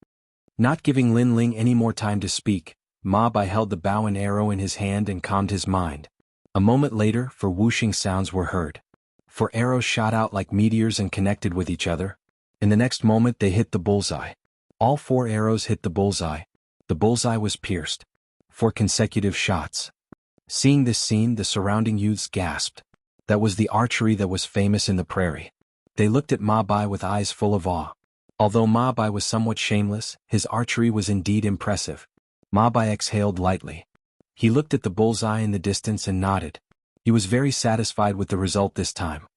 Not giving Lin Ling any more time to speak, Ma Bai held the bow and arrow in his hand and calmed his mind. A moment later, whooshing sounds were heard. 4 arrows shot out like meteors and connected with each other. In the next moment they hit the bullseye. All 4 arrows hit the bullseye. The bullseye was pierced. 4 consecutive shots. Seeing this scene, the surrounding youths gasped. That was the archery that was famous in the prairie. They looked at Ma Bai with eyes full of awe. Although Ma Bai was somewhat shameless, his archery was indeed impressive. Ma Bai exhaled lightly. He looked at the bullseye in the distance and nodded. He was very satisfied with the result this time.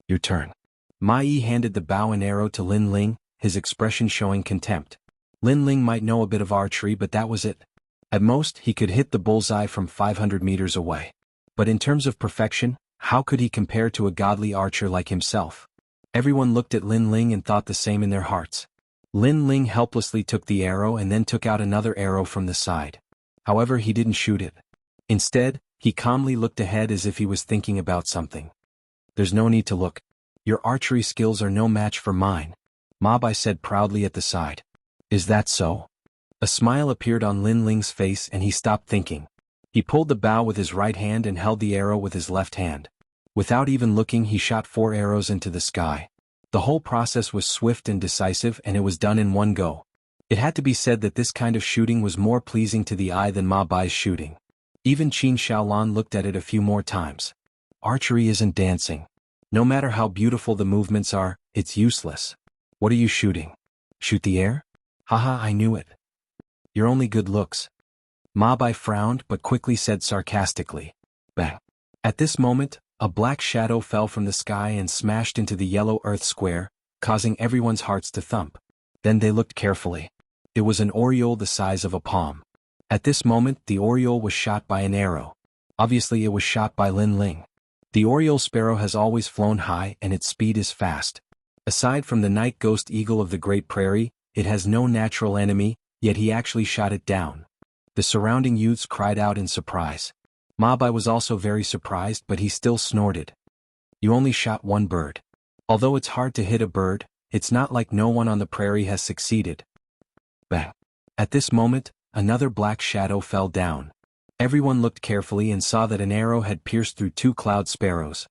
Your turn. Ma Yi handed the bow and arrow to Lin Ling, his expression showing contempt. Lin Ling might know a bit of archery, but that was it. At most, he could hit the bullseye from 500 meters away. But in terms of perfection, how could he compare to a godly archer like himself? Everyone looked at Lin Ling and thought the same in their hearts. Lin Ling helplessly took the arrow and then took out another arrow from the side. However, he didn't shoot it. Instead, he calmly looked ahead as if he was thinking about something. There's no need to look. Your archery skills are no match for mine, Ma Bai said proudly at the side. Is that so? A smile appeared on Lin Ling's face and he stopped thinking. He pulled the bow with his right hand and held the arrow with his left hand. Without even looking, he shot 4 arrows into the sky. The whole process was swift and decisive, and it was done in one go. It had to be said that this kind of shooting was more pleasing to the eye than Ma Bai's shooting. Even Qin Xiaolan looked at it a few more times. Archery isn't dancing. No matter how beautiful the movements are, it's useless. What are you shooting? Shoot the air? Haha, I knew it. You're only good looks. Ma Bai frowned but quickly said sarcastically. Bang. At this moment, a black shadow fell from the sky and smashed into the yellow earth square, causing everyone's hearts to thump. Then they looked carefully. It was an oriole the size of a palm. At this moment, the oriole was shot by an arrow. Obviously, it was shot by Lin Ling. The oriole sparrow has always flown high and its speed is fast. Aside from the night ghost eagle of the Great Prairie, it has no natural enemy, yet he actually shot it down. The surrounding youths cried out in surprise. Ma Bai was also very surprised, but he still snorted. You only shot 1 bird. Although it's hard to hit a bird, it's not like no one on the prairie has succeeded. Bang. At this moment, another black shadow fell down. Everyone looked carefully and saw that an arrow had pierced through 2 cloud sparrows.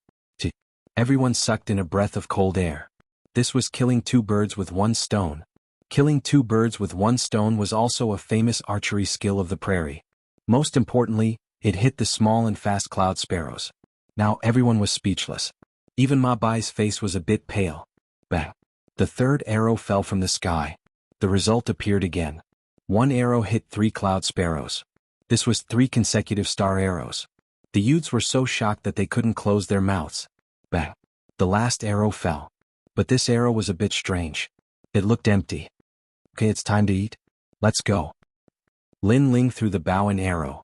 Everyone sucked in a breath of cold air. This was killing 2 birds with 1 stone. Killing 2 birds with 1 stone was also a famous archery skill of the prairie. Most importantly, it hit the small and fast cloud sparrows. Now everyone was speechless. Even Ma Bai's face was a bit pale. Bang. The 3rd arrow fell from the sky. The result appeared again. 1 arrow hit 3 cloud sparrows. This was 3 consecutive star arrows. The youths were so shocked that they couldn't close their mouths. Bang. The last arrow fell. But this arrow was a bit strange. It looked empty. Okay, it's time to eat. Let's go. Lin Ling threw the bow and arrow.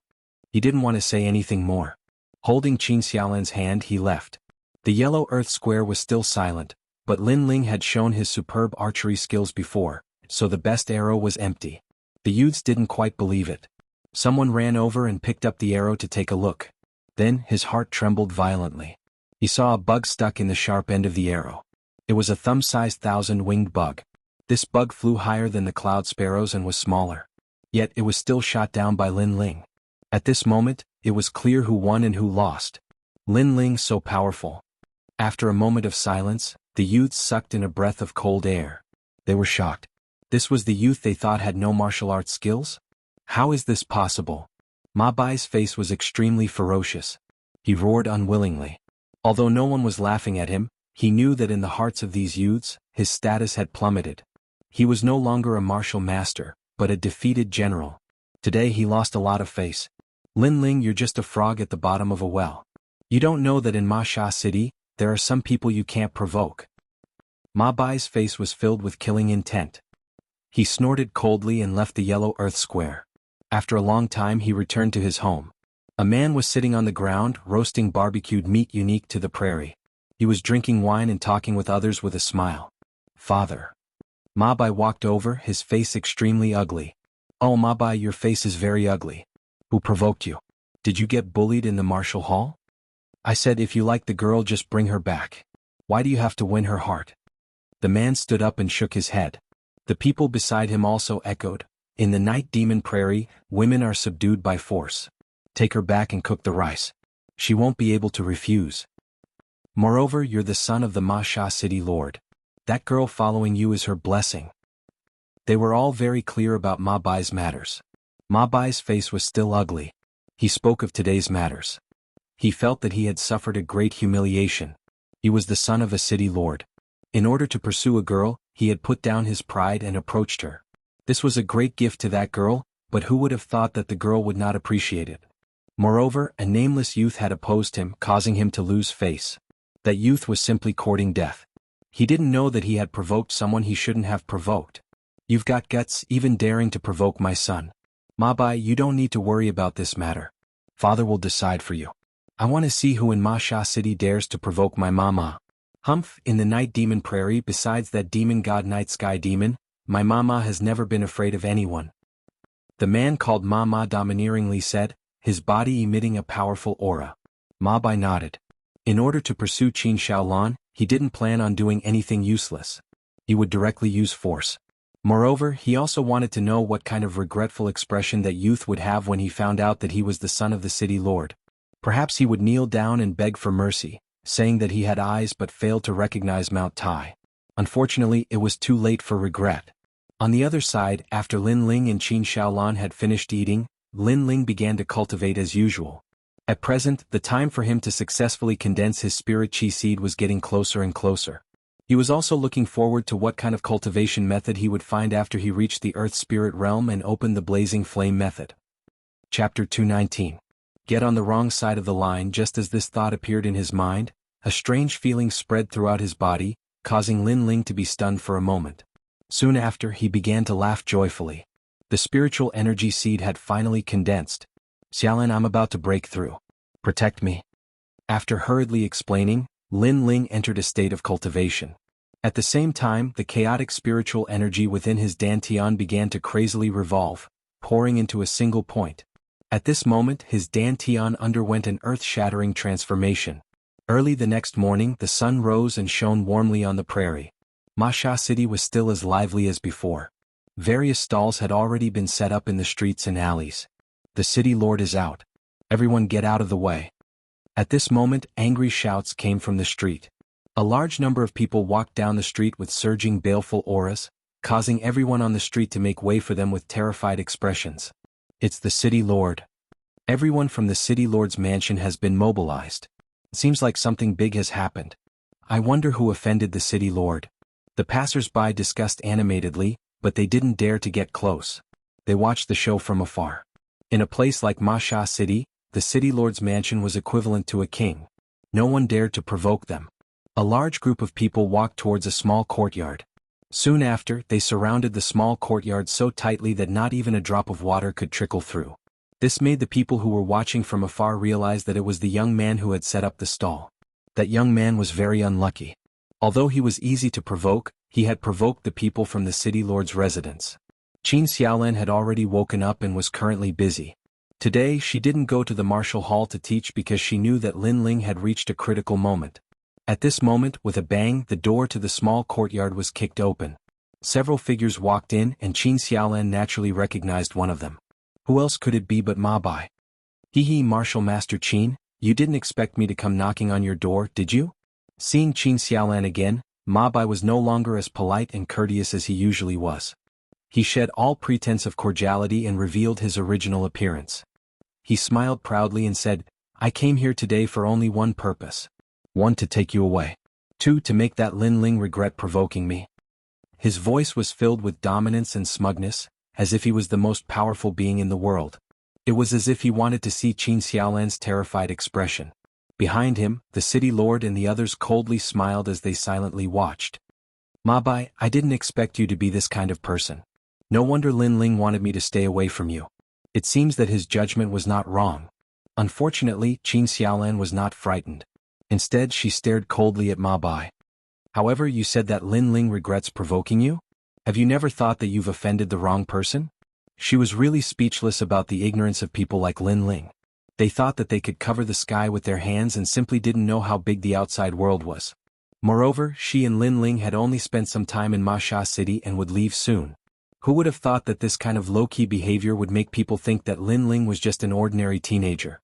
He didn't want to say anything more. Holding Qin Xiaolan's hand, he left. The yellow earth square was still silent, but Lin Ling had shown his superb archery skills before, so the best arrow was empty. The youths didn't quite believe it. Someone ran over and picked up the arrow to take a look. Then, his heart trembled violently. He saw a bug stuck in the sharp end of the arrow. It was a thumb-sized 1,000-winged bug. This bug flew higher than the cloud sparrows and was smaller. Yet it was still shot down by Lin Ling. At this moment, it was clear who won and who lost. Lin Ling so powerful. After a moment of silence, the youths sucked in a breath of cold air. They were shocked. This was the youth they thought had no martial arts skills? How is this possible? Ma Bai's face was extremely ferocious. He roared unwillingly. Although no one was laughing at him, he knew that in the hearts of these youths, his status had plummeted. He was no longer a martial master, but a defeated general. Today he lost a lot of face. Lin Ling, you're just a frog at the bottom of a well. You don't know that in Ma Sha City, there are some people you can't provoke. Ma Bai's face was filled with killing intent. He snorted coldly and left the yellow earth square. After a long time he returned to his home. A man was sitting on the ground, roasting barbecued meat unique to the prairie. He was drinking wine and talking with others with a smile. Father. Ma Bai walked over, his face extremely ugly. Oh Ma Bai, your face is very ugly. Who provoked you? Did you get bullied in the martial hall? I said if you like the girl just bring her back. Why do you have to win her heart? The man stood up and shook his head. The people beside him also echoed. In the Night Demon Prairie, women are subdued by force. Take her back and cook the rice. She won't be able to refuse. Moreover, you're the son of the Ma Sha City Lord. That girl following you is her blessing. They were all very clear about Ma Bai's matters. Ma Bai's face was still ugly. He spoke of today's matters. He felt that he had suffered a great humiliation. He was the son of a city lord. In order to pursue a girl, he had put down his pride and approached her. This was a great gift to that girl, but who would have thought that the girl would not appreciate it? Moreover, a nameless youth had opposed him, causing him to lose face. That youth was simply courting death. He didn't know that he had provoked someone he shouldn't have provoked. You've got guts, even daring to provoke my son. Ma Bai, you don't need to worry about this matter. Father will decide for you. I want to see who in Ma Sha City dares to provoke my mama. Humph, in the Night Demon Prairie, besides that demon god Night Sky Demon, my mama has never been afraid of anyone. The man called Mama domineeringly said, his body emitting a powerful aura. Ma Bai nodded. In order to pursue Qin Shaolin, he didn't plan on doing anything useless. He would directly use force. Moreover, he also wanted to know what kind of regretful expression that youth would have when he found out that he was the son of the city lord. Perhaps he would kneel down and beg for mercy, saying that he had eyes but failed to recognize Mount Tai. Unfortunately, it was too late for regret. On the other side, after Lin Ling and Qin Shaolin had finished eating, Lin Ling began to cultivate as usual. At present, the time for him to successfully condense his spirit chi seed was getting closer and closer. He was also looking forward to what kind of cultivation method he would find after he reached the Earth Spirit Realm and opened the Blazing Flame method. Chapter 219. Get on the wrong side of the line. Just as this thought appeared in his mind, a strange feeling spread throughout his body, causing Lin Ling to be stunned for a moment. Soon after, he began to laugh joyfully. The spiritual energy seed had finally condensed. Xiaolin, I'm about to break through. Protect me. After hurriedly explaining, Lin Ling entered a state of cultivation. At the same time, the chaotic spiritual energy within his dantian began to crazily revolve, pouring into a single point. At this moment, his dantian underwent an earth-shattering transformation. Early the next morning, the sun rose and shone warmly on the prairie. Ma Sha City was still as lively as before. Various stalls had already been set up in the streets and alleys. The city lord is out. Everyone get out of the way. At this moment, angry shouts came from the street. A large number of people walked down the street with surging baleful auras, causing everyone on the street to make way for them with terrified expressions. It's the city lord. Everyone from the city lord's mansion has been mobilized. It seems like something big has happened. I wonder who offended the city lord. The passers-by discussed animatedly, but they didn't dare to get close. They watched the show from afar. In a place like Ma Sha City, the city lord's mansion was equivalent to a king. No one dared to provoke them. A large group of people walked towards a small courtyard. Soon after, they surrounded the small courtyard so tightly that not even a drop of water could trickle through. This made the people who were watching from afar realize that it was the young man who had set up the stall. That young man was very unlucky. Although he was easy to provoke, he had provoked the people from the city lord's residence. Qin Xiaolan had already woken up and was currently busy. Today she didn't go to the martial hall to teach because she knew that Lin Ling had reached a critical moment. At this moment, with a bang, the door to the small courtyard was kicked open. Several figures walked in and Qin Xiaolan naturally recognized one of them. Who else could it be but Ma Bai? Hee, Martial Master Qin, you didn't expect me to come knocking on your door, did you? Seeing Qin Xiaolan again, Ma Bai was no longer as polite and courteous as he usually was. He shed all pretense of cordiality and revealed his original appearance. He smiled proudly and said, I came here today for only one purpose. 1. To take you away. 2. To make that Lin Ling regret provoking me. His voice was filled with dominance and smugness, as if he was the most powerful being in the world. It was as if he wanted to see Qin Xiaolan's terrified expression. Behind him, the city lord and the others coldly smiled as they silently watched. Ma Bai, I didn't expect you to be this kind of person. No wonder Lin Ling wanted me to stay away from you. It seems that his judgment was not wrong. Unfortunately, Qin Xiaolan was not frightened. Instead, she stared coldly at Ma Bai. However, you said that Lin Ling regrets provoking you? Have you never thought that you've offended the wrong person? She was really speechless about the ignorance of people like Lin Ling. They thought that they could cover the sky with their hands and simply didn't know how big the outside world was. Moreover, she and Lin Ling had only spent some time in Ma Sha City and would leave soon. Who would have thought that this kind of low-key behavior would make people think that Lin Ling was just an ordinary teenager?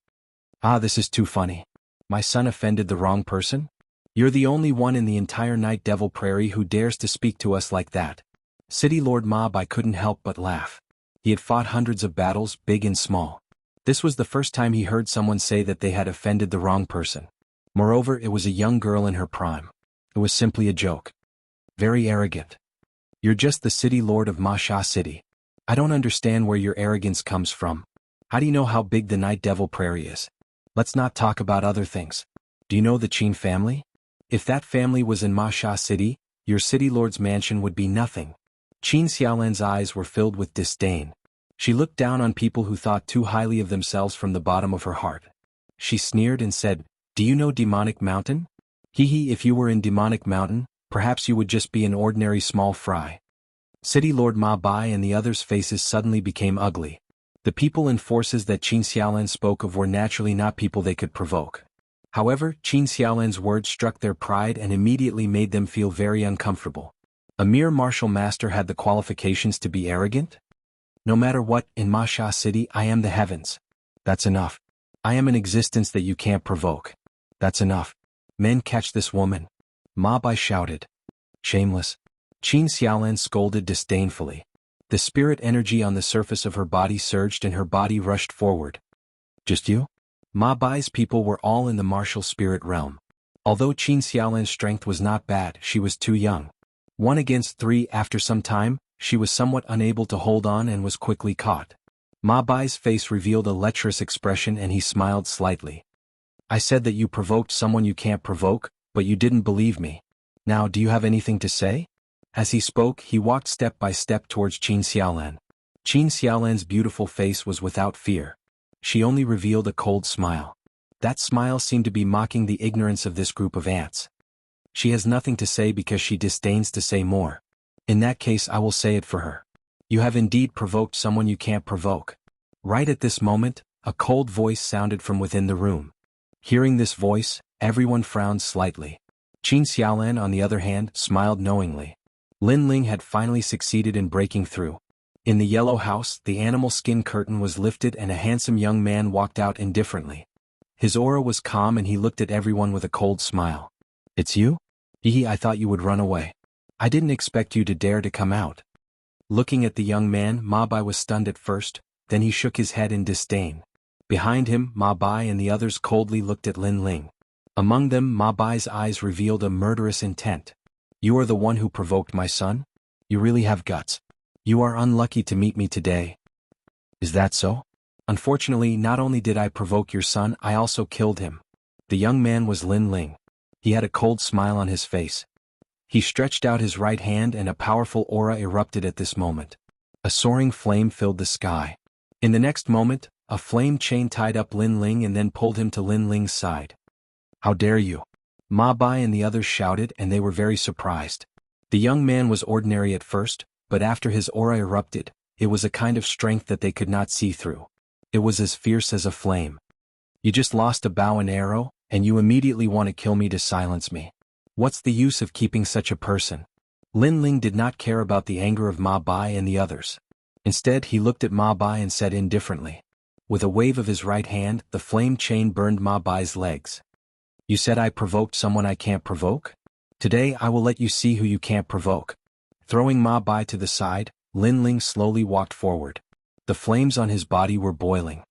Ah, this is too funny. My son offended the wrong person? You're the only one in the entire Night Devil Prairie who dares to speak to us like that. City Lord Ma Bai couldn't help but laugh. He had fought hundreds of battles, big and small. This was the first time he heard someone say that they had offended the wrong person. Moreover, it was a young girl in her prime. It was simply a joke. Very arrogant. You're just the city lord of Ma Sha City. I don't understand where your arrogance comes from. How do you know how big the Night Devil Prairie is? Let's not talk about other things. Do you know the Qin family? If that family was in Ma Sha City, your city lord's mansion would be nothing. Qin Xiaolan's eyes were filled with disdain. She looked down on people who thought too highly of themselves from the bottom of her heart. She sneered and said, Do you know Demonic Mountain? If you were in Demonic Mountain, perhaps you would just be an ordinary small fry. City Lord Ma Bai and the others' faces suddenly became ugly. The people and forces that Qin Xiaolan spoke of were naturally not people they could provoke. However, Qin Xiaolan's words struck their pride and immediately made them feel very uncomfortable. A mere martial master had the qualifications to be arrogant? No matter what, in Ma Sha City I am the heavens. That's enough. I am an existence that you can't provoke. That's enough. Men, catch this woman. Ma Bai shouted. Shameless. Qin Xiaolan scolded disdainfully. The spirit energy on the surface of her body surged and her body rushed forward. Just you? Ma Bai's people were all in the martial spirit realm. Although Qin Xiaolan's strength was not bad, she was too young. 1 against 3. After some time, she was somewhat unable to hold on and was quickly caught. Ma Bai's face revealed a lecherous expression and he smiled slightly. I said that you provoked someone you can't provoke, but you didn't believe me. Now do you have anything to say? As he spoke, he walked step by step towards Qin Xiaolan. Qin Xiaolan's beautiful face was without fear. She only revealed a cold smile. That smile seemed to be mocking the ignorance of this group of ants. She has nothing to say because she disdains to say more. In that case I will say it for her. You have indeed provoked someone you can't provoke. Right at this moment, a cold voice sounded from within the room. Hearing this voice, everyone frowned slightly. Qin Xiaolan, on the other hand, smiled knowingly. Lin Ling had finally succeeded in breaking through. In the yellow house, the animal skin curtain was lifted and a handsome young man walked out indifferently. His aura was calm and he looked at everyone with a cold smile. It's you? I thought you would run away. I didn't expect you to dare to come out. Looking at the young man, Ma Bai was stunned at first, then he shook his head in disdain. Behind him, Ma Bai and the others coldly looked at Lin Ling. Among them, Ma Bai's eyes revealed a murderous intent. You are the one who provoked my son? You really have guts. You are unlucky to meet me today. Is that so? Unfortunately, not only did I provoke your son, I also killed him. The young man was Lin Ling. He had a cold smile on his face. He stretched out his right hand and a powerful aura erupted at this moment. A soaring flame filled the sky. In the next moment, a flame chain tied up Lin Ling and then pulled him to Lin Ling's side. How dare you? Ma Bai and the others shouted and they were very surprised. The young man was ordinary at first, but after his aura erupted, it was a kind of strength that they could not see through. It was as fierce as a flame. You just lost a bow and arrow, and you immediately want to kill me to silence me. What's the use of keeping such a person? Lin Ling did not care about the anger of Ma Bai and the others. Instead, he looked at Ma Bai and said indifferently. With a wave of his right hand, the flame chain burned Ma Bai's legs. You said I provoked someone I can't provoke? Today I will let you see who you can't provoke. Throwing Ma Bai to the side, Lin Ling slowly walked forward. The flames on his body were boiling.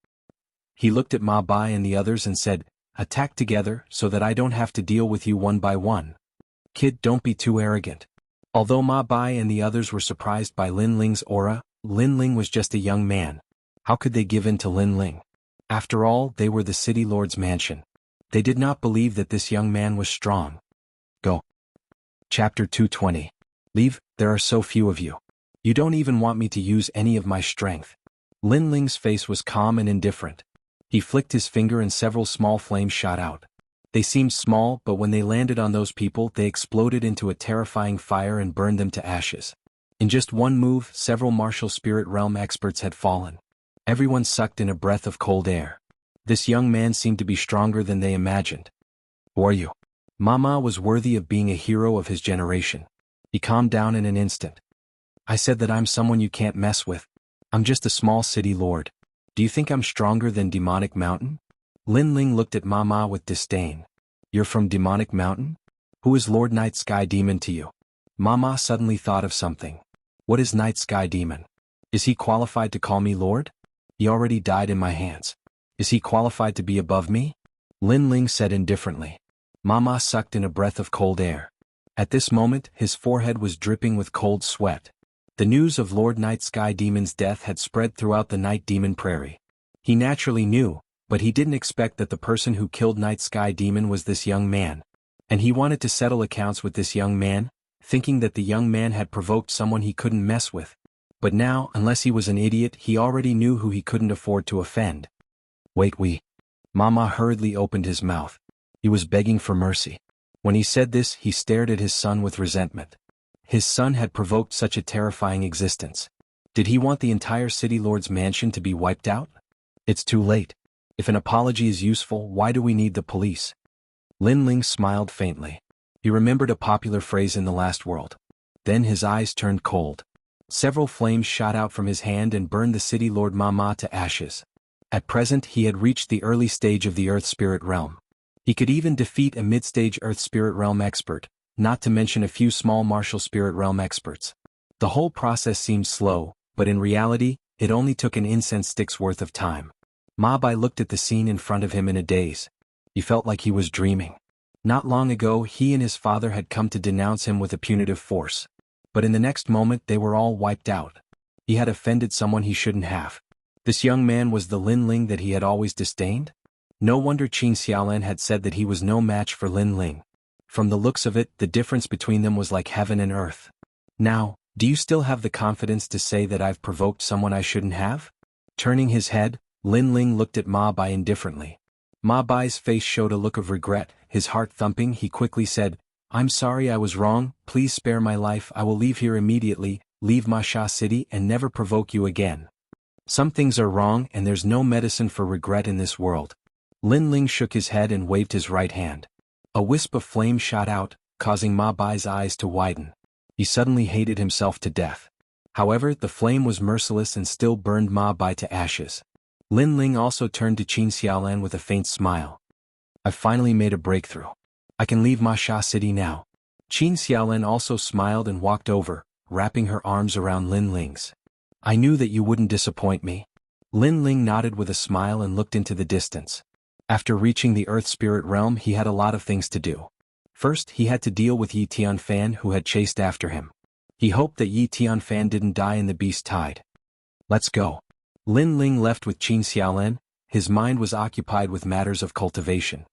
He looked at Ma Bai and the others and said, attack together so that I don't have to deal with you one by one. Kid, don't be too arrogant. Although Ma Bai and the others were surprised by Lin Ling's aura, Lin Ling was just a young man. How could they give in to Lin Ling? After all, they were the city lord's mansion. They did not believe that this young man was strong. Go. Chapter 220. Leave, there are so few of you. You don't even want me to use any of my strength. Lin Ling's face was calm and indifferent. He flicked his finger and several small flames shot out. They seemed small, but when they landed on those people, they exploded into a terrifying fire and burned them to ashes. In just one move, several martial spirit realm experts had fallen. Everyone sucked in a breath of cold air. This young man seemed to be stronger than they imagined. Who are you? Mama was worthy of being a hero of his generation. He calmed down in an instant. I said that I'm someone you can't mess with. I'm just a small city lord. Do you think I'm stronger than Demonic Mountain? Lin Ling looked at Mama with disdain. You're from Demonic Mountain? Who is Lord Night Sky Demon to you? Mama suddenly thought of something. What is Night Sky Demon? Is he qualified to call me lord? He already died in my hands. Is he qualified to be above me? Lin Ling said indifferently. Mama sucked in a breath of cold air. At this moment, his forehead was dripping with cold sweat. The news of Lord Night Sky Demon's death had spread throughout the Night Demon Prairie. He naturally knew, but he didn't expect that the person who killed Night Sky Demon was this young man. And he wanted to settle accounts with this young man, thinking that the young man had provoked someone he couldn't mess with. But now, unless he was an idiot, he already knew who he couldn't afford to offend. Wait, Mama hurriedly opened his mouth. He was begging for mercy. When he said this, he stared at his son with resentment. His son had provoked such a terrifying existence. Did he want the entire city lord's mansion to be wiped out? It's too late. If an apology is useful, why do we need the police? Lin Ling smiled faintly. He remembered a popular phrase in the last world. Then his eyes turned cold. Several flames shot out from his hand and burned the city lord Mama to ashes. At present, he had reached the early stage of the Earth Spirit Realm. He could even defeat a mid-stage Earth Spirit Realm expert, not to mention a few small martial Spirit Realm experts. The whole process seemed slow, but in reality, it only took an incense stick's worth of time. Ma Bai looked at the scene in front of him in a daze. He felt like he was dreaming. Not long ago, he and his father had come to denounce him with a punitive force. But in the next moment, they were all wiped out. He had offended someone he shouldn't have. This young man was the Lin Ling that he had always disdained? No wonder Xianxia had said that he was no match for Lin Ling. From the looks of it, the difference between them was like heaven and earth. Now, do you still have the confidence to say that I've provoked someone I shouldn't have? Turning his head, Lin Ling looked at Ma Bai indifferently. Ma Bai's face showed a look of regret, his heart thumping. He quickly said, I'm sorry, I was wrong, please spare my life, I will leave here immediately, leave Ma Sha City and never provoke you again. Some things are wrong and there's no medicine for regret in this world. Lin Ling shook his head and waved his right hand. A wisp of flame shot out, causing Ma Bai's eyes to widen. He suddenly hated himself to death. However, the flame was merciless and still burned Ma Bai to ashes. Lin Ling also turned to Xianxia with a faint smile. I've finally made a breakthrough. I can leave Ma Sha City now. Xianxia also smiled and walked over, wrapping her arms around Lin Ling's. I knew that you wouldn't disappoint me. Lin Ling nodded with a smile and looked into the distance. After reaching the Earth Spirit Realm, he had a lot of things to do. First, he had to deal with Yi Tianfan, who had chased after him. He hoped that Yi Tianfan didn't die in the beast tide. Let's go. Lin Ling left with Xianxia. His mind was occupied with matters of cultivation.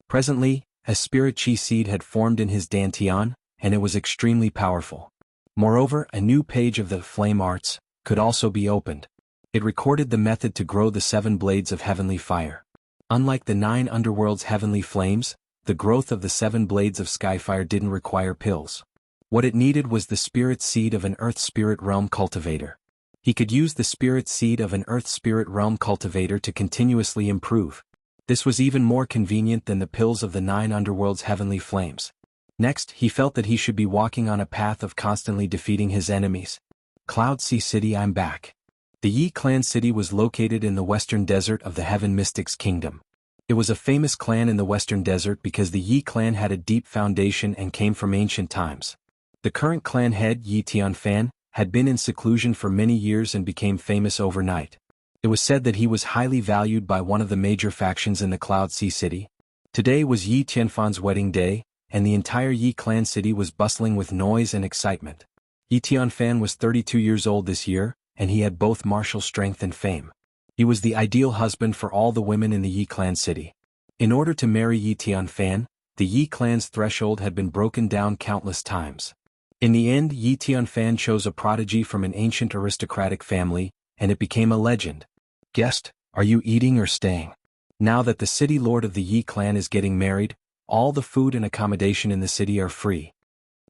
Presently, a spirit chi seed had formed in his dantian, and it was extremely powerful. Moreover, a new page of the Flame Arts could also be opened. It recorded the method to grow the 7 blades of heavenly fire. Unlike the 9 underworld's heavenly flames, the growth of the 7 blades of skyfire didn't require pills. What it needed was the spirit seed of an earth spirit realm cultivator. He could use the spirit seed of an earth spirit realm cultivator to continuously improve. This was even more convenient than the pills of the 9 underworld's heavenly flames. Next, he felt that he should be walking on a path of constantly defeating his enemies. Cloud Sea City. I'm back. The Yi clan city was located in the western desert of the Heaven Mystics Kingdom. It was a famous clan in the western desert because the Yi clan had a deep foundation and came from ancient times. The current clan head, Yi Tianfan, had been in seclusion for many years and became famous overnight. It was said that he was highly valued by one of the major factions in the Cloud Sea City. Today was Yi Tianfan's wedding day, and the entire Yi clan city was bustling with noise and excitement. Yi Tianfan was 32 years old this year, and he had both martial strength and fame. He was the ideal husband for all the women in the Yi clan city. In order to marry Yi Tianfan, the Yi clan's threshold had been broken down countless times. In the end, Yi Tianfan chose a prodigy from an ancient aristocratic family, and it became a legend. Guest, are you eating or staying? Now that the city lord of the Yi clan is getting married, all the food and accommodation in the city are free.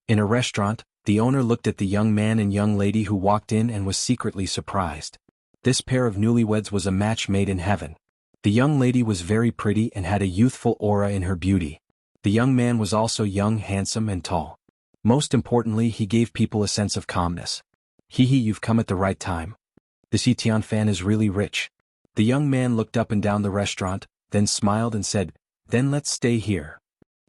In a restaurant, the owner looked at the young man and young lady who walked in and was secretly surprised. This pair of newlyweds was a match made in heaven. The young lady was very pretty and had a youthful aura in her beauty. The young man was also young, handsome, and tall. Most importantly, he gave people a sense of calmness. You've come at the right time. This Yi Tianfan is really rich. The young man looked up and down the restaurant, then smiled and said, "Then let's stay here."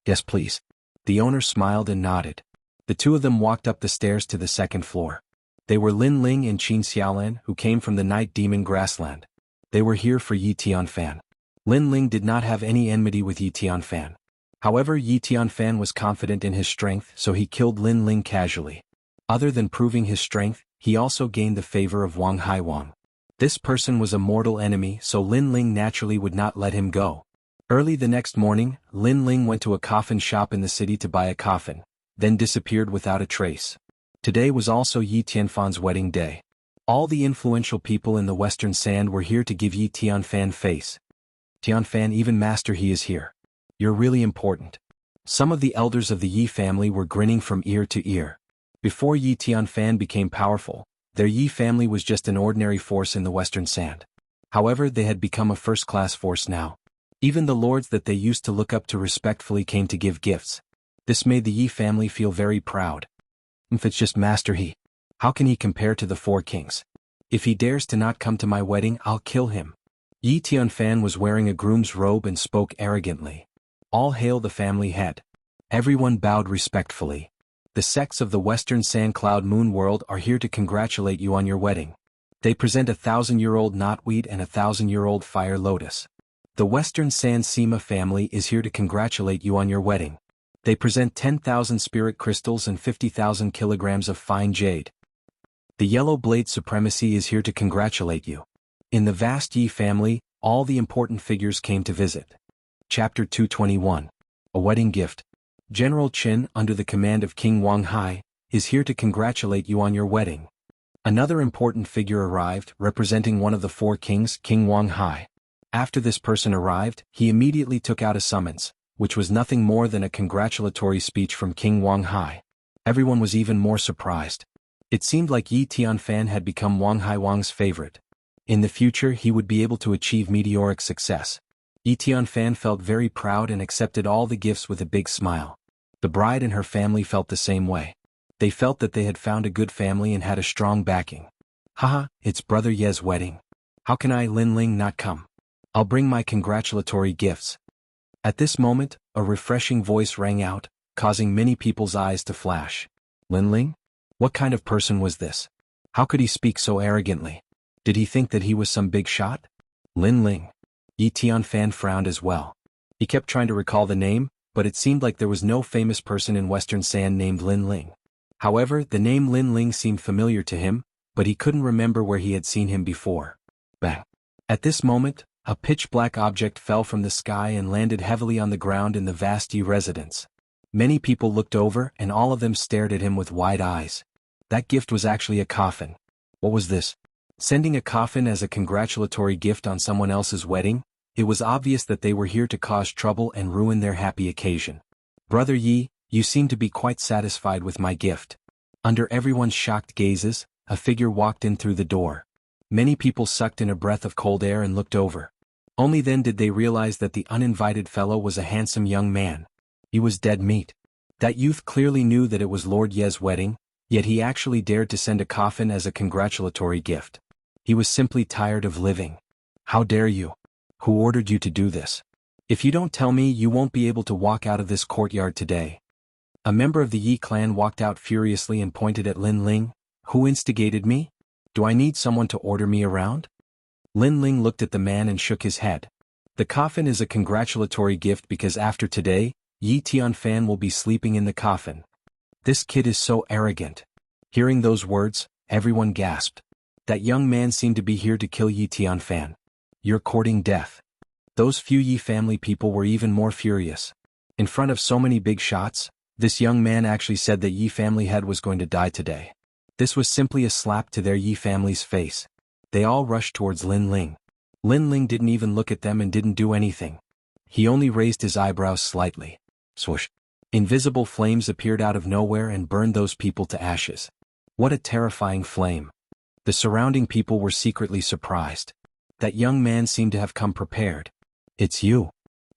"Yes, please." The owner smiled and nodded. The two of them walked up the stairs to the second floor. They were Lin Ling and Qin Xiaolan, who came from the Night Demon Grassland. They were here for Yi Tianfan. Lin Ling did not have any enmity with Yi Tianfan. However, Yi Tianfan was confident in his strength, so he killed Lin Ling casually. Other than proving his strength, he also gained the favor of Wang Haiwang. This person was a mortal enemy, so Lin Ling naturally would not let him go. Early the next morning, Lin Ling went to a coffin shop in the city to buy a coffin, then disappeared without a trace. Today was also Yi Tianfan's wedding day. All the influential people in the Western Sand were here to give Yi Tianfan face. "Tianfan, even Master He is here. You're really important." Some of the elders of the Yi family were grinning from ear to ear. Before Yi Tianfan became powerful, their Yi family was just an ordinary force in the Western Sand. However, they had become a first-class force now. Even the lords that they used to look up to respectfully came to give gifts. This made the Yi family feel very proud. If it's just Master He, how can he compare to the 4 kings? If he dares to not come to my wedding, I'll kill him. Yi Tianfan was wearing a groom's robe and spoke arrogantly. "All hail the family head." Everyone bowed respectfully. "The sects of the Western Sand Cloud Moon World are here to congratulate you on your wedding. They present a 1,000-year-old knotweed and a 1,000-year-old fire lotus. The Western Sand Sima family is here to congratulate you on your wedding. They present 10,000 spirit crystals and 50,000 kilograms of fine jade. The Yellow Blade Supremacy is here to congratulate you." In the vast Yi family, all the important figures came to visit. Chapter 221. A Wedding Gift. General Qin, under the command of King Wang Hai, is here to congratulate you on your wedding. Another important figure arrived, representing one of the 4 kings, King Wang Hai. After this person arrived, he immediately took out a summons, which was nothing more than a congratulatory speech from King Wang Hai. Everyone was even more surprised. It seemed like Yi Tianfan had become Wang Haiwang's favorite. In the future, he would be able to achieve meteoric success. Yi Tianfan felt very proud and accepted all the gifts with a big smile. The bride and her family felt the same way. They felt that they had found a good family and had a strong backing. "Haha, it's Brother Ye's wedding. How can I, Lin Ling, not come? I'll bring my congratulatory gifts." At this moment, a refreshing voice rang out, causing many people's eyes to flash. Lin Ling? What kind of person was this? How could he speak so arrogantly? Did he think that he was some big shot? Lin Ling. Yi Tianfan frowned as well. He kept trying to recall the name, but it seemed like there was no famous person in Western Sand named Lin Ling. However, the name Lin Ling seemed familiar to him, but he couldn't remember where he had seen him before. Bang! At this moment, a pitch-black object fell from the sky and landed heavily on the ground in the vast Yi residence. Many people looked over and all of them stared at him with wide eyes. That gift was actually a coffin. What was this? Sending a coffin as a congratulatory gift on someone else's wedding? It was obvious that they were here to cause trouble and ruin their happy occasion. Brother Yi, you seem to be quite satisfied with my gift. Under everyone's shocked gazes, a figure walked in through the door. Many people sucked in a breath of cold air and looked over. Only then did they realize that the uninvited fellow was a handsome young man. He was dead meat. That youth clearly knew that it was Lord Ye's wedding, yet he actually dared to send a coffin as a congratulatory gift. He was simply tired of living. How dare you? Who ordered you to do this? If you don't tell me, you won't be able to walk out of this courtyard today. A member of the Yi clan walked out furiously and pointed at Lin Ling. Who instigated me? Do I need someone to order me around? Lin Ling looked at the man and shook his head. The coffin is a congratulatory gift because after today, Yi Tianfan will be sleeping in the coffin. This kid is so arrogant. Hearing those words, everyone gasped. That young man seemed to be here to kill Yi Tianfan. You're courting death. Those few Yi family people were even more furious. In front of so many big shots, this young man actually said that Yi family head was going to die today. This was simply a slap to their Yi family's face. They all rushed towards Lin Ling. Lin Ling didn't even look at them and didn't do anything. He only raised his eyebrows slightly. Swoosh. Invisible flames appeared out of nowhere and burned those people to ashes. What a terrifying flame. The surrounding people were secretly surprised. That young man seemed to have come prepared. It's you.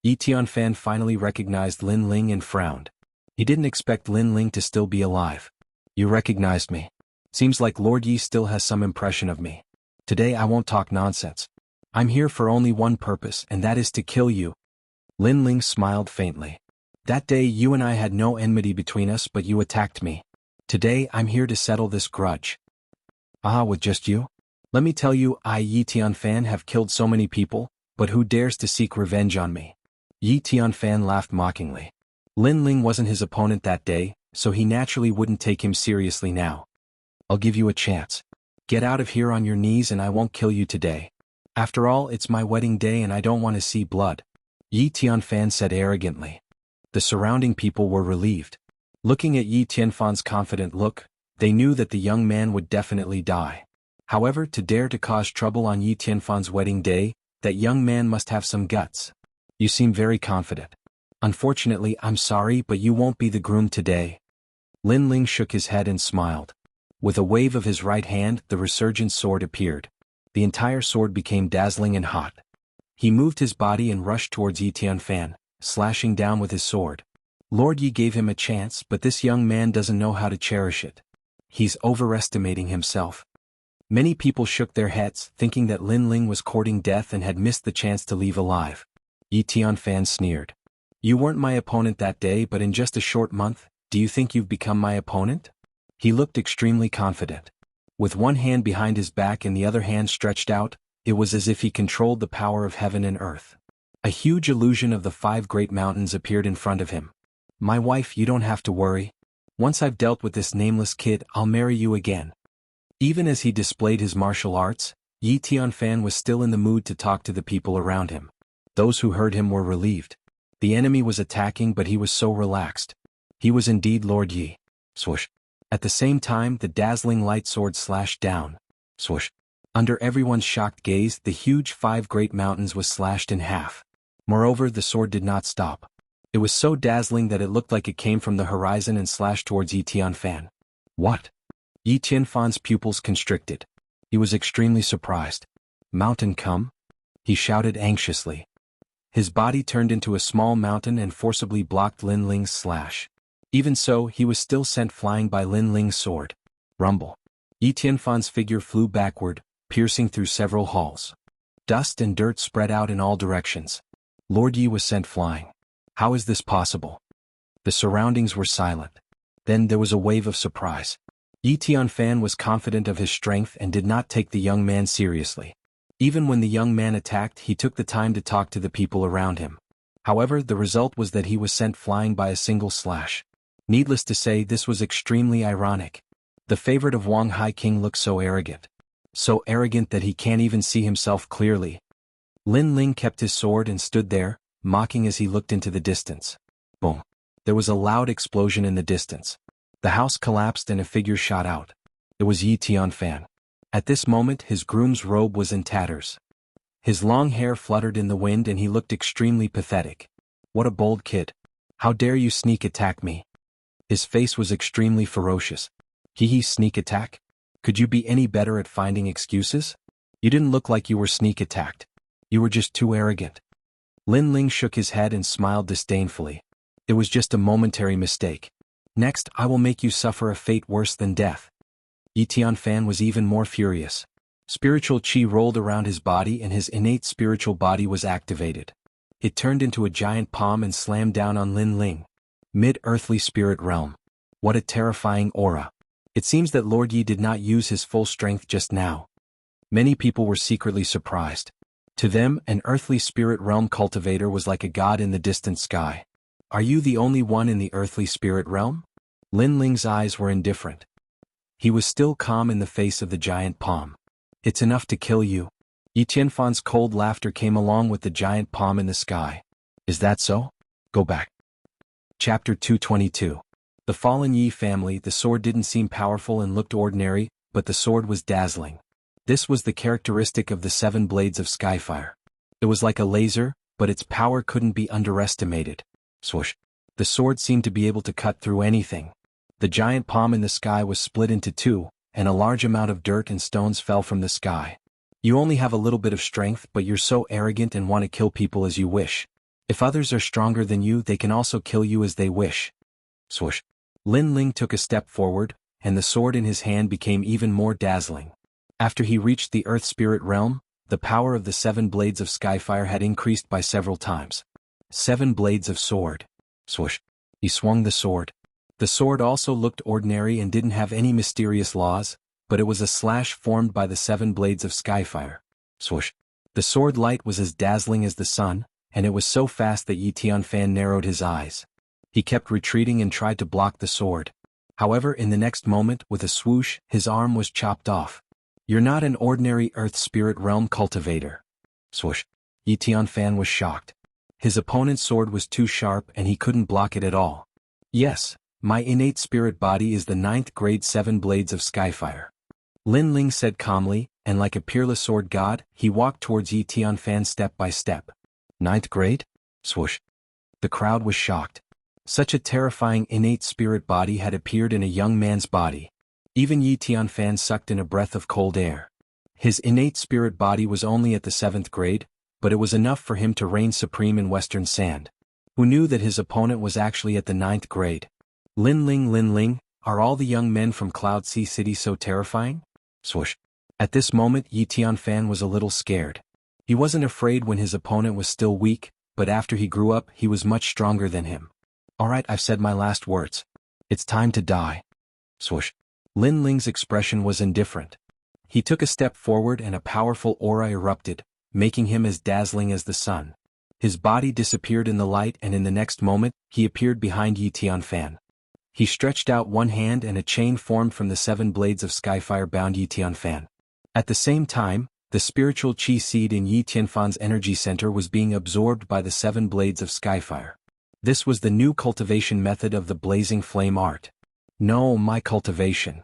Yi Tianfan finally recognized Lin Ling and frowned. He didn't expect Lin Ling to still be alive. You recognized me. Seems like Lord Yi still has some impression of me. Today I won't talk nonsense. I'm here for only one purpose, and that is to kill you. Lin Ling smiled faintly. That day you and I had no enmity between us, but you attacked me. Today I'm here to settle this grudge. Ah, with just you? Let me tell you, I Yi Tianfan have killed so many people, but who dares to seek revenge on me? Yi Tianfan laughed mockingly. Lin Ling wasn't his opponent that day, so he naturally wouldn't take him seriously now. I'll give you a chance. Get out of here on your knees and I won't kill you today. After all, it's my wedding day and I don't want to see blood. Yi Tianfan said arrogantly. The surrounding people were relieved. Looking at Yi Tianfan's confident look, they knew that the young man would definitely die. However, to dare to cause trouble on Yi Tianfan's wedding day, that young man must have some guts. You seem very confident. Unfortunately, I'm sorry, but you won't be the groom today. Lin Ling shook his head and smiled. With a wave of his right hand, the resurgent sword appeared. The entire sword became dazzling and hot. He moved his body and rushed towards Yi Tianfan, slashing down with his sword. Lord Yi gave him a chance, but this young man doesn't know how to cherish it. He's overestimating himself. Many people shook their heads, thinking that Lin Ling was courting death and had missed the chance to leave alive. Yi Tianfan sneered. You weren't my opponent that day, but in just a short month, do you think you've become my opponent? He looked extremely confident. With one hand behind his back and the other hand stretched out, it was as if he controlled the power of heaven and earth. A huge illusion of the 5 great mountains appeared in front of him. My wife, you don't have to worry. Once I've dealt with this nameless kid, I'll marry you again. Even as he displayed his martial arts, Yi Tianfan was still in the mood to talk to the people around him. Those who heard him were relieved. The enemy was attacking, but he was so relaxed. He was indeed Lord Yi. Swoosh. At the same time, the dazzling light sword slashed down. Swoosh. Under everyone's shocked gaze, the huge 5 great mountains was slashed in half. Moreover, the sword did not stop. It was so dazzling that it looked like it came from the horizon and slashed towards Yi Tianfan. What? Yi Tianfan's pupils constricted. He was extremely surprised. Mountain come? He shouted anxiously. His body turned into a small mountain and forcibly blocked Lin Ling's slash. Even so, he was still sent flying by Lin Ling's sword. Rumble. Yi Tianfan's figure flew backward, piercing through several halls. Dust and dirt spread out in all directions. Lord Yi was sent flying. How is this possible? The surroundings were silent. Then there was a wave of surprise. Yi Tianfan was confident of his strength and did not take the young man seriously. Even when the young man attacked, he took the time to talk to the people around him. However, the result was that he was sent flying by a single slash. Needless to say, this was extremely ironic. The favorite of Wang Hai King looked so arrogant. So arrogant that he can't even see himself clearly. Lin Ling kept his sword and stood there, mocking as he looked into the distance. Boom. There was a loud explosion in the distance. The house collapsed and a figure shot out. It was Yi Tianfan. At this moment, his groom's robe was in tatters. His long hair fluttered in the wind and he looked extremely pathetic. What a bold kid. How dare you sneak attack me? His face was extremely ferocious. He sneak attack? Could you be any better at finding excuses? You didn't look like you were sneak attacked. You were just too arrogant. Lin Ling shook his head and smiled disdainfully. It was just a momentary mistake. Next, I will make you suffer a fate worse than death. Yi Tianfan was even more furious. Spiritual qi rolled around his body and his innate spiritual body was activated. It turned into a giant palm and slammed down on Lin Ling. Mid-earthly spirit realm. What a terrifying aura. It seems that Lord Yi did not use his full strength just now. Many people were secretly surprised. To them, an earthly spirit realm cultivator was like a god in the distant sky. Are you the only one in the earthly spirit realm? Lin Ling's eyes were indifferent. He was still calm in the face of the giant palm. It's enough to kill you. Yi Tianfan's cold laughter came along with the giant palm in the sky. Is that so? Go back. Chapter 222. The fallen Yi family. The sword didn't seem powerful and looked ordinary, but the sword was dazzling. This was the characteristic of the 7 blades of Skyfire. It was like a laser, but its power couldn't be underestimated. Swoosh. The sword seemed to be able to cut through anything. The giant palm in the sky was split into 2, and a large amount of dirt and stones fell from the sky. You only have a little bit of strength, but you're so arrogant and want to kill people as you wish. If others are stronger than you, they can also kill you as they wish. Swoosh. Lin Ling took a step forward, and the sword in his hand became even more dazzling. After he reached the Earth Spirit realm, the power of the 7 blades of Skyfire had increased by several times. 7 blades of sword. Swoosh. He swung the sword. The sword also looked ordinary and didn't have any mysterious laws, but it was a slash formed by the 7 blades of Skyfire. Swoosh. The sword light was as dazzling as the sun, and it was so fast that Yi Tianfan narrowed his eyes. He kept retreating and tried to block the sword. However, in the next moment, with a swoosh, his arm was chopped off. You're not an ordinary Earth Spirit Realm cultivator. Swoosh. Yi Tianfan was shocked. His opponent's sword was too sharp and he couldn't block it at all. Yes, my innate spirit body is the 9th grade 7 blades of Skyfire. Lin Ling said calmly, and like a peerless sword god, he walked towards Yi Tianfan step by step. 9th grade? Swoosh. The crowd was shocked. Such a terrifying innate spirit body had appeared in a young man's body. Even Yi Tianfan sucked in a breath of cold air. His innate spirit body was only at the 7th grade, but it was enough for him to reign supreme in Western Sand. Who knew that his opponent was actually at the 9th grade? Lin Ling, are all the young men from Cloud Sea City so terrifying? Swoosh. At this moment Yi Tianfan was a little scared. He wasn't afraid when his opponent was still weak, but after he grew up he was much stronger than him. Alright, I've said my last words. It's time to die. Swoosh. Lin Ling's expression was indifferent. He took a step forward and a powerful aura erupted, making him as dazzling as the sun. His body disappeared in the light and in the next moment, he appeared behind Yi Tianfan. He stretched out one hand and a chain formed from the 7 blades of Skyfire bound Yi Tianfan. At the same time, the spiritual qi seed in Yi Tianfan's energy center was being absorbed by the 7 blades of Skyfire. This was the new cultivation method of the blazing flame art. No, my cultivation.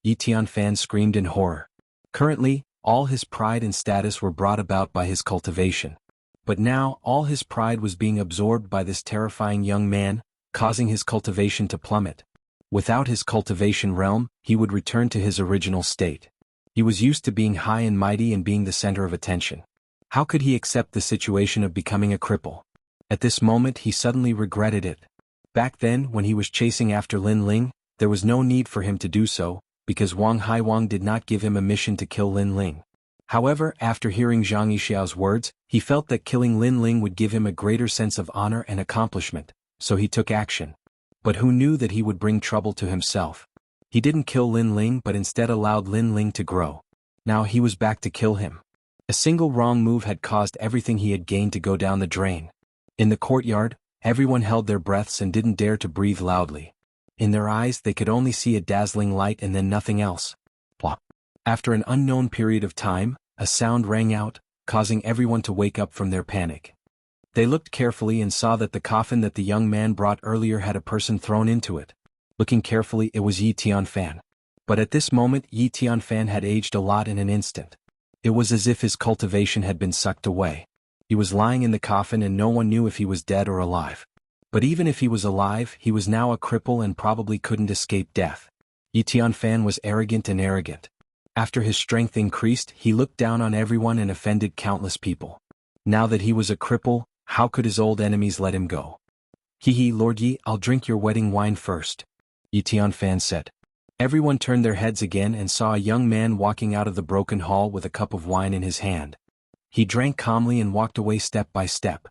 Yi Tianfan screamed in horror. Currently, all his pride and status were brought about by his cultivation. But now, all his pride was being absorbed by this terrifying young man, causing his cultivation to plummet. Without his cultivation realm, he would return to his original state. He was used to being high and mighty and being the center of attention. How could he accept the situation of becoming a cripple? At this moment he suddenly regretted it. Back then, when he was chasing after Lin Ling, there was no need for him to do so, because Wang Haiwang did not give him a mission to kill Lin Ling. However, after hearing Zhang Yixiao's words, he felt that killing Lin Ling would give him a greater sense of honor and accomplishment, so he took action. But who knew that he would bring trouble to himself? He didn't kill Lin Ling but instead allowed Lin Ling to grow. Now he was back to kill him. A single wrong move had caused everything he had gained to go down the drain. In the courtyard, everyone held their breaths and didn't dare to breathe loudly. In their eyes they could only see a dazzling light and then nothing else. Plop. After an unknown period of time, a sound rang out, causing everyone to wake up from their panic. They looked carefully and saw that the coffin that the young man brought earlier had a person thrown into it. Looking carefully, it was Yi Tianfan. But at this moment Yi Tianfan had aged a lot in an instant. It was as if his cultivation had been sucked away. He was lying in the coffin and no one knew if he was dead or alive. But even if he was alive, he was now a cripple and probably couldn't escape death. Yi Tianfan was arrogant. After his strength increased, he looked down on everyone and offended countless people. Now that he was a cripple, how could his old enemies let him go? Hee, Lord Yi, I'll drink your wedding wine first, Yi Tianfan said. Everyone turned their heads again and saw a young man walking out of the broken hall with a cup of wine in his hand. He drank calmly and walked away step by step.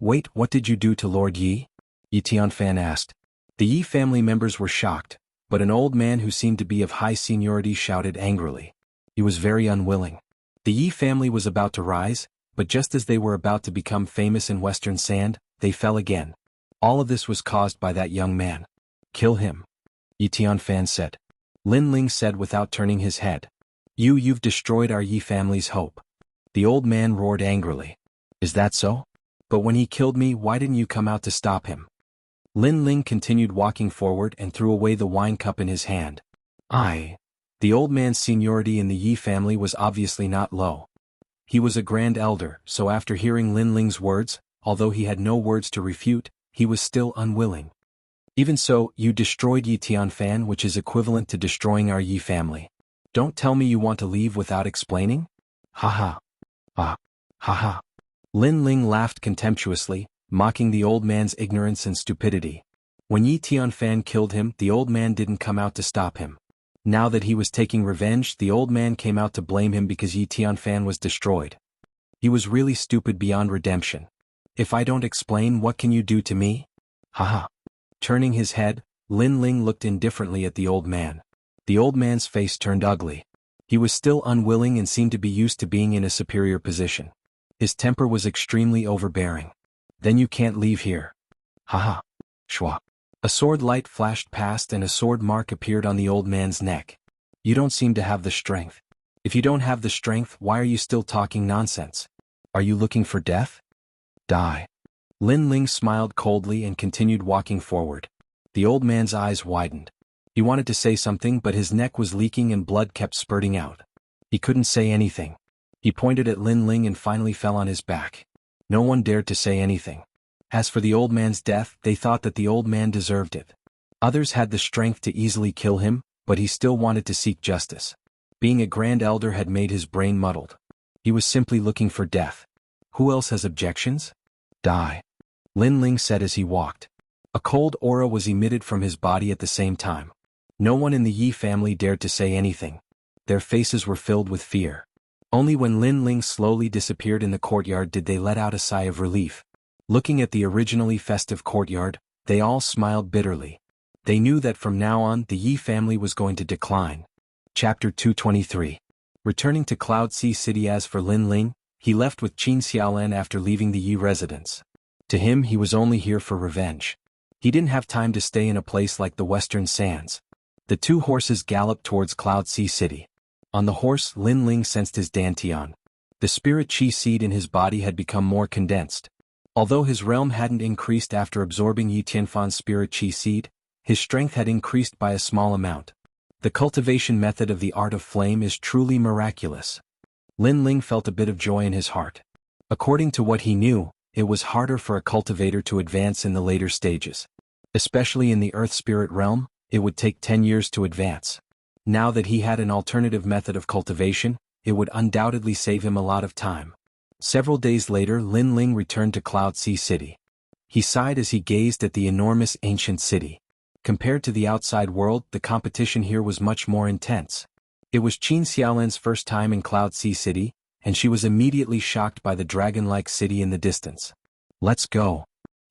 Wait, what did you do to Lord Yi? Yi Tianfan asked. The Yi family members were shocked, but an old man who seemed to be of high seniority shouted angrily. He was very unwilling. The Yi family was about to rise, but just as they were about to become famous in Western Sand, they fell again. All of this was caused by that young man. Kill him, Yi Tianfan said. Lin Ling said without turning his head. You've destroyed our Yi family's hope. The old man roared angrily. Is that so? But when he killed me, why didn't you come out to stop him? Lin Ling continued walking forward and threw away the wine cup in his hand. The old man's seniority in the Yi family was obviously not low. He was a grand elder, so after hearing Lin Ling's words, although he had no words to refute, he was still unwilling. Even so, you destroyed Yi Tianfan, which is equivalent to destroying our Yi family. Don't tell me you want to leave without explaining? Ha ha. Ha ha. Lin Ling laughed contemptuously, mocking the old man's ignorance and stupidity. When Yi Tianfan killed him, the old man didn't come out to stop him. Now that he was taking revenge, the old man came out to blame him because Yi Tianfan was destroyed. He was really stupid beyond redemption. If I don't explain, what can you do to me? Haha. Turning his head, Lin Ling looked indifferently at the old man. The old man's face turned ugly. He was still unwilling and seemed to be used to being in a superior position. His temper was extremely overbearing. Then you can't leave here. Haha. Shwa. A sword light flashed past and a sword mark appeared on the old man's neck. You don't seem to have the strength. If you don't have the strength, why are you still talking nonsense? Are you looking for death? Die. Lin Ling smiled coldly and continued walking forward. The old man's eyes widened. He wanted to say something, but his neck was leaking and blood kept spurting out. He couldn't say anything. He pointed at Lin Ling and finally fell on his back. No one dared to say anything. As for the old man's death, they thought that the old man deserved it. Others had the strength to easily kill him, but he still wanted to seek justice. Being a grand elder had made his brain muddled. He was simply looking for death. Who else has objections? Die. Lin Ling said as he walked. A cold aura was emitted from his body at the same time. No one in the Yi family dared to say anything. Their faces were filled with fear. Only when Lin Ling slowly disappeared in the courtyard did they let out a sigh of relief. Looking at the originally festive courtyard, they all smiled bitterly. They knew that from now on the Yi family was going to decline. Chapter 223. Returning to Cloud Sea City. As for Lin Ling, he left with Qin Xiaolan after leaving the Yi residence. To him, he was only here for revenge. He didn't have time to stay in a place like the Western Sands. The two horses galloped towards Cloud Sea City. On the horse, Lin Ling sensed his dantian. The spirit chi seed in his body had become more condensed. Although his realm hadn't increased after absorbing Yi Tianfan's spirit chi seed, his strength had increased by a small amount. The cultivation method of the art of flame is truly miraculous. Lin Ling felt a bit of joy in his heart. According to what he knew, it was harder for a cultivator to advance in the later stages. Especially in the earth spirit realm, it would take 10 years to advance. Now that he had an alternative method of cultivation, it would undoubtedly save him a lot of time. Several days later, Lin Ling returned to Cloud Sea City. He sighed as he gazed at the enormous ancient city. Compared to the outside world, the competition here was much more intense. It was Qin Xiaolan's first time in Cloud Sea City, and she was immediately shocked by the dragon-like city in the distance. Let's go.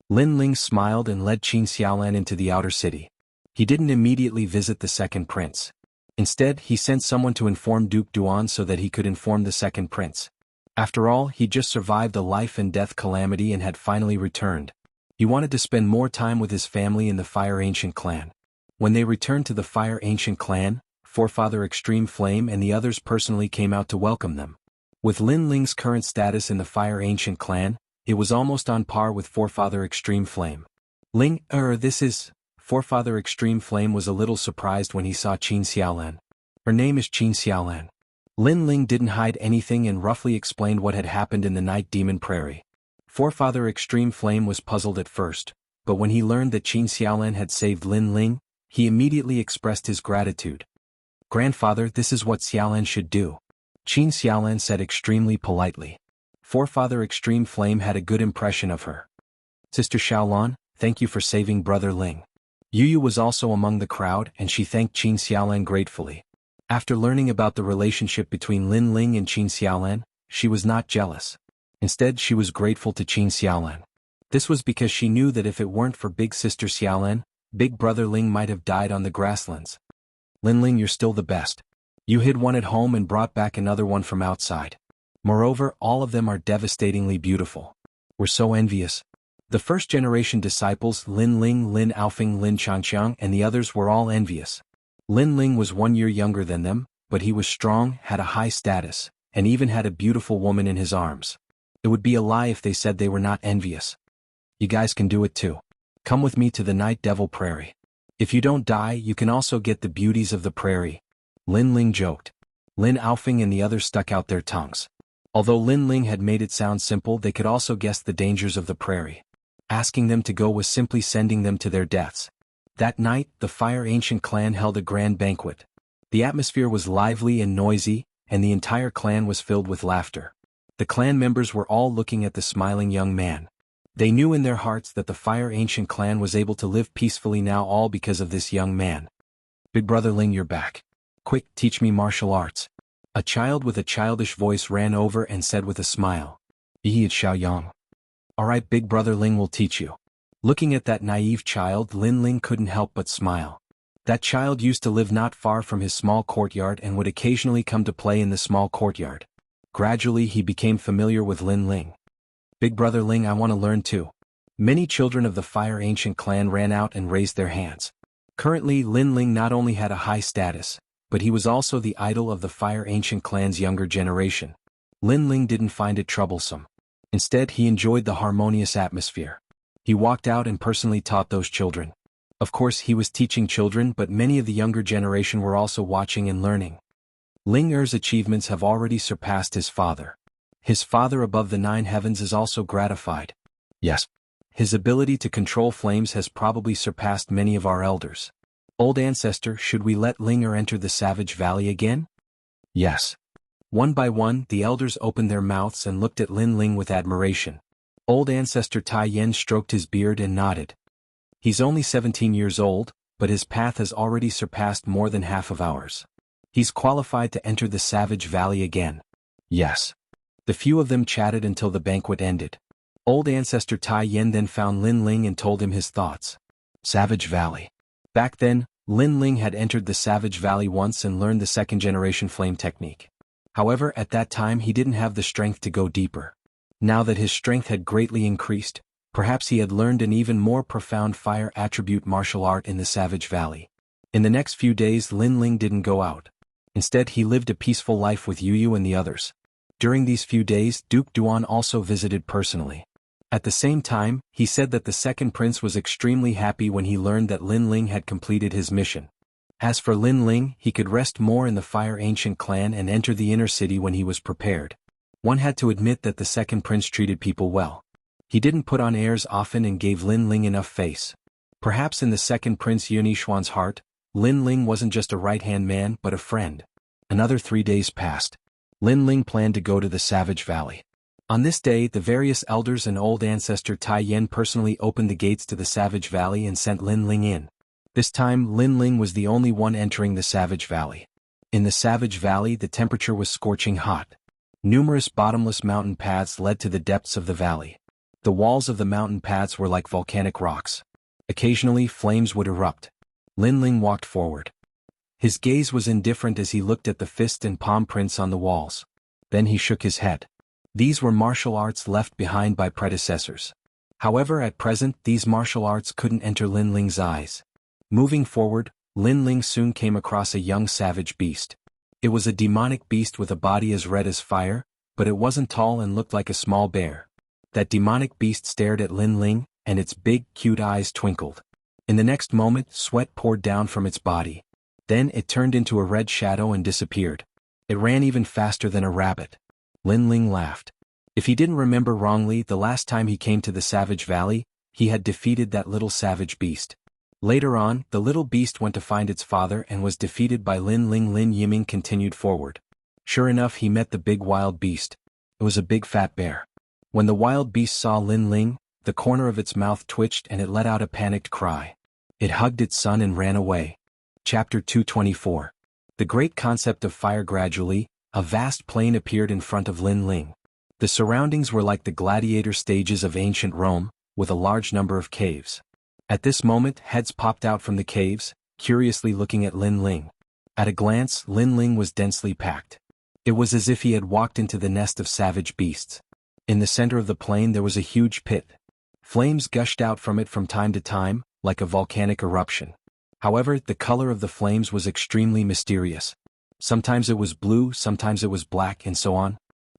Lin Ling smiled and led Qin Xiaolan into the outer city. He didn't immediately visit the second prince. Instead, he sent someone to inform Duke Duan so that he could inform the second prince. After all, he just survived a life and death calamity and had finally returned. He wanted to spend more time with his family in the Fire Ancient clan. When they returned to the Fire Ancient clan, Forefather Extreme Flame and the others personally came out to welcome them. With Lin Ling's current status in the Fire Ancient clan, it was almost on par with Forefather Extreme Flame. This is... Forefather Extreme Flame was a little surprised when he saw Qin Xiaolan. Her name is Qin Xiaolan. Lin Ling didn't hide anything and roughly explained what had happened in the Night Demon Prairie. Forefather Extreme Flame was puzzled at first, but when he learned that Qin Xiaolan had saved Lin Ling, he immediately expressed his gratitude. Grandfather, this is what Xiaolan should do. Qin Xiaolan said extremely politely. Forefather Extreme Flame had a good impression of her. Sister Xiaolan, thank you for saving Brother Ling. Yu was also among the crowd and she thanked Qin Xiaolan gratefully. After learning about the relationship between Lin Ling and Qin Xiaolan, she was not jealous. Instead, she was grateful to Qin Xiaolan. This was because she knew that if it weren't for Big Sister Xiaolan, Big Brother Ling might have died on the grasslands. Lin Ling, you're still the best. You hid one at home and brought back another one from outside. Moreover, all of them are devastatingly beautiful. We're so envious. The first-generation disciples Lin Ling, Lin Aofing, Lin Changqiang and the others were all envious. Lin Ling was 1 year younger than them, but he was strong, had a high status, and even had a beautiful woman in his arms. It would be a lie if they said they were not envious. You guys can do it too. Come with me to the Night Devil Prairie. If you don't die, you can also get the beauties of the prairie. Lin Ling joked. Lin Aofing and the others stuck out their tongues. Although Lin Ling had made it sound simple, they could also guess the dangers of the prairie. Asking them to go was simply sending them to their deaths. That night, the Fire Ancient clan held a grand banquet. The atmosphere was lively and noisy, and the entire clan was filled with laughter. The clan members were all looking at the smiling young man. They knew in their hearts that the Fire Ancient clan was able to live peacefully now, all because of this young man. Big Brother Ling, you're back. Quick, teach me martial arts. A child with a childish voice ran over and said with a smile. Yi, it's Xiaoyang. Alright, Big Brother Ling will teach you. Looking at that naive child, Lin Ling couldn't help but smile. That child used to live not far from his small courtyard and would occasionally come to play in the small courtyard. Gradually he became familiar with Lin Ling. Big Brother Ling, I want to learn too. Many children of the Fire Ancient clan ran out and raised their hands. Currently, Lin Ling not only had a high status, but he was also the idol of the Fire Ancient clan's younger generation. Lin Ling didn't find it troublesome. Instead, he enjoyed the harmonious atmosphere. He walked out and personally taught those children. Of course, he was teaching children, but many of the younger generation were also watching and learning. Ling Er's achievements have already surpassed his father. His father above the 9 heavens is also gratified. Yes. His ability to control flames has probably surpassed many of our elders. Old ancestor, should we let Ling Er enter the Savage Valley again? Yes. One by one, the elders opened their mouths and looked at Lin Ling with admiration. Old ancestor Tai Yen stroked his beard and nodded. He's only 17 years old, but his path has already surpassed more than half of ours. He's qualified to enter the Savage Valley again. Yes. The few of them chatted until the banquet ended. Old ancestor Tai Yen then found Lin Ling and told him his thoughts. Savage Valley. Back then, Lin Ling had entered the Savage Valley once and learned the second-generation flame technique. However, at that time he didn't have the strength to go deeper. Now that his strength had greatly increased, perhaps he had learned an even more profound fire attribute martial art in the Savage Valley. In the next few days, Lin Ling didn't go out. Instead, he lived a peaceful life with Yu and the others. During these few days, Duke Duan also visited personally. At the same time, he said that the second prince was extremely happy when he learned that Lin Ling had completed his mission. As for Lin Ling, he could rest more in the Fire Ancient clan and enter the inner city when he was prepared. One had to admit that the second prince treated people well. He didn't put on airs often and gave Lin Ling enough face. Perhaps in the second prince Yunishuan's heart, Lin Ling wasn't just a right-hand man but a friend. Another 3 days passed. Lin Ling planned to go to the Savage Valley. On this day, the various elders and old ancestor Tai Yen personally opened the gates to the Savage Valley and sent Lin Ling in. This time, Lin Ling was the only one entering the Savage Valley. In the Savage Valley, the temperature was scorching hot. Numerous bottomless mountain paths led to the depths of the valley. The walls of the mountain paths were like volcanic rocks. Occasionally, flames would erupt. Lin Ling walked forward. His gaze was indifferent as he looked at the fist and palm prints on the walls. Then he shook his head. These were martial arts left behind by predecessors. However, at present, these martial arts couldn't enter Lin Ling's eyes. Moving forward, Lin Ling soon came across a young savage beast. It was a demonic beast with a body as red as fire, but it wasn't tall and looked like a small bear. That demonic beast stared at Lin Ling, and its big, cute eyes twinkled. In the next moment, sweat poured down from its body. Then it turned into a red shadow and disappeared. It ran even faster than a rabbit. Lin Ling laughed. If he didn't remember wrongly, the last time he came to the Savage Valley, he had defeated that little savage beast. Later on, the little beast went to find its father and was defeated by Lin Ling. Lin Yiming continued forward. Sure enough, he met the big wild beast. It was a big fat bear. When the wild beast saw Lin Ling, the corner of its mouth twitched and it let out a panicked cry. It hugged its son and ran away. Chapter 224. The great concept of fire. Gradually, a vast plain appeared in front of Lin Ling. The surroundings were like the gladiator stages of ancient Rome, with a large number of caves. At this moment, heads popped out from the caves, curiously looking at Lin Ling. At a glance, Lin Ling was densely packed. It was as if he had walked into the nest of savage beasts. In the center of the plain there was a huge pit. Flames gushed out from it from time to time, like a volcanic eruption. However, the color of the flames was extremely mysterious. Sometimes it was blue, sometimes it was black, and so on.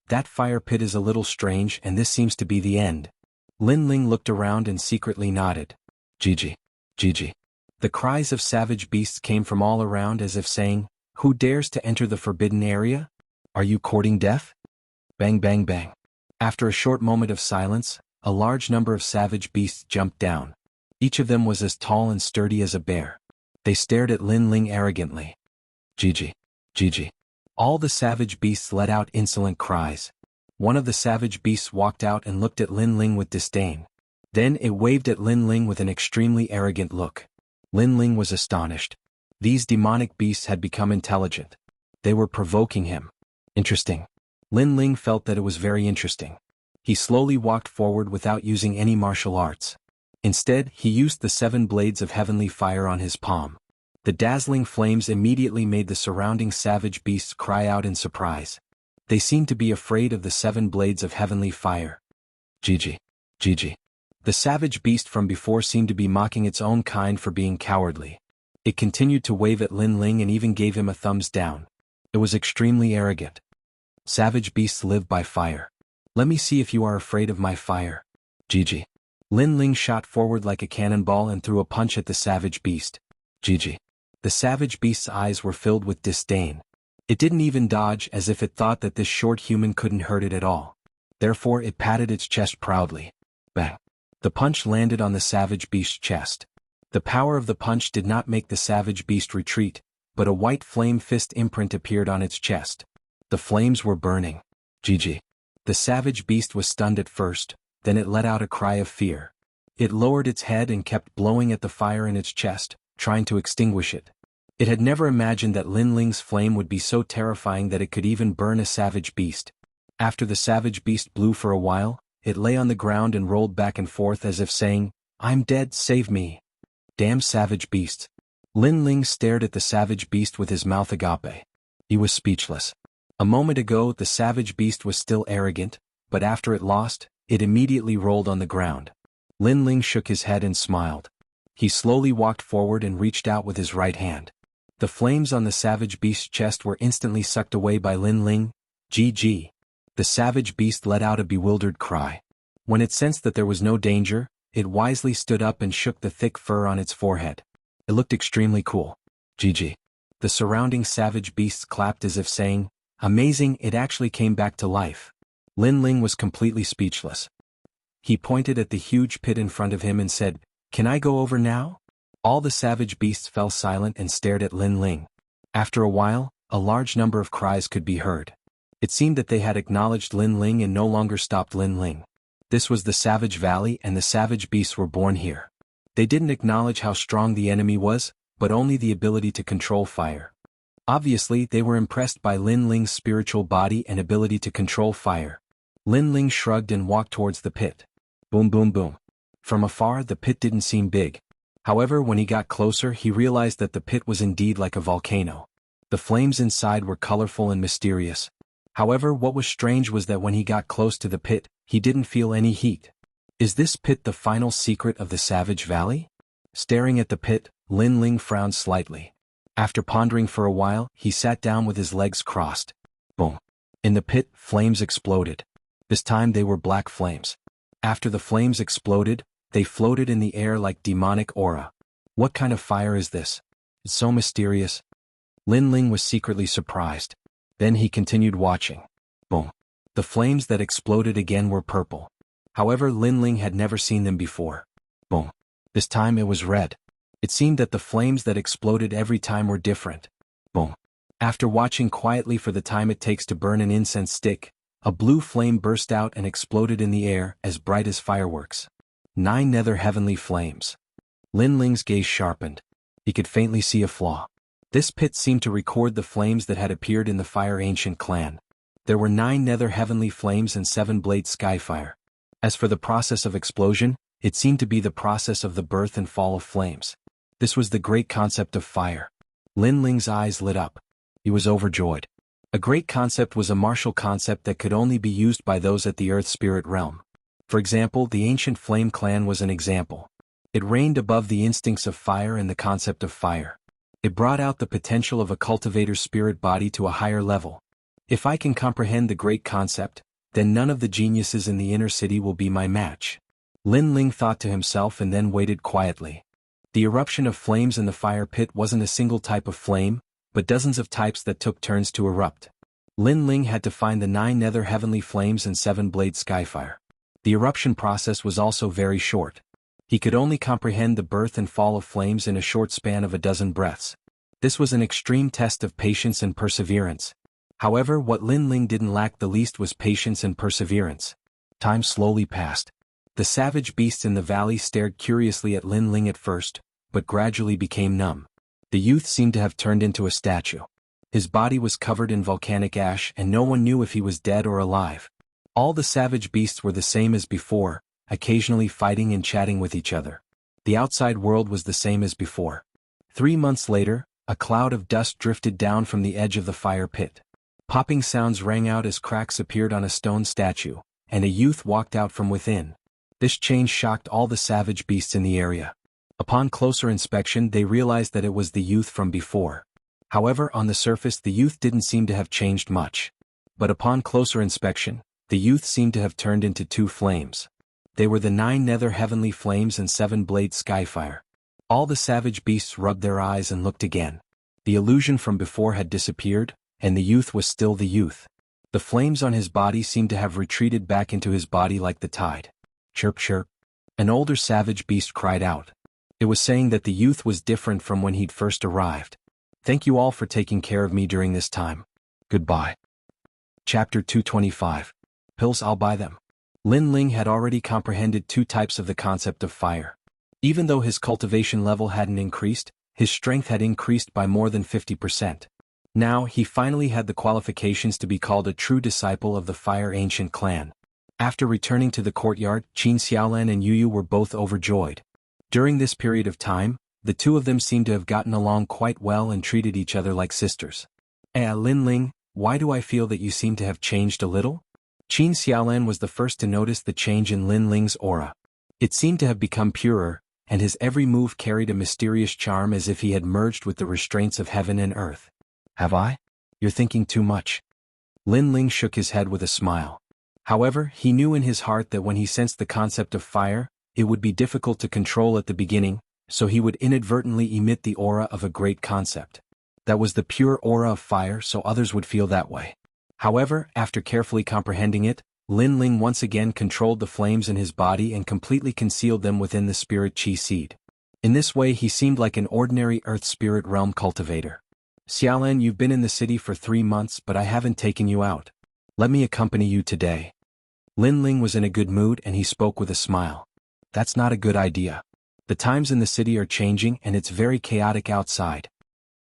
That fire pit is a little strange, and this seems to be the end. Lin Ling looked around and secretly nodded. Gigi. Gigi. The cries of savage beasts came from all around as if saying, "Who dares to enter the forbidden area? Are you courting death?" Bang bang bang. After a short moment of silence, a large number of savage beasts jumped down. Each of them was as tall and sturdy as a bear. They stared at Lin Ling arrogantly. Gigi. Gigi. All the savage beasts let out insolent cries. One of the savage beasts walked out and looked at Lin Ling with disdain. Then it waved at Lin Ling with an extremely arrogant look. Lin Ling was astonished. These demonic beasts had become intelligent. They were provoking him. Interesting. Lin Ling felt that it was very interesting. He slowly walked forward without using any martial arts. Instead, he used the 7 blades of heavenly fire on his palm. The dazzling flames immediately made the surrounding savage beasts cry out in surprise. They seemed to be afraid of the 7 blades of heavenly fire. Gigi. Gigi. The savage beast from before seemed to be mocking its own kind for being cowardly. It continued to wave at Lin Ling and even gave him a thumbs down. It was extremely arrogant. Savage beasts live by fire. Let me see if you are afraid of my fire. Gigi. Lin Ling shot forward like a cannonball and threw a punch at the savage beast. Gigi. The savage beast's eyes were filled with disdain. It didn't even dodge, as if it thought that this short human couldn't hurt it at all. Therefore it patted its chest proudly. Bang. The punch landed on the savage beast's chest. The power of the punch did not make the savage beast retreat, but a white flame fist imprint appeared on its chest. The flames were burning. Gigi. The savage beast was stunned at first, then it let out a cry of fear. It lowered its head and kept blowing at the fire in its chest, trying to extinguish it. It had never imagined that Lin Ling's flame would be so terrifying that it could even burn a savage beast. After the savage beast blew for a while, it lay on the ground and rolled back and forth as if saying, "I'm dead, save me." Damn savage beasts. Lin Ling stared at the savage beast with his mouth agape. He was speechless. A moment ago the savage beast was still arrogant, but after it lost, it immediately rolled on the ground. Lin Ling shook his head and smiled. He slowly walked forward and reached out with his right hand. The flames on the savage beast's chest were instantly sucked away by Lin Ling. GG. The savage beast let out a bewildered cry. When it sensed that there was no danger, it wisely stood up and shook the thick fur on its forehead. It looked extremely cool. GG. The surrounding savage beasts clapped as if saying, "Amazing, it actually came back to life." Lin Ling was completely speechless. He pointed at the huge pit in front of him and said, "Can I go over now?" All the savage beasts fell silent and stared at Lin Ling. After a while, a large number of cries could be heard. It seemed that they had acknowledged Lin Ling and no longer stopped Lin Ling. This was the Savage Valley and the savage beasts were born here. They didn't acknowledge how strong the enemy was, but only the ability to control fire. Obviously, they were impressed by Lin Ling's spiritual body and ability to control fire. Lin Ling shrugged and walked towards the pit. Boom boom boom. From afar the pit didn't seem big. However, when he got closer he realized that the pit was indeed like a volcano. The flames inside were colorful and mysterious. However, what was strange was that when he got close to the pit, he didn't feel any heat. Is this pit the final secret of the Savage Valley? Staring at the pit, Lin Ling frowned slightly. After pondering for a while, he sat down with his legs crossed. Boom. In the pit, flames exploded. This time they were black flames. After the flames exploded, they floated in the air like demonic aura. What kind of fire is this? It's so mysterious. Lin Ling was secretly surprised. Then he continued watching. Boom. The flames that exploded again were purple. However, Lin Ling had never seen them before. Boom. This time it was red. It seemed that the flames that exploded every time were different. Boom. After watching quietly for the time it takes to burn an incense stick, a blue flame burst out and exploded in the air, as bright as fireworks. 9 nether heavenly flames. Lin Ling's gaze sharpened. He could faintly see a flaw. This pit seemed to record the flames that had appeared in the Fire Ancient clan. There were 9 nether heavenly flames and 7 blade skyfire. As for the process of explosion, it seemed to be the process of the birth and fall of flames. This was the great concept of fire. Lin Ling's eyes lit up. He was overjoyed. A great concept was a martial concept that could only be used by those at the Earth Spirit realm. For example, the Ancient Flame clan was an example. It reigned above the instincts of fire and the concept of fire. It brought out the potential of a cultivator's spirit body to a higher level. If I can comprehend the great concept, then none of the geniuses in the inner city will be my match. Lin Ling thought to himself and then waited quietly. The eruption of flames in the fire pit wasn't a single type of flame, but dozens of types that took turns to erupt. Lin Ling had to find the 9 nether heavenly flames and 7 blade skyfire. The eruption process was also very short. He could only comprehend the birth and fall of flames in a short span of a dozen breaths. This was an extreme test of patience and perseverance. However, what Lin Ling didn't lack the least was patience and perseverance. Time slowly passed. The savage beasts in the valley stared curiously at Lin Ling at first, but gradually became numb. The youth seemed to have turned into a statue. His body was covered in volcanic ash and no one knew if he was dead or alive. All the savage beasts were the same as before, occasionally fighting and chatting with each other. The outside world was the same as before. 3 months later, a cloud of dust drifted down from the edge of the fire pit. Popping sounds rang out as cracks appeared on a stone statue, and a youth walked out from within. This change shocked all the savage beasts in the area. Upon closer inspection they realized that it was the youth from before. However, on the surface the youth didn't seem to have changed much. But upon closer inspection, the youth seemed to have turned into 2 flames. They were the 9 nether heavenly flames and 7 blade skyfire. All the savage beasts rubbed their eyes and looked again. The illusion from before had disappeared, and the youth was still the youth. The flames on his body seemed to have retreated back into his body like the tide. Chirp chirp. An older savage beast cried out. It was saying that the youth was different from when he'd first arrived. Thank you all for taking care of me during this time. Goodbye. Chapter 225. Pills, I'll buy them. Lin Ling had already comprehended 2 types of the concept of fire. Even though his cultivation level hadn't increased, his strength had increased by more than 50%. Now he finally had the qualifications to be called a true disciple of the Fire Ancient clan. After returning to the courtyard, Qin Xiaolan and Yu were both overjoyed. During this period of time, the 2 of them seemed to have gotten along quite well and treated each other like sisters. Lin Ling, why do I feel that you seem to have changed a little? Qin Xiaolan was the first to notice the change in Lin Ling's aura. It seemed to have become purer, and his every move carried a mysterious charm as if he had merged with the restraints of heaven and earth. Have I? You're thinking too much. Lin Ling shook his head with a smile. However, he knew in his heart that when he sensed the concept of fire, it would be difficult to control at the beginning, so he would inadvertently emit the aura of a great concept. That was the pure aura of fire, so others would feel that way. However, after carefully comprehending it, Lin Ling once again controlled the flames in his body and completely concealed them within the spirit chi seed. In this way he seemed like an ordinary earth spirit realm cultivator. Xiaolan, you've been in the city for 3 months but I haven't taken you out. Let me accompany you today. Lin Ling was in a good mood and he spoke with a smile. That's not a good idea. The times in the city are changing and it's very chaotic outside.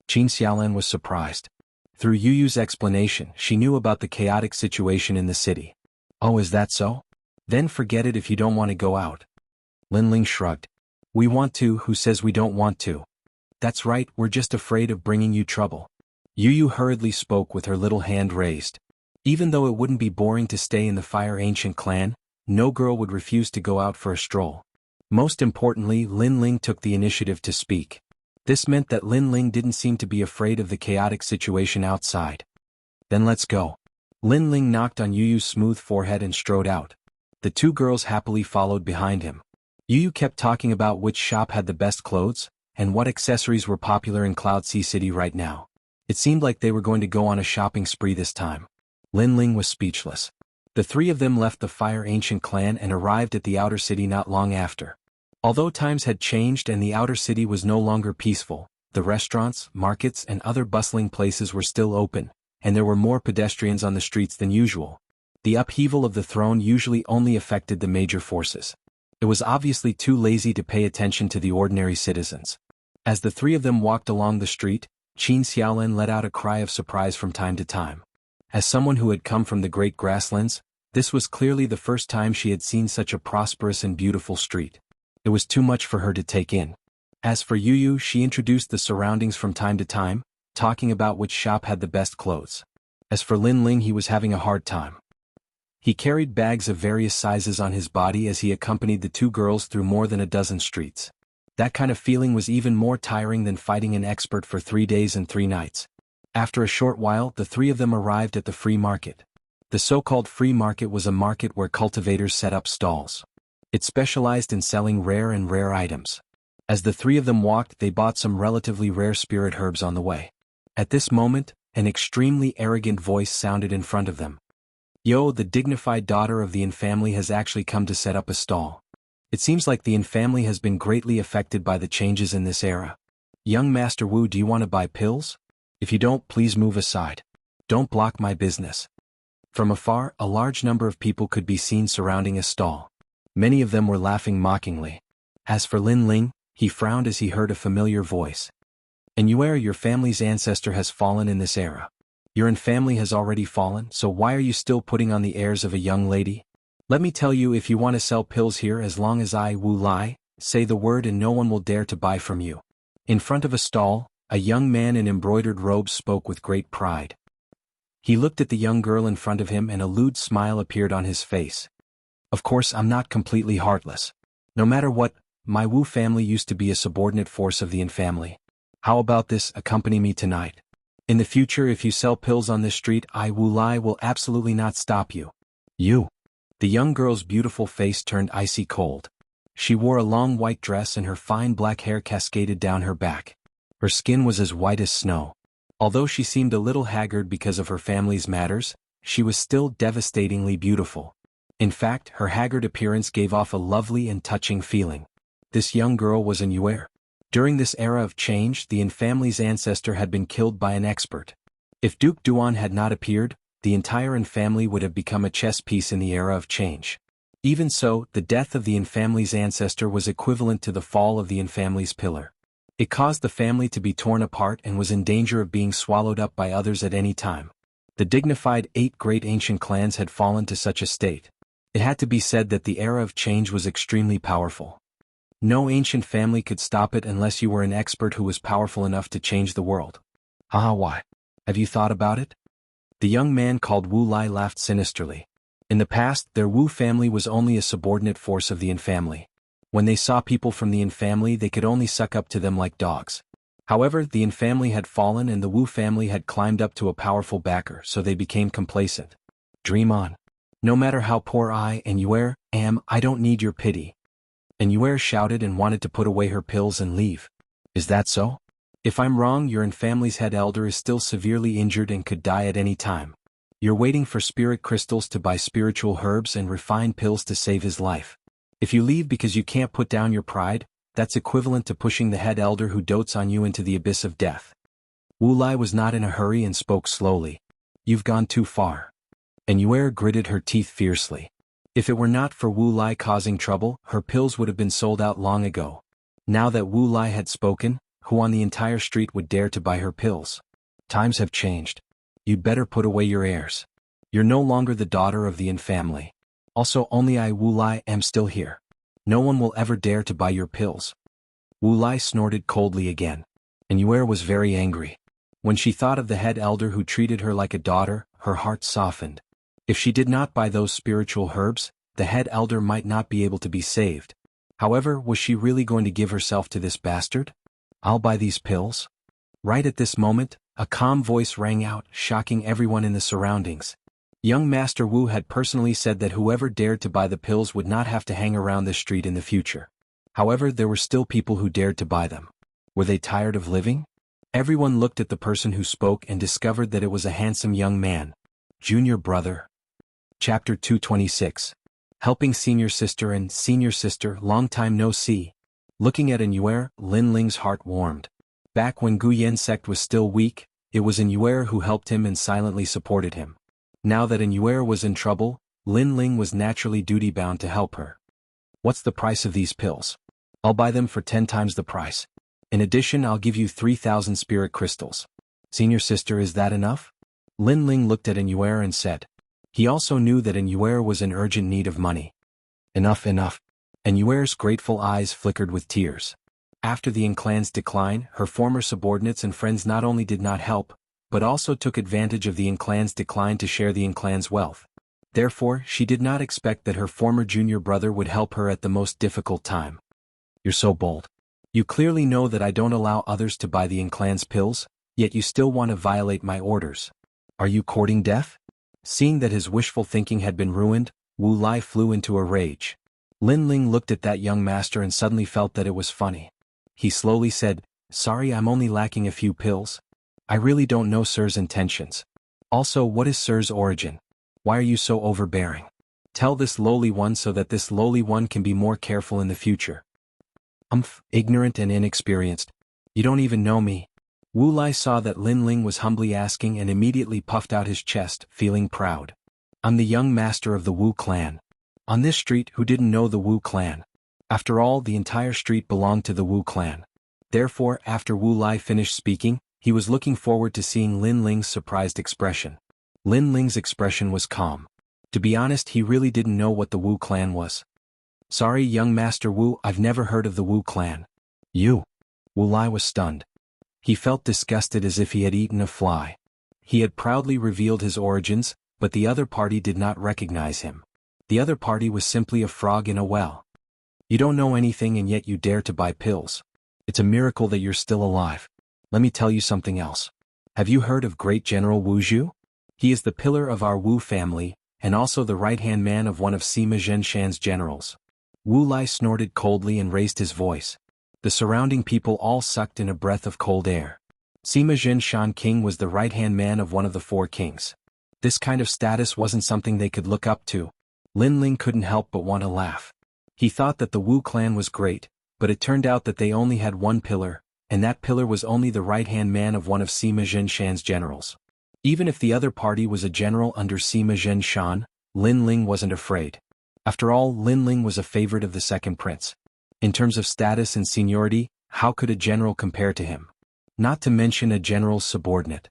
Qin Xiaolan was surprised. Through Yu's explanation, she knew about the chaotic situation in the city. Oh, is that so? Then forget it if you don't want to go out. Lin Ling shrugged. We want to, who says we don't want to? That's right, we're just afraid of bringing you trouble. Yu hurriedly spoke with her little hand raised. Even though it wouldn't be boring to stay in the Fire Ancient clan, no girl would refuse to go out for a stroll. Most importantly, Lin Ling took the initiative to speak. This meant that Lin Ling didn't seem to be afraid of the chaotic situation outside. Then let's go. Lin Ling knocked on Yu's smooth forehead and strode out. The 2 girls happily followed behind him. Yu kept talking about which shop had the best clothes, and what accessories were popular in Cloud Sea City right now. It seemed like they were going to go on a shopping spree this time. Lin Ling was speechless. The 3 of them left the Fire Ancient clan and arrived at the outer city not long after. Although times had changed and the outer city was no longer peaceful, the restaurants, markets and other bustling places were still open, and there were more pedestrians on the streets than usual. The upheaval of the throne usually only affected the major forces. It was obviously too lazy to pay attention to the ordinary citizens. As the three of them walked along the street, Qin Xiaolin let out a cry of surprise from time to time. As someone who had come from the great grasslands, this was clearly the first time she had seen such a prosperous and beautiful street. It was too much for her to take in. As for Yu, she introduced the surroundings from time to time, talking about which shop had the best clothes. As for Lin Ling, he was having a hard time. He carried bags of various sizes on his body as he accompanied the two girls through more than a dozen streets. That kind of feeling was even more tiring than fighting an expert for 3 days and 3 nights. After a short while, the three of them arrived at the free market. The so-called free market was a market where cultivators set up stalls. It specialized in selling rare items. As the three of them walked, they bought some relatively rare spirit herbs on the way. At this moment, an extremely arrogant voice sounded in front of them. Yo, the dignified daughter of the Yin family has actually come to set up a stall. It seems like the Yin family has been greatly affected by the changes in this era. Young Master Wu, do you want to buy pills? If you don't, please move aside. Don't block my business. From afar, a large number of people could be seen surrounding a stall. Many of them were laughing mockingly. As for Lin Ling, he frowned as he heard a familiar voice. And your family's ancestor has fallen in this era. Your Yin family has already fallen, so why are you still putting on the airs of a young lady? Let me tell you, if you want to sell pills here, as long as I, Wu Lai, say the word and no one will dare to buy from you. In front of a stall, a young man in embroidered robes spoke with great pride. He looked at the young girl in front of him and a lewd smile appeared on his face. Of course, I'm not completely heartless. No matter what, my Wu family used to be a subordinate force of the Yin family. How about this, accompany me tonight? In the future, if you sell pills on this street, I, Wu Lai, will absolutely not stop you. You. The young girl's beautiful face turned icy cold. She wore a long white dress and her fine black hair cascaded down her back. Her skin was as white as snow. Although she seemed a little haggard because of her family's matters, she was still devastatingly beautiful. In fact, her haggard appearance gave off a lovely and touching feeling. This young girl was an Yuer. During this era of change, the Yin family's ancestor had been killed by an expert. If Duke Duan had not appeared, the entire Yin family would have become a chess piece in the era of change. Even so, the death of the Yin family's ancestor was equivalent to the fall of the Yin family's pillar. It caused the family to be torn apart and was in danger of being swallowed up by others at any time. The dignified 8 great ancient clans had fallen to such a state. It had to be said that the era of change was extremely powerful. No ancient family could stop it unless you were an expert who was powerful enough to change the world. Why? Have you thought about it? The young man called Wu Lai laughed sinisterly. In the past, their Wu family was only a subordinate force of the Yin family. When they saw people from the Yin family, they could only suck up to them like dogs. However, the Yin family had fallen and the Wu family had climbed up to a powerful backer, so they became complacent. Dream on. No matter how poor I and Yuer am, I don't need your pity. And Yuer shouted and wanted to put away her pills and leave. Is that so? If I'm wrong, your Yin family's head elder is still severely injured and could die at any time. You're waiting for spirit crystals to buy spiritual herbs and refined pills to save his life. If you leave because you can't put down your pride, that's equivalent to pushing the head elder who dotes on you into the abyss of death. Wu Lai was not in a hurry and spoke slowly. You've gone too far. And Yuer gritted her teeth fiercely. If it were not for Wu Lai causing trouble, her pills would have been sold out long ago. Now that Wu Lai had spoken, who on the entire street would dare to buy her pills? Times have changed. You'd better put away your airs. You're no longer the daughter of the Yin family. Also, only I, Wu Lai, am still here. No one will ever dare to buy your pills. Wu Lai snorted coldly again. And Yuer was very angry. When she thought of the head elder who treated her like a daughter, her heart softened. If she did not buy those spiritual herbs, the head elder might not be able to be saved. However, was she really going to give herself to this bastard? I'll buy these pills. Right at this moment, a calm voice rang out, shocking everyone in the surroundings. Young Master Wu had personally said that whoever dared to buy the pills would not have to hang around the street in the future. However, there were still people who dared to buy them. Were they tired of living? Everyone looked at the person who spoke and discovered that it was a handsome young man. Junior brother. Chapter 226. Helping senior sister and senior sister, long time no see. Looking at Inuer, Lin Ling's heart warmed. Back when Guyan sect was still weak, it was Inuer who helped him and silently supported him. Now that Inuer was in trouble, Lin Ling was naturally duty-bound to help her. What's the price of these pills? I'll buy them for 10 times the price. In addition, I'll give you 3,000 spirit crystals. Senior sister, is that enough? Lin Ling looked at Inuer and said. He also knew that Inuer was in urgent need of money. Enough, enough. Inuer's grateful eyes flickered with tears. After the clan's decline, her former subordinates and friends not only did not help, but also took advantage of the clan's decline to share the clan's wealth. Therefore, she did not expect that her former junior brother would help her at the most difficult time. You're so bold. You clearly know that I don't allow others to buy the clan's pills, yet you still want to violate my orders. Are you courting death? Seeing that his wishful thinking had been ruined, Wu Lai flew into a rage. Lin Ling looked at that young master and suddenly felt that it was funny. He slowly said, sorry, I'm only lacking a few pills. I really don't know Sir's intentions. Also, what is Sir's origin? Why are you so overbearing? Tell this lowly one so that this lowly one can be more careful in the future. Ignorant and inexperienced. You don't even know me. Wu Lai saw that Lin Ling was humbly asking and immediately puffed out his chest, feeling proud. I'm the young master of the Wu clan. On this street, who didn't know the Wu clan? After all, the entire street belonged to the Wu clan. Therefore, after Wu Lai finished speaking, he was looking forward to seeing Lin Ling's surprised expression. Lin Ling's expression was calm. To be honest, he really didn't know what the Wu clan was. Sorry, young Master Wu, I've never heard of the Wu clan. You? Wu Lai was stunned. He felt disgusted as if he had eaten a fly. He had proudly revealed his origins, but the other party did not recognize him. The other party was simply a frog in a well. You don't know anything and yet you dare to buy pills. It's a miracle that you're still alive. Let me tell you something else. Have you heard of Great General Wu Zhu? He is the pillar of our Wu family, and also the right-hand man of one of Sima Zhenshan's generals. Wu Lai snorted coldly and raised his voice. The surrounding people all sucked in a breath of cold air. Sima Zhenshan King was the right-hand man of one of the 4 kings. This kind of status wasn't something they could look up to. Lin Ling couldn't help but want to laugh. He thought that the Wu clan was great, but it turned out that they only had one pillar, and that pillar was only the right-hand man of one of Sima Zhenshan's generals. Even if the other party was a general under Sima Zhenshan, Lin Ling wasn't afraid. After all, Lin Ling was a favorite of the second prince. In terms of status and seniority, how could a general compare to him? Not to mention a general's subordinate.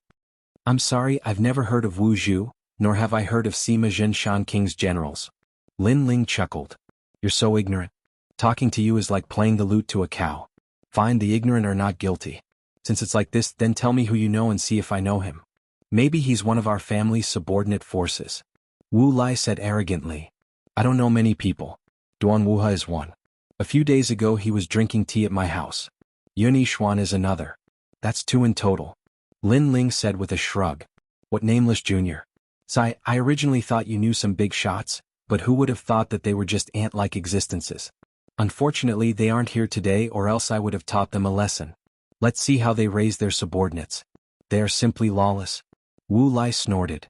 I'm sorry, I've never heard of Wu Zhu, nor have I heard of Sima Zhenshan King's generals. Lin Ling chuckled. You're so ignorant. Talking to you is like playing the lute to a cow. Fine, the ignorant are not guilty. Since it's like this, then tell me who you know and see if I know him. Maybe he's one of our family's subordinate forces. Wu Lai said arrogantly. I don't know many people. Duan Wuha is one. A few days ago he was drinking tea at my house. Yun Yishuan is another. That's 2 in total. Lin Ling said with a shrug. What nameless junior? Sai, I originally thought you knew some big shots, but who would have thought that they were just ant-like existences? Unfortunately, they aren't here today, or else I would have taught them a lesson. Let's see how they raise their subordinates. They are simply lawless. Wu Lai snorted.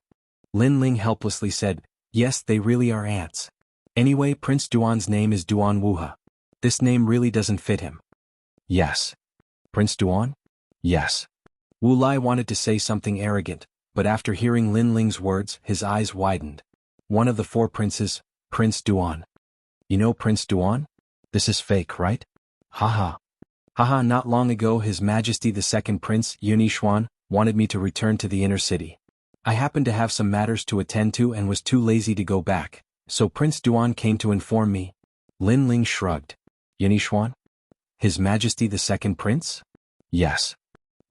Lin Ling helplessly said, yes, they really are ants. Anyway, Prince Duan's name is Duan Wuha. This name really doesn't fit him. Yes. Prince Duan? Yes. Wu Lai wanted to say something arrogant, but after hearing Lin Ling's words, his eyes widened. One of the 4 princes, Prince Duan. You know Prince Duan? This is fake, right? Haha. Haha, not long ago His Majesty the Second Prince, Yun Yishuan, wanted me to return to the inner city. I happened to have some matters to attend to and was too lazy to go back, so Prince Duan came to inform me. Lin Ling shrugged. Yun Yishuan? His Majesty the Second Prince? Yes.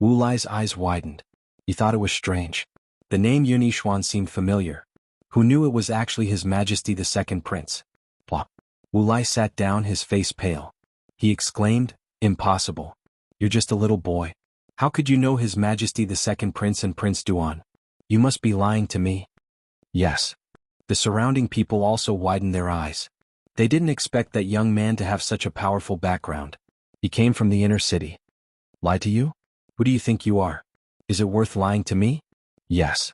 Wu Lai's eyes widened. He thought it was strange. The name Yun Yishuan seemed familiar. Who knew it was actually His Majesty the Second Prince? Blah. Wu Lai sat down, his face pale. He exclaimed, impossible. You're just a little boy. How could you know His Majesty the Second Prince and Prince Duan? You must be lying to me. Yes. The surrounding people also widened their eyes. They didn't expect that young man to have such a powerful background. He came from the inner city. Lie to you? Who do you think you are? Is it worth lying to me? Yes.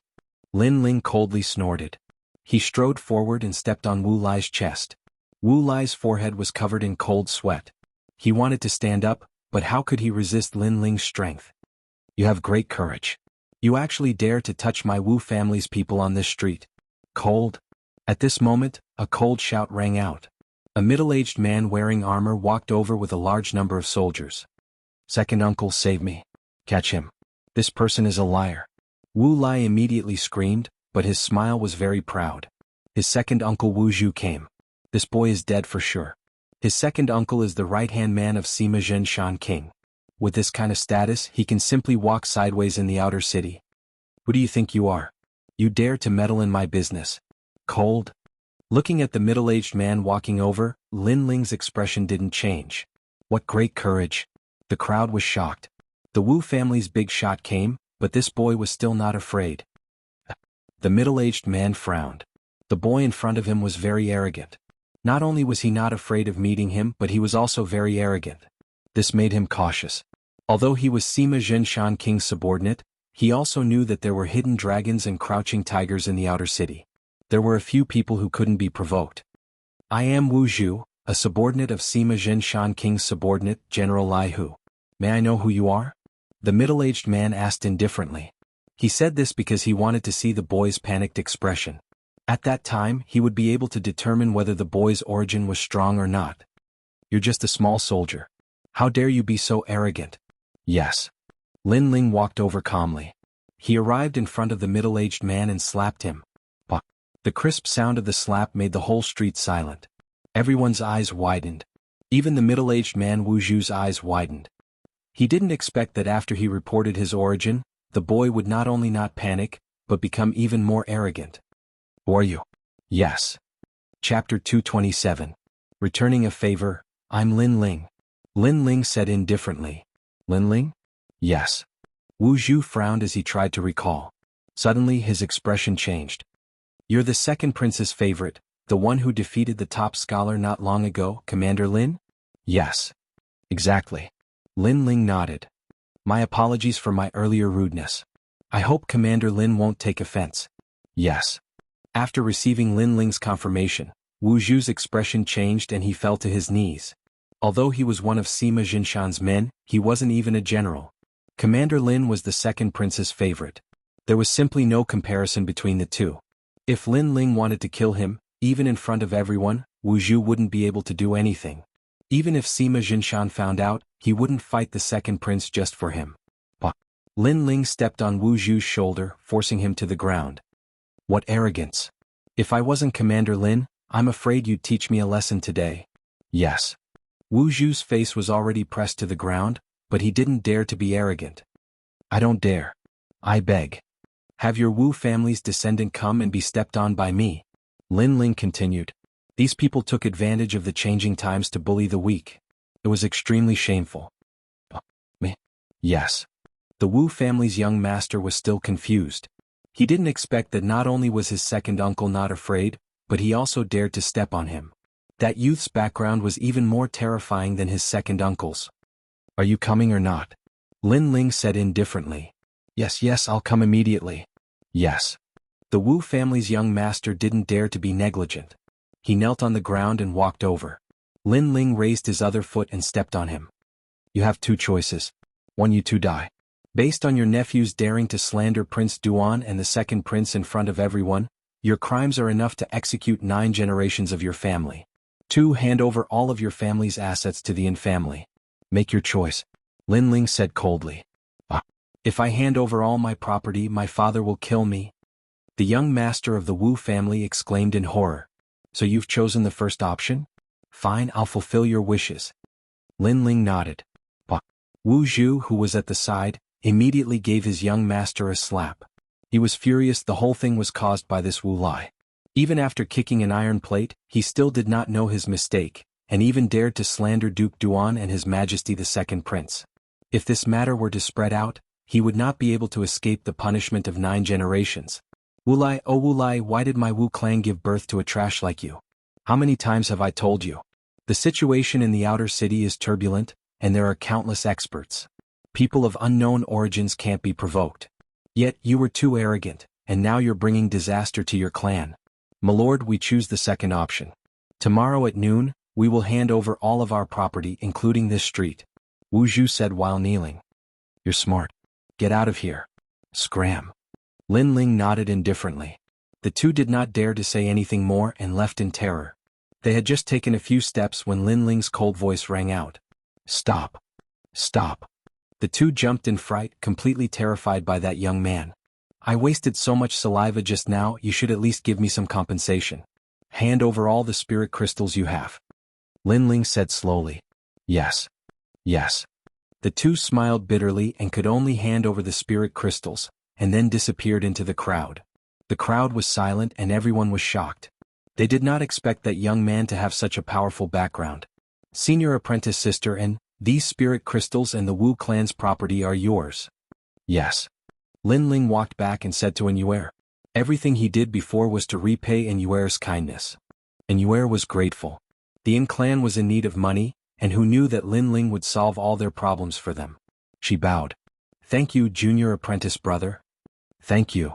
Lin Ling coldly snorted. He strode forward and stepped on Wu Lai's chest. Wu Lai's forehead was covered in cold sweat. He wanted to stand up, but how could he resist Lin Ling's strength? You have great courage. You actually dare to touch my Wu family's people on this street. Cold? At this moment, a cold shout rang out. A middle-aged man wearing armor walked over with a large number of soldiers. Second uncle, save me. Catch him. This person is a liar. Wu Lai immediately screamed, but his smile was very proud. His second uncle Wu Zhu came. This boy is dead for sure. His second uncle is the right-hand man of Sima Zhenshan King. With this kind of status, he can simply walk sideways in the outer city. Who do you think you are? You dare to meddle in my business. Cold? Looking at the middle-aged man walking over, Lin Ling's expression didn't change. What great courage. The crowd was shocked. The Wu family's big shot came, but this boy was still not afraid. The middle-aged man frowned. The boy in front of him was very arrogant. Not only was he not afraid of meeting him, but he was also very arrogant. This made him cautious. Although he was Sima Zhenshan King's subordinate, he also knew that there were hidden dragons and crouching tigers in the outer city. There were a few people who couldn't be provoked. I am Wu Zhu, a subordinate of Sima Zhenshan King's subordinate, General Lai Hu. May I know who you are? The middle-aged man asked indifferently. He said this because he wanted to see the boy's panicked expression. At that time, he would be able to determine whether the boy's origin was strong or not. You're just a small soldier. How dare you be so arrogant? Yes. Lin Ling walked over calmly. He arrived in front of the middle-aged man and slapped him. Bah! The crisp sound of the slap made the whole street silent. Everyone's eyes widened. Even the middle-aged man Wu Zhu's eyes widened. He didn't expect that after he reported his origin, the boy would not only not panic, but become even more arrogant. Who are you? Yes. Chapter 227. Returning a favor, I'm Lin Ling. Lin Ling said indifferently. Lin Ling? Yes. Wu Zhu frowned as he tried to recall. Suddenly his expression changed. You're the second prince's favorite, the one who defeated the top scholar not long ago, Commander Lin? Yes. Exactly. Lin Ling nodded. My apologies for my earlier rudeness. I hope Commander Lin won't take offense. Yes. After receiving Lin Ling's confirmation, Wu Zhu's expression changed and he fell to his knees. Although he was one of Sima Zhenshan's men, he wasn't even a general. Commander Lin was the second prince's favorite. There was simply no comparison between the two. If Lin Ling wanted to kill him, even in front of everyone, Wu Zhu wouldn't be able to do anything. Even if Sima Zhenshan found out, he wouldn't fight the second prince just for him. Bah! Lin Ling stepped on Wu Zhu's shoulder, forcing him to the ground. What arrogance! If I wasn't Commander Lin, I'm afraid you'd teach me a lesson today. Yes. Wu Zhu's face was already pressed to the ground, but he didn't dare to be arrogant. I don't dare. I beg. Have your Wu family's descendant come and be stepped on by me. Lin Ling continued. These people took advantage of the changing times to bully the weak. It was extremely shameful. Me? Yes. The Wu family's young master was still confused. He didn't expect that not only was his second uncle not afraid, but he also dared to step on him. That youth's background was even more terrifying than his second uncle's. Are you coming or not? Lin Ling said indifferently. Yes, I'll come immediately. Yes. The Wu family's young master didn't dare to be negligent. He knelt on the ground and walked over. Lin Ling raised his other foot and stepped on him. You have two choices. One, you two die. Based on your nephew's daring to slander Prince Duan and the second prince in front of everyone, your crimes are enough to execute 9 generations of your family. 2, hand over all of your family's assets to the Yin family. Make your choice. Lin Ling said coldly. If I hand over all my property, my father will kill me. The young master of the Wu family exclaimed in horror. So you've chosen the first option? Fine, I'll fulfill your wishes. Lin Ling nodded. Wu Zhu, who was at the side, immediately gave his young master a slap. He was furious. The whole thing was caused by this Wu Lai. Even after kicking an iron plate, he still did not know his mistake, and even dared to slander Duke Duan and His Majesty the Second Prince. If this matter were to spread out, he would not be able to escape the punishment of 9 generations. Wu Lai, oh Wu Lai, why did my Wu clan give birth to a trash like you? How many times have I told you? The situation in the outer city is turbulent, and there are countless experts. People of unknown origins can't be provoked. Yet you were too arrogant, and now you're bringing disaster to your clan. "Milord, we choose the second option. Tomorrow at noon, we will hand over all of our property including this street," Wuxia said while kneeling. "You're smart. Get out of here. Scram." Lin Ling nodded indifferently. The two did not dare to say anything more and left in terror. They had just taken a few steps when Lin Ling's cold voice rang out. "Stop. Stop." The two jumped in fright, completely terrified by that young man. "I wasted so much saliva just now, you should at least give me some compensation. Hand over all the spirit crystals you have." Lin Ling said slowly. "Yes. Yes." The two smiled bitterly and could only hand over the spirit crystals, and then disappeared into the crowd. The crowd was silent and everyone was shocked. They did not expect that young man to have such a powerful background. "Senior apprentice sister, and these spirit crystals and the Wu clan's property are yours." "Yes." Lin Ling walked back and said to Inuer. Everything he did before was to repay Inuer's kindness. Inuer was grateful. The Yin clan was in need of money, and who knew that Lin Ling would solve all their problems for them. She bowed. "Thank you, junior apprentice brother." "Thank you."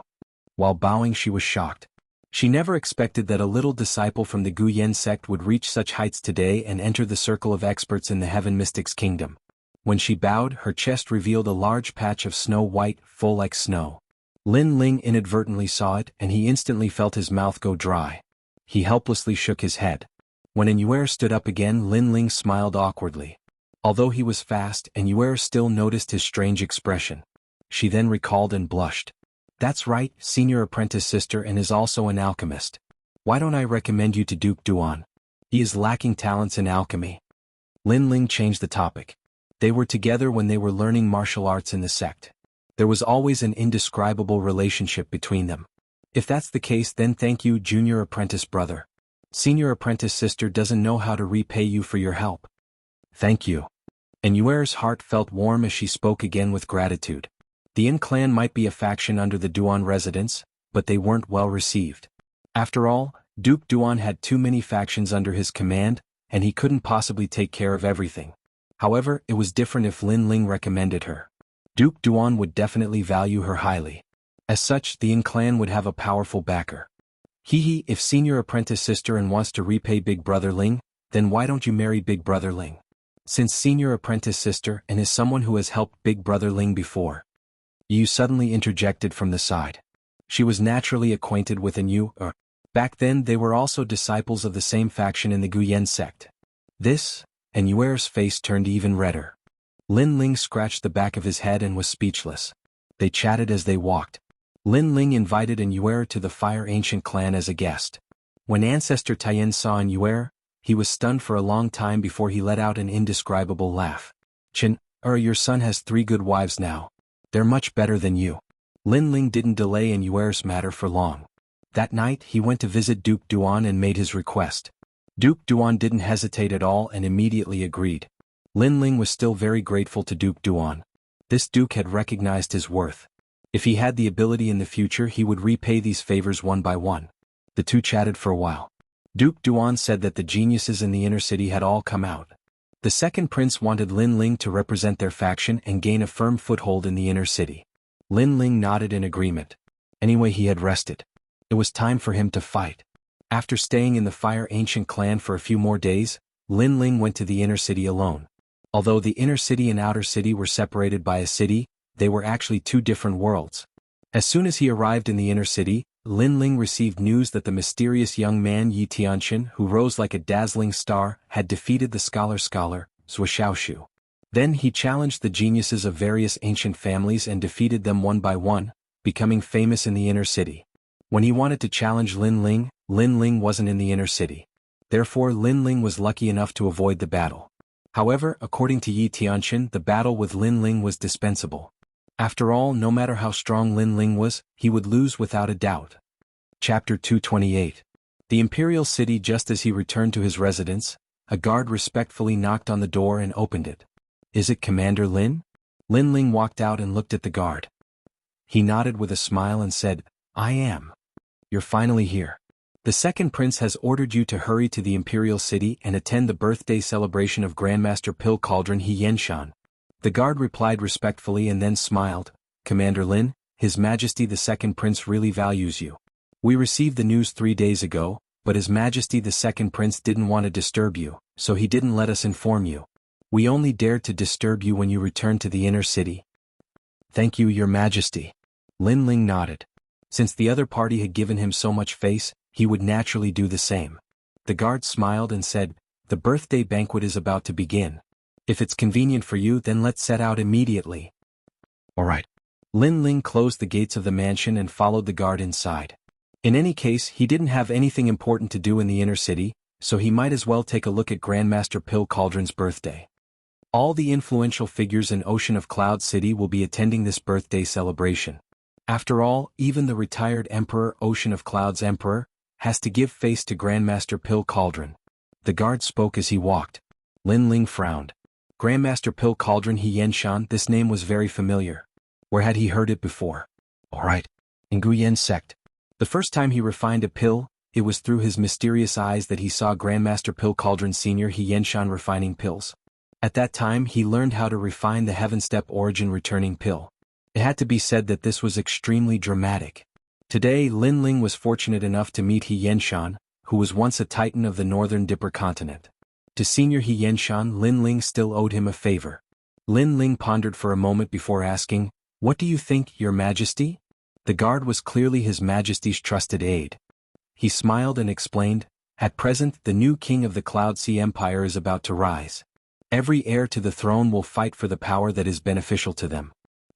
While bowing, she was shocked. She never expected that a little disciple from the Guyen sect would reach such heights today and enter the circle of experts in the Heaven Mystics Kingdom. When she bowed, her chest revealed a large patch of snow white, full like snow. Lin Ling inadvertently saw it, and he instantly felt his mouth go dry. He helplessly shook his head. When Inuer stood up again, Lin Ling smiled awkwardly. Although he was fast, Inuer still noticed his strange expression. She then recalled and blushed. "That's right, senior apprentice sister, and is also an alchemist. Why don't I recommend you to Duke Duan? He is lacking talents in alchemy." Lin Ling changed the topic. They were together when they were learning martial arts in the sect. There was always an indescribable relationship between them. "If that's the case, then thank you, junior apprentice brother. Senior apprentice sister doesn't know how to repay you for your help." "Thank you." Inuer's heart felt warm as she spoke again with gratitude. The Yin clan might be a faction under the Duan residents, but they weren't well received. After all, Duke Duan had too many factions under his command, and he couldn't possibly take care of everything. However, it was different if Lin Ling recommended her. Duke Duan would definitely value her highly. As such, the Yin clan would have a powerful backer. If senior apprentice sister and wants to repay Big Brother Ling, then why don't you marry Big Brother Ling? Since senior apprentice sister and is someone who has helped Big Brother Ling before. Yu suddenly interjected from the side. She was naturally acquainted with Yu. Back then they were also disciples of the same faction in the Guyen sect. This, and Yuer's face turned even redder. Lin Ling scratched the back of his head and was speechless. They chatted as they walked. Lin Ling invited Yuer to the Fire Ancient clan as a guest. When Ancestor Tien saw Yuer, he was stunned for a long time before he let out an indescribable laugh. Your son has 3 good wives now. They're much better than you." Lin Ling didn't delay Yuer's matter for long. That night he went to visit Duke Duan and made his request. Duke Duan didn't hesitate at all and immediately agreed. Lin Ling was still very grateful to Duke Duan. This duke had recognized his worth. If he had the ability in the future, he would repay these favors one by one. The two chatted for a while. Duke Duan said that the geniuses in the inner city had all come out. The second prince wanted Lin Ling to represent their faction and gain a firm foothold in the inner city. Lin Ling nodded in agreement. Anyway, he had rested. It was time for him to fight. After staying in the Fire Ancient clan for a few more days, Lin Ling went to the inner city alone. Although the inner city and outer city were separated by a city, they were actually 2 different worlds. As soon as he arrived in the inner city, Lin Ling received news that the mysterious young man Xianxia, who rose like a dazzling star, had defeated the scholar Zhuxiaoshu. Then he challenged the geniuses of various ancient families and defeated them one by one, becoming famous in the inner city. When he wanted to challenge Lin Ling wasn't in the inner city. Therefore Lin Ling was lucky enough to avoid the battle. However, according to Xianxia, the battle with Lin Ling was dispensable. After all, no matter how strong Lin Ling was, he would lose without a doubt. Chapter 228. The Imperial City. Just as he returned to his residence, a guard respectfully knocked on the door and opened it. "Is it Commander Lin?" Lin Ling walked out and looked at the guard. He nodded with a smile and said, "I am. You're finally here. The second prince has ordered you to hurry to the Imperial City and attend the birthday celebration of Grandmaster Pill Cauldron Xianxia." The guard replied respectfully and then smiled. "Commander Lin, His Majesty the Second Prince really values you. We received the news 3 days ago, but His Majesty the Second Prince didn't want to disturb you, so he didn't let us inform you. We only dared to disturb you when you returned to the inner city. Thank you, Your Majesty. Lin Ling nodded. Since the other party had given him so much face, he would naturally do the same. The guard smiled and said, "The birthday banquet is about to begin. If it's convenient for you, then let's set out immediately." All right. Lin Ling closed the gates of the mansion and followed the guard inside. In any case, he didn't have anything important to do in the inner city, so he might as well take a look at Grandmaster Pill Cauldron's birthday. All the influential figures in Ocean of Cloud City will be attending this birthday celebration. After all, even the retired Emperor, Ocean of Cloud's Emperor, has to give face to Grandmaster Pill Cauldron. The guard spoke as he walked. Lin Ling frowned. Grandmaster Pill Cauldron Xianxia, this name was very familiar. Where had he heard it before? All right. In Guyan sect. The first time he refined a pill, it was through his mysterious eyes that he saw Grandmaster Pill Cauldron Senior Xianxia refining pills. At that time he learned how to refine the Heaven Step Origin returning pill. It had to be said that this was extremely dramatic. Today Lin Ling was fortunate enough to meet Xianxia, who was once a titan of the Northern Dipper continent. To Senior Xianxia, Lin Ling still owed him a favor. Lin Ling pondered for a moment before asking, "What do you think, Your Majesty?" The guard was clearly His Majesty's trusted aide. He smiled and explained, "At present the new king of the Cloud Sea Empire is about to rise. Every heir to the throne will fight for the power that is beneficial to them.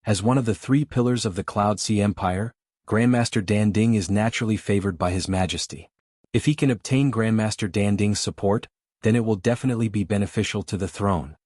As one of the 3 pillars of the Cloud Sea Empire, Grandmaster Danding is naturally favored by His Majesty. If he can obtain Grandmaster Danding's support, then it will definitely be beneficial to the throne."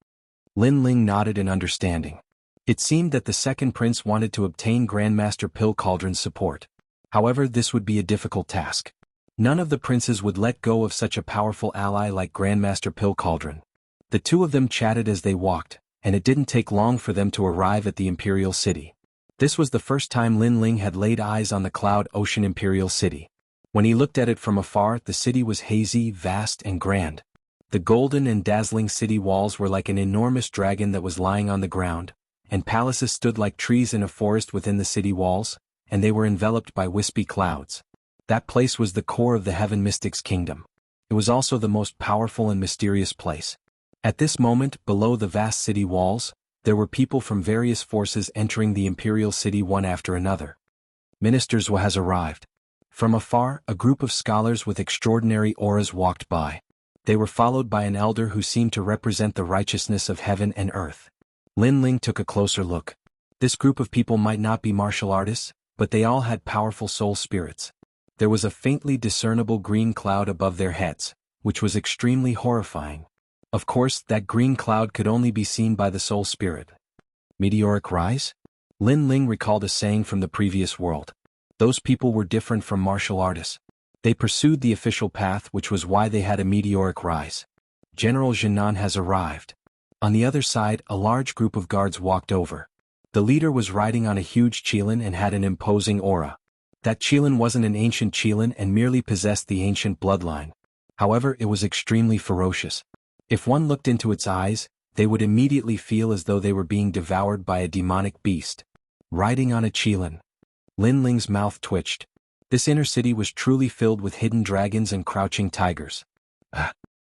Lin Ling nodded in understanding. It seemed that the second prince wanted to obtain Grandmaster Pill Cauldron's support. However, this would be a difficult task. None of the princes would let go of such a powerful ally like Grandmaster Pill Cauldron. The two of them chatted as they walked, and it didn't take long for them to arrive at the Imperial City. This was the first time Lin Ling had laid eyes on the Cloud Ocean Imperial City. When he looked at it from afar, the city was hazy, vast, and grand. The golden and dazzling city walls were like an enormous dragon that was lying on the ground, and palaces stood like trees in a forest within the city walls, and they were enveloped by wispy clouds. That place was the core of the Heaven Mystics' kingdom. It was also the most powerful and mysterious place. At this moment, below the vast city walls, there were people from various forces entering the Imperial City one after another. Ministers has arrived. From afar, a group of scholars with extraordinary auras walked by. They were followed by an elder who seemed to represent the righteousness of heaven and earth. Lin Ling took a closer look. This group of people might not be martial artists, but they all had powerful soul spirits. There was a faintly discernible green cloud above their heads, which was extremely horrifying. Of course, that green cloud could only be seen by the soul spirit. Meteoric rise? Lin Ling recalled a saying from the previous world. Those people were different from martial artists. They pursued the official path, which was why they had a meteoric rise. General Jinan has arrived. On the other side, a large group of guards walked over. The leader was riding on a huge qilin and had an imposing aura. That qilin wasn't an ancient qilin and merely possessed the ancient bloodline. However, it was extremely ferocious. If one looked into its eyes, they would immediately feel as though they were being devoured by a demonic beast. Riding on a qilin. Lin Ling's mouth twitched. This inner city was truly filled with hidden dragons and crouching tigers.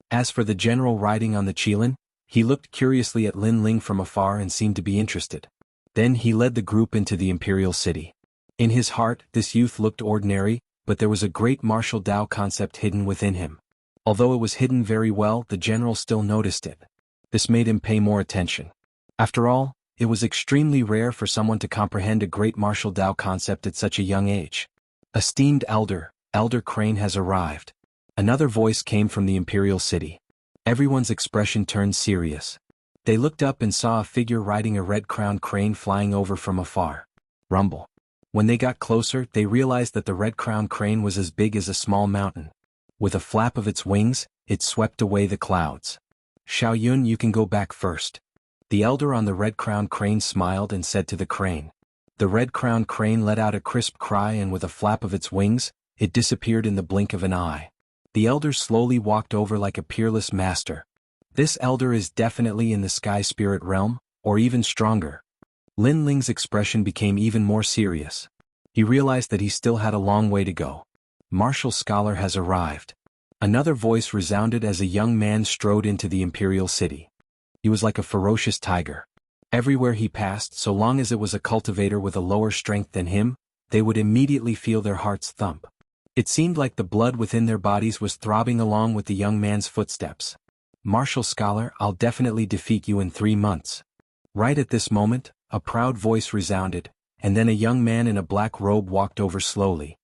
As for the general riding on the qilin, he looked curiously at Lin Ling from afar and seemed to be interested. Then he led the group into the Imperial City. In his heart, this youth looked ordinary, but there was a great martial Tao concept hidden within him. Although it was hidden very well, the general still noticed it. This made him pay more attention. After all, it was extremely rare for someone to comprehend a great martial Tao concept at such a young age. Esteemed Elder, Elder Crane has arrived. Another voice came from the Imperial City. Everyone's expression turned serious. They looked up and saw a figure riding a red-crowned crane flying over from afar. Rumble. When they got closer, they realized that the red-crowned crane was as big as a small mountain. With a flap of its wings, it swept away the clouds. Xiaoyun, you can go back first. The elder on the red-crowned crane smiled and said to the crane. The red-crowned crane let out a crisp cry and with a flap of its wings, it disappeared in the blink of an eye. The elder slowly walked over like a peerless master. This elder is definitely in the sky spirit realm, or even stronger. Lin Ling's expression became even more serious. He realized that he still had a long way to go. Martial scholar has arrived. Another voice resounded as a young man strode into the imperial city. He was like a ferocious tiger. Everywhere he passed, so long as it was a cultivator with a lower strength than him, they would immediately feel their hearts thump. It seemed like the blood within their bodies was throbbing along with the young man's footsteps. Martial scholar, I'll definitely defeat you in 3 months. Right at this moment, a proud voice resounded, and then a young man in a black robe walked over slowly.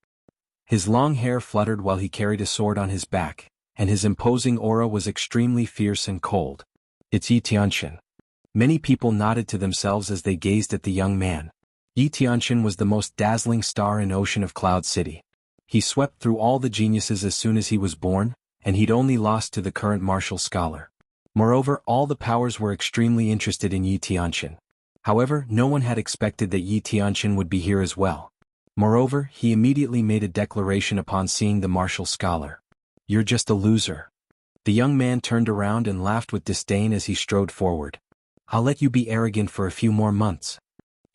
His long hair fluttered while he carried a sword on his back, and his imposing aura was extremely fierce and cold. It's Xianxia. Many people nodded to themselves as they gazed at the young man. Xianxia was the most dazzling star in Ocean of Cloud City. He swept through all the geniuses as soon as he was born, and he'd only lost to the current martial scholar. Moreover, all the powers were extremely interested in Xianxia. However, no one had expected that Xianxia would be here as well. Moreover, he immediately made a declaration upon seeing the martial scholar. You're just a loser. The young man turned around and laughed with disdain as he strode forward. I'll let you be arrogant for a few more months.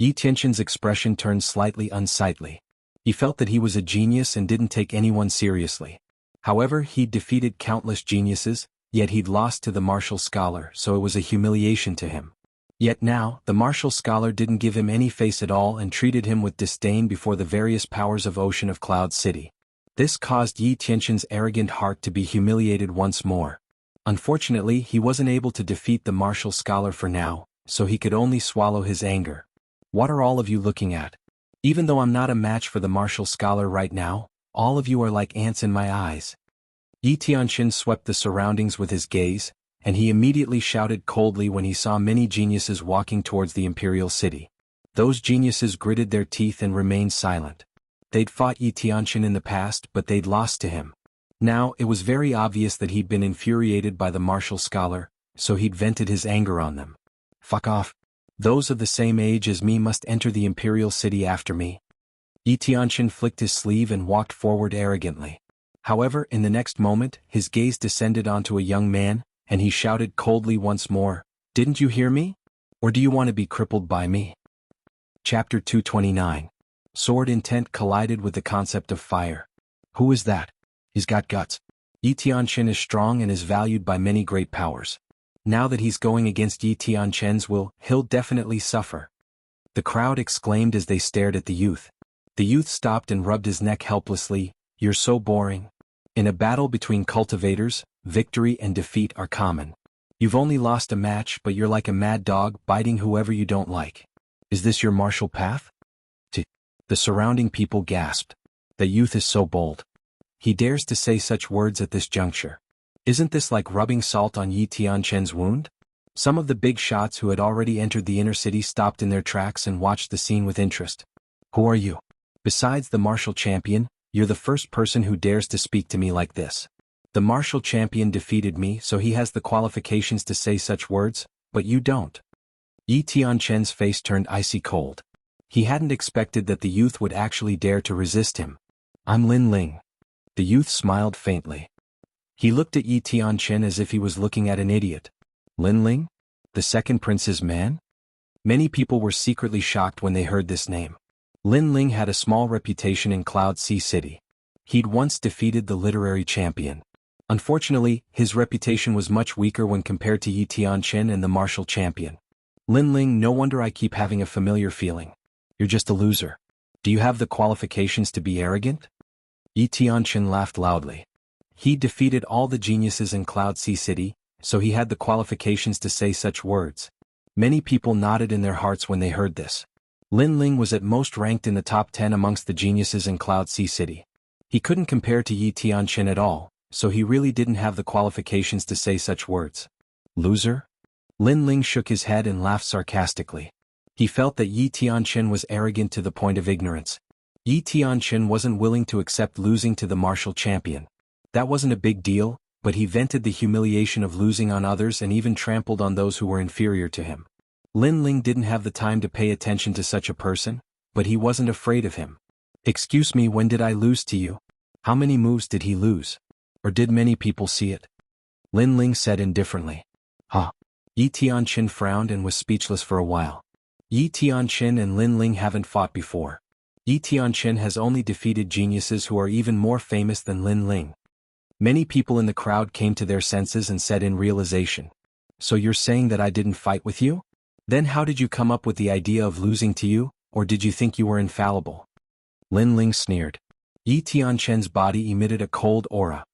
Xianxia's expression turned slightly unsightly. He felt that he was a genius and didn't take anyone seriously. However, he'd defeated countless geniuses, yet he'd lost to the martial scholar, so it was a humiliation to him. Yet now, the martial scholar didn't give him any face at all and treated him with disdain before the various powers of Ocean of Cloud City. This caused Xianxia's arrogant heart to be humiliated once more. Unfortunately, he wasn't able to defeat the martial scholar for now, so he could only swallow his anger. What are all of you looking at? Even though I'm not a match for the martial scholar right now, all of you are like ants in my eyes. Xianxia swept the surroundings with his gaze, and he immediately shouted coldly when he saw many geniuses walking towards the imperial city. Those geniuses gritted their teeth and remained silent. They'd fought Xianxia in the past, but they'd lost to him. Now, it was very obvious that he'd been infuriated by the martial scholar, so he'd vented his anger on them. Fuck off. Those of the same age as me must enter the imperial city after me. Xianxia flicked his sleeve and walked forward arrogantly. However, in the next moment, his gaze descended onto a young man, and he shouted coldly once more, Didn't you hear me? Or do you want to be crippled by me? Chapter 229. Sword intent collided with the concept of fire. Who is that? He's got guts. Xianxia is strong and is valued by many great powers. Now that he's going against Xianxia's will, he'll definitely suffer. The crowd exclaimed as they stared at the youth. The youth stopped and rubbed his neck helplessly. You're so boring. In a battle between cultivators, victory and defeat are common. You've only lost a match, but you're like a mad dog, biting whoever you don't like. Is this your martial path? The surrounding people gasped. The youth is so bold. He dares to say such words at this juncture. Isn't this like rubbing salt on Xianxia's wound? Some of the big shots who had already entered the inner city stopped in their tracks and watched the scene with interest. Who are you? Besides the martial champion, you're the first person who dares to speak to me like this. The martial champion defeated me, so he has the qualifications to say such words, but you don't. Xianxia's face turned icy cold. He hadn't expected that the youth would actually dare to resist him. I'm Lin Ling. The youth smiled faintly. He looked at Xianxia as if he was looking at an idiot. Lin Ling? The second prince's man? Many people were secretly shocked when they heard this name. Lin Ling had a small reputation in Cloud Sea City. He'd once defeated the literary champion. Unfortunately, his reputation was much weaker when compared to Xianxia and the martial champion. Lin Ling, no wonder I keep having a familiar feeling. You're just a loser. Do you have the qualifications to be arrogant? Xianxia laughed loudly. He defeated all the geniuses in Cloud Sea City, so he had the qualifications to say such words. Many people nodded in their hearts when they heard this. Lin Ling was at most ranked in the top 10 amongst the geniuses in Cloud Sea City. He couldn't compare to Xianxia at all, so he really didn't have the qualifications to say such words. Loser? Lin Ling shook his head and laughed sarcastically. He felt that Xianxia was arrogant to the point of ignorance. Xianxia wasn't willing to accept losing to the martial champion. That wasn't a big deal, but he vented the humiliation of losing on others and even trampled on those who were inferior to him. Lin Ling didn't have the time to pay attention to such a person, but he wasn't afraid of him. Excuse me, when did I lose to you? How many moves did he lose? Or did many people see it? Lin Ling said indifferently. Huh. Xianxia frowned and was speechless for a while. Xianxia and Lin Ling haven't fought before. Yi Tianchen has only defeated geniuses who are even more famous than Lin Ling. Many people in the crowd came to their senses and said in realization, "So you're saying that I didn't fight with you? Then how did you come up with the idea of losing to you, or did you think you were infallible?" Lin Ling sneered. Yi Tianchen's body emitted a cold aura.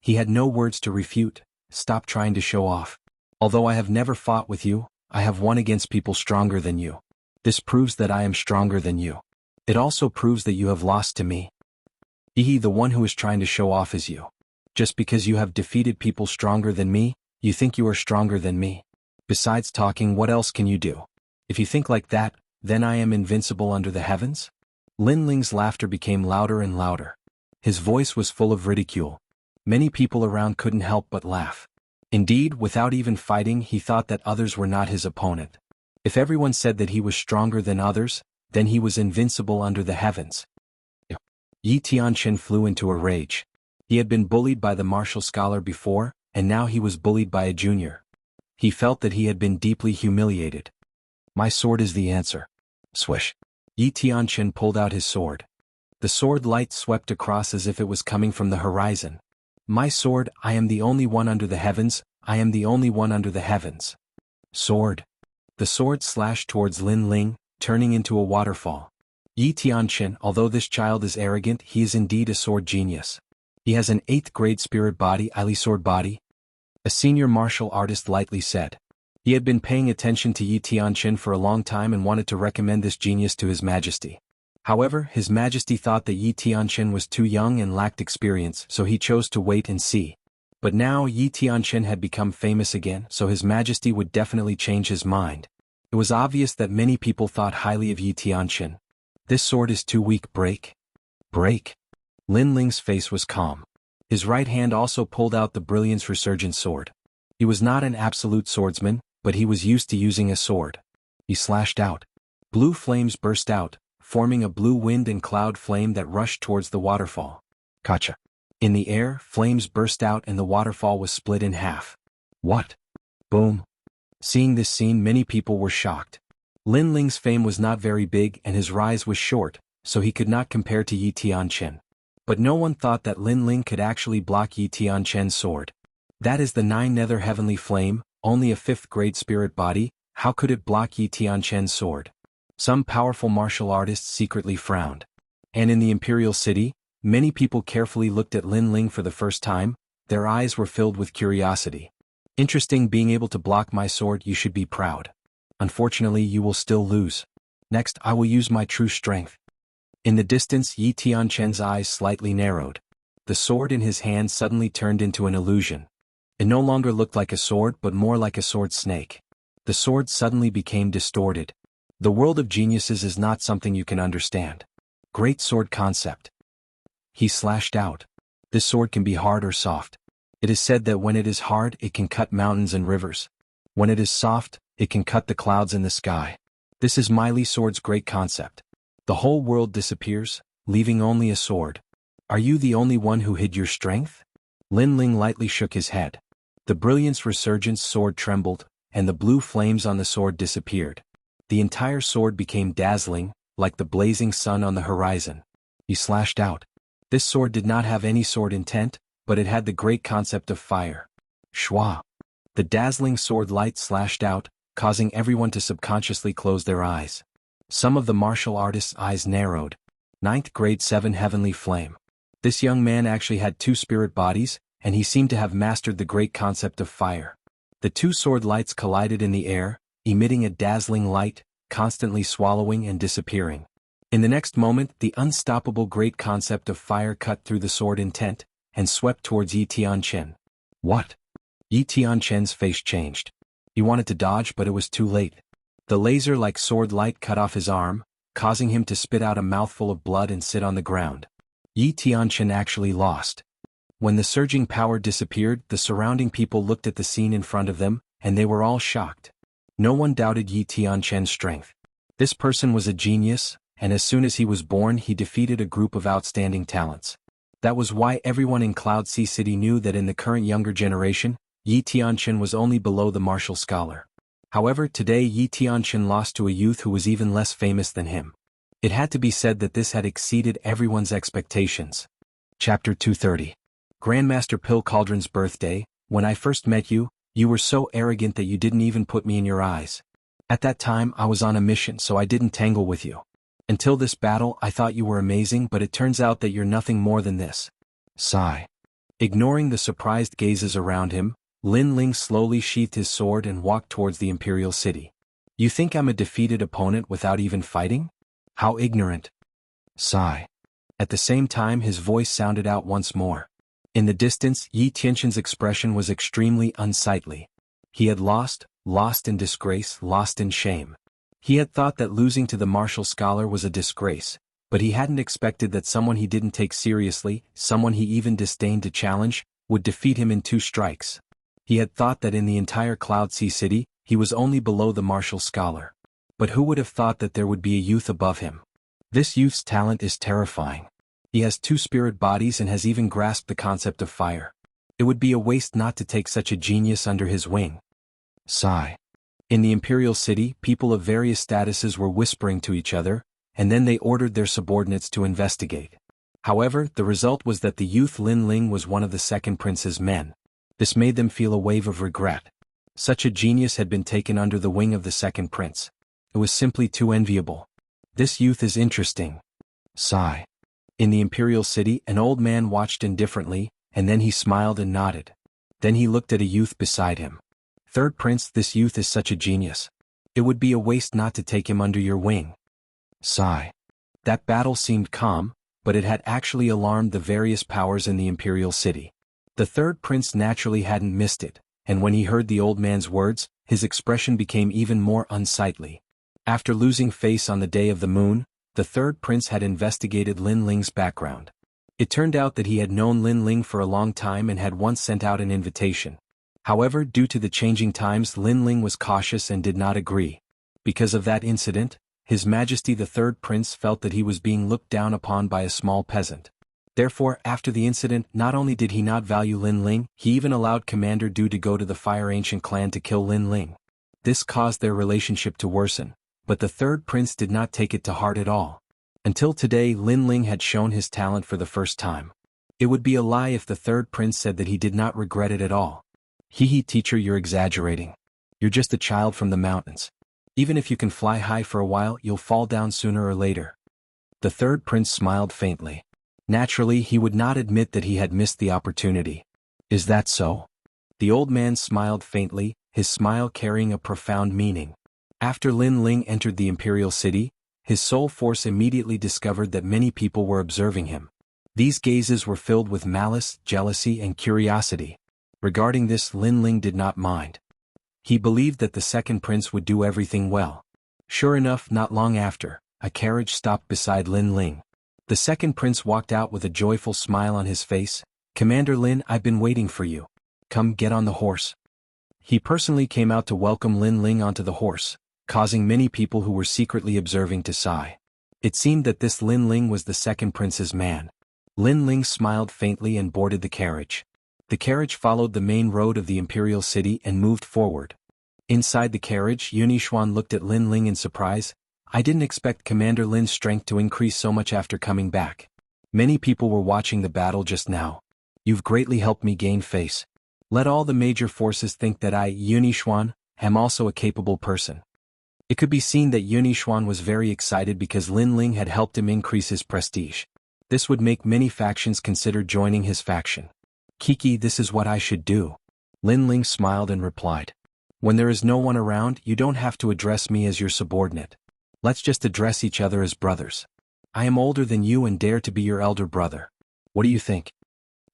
He had no words to refute. "Stop trying to show off. Although I have never fought with you, I have won against people stronger than you. This proves that I am stronger than you. It also proves that you have lost to me. The one who is trying to show off is you. Just because you have defeated people stronger than me, you think you are stronger than me. Besides talking, what else can you do? If you think like that, then I am invincible under the heavens?" Lin Ling's laughter became louder and louder. His voice was full of ridicule. Many people around couldn't help but laugh. Indeed, without even fighting, he thought that others were not his opponent. If everyone said that he was stronger than others, then he was invincible under the heavens. Yi Tianchen flew into a rage. He had been bullied by the martial scholar before, and now he was bullied by a junior. He felt that he had been deeply humiliated. "My sword is the answer." Swish. Yi Tianchen pulled out his sword. The sword light swept across as if it was coming from the horizon. "My sword, I am the only one under the heavens, I am the only one under the heavens." Sword. The sword slashed towards Lin Ling, turning into a waterfall. Yi Tianchen, although this child is arrogant, he is indeed a sword genius. He has an 8th grade spirit body, sword body. A senior martial artist lightly said. He had been paying attention to Yi Tianchen for a long time and wanted to recommend this genius to His Majesty. However, His Majesty thought that Yi Tianchen was too young and lacked experience, so he chose to wait and see. But now Yi Tianchen had become famous again, so His Majesty would definitely change his mind. It was obvious that many people thought highly of Yi Tianchen. "This sword is too weak, break." Break. Lin Ling's face was calm. His right hand also pulled out the Brilliance Resurgent sword. He was not an absolute swordsman, but he was used to using a sword. He slashed out. Blue flames burst out, forming a blue wind and cloud flame that rushed towards the waterfall. Kacha. In the air, flames burst out and the waterfall was split in half. What? Boom. Seeing this scene, many people were shocked. Lin Ling's fame was not very big and his rise was short, so he could not compare to Yi Tianchen. But no one thought that Lin Ling could actually block Yi Tianchen's sword. That is the 9 nether heavenly flame, only a 5th grade spirit body, how could it block Yi Tianchen's sword? Some powerful martial artists secretly frowned. And in the Imperial City, many people carefully looked at Lin Ling for the first time, their eyes were filled with curiosity. Interesting, being able to block my sword, you should be proud. Unfortunately, you will still lose. Next, I will use my true strength. In the distance, Yi Tianchen's eyes slightly narrowed. The sword in his hand suddenly turned into an illusion. It no longer looked like a sword but more like a sword snake. The sword suddenly became distorted. The world of geniuses is not something you can understand. Great sword concept. He slashed out. This sword can be hard or soft. It is said that when it is hard, it can cut mountains and rivers. When it is soft, it can cut the clouds in the sky. This is Miley Sword's great concept. The whole world disappears, leaving only a sword. Are you the only one who hid your strength? Lin Ling lightly shook his head. The Brilliance Resurgence sword trembled, and the blue flames on the sword disappeared. The entire sword became dazzling, like the blazing sun on the horizon. He slashed out. This sword did not have any sword intent, but it had the great concept of fire. Shwa. The dazzling sword light slashed out, causing everyone to subconsciously close their eyes. Some of the martial artists' eyes narrowed. 9th grade 7 heavenly flame. This young man actually had 2 spirit bodies, and he seemed to have mastered the great concept of fire. The 2 sword lights collided in the air, emitting a dazzling light, constantly swallowing and disappearing. In the next moment, the unstoppable great concept of fire cut through the sword intent, and swept towards Yi Tianchen. What? Yi Tianchen's face changed. He wanted to dodge, but it was too late. The laser-like sword light cut off his arm, causing him to spit out a mouthful of blood and sit on the ground. Yi Tianchen actually lost. When the surging power disappeared, the surrounding people looked at the scene in front of them, and they were all shocked. No one doubted Yi Tianchen's strength. This person was a genius, and as soon as he was born he defeated a group of outstanding talents. That was why everyone in Cloud Sea City knew that in the current younger generation, Yi Tianchen was only below the martial scholar. However, today Yi Tianchen lost to a youth who was even less famous than him. It had to be said that this had exceeded everyone's expectations. Chapter 230. Grandmaster Pill Cauldron's birthday. When I first met you, you were so arrogant that you didn't even put me in your eyes. At that time I was on a mission, so I didn't tangle with you. Until this battle I thought you were amazing, but it turns out that you're nothing more than this. Sigh. Ignoring the surprised gazes around him, Lin Ling slowly sheathed his sword and walked towards the imperial city. You think I'm a defeated opponent without even fighting? How ignorant. Sigh. At the same time his voice sounded out once more. In the distance Yi Tianxin's expression was extremely unsightly. He had lost in disgrace, lost in shame. He had thought that losing to the martial scholar was a disgrace, but he hadn't expected that someone he didn't take seriously, someone he even disdained to challenge, would defeat him in 2 strikes. He had thought that in the entire Cloud Sea City, he was only below the martial scholar. But who would have thought that there would be a youth above him? This youth's talent is terrifying. He has 2 spirit bodies and has even grasped the concept of fire. It would be a waste not to take such a genius under his wing. Sigh. In the imperial city, people of various statuses were whispering to each other, and then they ordered their subordinates to investigate. However, the result was that the youth Lin Ling was one of the second prince's men. This made them feel a wave of regret. Such a genius had been taken under the wing of the second prince. It was simply too enviable. This youth is interesting. Sigh. In the imperial city, an old man watched indifferently, and then he smiled and nodded. Then he looked at a youth beside him. Third prince, this youth is such a genius. It would be a waste not to take him under your wing. Sigh. That battle seemed calm, but it had actually alarmed the various powers in the imperial city. The third prince naturally hadn't missed it, and when he heard the old man's words, his expression became even more unsightly. After losing face on the day of the moon, the third prince had investigated Lin Ling's background. It turned out that he had known Lin Ling for a long time and had once sent out an invitation. However, due to the changing times, Lin Ling was cautious and did not agree. Because of that incident, His Majesty the Third Prince felt that he was being looked down upon by a small peasant. Therefore, after the incident, not only did he not value Lin Ling, he even allowed Commander Du to go to the Fire Ancient clan to kill Lin Ling. This caused their relationship to worsen, but the Third Prince did not take it to heart at all. Until today, Lin Ling had shown his talent for the first time. It would be a lie if the Third Prince said that he did not regret it at all. Teacher, you're exaggerating. You're just a child from the mountains. Even if you can fly high for a while, you'll fall down sooner or later. The Third Prince smiled faintly. Naturally, he would not admit that he had missed the opportunity. Is that so? The old man smiled faintly, his smile carrying a profound meaning. After Lin Ling entered the imperial city, his soul force immediately discovered that many people were observing him. These gazes were filled with malice, jealousy, and curiosity. Regarding this, Lin Ling did not mind. He believed that the second prince would do everything well. Sure enough, not long after, a carriage stopped beside Lin Ling. The second prince walked out with a joyful smile on his face. Commander Lin, I've been waiting for you. Come, get on the horse. He personally came out to welcome Lin Ling onto the horse, causing many people who were secretly observing to sigh. It seemed that this Lin Ling was the second prince's man. Lin Ling smiled faintly and boarded the carriage. The carriage followed the main road of the imperial city and moved forward. Inside the carriage, Yunixuan looked at Lin Ling in surprise. I didn't expect Commander Lin's strength to increase so much after coming back. Many people were watching the battle just now. You've greatly helped me gain face. Let all the major forces think that I, Yunixuan, am also a capable person. It could be seen that Yunixuan was very excited because Lin Ling had helped him increase his prestige. This would make many factions consider joining his faction. Kiki, this is what I should do. Lin Ling smiled and replied. When there is no one around, you don't have to address me as your subordinate. Let's just address each other as brothers. I am older than you and dare to be your elder brother. What do you think?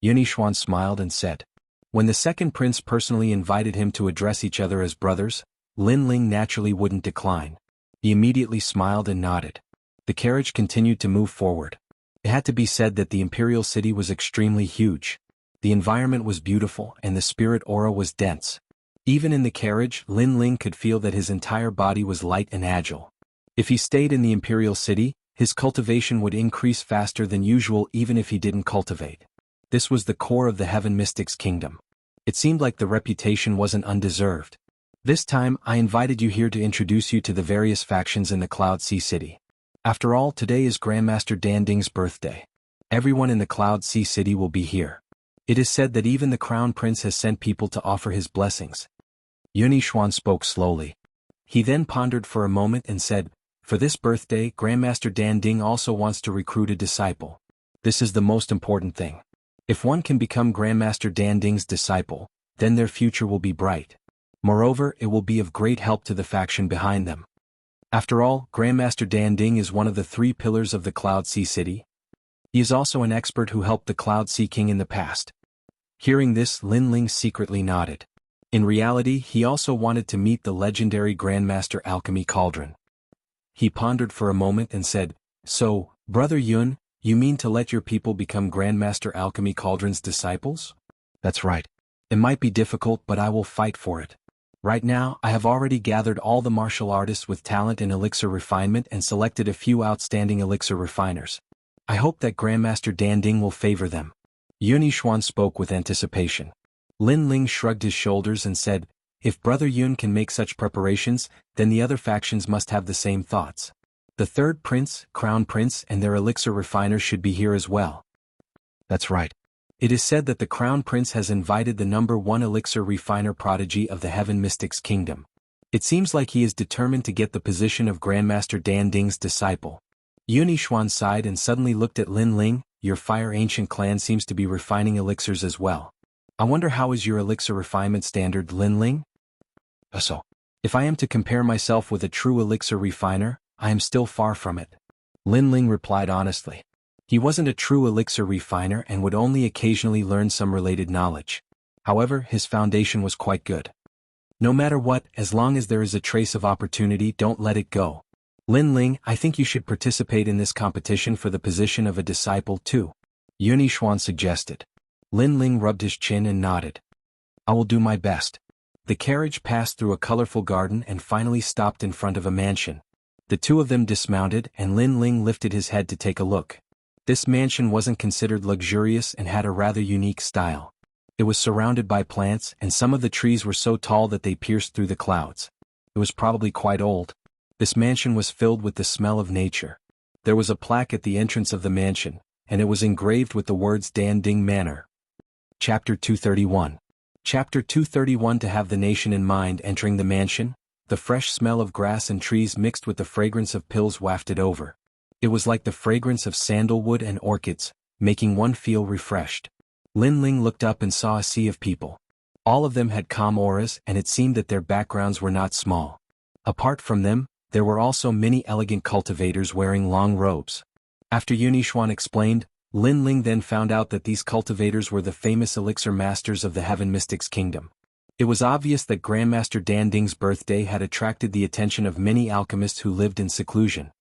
Yunixuan smiled and said. When the second prince personally invited him to address each other as brothers, Lin Ling naturally wouldn't decline. He immediately smiled and nodded. The carriage continued to move forward. It had to be said that the imperial city was extremely huge. The environment was beautiful and the spirit aura was dense. Even in the carriage, Lin Ling could feel that his entire body was light and agile. If he stayed in the imperial city, his cultivation would increase faster than usual even if he didn't cultivate. This was the core of the Heaven Mystics Kingdom. It seemed like the reputation wasn't undeserved. This time, I invited you here to introduce you to the various factions in the Cloud Sea City. After all, today is Grandmaster Danding's birthday. Everyone in the Cloud Sea City will be here. It is said that even the Crown Prince has sent people to offer his blessings. Yunixuan spoke slowly. He then pondered for a moment and said, "For this birthday, Grandmaster Danding also wants to recruit a disciple. This is the most important thing. If one can become Grandmaster Danding's disciple, then their future will be bright. Moreover, it will be of great help to the faction behind them. After all, Grandmaster Danding is one of the 3 pillars of the Cloud Sea City. He is also an expert who helped the Cloud Sea King in the past." Hearing this, Lin Ling secretly nodded. In reality, he also wanted to meet the legendary Grandmaster Alchemy Cauldron. He pondered for a moment and said, "So, Brother Yun, you mean to let your people become Grandmaster Alchemy Cauldron's disciples?" "That's right. It might be difficult, but I will fight for it. Right now, I have already gathered all the martial artists with talent in elixir refinement and selected a few outstanding elixir refiners. I hope that Grandmaster Danding will favor them." Yunixuan spoke with anticipation. Lin Ling shrugged his shoulders and said, "If Brother Yun can make such preparations, then the other factions must have the same thoughts. The 3rd Prince, Crown Prince, and their elixir refiners should be here as well." "That's right. It is said that the Crown Prince has invited the #1 elixir refiner prodigy of the Heaven Mystics Kingdom. It seems like he is determined to get the position of Grandmaster Danding's disciple." Yunixuan sighed and suddenly looked at Lin Ling. "Your Fire Ancient clan seems to be refining elixirs as well. I wonder how is your elixir refinement standard, Lin Ling?" "So, if I am to compare myself with a true elixir refiner, I am still far from it." Lin Ling replied honestly. He wasn't a true elixir refiner and would only occasionally learn some related knowledge. However, his foundation was quite good. No matter what, as long as there is a trace of opportunity, don't let it go. Lin Ling, I think you should participate in this competition for the position of a disciple too, Yunixuan suggested. Lin Ling rubbed his chin and nodded. "I will do my best." The carriage passed through a colorful garden and finally stopped in front of a mansion. The 2 of them dismounted and Lin Ling lifted his head to take a look. This mansion wasn't considered luxurious and had a rather unique style. It was surrounded by plants and some of the trees were so tall that they pierced through the clouds. It was probably quite old. This mansion was filled with the smell of nature. There was a plaque at the entrance of the mansion, and it was engraved with the words Danding Manor. Chapter 231. Chapter 231. To have the nation in mind. Entering the mansion, the fresh smell of grass and trees mixed with the fragrance of pills wafted over. It was like the fragrance of sandalwood and orchids, making one feel refreshed. Lin Ling looked up and saw a sea of people. All of them had calm auras and it seemed that their backgrounds were not small. Apart from them, there were also many elegant cultivators wearing long robes. After Yunixuan explained, Lin Ling then found out that these cultivators were the famous elixir masters of the Heaven Mystics Kingdom. It was obvious that Grandmaster Danding's birthday had attracted the attention of many alchemists who lived in seclusion.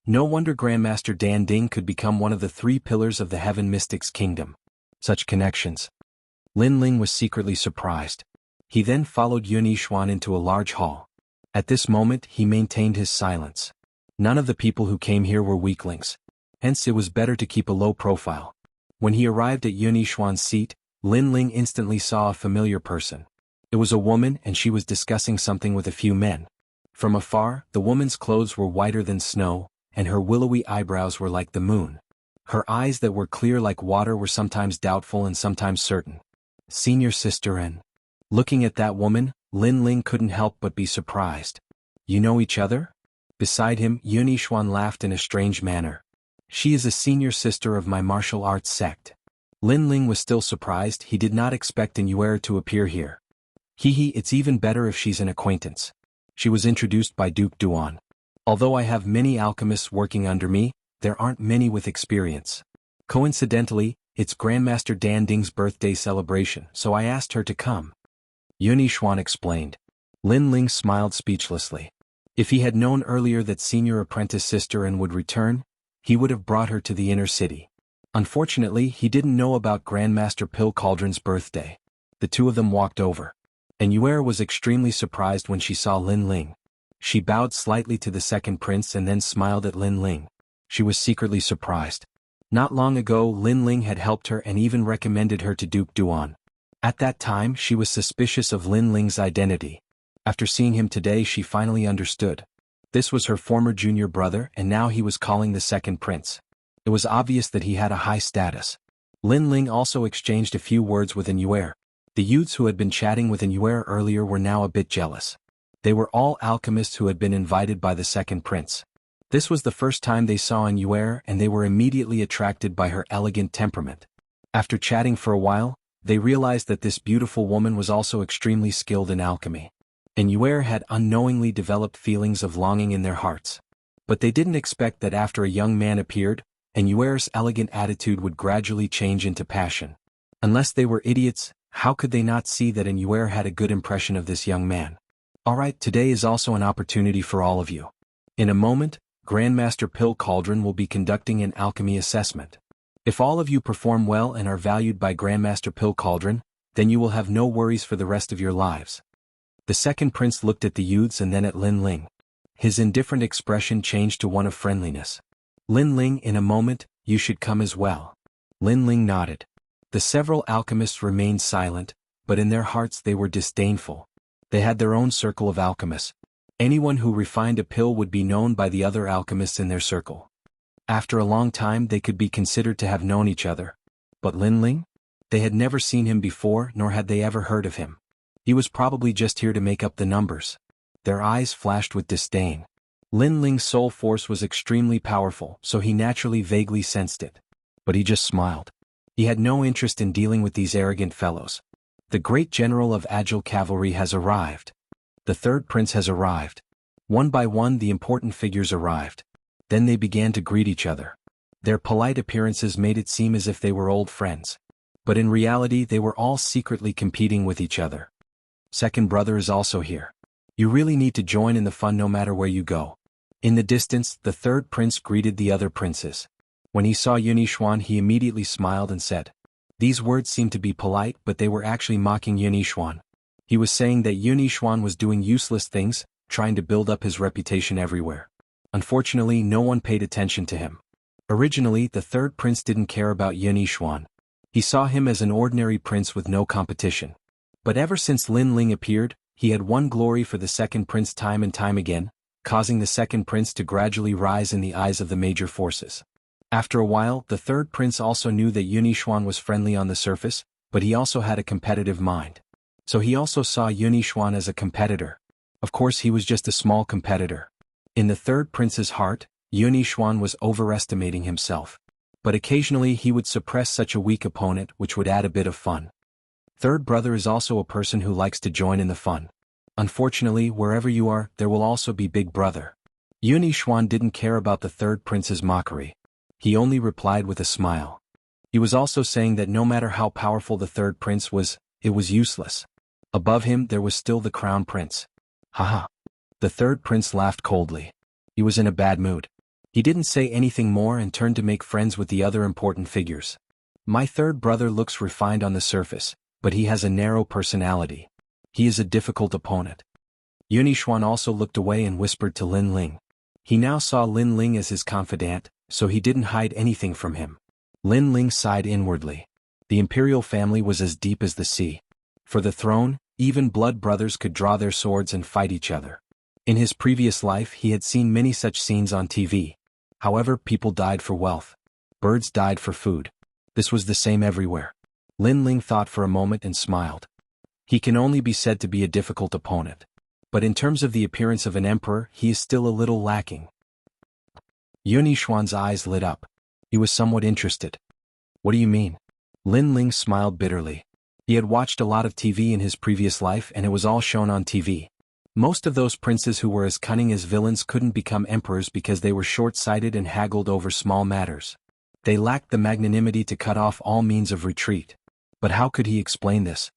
No wonder Grandmaster Danding could become one of the 3 pillars of the Heaven Mystics Kingdom. Such connections. Lin Ling was secretly surprised. He then followed Yunixuan into a large hall. At this moment he maintained his silence. None of the people who came here were weaklings. Hence it was better to keep a low profile. When he arrived at Yunixuan's seat, Lin Ling instantly saw a familiar person. It was a woman and she was discussing something with a few men. From afar, the woman's clothes were whiter than snow, and her willowy eyebrows were like the moon. Her eyes that were clear like water were sometimes doubtful and sometimes certain. Senior sister and... Looking at that woman, Lin Ling couldn't help but be surprised. "You know each other?" Beside him, Yunixuan laughed in a strange manner. "She is a senior sister of my martial arts sect." Lin Ling was still surprised. He did not expect Immortal to appear here. It's even better if she's an acquaintance. She was introduced by Duke Duan. "Although I have many alchemists working under me, there aren't many with experience. Coincidentally, it's Grandmaster Danding's birthday celebration, so I asked her to come." Yunixuan explained. Lin Ling smiled speechlessly. If he had known earlier that senior apprentice sister An would return, he would have brought her to the inner city. Unfortunately, he didn't know about Grandmaster Pill Cauldron's birthday. The 2 of them walked over. And Yuer was extremely surprised when she saw Lin Ling. She bowed slightly to the 2nd prince and then smiled at Lin Ling. She was secretly surprised. Not long ago, Lin Ling had helped her and even recommended her to Duke Duan. At that time, she was suspicious of Lin Ling's identity. After seeing him today, she finally understood. This was her former junior brother, and now he was calling the second prince. It was obvious that he had a high status. Lin Ling also exchanged a few words with Immortal. The youths who had been chatting with Immortal earlier were now a bit jealous. They were all alchemists who had been invited by the second prince. This was the first time they saw Immortal, and they were immediately attracted by her elegant temperament. After chatting for a while, they realized that this beautiful woman was also extremely skilled in alchemy. Immortal had unknowingly developed feelings of longing in their hearts. But they didn't expect that after a young man appeared, Immortal's elegant attitude would gradually change into passion. Unless they were idiots, how could they not see that Immortal had a good impression of this young man? Alright, today is also an opportunity for all of you. In a moment, Grandmaster Pill Cauldron will be conducting an alchemy assessment. If all of you perform well and are valued by Grandmaster Pill Cauldron, then you will have no worries for the rest of your lives. The second prince looked at the youths and then at Lin Ling. His indifferent expression changed to one of friendliness. Lin Ling, in a moment, you should come as well. Lin Ling nodded. The several alchemists remained silent, but in their hearts they were disdainful. They had their own circle of alchemists. Anyone who refined a pill would be known by the other alchemists in their circle. After a long time they could be considered to have known each other. But Lin Ling? They had never seen him before, nor had they ever heard of him. He was probably just here to make up the numbers. Their eyes flashed with disdain. Lin Ling's soul force was extremely powerful, so he naturally vaguely sensed it. But he just smiled. He had no interest in dealing with these arrogant fellows. The great general of agile cavalry has arrived. The third prince has arrived. One by one the important figures arrived. Then they began to greet each other. Their polite appearances made it seem as if they were old friends. But in reality they were all secretly competing with each other. Second brother is also here. You really need to join in the fun no matter where you go. In the distance, the third prince greeted the other princes. When he saw Yunishuan he immediately smiled and said. These words seemed to be polite, but they were actually mocking Yunishuan. He was saying that Yunishuan was doing useless things, trying to build up his reputation everywhere. Unfortunately, no one paid attention to him. Originally, the third prince didn't care about Yunishuan. He saw him as an ordinary prince with no competition. But ever since Lin Ling appeared, he had won glory for the second prince time and time again, causing the second prince to gradually rise in the eyes of the major forces. After a while, the third prince also knew that Yunishuan was friendly on the surface, but he also had a competitive mind. So he also saw Yunishuan as a competitor. Of course he was just a small competitor. In the third prince's heart, Yunishuan was overestimating himself. But occasionally he would suppress such a weak opponent, which would add a bit of fun. Third brother is also a person who likes to join in the fun. Unfortunately, wherever you are, there will also be Big Brother. Yunishuan didn't care about the third prince's mockery. He only replied with a smile. He was also saying that no matter how powerful the third prince was, it was useless. Above him there was still the crown prince. Haha. The third prince laughed coldly. He was in a bad mood. He didn't say anything more and turned to make friends with the other important figures. My third brother looks refined on the surface, but he has a narrow personality. He is a difficult opponent. Yunishuan also looked away and whispered to Lin Ling. He now saw Lin Ling as his confidant, so he didn't hide anything from him. Lin Ling sighed inwardly. The imperial family was as deep as the sea. For the throne, even blood brothers could draw their swords and fight each other. In his previous life he had seen many such scenes on TV. However, people died for wealth. Birds died for food. This was the same everywhere. Lin Ling thought for a moment and smiled. He can only be said to be a difficult opponent. But in terms of the appearance of an emperor, he is still a little lacking. Yunishuan's eyes lit up. He was somewhat interested. What do you mean? Lin Ling smiled bitterly. He had watched a lot of TV in his previous life and it was all shown on TV. Most of those princes who were as cunning as villains couldn't become emperors because they were short-sighted and haggled over small matters. They lacked the magnanimity to cut off all means of retreat. But how could he explain this?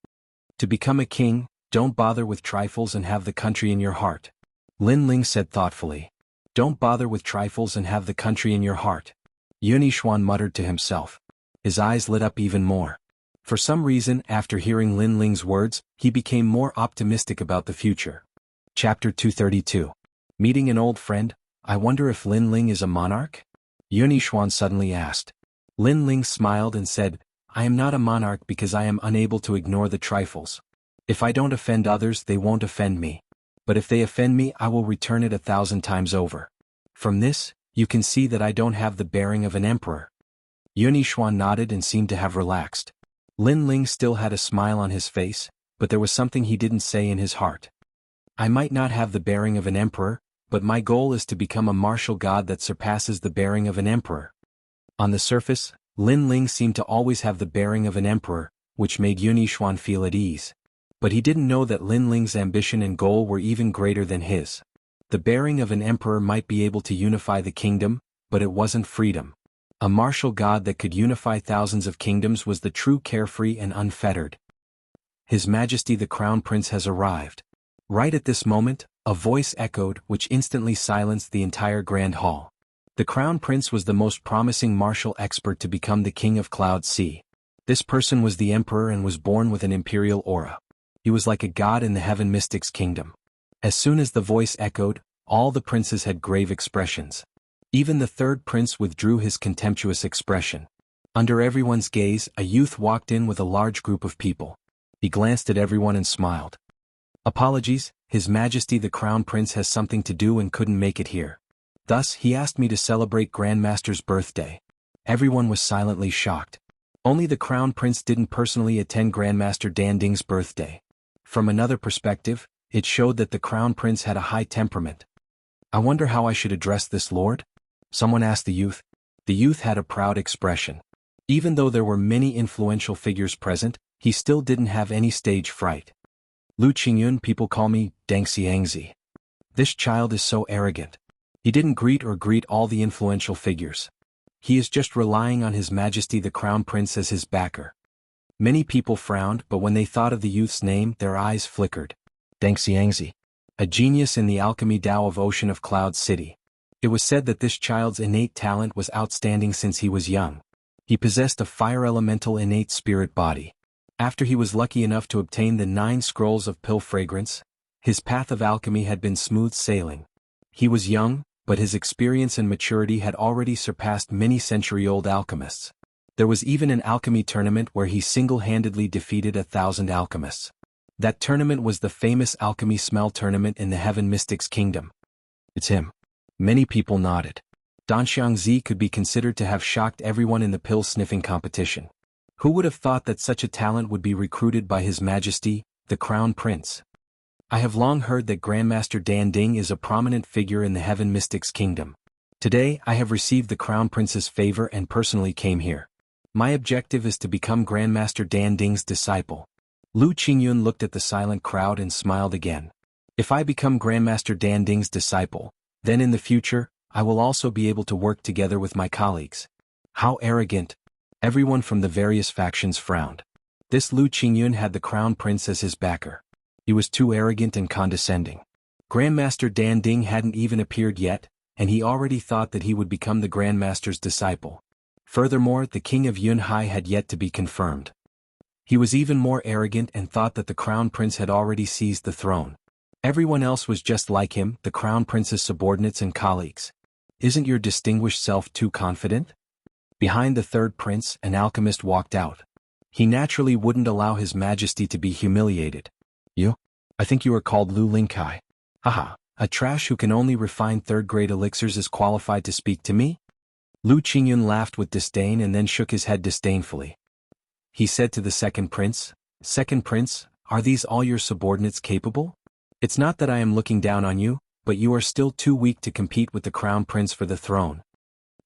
To become a king, don't bother with trifles and have the country in your heart. Lin Ling said thoughtfully. Don't bother with trifles and have the country in your heart. Yunishuan muttered to himself. His eyes lit up even more. For some reason, after hearing Lin Ling's words, he became more optimistic about the future. Chapter 232. Meeting an old friend, I wonder if Lin Ling is a monarch? Yunishuan suddenly asked. Lin Ling smiled and said, I am not a monarch because I am unable to ignore the trifles. If I don't offend others, they won't offend me. but if they offend me I will return it 1,000 times over. From this, you can see that I don't have the bearing of an emperor. Yunishuan nodded and seemed to have relaxed. Lin Ling still had a smile on his face, but there was something he didn't say in his heart. I might not have the bearing of an emperor, but my goal is to become a martial god that surpasses the bearing of an emperor. On the surface, Lin Ling seemed to always have the bearing of an emperor, which made Yunishuan feel at ease. But he didn't know that Lin Ling's ambition and goal were even greater than his. The bearing of an emperor might be able to unify the kingdom, but it wasn't freedom. A martial god that could unify thousands of kingdoms was the true carefree and unfettered. His Majesty the Crown Prince has arrived. Right at this moment, a voice echoed which instantly silenced the entire grand hall. The Crown Prince was the most promising martial expert to become the King of Cloud Sea. This person was the Emperor and was born with an imperial aura. He was like a god in the Heaven Mystics Kingdom. As soon as the voice echoed, all the princes had grave expressions. Even the third prince withdrew his contemptuous expression. Under everyone's gaze, a youth walked in with a large group of people. He glanced at everyone and smiled. Apologies, His Majesty the Crown Prince has something to do and couldn't make it here. Thus, he asked me to celebrate Grandmaster's birthday. Everyone was silently shocked. Only the Crown Prince didn't personally attend Grandmaster Danding's birthday. From another perspective, it showed that the Crown Prince had a high temperament. I wonder how I should address this lord? Someone asked the youth. The youth had a proud expression. Even though there were many influential figures present, he still didn't have any stage fright. Lu Qingyun, people call me Deng Xianxia. This child is so arrogant. He didn't greet all the influential figures. He is just relying on His Majesty the Crown Prince as his backer. Many people frowned, but when they thought of the youth's name, their eyes flickered. Deng Xianxia, a genius in the alchemy Tao of Ocean of Cloud City. It was said that this child's innate talent was outstanding since he was young. He possessed a fire elemental innate spirit body. After he was lucky enough to obtain the 9 scrolls of pill fragrance, his path of alchemy had been smooth sailing. He was young, but his experience and maturity had already surpassed many century-old alchemists. There was even an alchemy tournament where he single-handedly defeated 1,000 alchemists. That tournament was the famous Alchemy Smell Tournament in the Heaven Mystics Kingdom. It's him. Many people nodded. Dan Xiangzi could be considered to have shocked everyone in the pill-sniffing competition. Who would have thought that such a talent would be recruited by His Majesty, the Crown Prince? I have long heard that Grandmaster Danding is a prominent figure in the Heaven Mystics Kingdom. Today, I have received the Crown Prince's favor and personally came here. My objective is to become Grandmaster Danding's disciple. Lu Qingyun looked at the silent crowd and smiled again. If I become Grandmaster Danding's disciple, then in the future, I will also be able to work together with my colleagues. How arrogant! Everyone from the various factions frowned. This Lu Qingyun had the Crown Prince as his backer. He was too arrogant and condescending. Grandmaster Danding hadn't even appeared yet, and he already thought that he would become the Grandmaster's disciple. Furthermore, the King of Yunhai had yet to be confirmed. He was even more arrogant and thought that the Crown Prince had already seized the throne. Everyone else was just like him, the Crown Prince's subordinates and colleagues. Isn't your distinguished self too confident? Behind the third prince, an alchemist walked out. He naturally wouldn't allow His Majesty to be humiliated. You? I think you are called Lu Lingkai. Haha, a trash who can only refine third-grade elixirs is qualified to speak to me? Lu Qingyun laughed with disdain and then shook his head disdainfully. He said to the second prince, "Second prince, are these all your subordinates capable? It's not that I am looking down on you, but you are still too weak to compete with the Crown Prince for the throne."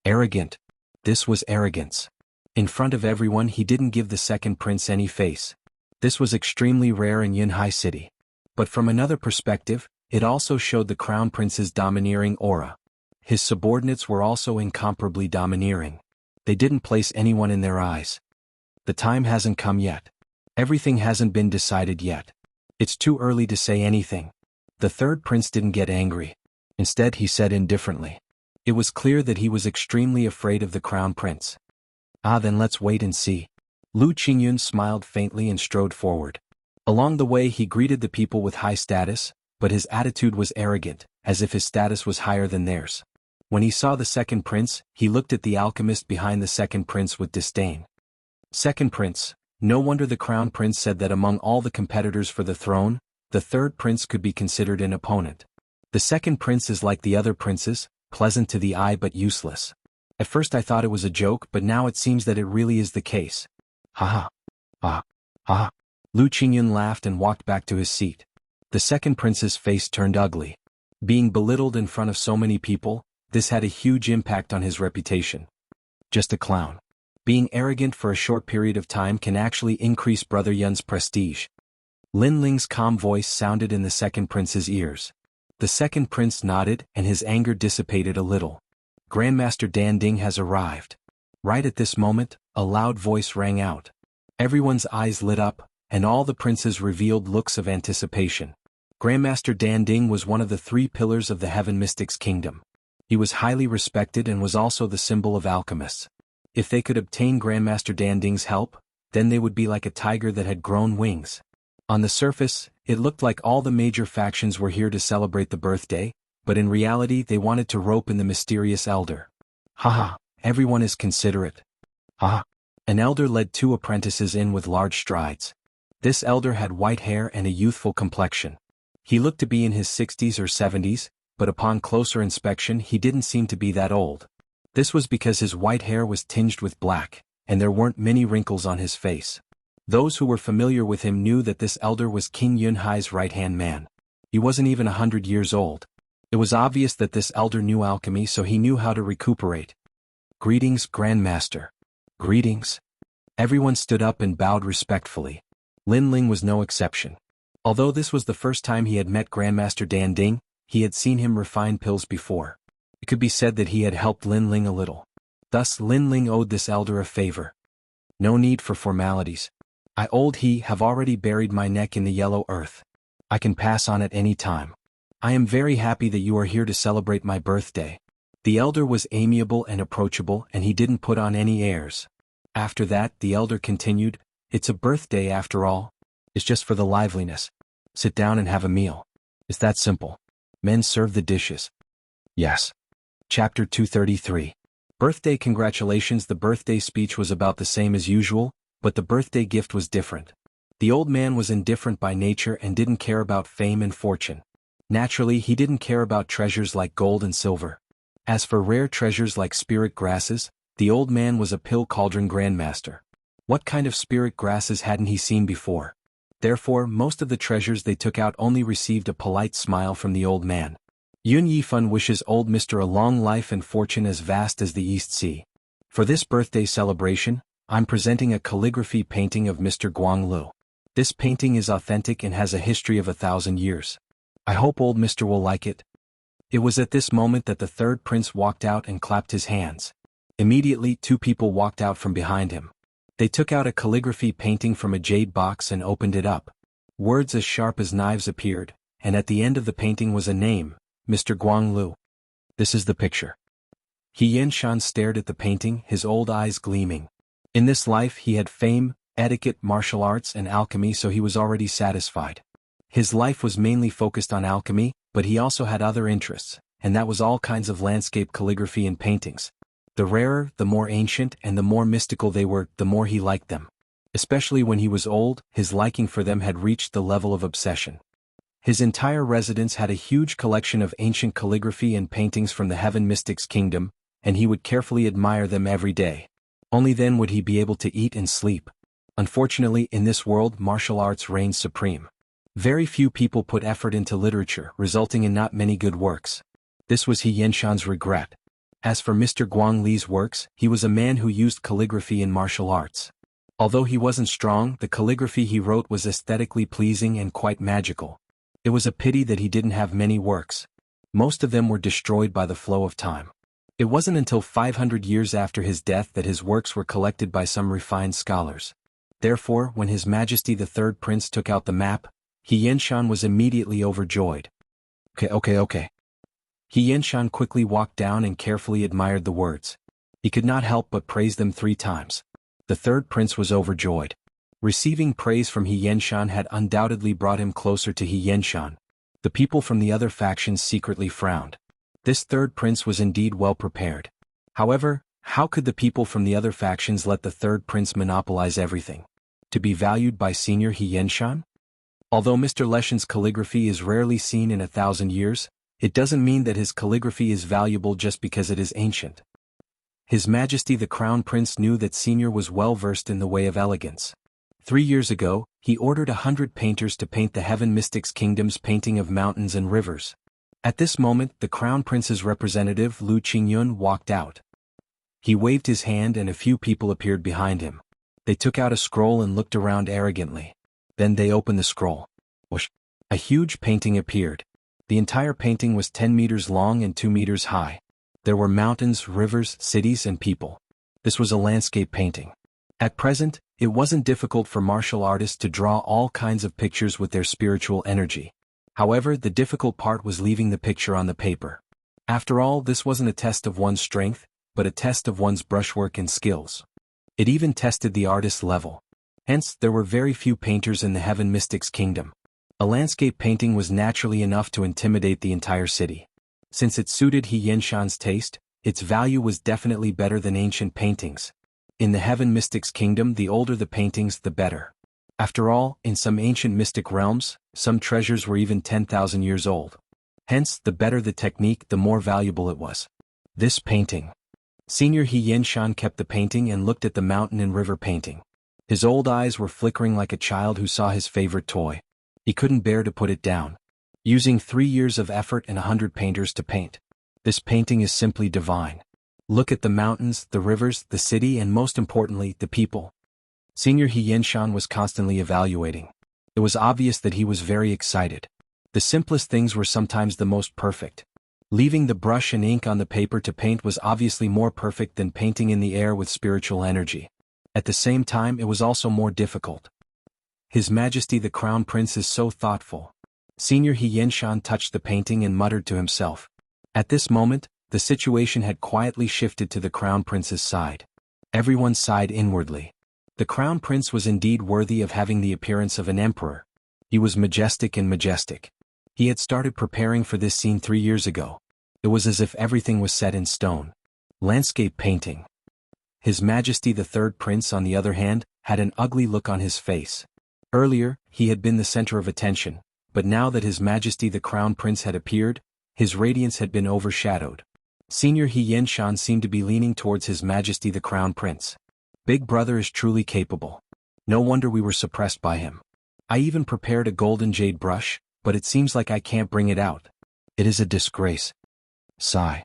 Arrogant. This was arrogance. In front of everyone he didn't give the second prince any face. This was extremely rare in Yunhai City. But from another perspective, it also showed the Crown Prince's domineering aura. His subordinates were also incomparably domineering. They didn't place anyone in their eyes. The time hasn't come yet. Everything hasn't been decided yet. It's too early to say anything. The third prince didn't get angry. Instead he said indifferently. It was clear that he was extremely afraid of the Crown Prince. Then let's wait and see. Lu Qingyun smiled faintly and strode forward. Along the way he greeted the people with high status, but his attitude was arrogant, as if his status was higher than theirs. When he saw the second prince, he looked at the alchemist behind the second prince with disdain. Second prince, no wonder the Crown Prince said that among all the competitors for the throne, the third prince could be considered an opponent. The second prince is like the other princes, pleasant to the eye but useless. At first I thought it was a joke, but now it seems that it really is the case. Ha ha. Ha. Lu Qingyun laughed and walked back to his seat. The second prince's face turned ugly. Being belittled in front of so many people, this had a huge impact on his reputation. Just a clown. Being arrogant for a short period of time can actually increase Brother Yun's prestige. Lin Ling's calm voice sounded in the second prince's ears. The second prince nodded and his anger dissipated a little. Grandmaster Dan Ding has arrived. Right at this moment, a loud voice rang out. Everyone's eyes lit up, and all the princes revealed looks of anticipation. Grandmaster Dan Ding was one of the 3 pillars of the Heaven Mystics Kingdom. He was highly respected and was also the symbol of alchemists. If they could obtain Grandmaster Dan Ding's help, then they would be like a tiger that had grown wings. On the surface, it looked like all the major factions were here to celebrate the birthday, but in reality they wanted to rope in the mysterious elder. Haha, everyone is considerate. Haha. An elder led 2 apprentices in with large strides. This elder had white hair and a youthful complexion. He looked to be in his 60s or 70s, but upon closer inspection he didn't seem to be that old. This was because his white hair was tinged with black, and there weren't many wrinkles on his face. Those who were familiar with him knew that this elder was King Yunhai's right-hand man. He wasn't even 100 years old. It was obvious that this elder knew alchemy, so he knew how to recuperate. Greetings, Grandmaster. Greetings. Everyone stood up and bowed respectfully. Lin Ling was no exception. Although this was the first time he had met Grandmaster Dan Ding, he had seen him refine pills before. It could be said that he had helped Lin Ling a little. Thus Lin Ling owed this elder a favor. No need for formalities. I have already buried my neck in the yellow earth. I can pass on at any time. I am very happy that you are here to celebrate my birthday. The elder was amiable and approachable, and he didn't put on any airs. After that, the elder continued, "It's a birthday after all. It's just for the liveliness. Sit down and have a meal. It's that simple. Men serve the dishes." Yes. Chapter 233. Birthday congratulations. The birthday speech was about the same as usual, but the birthday gift was different. The old man was indifferent by nature and didn't care about fame and fortune. Naturally, he didn't care about treasures like gold and silver. As for rare treasures like spirit grasses, the old man was a pill cauldron grandmaster. What kind of spirit grasses hadn't he seen before? Therefore, most of the treasures they took out only received a polite smile from the old man. Yun Yifan wishes old Mr. a long life and fortune as vast as the East Sea. For this birthday celebration, I'm presenting a calligraphy painting of Mr. Guanglu. This painting is authentic and has a history of 1,000 years. I hope old Mr. will like it. It was at this moment that the third prince walked out and clapped his hands. Immediately 2 people walked out from behind him. They took out a calligraphy painting from a jade box and opened it up. Words as sharp as knives appeared, and at the end of the painting was a name, Mr. Guanglu. This is the picture. Xianxia stared at the painting, his old eyes gleaming. In this life he had fame, etiquette, martial arts and alchemy, so he was already satisfied. His life was mainly focused on alchemy, but he also had other interests, and that was all kinds of landscape calligraphy and paintings. The rarer, the more ancient and the more mystical they were, the more he liked them. Especially when he was old, his liking for them had reached the level of obsession. His entire residence had a huge collection of ancient calligraphy and paintings from the Heaven Mystics Kingdom, and he would carefully admire them every day. Only then would he be able to eat and sleep. Unfortunately, in this world, martial arts reigns supreme. Very few people put effort into literature, resulting in not many good works. This was Xianxia's regret. As for Mr. Guangli's works, he was a man who used calligraphy in martial arts. Although he wasn't strong, the calligraphy he wrote was aesthetically pleasing and quite magical. It was a pity that he didn't have many works. Most of them were destroyed by the flow of time. It wasn't until 500 years after his death that his works were collected by some refined scholars. Therefore, when His Majesty the Third Prince took out the map, Xianxia was immediately overjoyed. Okay. Xianxia quickly walked down and carefully admired the words. He could not help but praise them 3 times. The third prince was overjoyed. Receiving praise from Xianxia had undoubtedly brought him closer to Xianxia. The people from the other factions secretly frowned. This third prince was indeed well prepared. However, how could the people from the other factions let the third prince monopolize everything? To be valued by senior Xianxia? Although Mr. Leshen's calligraphy is rarely seen in 1,000 years, it doesn't mean that his calligraphy is valuable just because it is ancient. His Majesty the Crown Prince knew that Senior was well versed in the way of elegance. 3 years ago, he ordered 100 painters to paint the Heaven Mystics Kingdom's painting of mountains and rivers. At this moment, the Crown Prince's representative Lu Qingyun walked out. He waved his hand and a few people appeared behind him. They took out a scroll and looked around arrogantly. Then they opened the scroll. Whoosh! A huge painting appeared. The entire painting was 10 meters long and 2 meters high. There were mountains, rivers, cities, and people. This was a landscape painting. At present, it wasn't difficult for martial artists to draw all kinds of pictures with their spiritual energy. However, the difficult part was leaving the picture on the paper. After all, this wasn't a test of one's strength, but a test of one's brushwork and skills. It even tested the artist's level. Hence, there were very few painters in the Heaven Mystics Kingdom. A landscape painting was naturally enough to intimidate the entire city. Since it suited He Yenshan's taste, its value was definitely better than ancient paintings. In the Heaven Mystics Kingdom, the older the paintings, the better. After all, in some ancient mystic realms, some treasures were even 10,000 years old. Hence, the better the technique, the more valuable it was. This painting. Senior He Yenshan kept the painting and looked at the mountain and river painting. His old eyes were flickering like a child who saw his favorite toy. He couldn't bear to put it down. Using 3 years of effort and 100 painters to paint. This painting is simply divine. Look at the mountains, the rivers, the city, and most importantly, the people. Senior He Yenshan was constantly evaluating. It was obvious that he was very excited. The simplest things were sometimes the most perfect. Leaving the brush and ink on the paper to paint was obviously more perfect than painting in the air with spiritual energy. At the same time, it was also more difficult. His Majesty the Crown Prince is so thoughtful. Senior He Yenshan touched the painting and muttered to himself. At this moment, the situation had quietly shifted to the Crown Prince's side. Everyone sighed inwardly. The Crown Prince was indeed worthy of having the appearance of an emperor. He was majestic and majestic. He had started preparing for this scene 3 years ago. It was as if everything was set in stone. Landscape painting. His Majesty the Third Prince, on the other hand, had an ugly look on his face. Earlier, he had been the center of attention, but now that His Majesty the Crown Prince had appeared, his radiance had been overshadowed. Senior He Yenshan seemed to be leaning towards His Majesty the Crown Prince. Big brother is truly capable. No wonder we were suppressed by him. I even prepared a golden jade brush, but it seems like I can't bring it out. It is a disgrace. Sigh.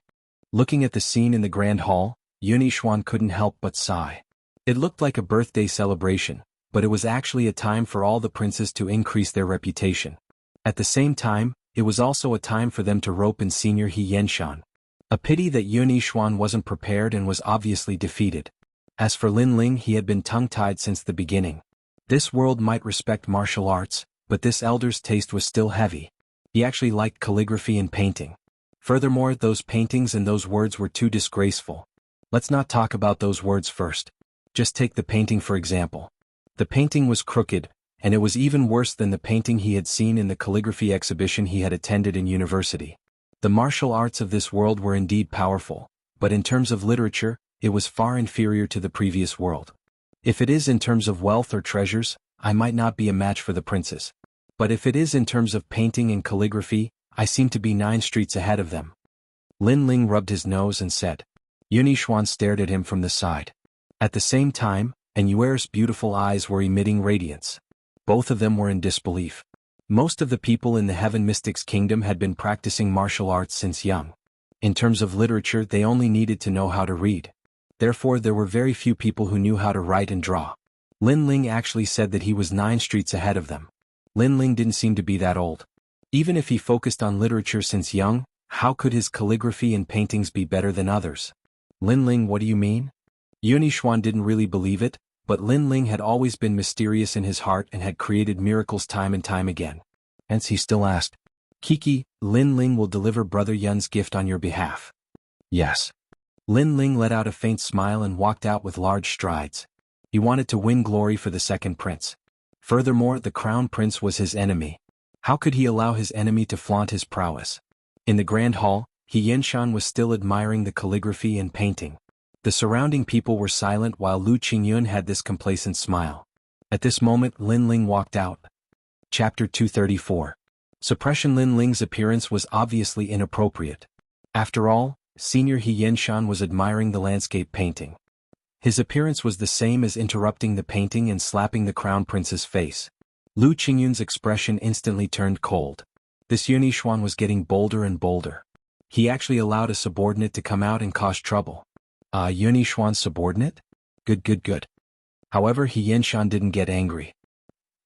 Looking at the scene in the Grand Hall, Yunixuan couldn't help but sigh. It looked like a birthday celebration, but it was actually a time for all the princes to increase their reputation. At the same time, it was also a time for them to rope in Senior He Yenshan. A pity that Yunixuan wasn't prepared and was obviously defeated. As for Lin Ling, he had been tongue-tied since the beginning. This world might respect martial arts, but this elder's taste was still heavy. He actually liked calligraphy and painting. Furthermore, those paintings and those words were too disgraceful. Let's not talk about those words first. Just take the painting for example. The painting was crooked, and it was even worse than the painting he had seen in the calligraphy exhibition he had attended in university. The martial arts of this world were indeed powerful, but in terms of literature, it was far inferior to the previous world. If it is in terms of wealth or treasures, I might not be a match for the princes. But if it is in terms of painting and calligraphy, I seem to be 9 streets ahead of them. Lin Ling rubbed his nose and said. Yunixuan stared at him from the side. At the same time, Anuer's beautiful eyes were emitting radiance. Both of them were in disbelief. Most of the people in the Heaven Mystics Kingdom had been practicing martial arts since young. In terms of literature, they only needed to know how to read. Therefore, there were very few people who knew how to write and draw. Lin Ling actually said that he was 9 streets ahead of them. Lin Ling didn't seem to be that old. Even if he focused on literature since young, how could his calligraphy and paintings be better than others? Lin Ling, what do you mean? Yunixuan didn't really believe it, but Lin Ling had always been mysterious in his heart and had created miracles time and time again. Hence he still asked, Kiki, Lin Ling will deliver Brother Yun's gift on your behalf. Yes. Lin Ling let out a faint smile and walked out with large strides. He wanted to win glory for the second prince. Furthermore, the crown prince was his enemy. How could he allow his enemy to flaunt his prowess? In the Grand Hall, He Yenshan was still admiring the calligraphy and painting. The surrounding people were silent while Lu Qingyun had this complacent smile. At this moment, Lin Ling walked out. Chapter 234. Suppression. Lin Ling's appearance was obviously inappropriate. After all, Senior Xianxia was admiring the landscape painting. His appearance was the same as interrupting the painting and slapping the crown prince's face. Lu Qingyun's expression instantly turned cold. This Yuanixuan was getting bolder and bolder. He actually allowed a subordinate to come out and cause trouble. Yuanixuan's subordinate? Good. However, Xianxia didn't get angry.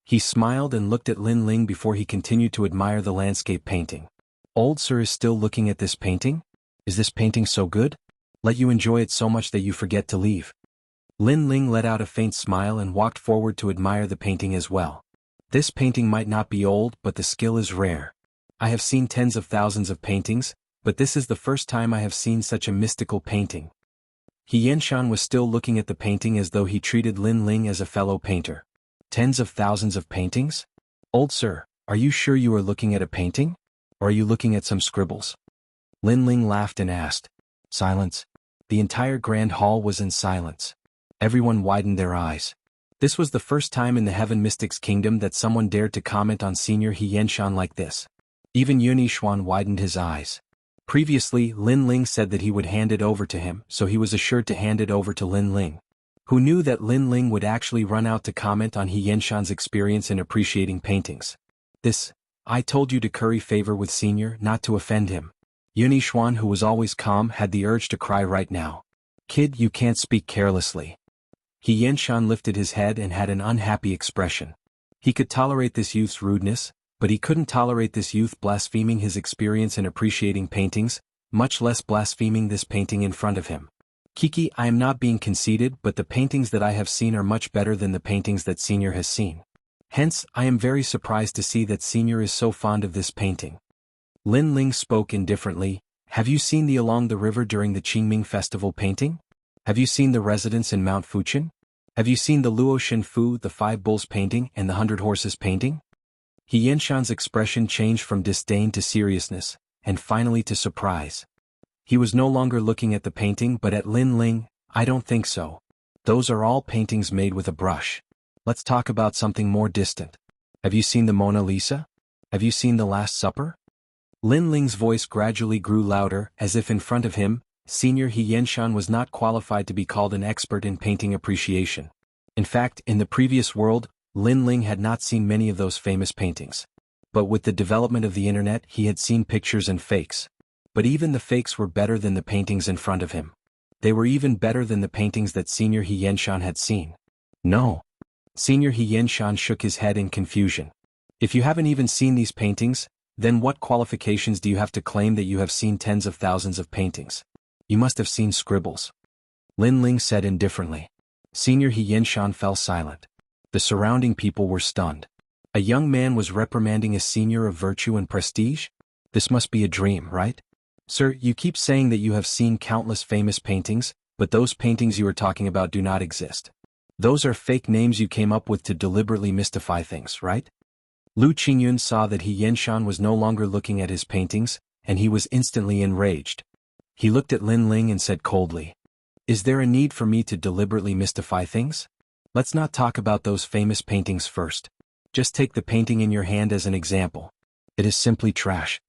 He smiled and looked at Lin Ling before he continued to admire the landscape painting. Old sir is still looking at this painting? Is this painting so good? Let you enjoy it so much that you forget to leave. Lin Ling let out a faint smile and walked forward to admire the painting as well. This painting might not be old, but the skill is rare. I have seen tens of thousands of paintings, but this is the first time I have seen such a mystical painting. Xianxia was still looking at the painting as though he treated Lin Ling as a fellow painter. Tens of thousands of paintings? Old sir, are you sure you are looking at a painting? Or are you looking at some scribbles? Lin Ling laughed and asked. Silence. The entire grand hall was in silence. Everyone widened their eyes. This was the first time in the Heaven Mystics Kingdom that someone dared to comment on Senior Xianxia like this. Even Yuanixuan widened his eyes. Previously, Lin Ling said that he would hand it over to him, so he was assured to hand it over to Lin Ling. Who knew that Lin Ling would actually run out to comment on Xianxia's experience in appreciating paintings? I told you to curry favor with Senior, not to offend him. Yuanixuan, who was always calm, had the urge to cry right now. Kid, you can't speak carelessly. Xianxia lifted his head and had an unhappy expression. He could tolerate this youth's rudeness, but he couldn't tolerate this youth blaspheming his experience in appreciating paintings, much less blaspheming this painting in front of him. Kiki, I am not being conceited, but the paintings that I have seen are much better than the paintings that Senior has seen. Hence, I am very surprised to see that Senior is so fond of this painting. Lin Ling spoke indifferently. Have you seen the Along the River during the Qingming Festival painting? Have you seen the residence in Mount Fuqian? Have you seen the Luo Shenfu, the 5 Bulls painting, and the 100 Horses painting? Xianxia's expression changed from disdain to seriousness, and finally to surprise. He was no longer looking at the painting but at Lin Ling. I don't think so. Those are all paintings made with a brush. Let's talk about something more distant. Have you seen the Mona Lisa? Have you seen the Last Supper? Lin Ling's voice gradually grew louder, as if in front of him, Senior Xianxia was not qualified to be called an expert in painting appreciation. In fact, in the previous world, Lin Ling had not seen many of those famous paintings. But with the development of the internet, he had seen pictures and fakes. But even the fakes were better than the paintings in front of him. They were even better than the paintings that Senior Xianxia had seen. No. Senior Xianxia shook his head in confusion. If you haven't even seen these paintings, then what qualifications do you have to claim that you have seen tens of thousands of paintings? You must have seen scribbles. Lin Ling said indifferently. Senior Xianxia fell silent. The surrounding people were stunned. A young man was reprimanding a senior of virtue and prestige? This must be a dream, right? Sir, you keep saying that you have seen countless famous paintings, but those paintings you are talking about do not exist. Those are fake names you came up with to deliberately mystify things, right? Lu Qingyun saw that Xianxia was no longer looking at his paintings, and he was instantly enraged. He looked at Lin Ling and said coldly, Is there a need for me to deliberately mystify things? Let's not talk about those famous paintings first. Just take the painting in your hand as an example. It is simply trash.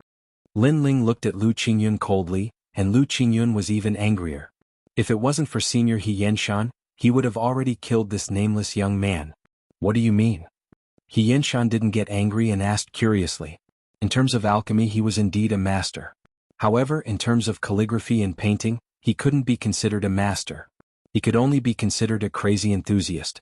Lin Ling looked at Lu Qingyun coldly, and Lu Qingyun was even angrier. If it wasn't for Senior Xianxia, he would have already killed this nameless young man. What do you mean? Xianxia didn't get angry and asked curiously. In terms of alchemy, he was indeed a master. However, in terms of calligraphy and painting, he couldn't be considered a master. He could only be considered a crazy enthusiast.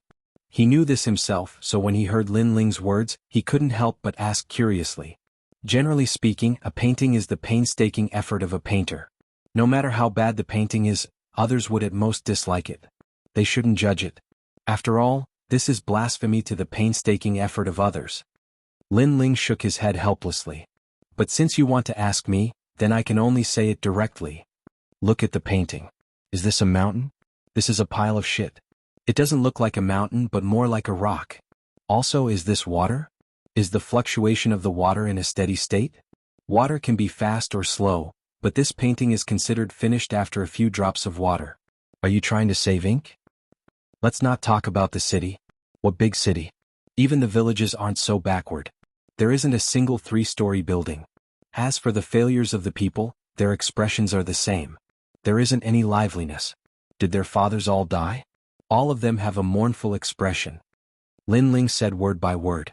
He knew this himself, so when he heard Lin Ling's words, he couldn't help but ask curiously. Generally speaking, a painting is the painstaking effort of a painter. No matter how bad the painting is, others would at most dislike it. They shouldn't judge it. After all, this is blasphemy to the painstaking effort of others. Lin Ling shook his head helplessly. But since you want to ask me, then I can only say it directly. Look at the painting. Is this a mountain? This is a pile of shit. It doesn't look like a mountain but more like a rock. Also, is this water? Is the fluctuation of the water in a steady state? Water can be fast or slow, but this painting is considered finished after a few drops of water. Are you trying to save ink? Let's not talk about the city. What big city? Even the villages aren't so backward. There isn't a single three-story building. As for the failures of the people, their expressions are the same. There isn't any liveliness. Did their fathers all die? All of them have a mournful expression. Lin Ling said word by word.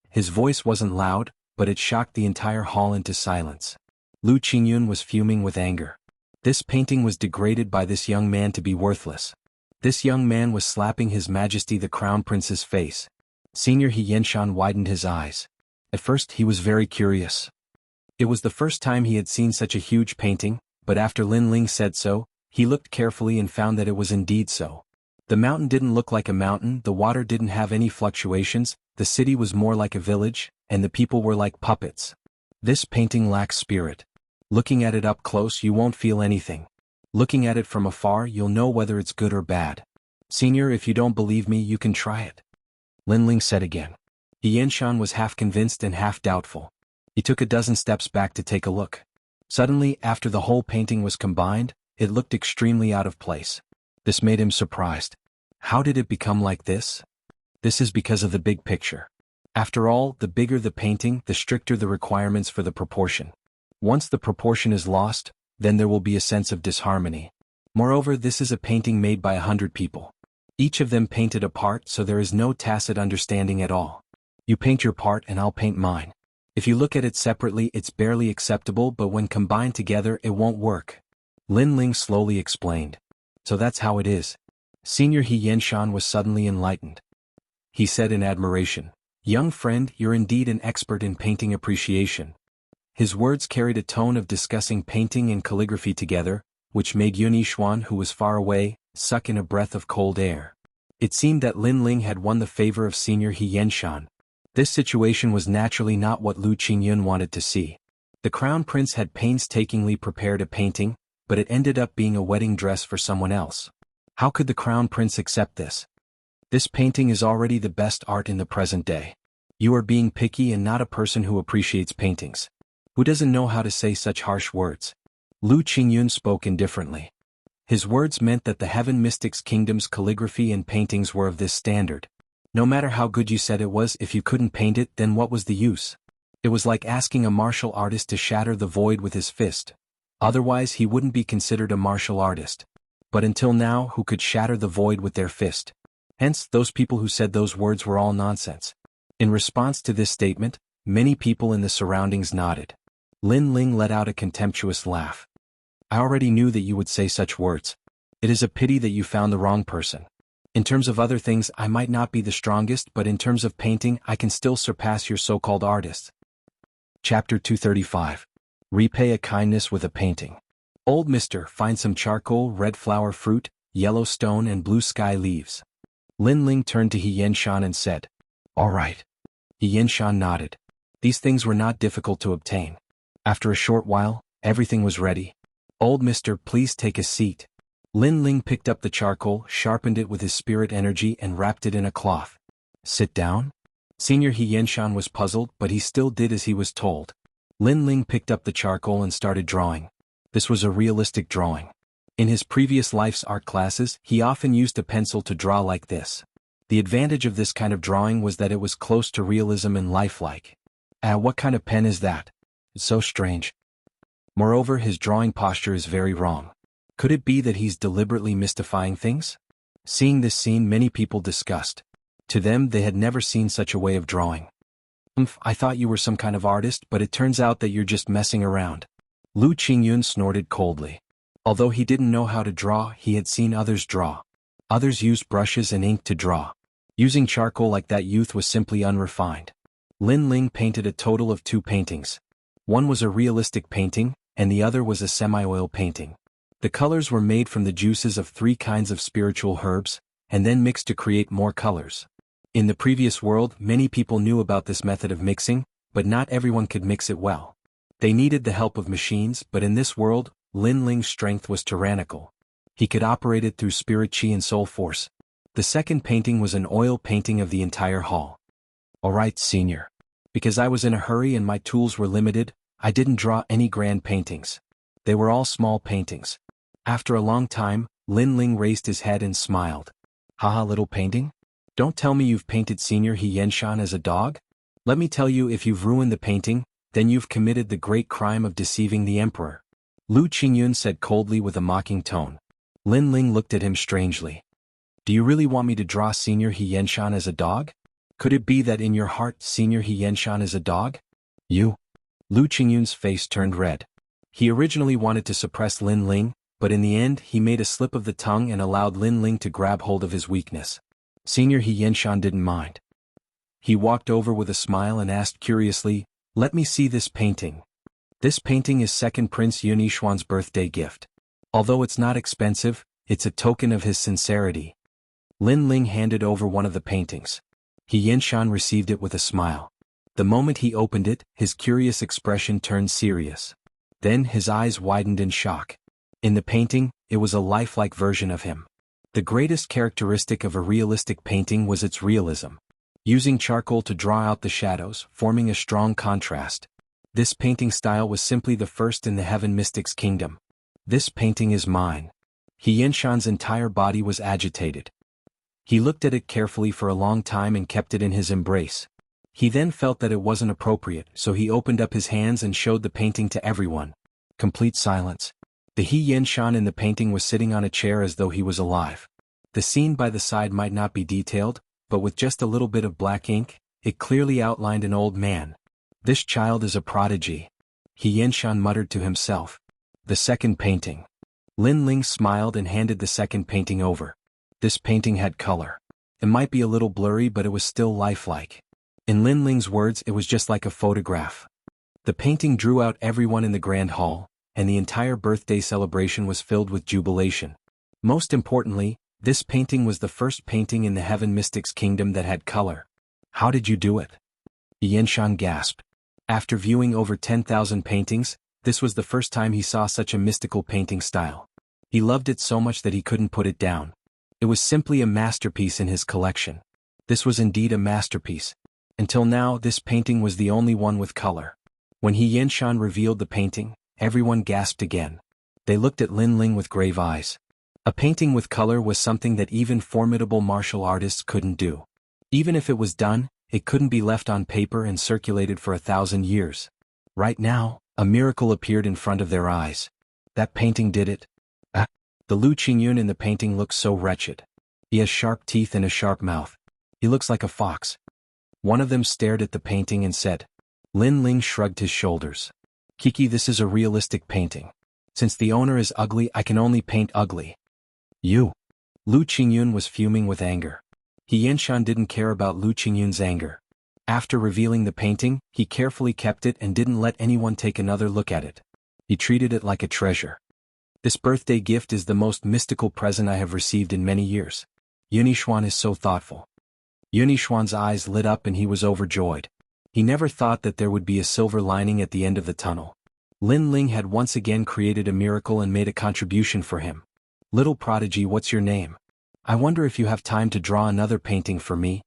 His voice wasn't loud, but it shocked the entire hall into silence. Lu Qingyun was fuming with anger. This painting was degraded by this young man to be worthless. This young man was slapping His Majesty the Crown Prince's face. Senior He Yenshan widened his eyes. At first he was very curious. It was the first time he had seen such a huge painting, but after Lin Ling said so, he looked carefully and found that it was indeed so. The mountain didn't look like a mountain, the water didn't have any fluctuations, the city was more like a village, and the people were like puppets. This painting lacks spirit. Looking at it up close you won't feel anything. Looking at it from afar you'll know whether it's good or bad. Senior, if you don't believe me you can try it. Lin Ling said again. He Yenshan was half convinced and half doubtful. He took a dozen steps back to take a look. Suddenly, after the whole painting was combined, it looked extremely out of place. This made him surprised. How did it become like this? This is because of the big picture. After all, the bigger the painting, the stricter the requirements for the proportion. Once the proportion is lost, then there will be a sense of disharmony. Moreover, this is a painting made by 100 people. Each of them painted a part, so there is no tacit understanding at all. You paint your part and I'll paint mine. If you look at it separately it's barely acceptable, but when combined together it won't work. Lin Ling slowly explained. So that's how it is. Senior He Yenshan was suddenly enlightened. He said in admiration, "Young friend, you're indeed an expert in painting appreciation." His words carried a tone of discussing painting and calligraphy together, which made Yun Yishuan, who was far away, suck in a breath of cold air. It seemed that Lin Ling had won the favor of Senior He Yenshan. This situation was naturally not what Lu Qingyun wanted to see. The Crown Prince had painstakingly prepared a painting, but it ended up being a wedding dress for someone else. How could the Crown Prince accept this? This painting is already the best art in the present day. You are being picky and not a person who appreciates paintings. Who doesn't know how to say such harsh words? Lu Qingyun spoke indifferently. His words meant that the Heaven Mystics Kingdom's calligraphy and paintings were of this standard. No matter how good you said it was, if you couldn't paint it, then what was the use? It was like asking a martial artist to shatter the void with his fist. Otherwise he wouldn't be considered a martial artist. But until now, who could shatter the void with their fist? Hence, those people who said those words were all nonsense. In response to this statement, many people in the surroundings nodded. Lin Ling let out a contemptuous laugh. I already knew that you would say such words. It is a pity that you found the wrong person. In terms of other things I might not be the strongest, but in terms of painting I can still surpass your so-called artists. Chapter 235. Repay a kindness with a painting. Old Mister, find some charcoal, red flower fruit, yellow stone and blue sky leaves. Lin Ling turned to He Yenshan and said, All right. He Yenshan nodded. These things were not difficult to obtain. After a short while, everything was ready. Old Mister, please take a seat. Lin Ling picked up the charcoal, sharpened it with his spirit energy and wrapped it in a cloth. Sit down? Senior He Yenshan was puzzled, but he still did as he was told. Lin Ling picked up the charcoal and started drawing. This was a realistic drawing. In his previous life's art classes, he often used a pencil to draw like this. The advantage of this kind of drawing was that it was close to realism and lifelike. What kind of pen is that? It's so strange. Moreover, his drawing posture is very wrong. Could it be that he's deliberately mystifying things? Seeing this scene, many people discussed. To them, they had never seen such a way of drawing. I thought you were some kind of artist, but it turns out that you're just messing around. Lu Qingyun snorted coldly. Although he didn't know how to draw, he had seen others draw. Others used brushes and ink to draw. Using charcoal like that youth was simply unrefined. Lin Ling painted a total of 2 paintings. One was a realistic painting, and the other was a semi-oil painting. The colors were made from the juices of 3 kinds of spiritual herbs, and then mixed to create more colors. In the previous world, many people knew about this method of mixing, but not everyone could mix it well. They needed the help of machines, but in this world, Lin Ling's strength was tyrannical. He could operate it through spirit chi and soul force. The second painting was an oil painting of the entire hall. Alright, senior. Because I was in a hurry and my tools were limited, I didn't draw any grand paintings. They were all small paintings. After a long time, Lin Ling raised his head and smiled. Haha, little painting? Don't tell me you've painted Senior He Yenshan as a dog? Let me tell you, if you've ruined the painting, then you've committed the great crime of deceiving the emperor. Lu Qingyun said coldly with a mocking tone. Lin Ling looked at him strangely. Do you really want me to draw Senior Xianxia as a dog? Could it be that in your heart Senior Xianxia is a dog? You? Lu Qingyun's face turned red. He originally wanted to suppress Lin Ling, but in the end he made a slip of the tongue and allowed Lin Ling to grab hold of his weakness. Senior Xianxia didn't mind. He walked over with a smile and asked curiously, "Let me see this painting." This painting is second Prince Yunixuan's birthday gift. Although it's not expensive, it's a token of his sincerity. Lin Ling handed over one of the paintings. Xianxia received it with a smile. The moment he opened it, his curious expression turned serious. Then his eyes widened in shock. In the painting, it was a lifelike version of him. The greatest characteristic of a realistic painting was its realism. Using charcoal to draw out the shadows, forming a strong contrast. This painting style was simply the first in the Heaven Mystics Kingdom. This painting is mine. Xianxia's entire body was agitated. He looked at it carefully for a long time and kept it in his embrace. He then felt that it wasn't appropriate, so he opened up his hands and showed the painting to everyone. Complete silence. The Xianxia in the painting was sitting on a chair as though he was alive. The scene by the side might not be detailed, but with just a little bit of black ink, it clearly outlined an old man. This child is a prodigy. Xianxia muttered to himself. The second painting. Lin Ling smiled and handed the second painting over. This painting had color. It might be a little blurry, but it was still lifelike. In Lin Ling's words, it was just like a photograph. The painting drew out everyone in the grand hall, and the entire birthday celebration was filled with jubilation. Most importantly, this painting was the first painting in the Heaven Mystics Kingdom that had color. How did you do it? Xianxia gasped. After viewing over 10,000 paintings, this was the first time he saw such a mystical painting style. He loved it so much that he couldn't put it down. It was simply a masterpiece in his collection. This was indeed a masterpiece. Until now, this painting was the only one with color. When Xianxia revealed the painting, everyone gasped again. They looked at Lin Ling with grave eyes. A painting with color was something that even formidable martial artists couldn't do. Even if it was done, it couldn't be left on paper and circulated for 1,000 years. Right now, a miracle appeared in front of their eyes. That painting did it. The Lu Qingyun in the painting looks so wretched. He has sharp teeth and a sharp mouth. He looks like a fox. One of them stared at the painting and said. Lin Ling shrugged his shoulders. Kiki, this is a realistic painting. Since the owner is ugly, I can only paint ugly. You. Lu Qingyun was fuming with anger. Xianxia didn't care about Lu Qingyun's anger. After revealing the painting, he carefully kept it and didn't let anyone take another look at it. He treated it like a treasure. This birthday gift is the most mystical present I have received in many years. Yunixuan is so thoughtful. Yunixuan's eyes lit up and he was overjoyed. He never thought that there would be a silver lining at the end of the tunnel. Lin Ling had once again created a miracle and made a contribution for him. Little prodigy, what's your name? I wonder if you have time to draw another painting for me?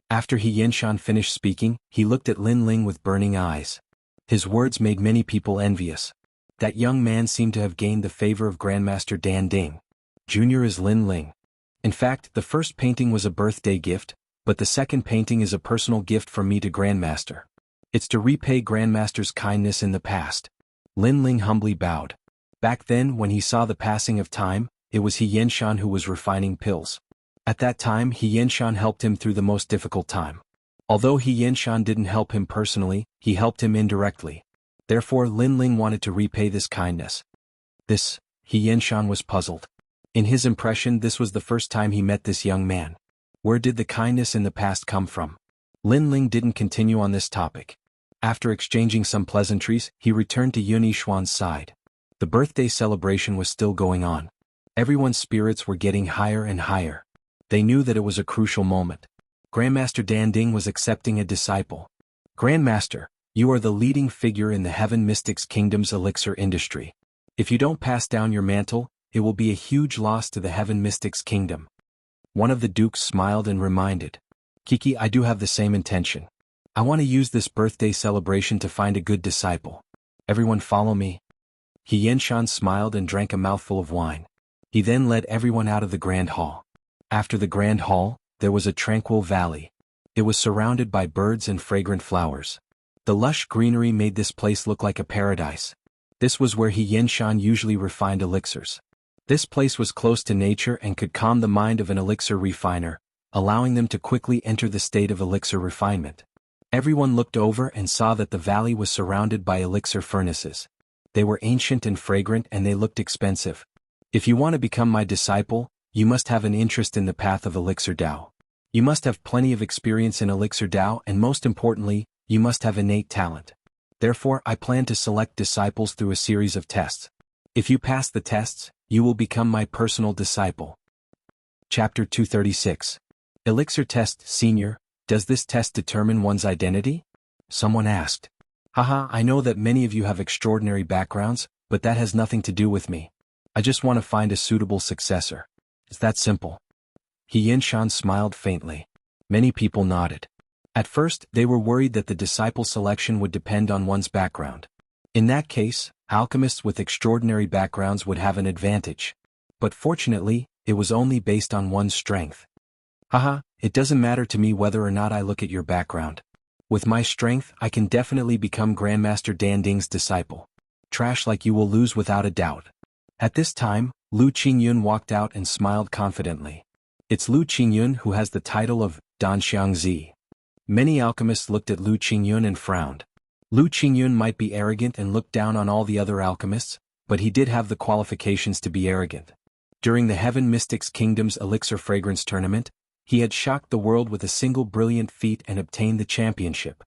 After Xianxia finished speaking, he looked at Lin Ling with burning eyes. His words made many people envious. That young man seemed to have gained the favor of Grandmaster Dan Ding. Junior is Lin Ling. In fact, the first painting was a birthday gift, but the second painting is a personal gift from me to Grandmaster. It's to repay Grandmaster's kindness in the past. Lin Ling humbly bowed. Back then, when he saw the passing of time, it was Xianxia who was refining pills. At that time, Xianxia helped him through the most difficult time. Although Xianxia didn't help him personally, he helped him indirectly. Therefore, Lin Ling wanted to repay this kindness. Xianxia was puzzled. In his impression, this was the first time he met this young man. Where did the kindness in the past come from? Lin Ling didn't continue on this topic. After exchanging some pleasantries, he returned to Yunixuan's side. The birthday celebration was still going on. Everyone's spirits were getting higher and higher. They knew that it was a crucial moment. Grandmaster Dan Ding was accepting a disciple. Grandmaster, you are the leading figure in the Heaven Mystics Kingdom's elixir industry. If you don't pass down your mantle, it will be a huge loss to the Heaven Mystics Kingdom. One of the dukes smiled and reminded. Kiki, I do have the same intention. I want to use this birthday celebration to find a good disciple. Everyone follow me. Xianxia smiled and drank a mouthful of wine. He then led everyone out of the grand hall. After the grand hall, there was a tranquil valley. It was surrounded by birds and fragrant flowers. The lush greenery made this place look like a paradise. This was where Xianxia usually refined elixirs. This place was close to nature and could calm the mind of an elixir refiner, allowing them to quickly enter the state of elixir refinement. Everyone looked over and saw that the valley was surrounded by elixir furnaces. They were ancient and fragrant and they looked expensive. If you want to become my disciple, you must have an interest in the path of elixir Dao. You must have plenty of experience in elixir Dao and most importantly, you must have innate talent. Therefore, I plan to select disciples through a series of tests. If you pass the tests, you will become my personal disciple. Chapter 236. Elixir Test Senior. Does this test determine one's identity? Someone asked. Haha, I know that many of you have extraordinary backgrounds, but that has nothing to do with me. I just want to find a suitable successor. It's that simple. Xianxia smiled faintly. Many people nodded. At first, they were worried that the disciple selection would depend on one's background. In that case, alchemists with extraordinary backgrounds would have an advantage. But fortunately, it was only based on one's strength. Haha, it doesn't matter to me whether or not I look at your background. With my strength, I can definitely become Grandmaster Danding's disciple. Trash like you will lose without a doubt. At this time, Lu Qingyun walked out and smiled confidently. It's Lu Qingyun who has the title of Dan Xiangzi. Many alchemists looked at Lu Qingyun and frowned. Lu Qingyun might be arrogant and look down on all the other alchemists, but he did have the qualifications to be arrogant. During the Heaven Mystics Kingdom's Elixir Fragrance Tournament, he had shocked the world with a single brilliant feat and obtained the championship.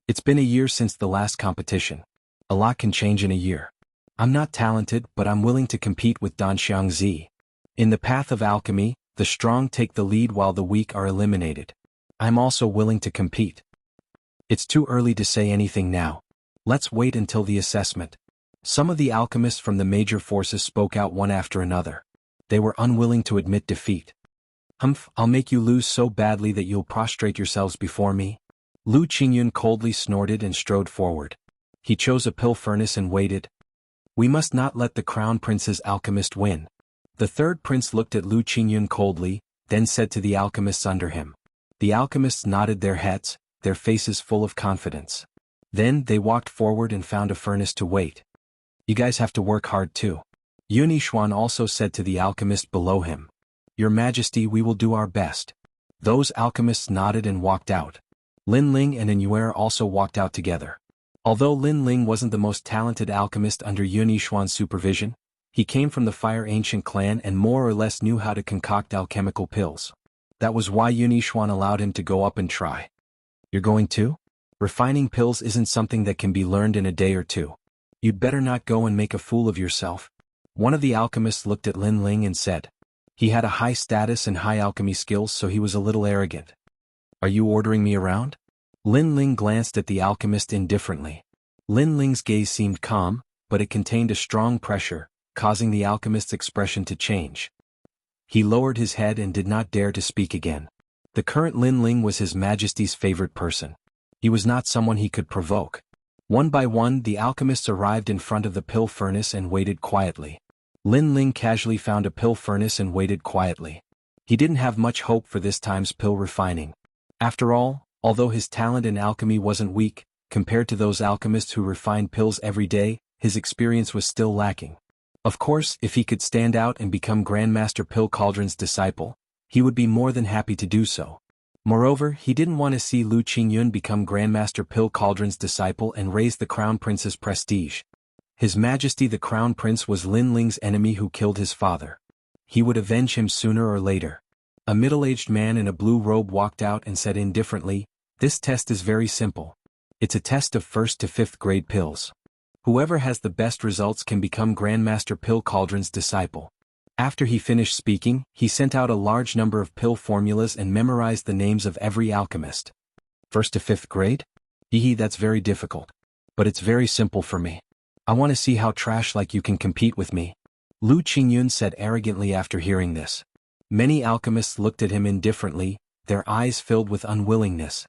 It's been a year since the last competition. A lot can change in a year. I'm not talented, but I'm willing to compete with Dan Xiangzi. In the path of alchemy, the strong take the lead while the weak are eliminated. I'm also willing to compete. It's too early to say anything now. Let's wait until the assessment. Some of the alchemists from the major forces spoke out one after another. They were unwilling to admit defeat. I'll make you lose so badly that you'll prostrate yourselves before me. Lu Qingyun coldly snorted and strode forward. He chose a pill furnace and waited. We must not let the Crown Prince's alchemist win. The third prince looked at Lu Qingyun coldly, then said to the alchemists under him. The alchemists nodded their heads, their faces full of confidence. Then they walked forward and found a furnace to wait. You guys have to work hard too. Yunixuan also said to the alchemist below him. Your Majesty, we will do our best. Those alchemists nodded and walked out. Lin Ling and Inuer also walked out together. Although Lin Ling wasn't the most talented alchemist under Yunixuan's supervision, he came from the Fire Ancient clan and more or less knew how to concoct alchemical pills. That was why Yunixuan allowed him to go up and try. You're going to? Refining pills isn't something that can be learned in a day or two. You'd better not go and make a fool of yourself. One of the alchemists looked at Lin Ling and said. He had a high status and high alchemy skills, so he was a little arrogant. Are you ordering me around? Lin Ling glanced at the alchemist indifferently. Lin Ling's gaze seemed calm, but it contained a strong pressure, causing the alchemist's expression to change. He lowered his head and did not dare to speak again. The current Lin Ling was His Majesty's favorite person. He was not someone he could provoke. One by one, the alchemists arrived in front of the pill furnace and waited quietly. Lin Ling casually found a pill furnace and waited quietly. He didn't have much hope for this time's pill refining. After all, although his talent in alchemy wasn't weak, compared to those alchemists who refined pills every day, his experience was still lacking. Of course, if he could stand out and become Grandmaster Pill Cauldron's disciple, he would be more than happy to do so. Moreover, he didn't want to see Lu Qingyun become Grandmaster Pill Cauldron's disciple and raise the Crown Prince's prestige. His Majesty the Crown Prince was Lin Ling's enemy who killed his father. He would avenge him sooner or later. A middle-aged man in a blue robe walked out and said indifferently, "This test is very simple. It's a test of 1st to 5th grade pills. Whoever has the best results can become Grandmaster Pill Cauldron's disciple." After he finished speaking, he sent out a large number of pill formulas and memorized the names of every alchemist. 1st to 5th grade? Hee, that's very difficult. But it's very simple for me. I want to see how trash like you can compete with me. Lu Qingyun said arrogantly after hearing this. Many alchemists looked at him indifferently, their eyes filled with unwillingness.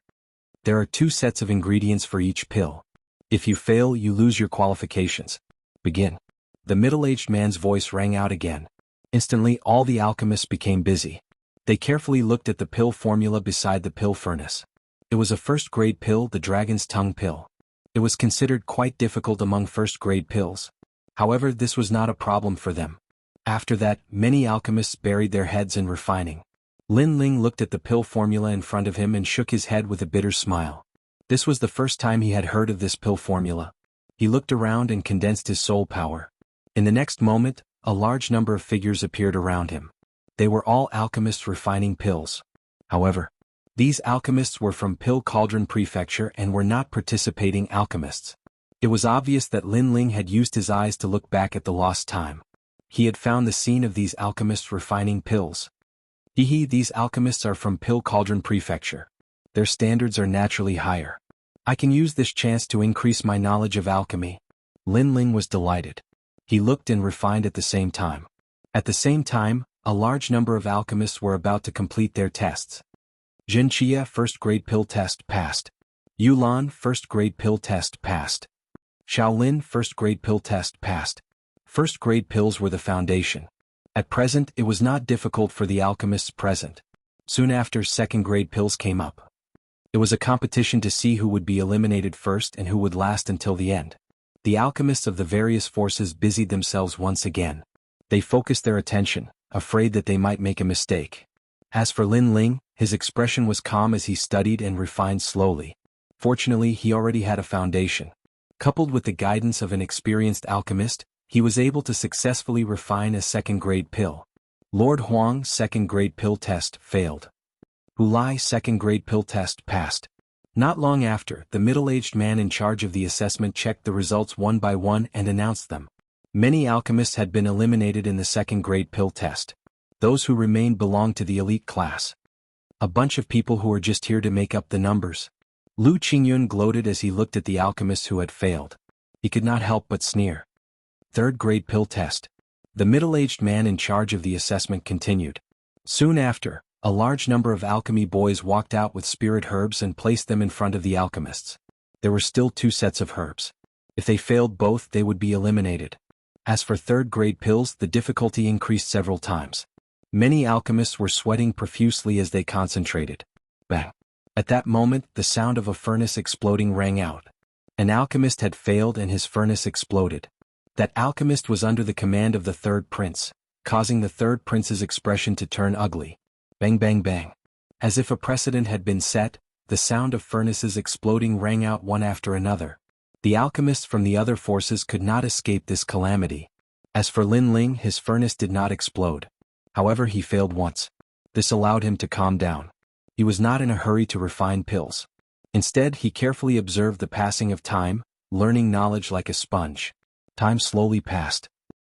There are 2 sets of ingredients for each pill. If you fail, you lose your qualifications. Begin. The middle-aged man's voice rang out again. Instantly, all the alchemists became busy. They carefully looked at the pill formula beside the pill furnace. It was a first-grade pill, the dragon's tongue pill. It was considered quite difficult among first-grade pills. However, this was not a problem for them. After that, many alchemists buried their heads in refining. Lin Ling looked at the pill formula in front of him and shook his head with a bitter smile. This was the first time he had heard of this pill formula. He looked around and condensed his soul power. In the next moment, a large number of figures appeared around him. They were all alchemists refining pills. However, these alchemists were from Pill Cauldron Prefecture and were not participating alchemists. It was obvious that Lin Ling had used his eyes to look back at the lost time. He had found the scene of these alchemists refining pills. These alchemists are from Pill Cauldron Prefecture. Their standards are naturally higher. I can use this chance to increase my knowledge of alchemy. Lin Ling was delighted. He looked and refined at the same time. At the same time, a large number of alchemists were about to complete their tests. Xianxia first-grade pill test passed. Yulan first-grade pill test passed. Shaolin first-grade pill test passed. First-grade pills were the foundation. At present, it was not difficult for the alchemists present. Soon after, second-grade pills came up. It was a competition to see who would be eliminated first and who would last until the end. The alchemists of the various forces busied themselves once again. They focused their attention, afraid that they might make a mistake. As for Lin Ling, his expression was calm as he studied and refined slowly. Fortunately, he already had a foundation. Coupled with the guidance of an experienced alchemist, he was able to successfully refine a second-grade pill. Lord Huang's second-grade pill test failed. Hulai's second-grade pill test passed. Not long after, the middle-aged man in charge of the assessment checked the results one by one and announced them. Many alchemists had been eliminated in the second-grade pill test. Those who remained belonged to the elite class. A bunch of people who were just here to make up the numbers. Lu Qingyun gloated as he looked at the alchemists who had failed. He could not help but sneer. Third-grade pill test. The middle-aged man in charge of the assessment continued. Soon after, a large number of alchemy boys walked out with spirit herbs and placed them in front of the alchemists. There were still 2 sets of herbs. If they failed both, they would be eliminated. As for third-grade pills, the difficulty increased several times. Many alchemists were sweating profusely as they concentrated. Bang! At that moment, the sound of a furnace exploding rang out. An alchemist had failed and his furnace exploded. That alchemist was under the command of the third prince, causing the third prince's expression to turn ugly. Bang bang bang. As if a precedent had been set, the sound of furnaces exploding rang out one after another. The alchemists from the other forces could not escape this calamity. As for Lin Ling, his furnace did not explode. However, he failed once. This allowed him to calm down. He was not in a hurry to refine pills. Instead, he carefully observed the passing of time, learning knowledge like a sponge. Time slowly passed.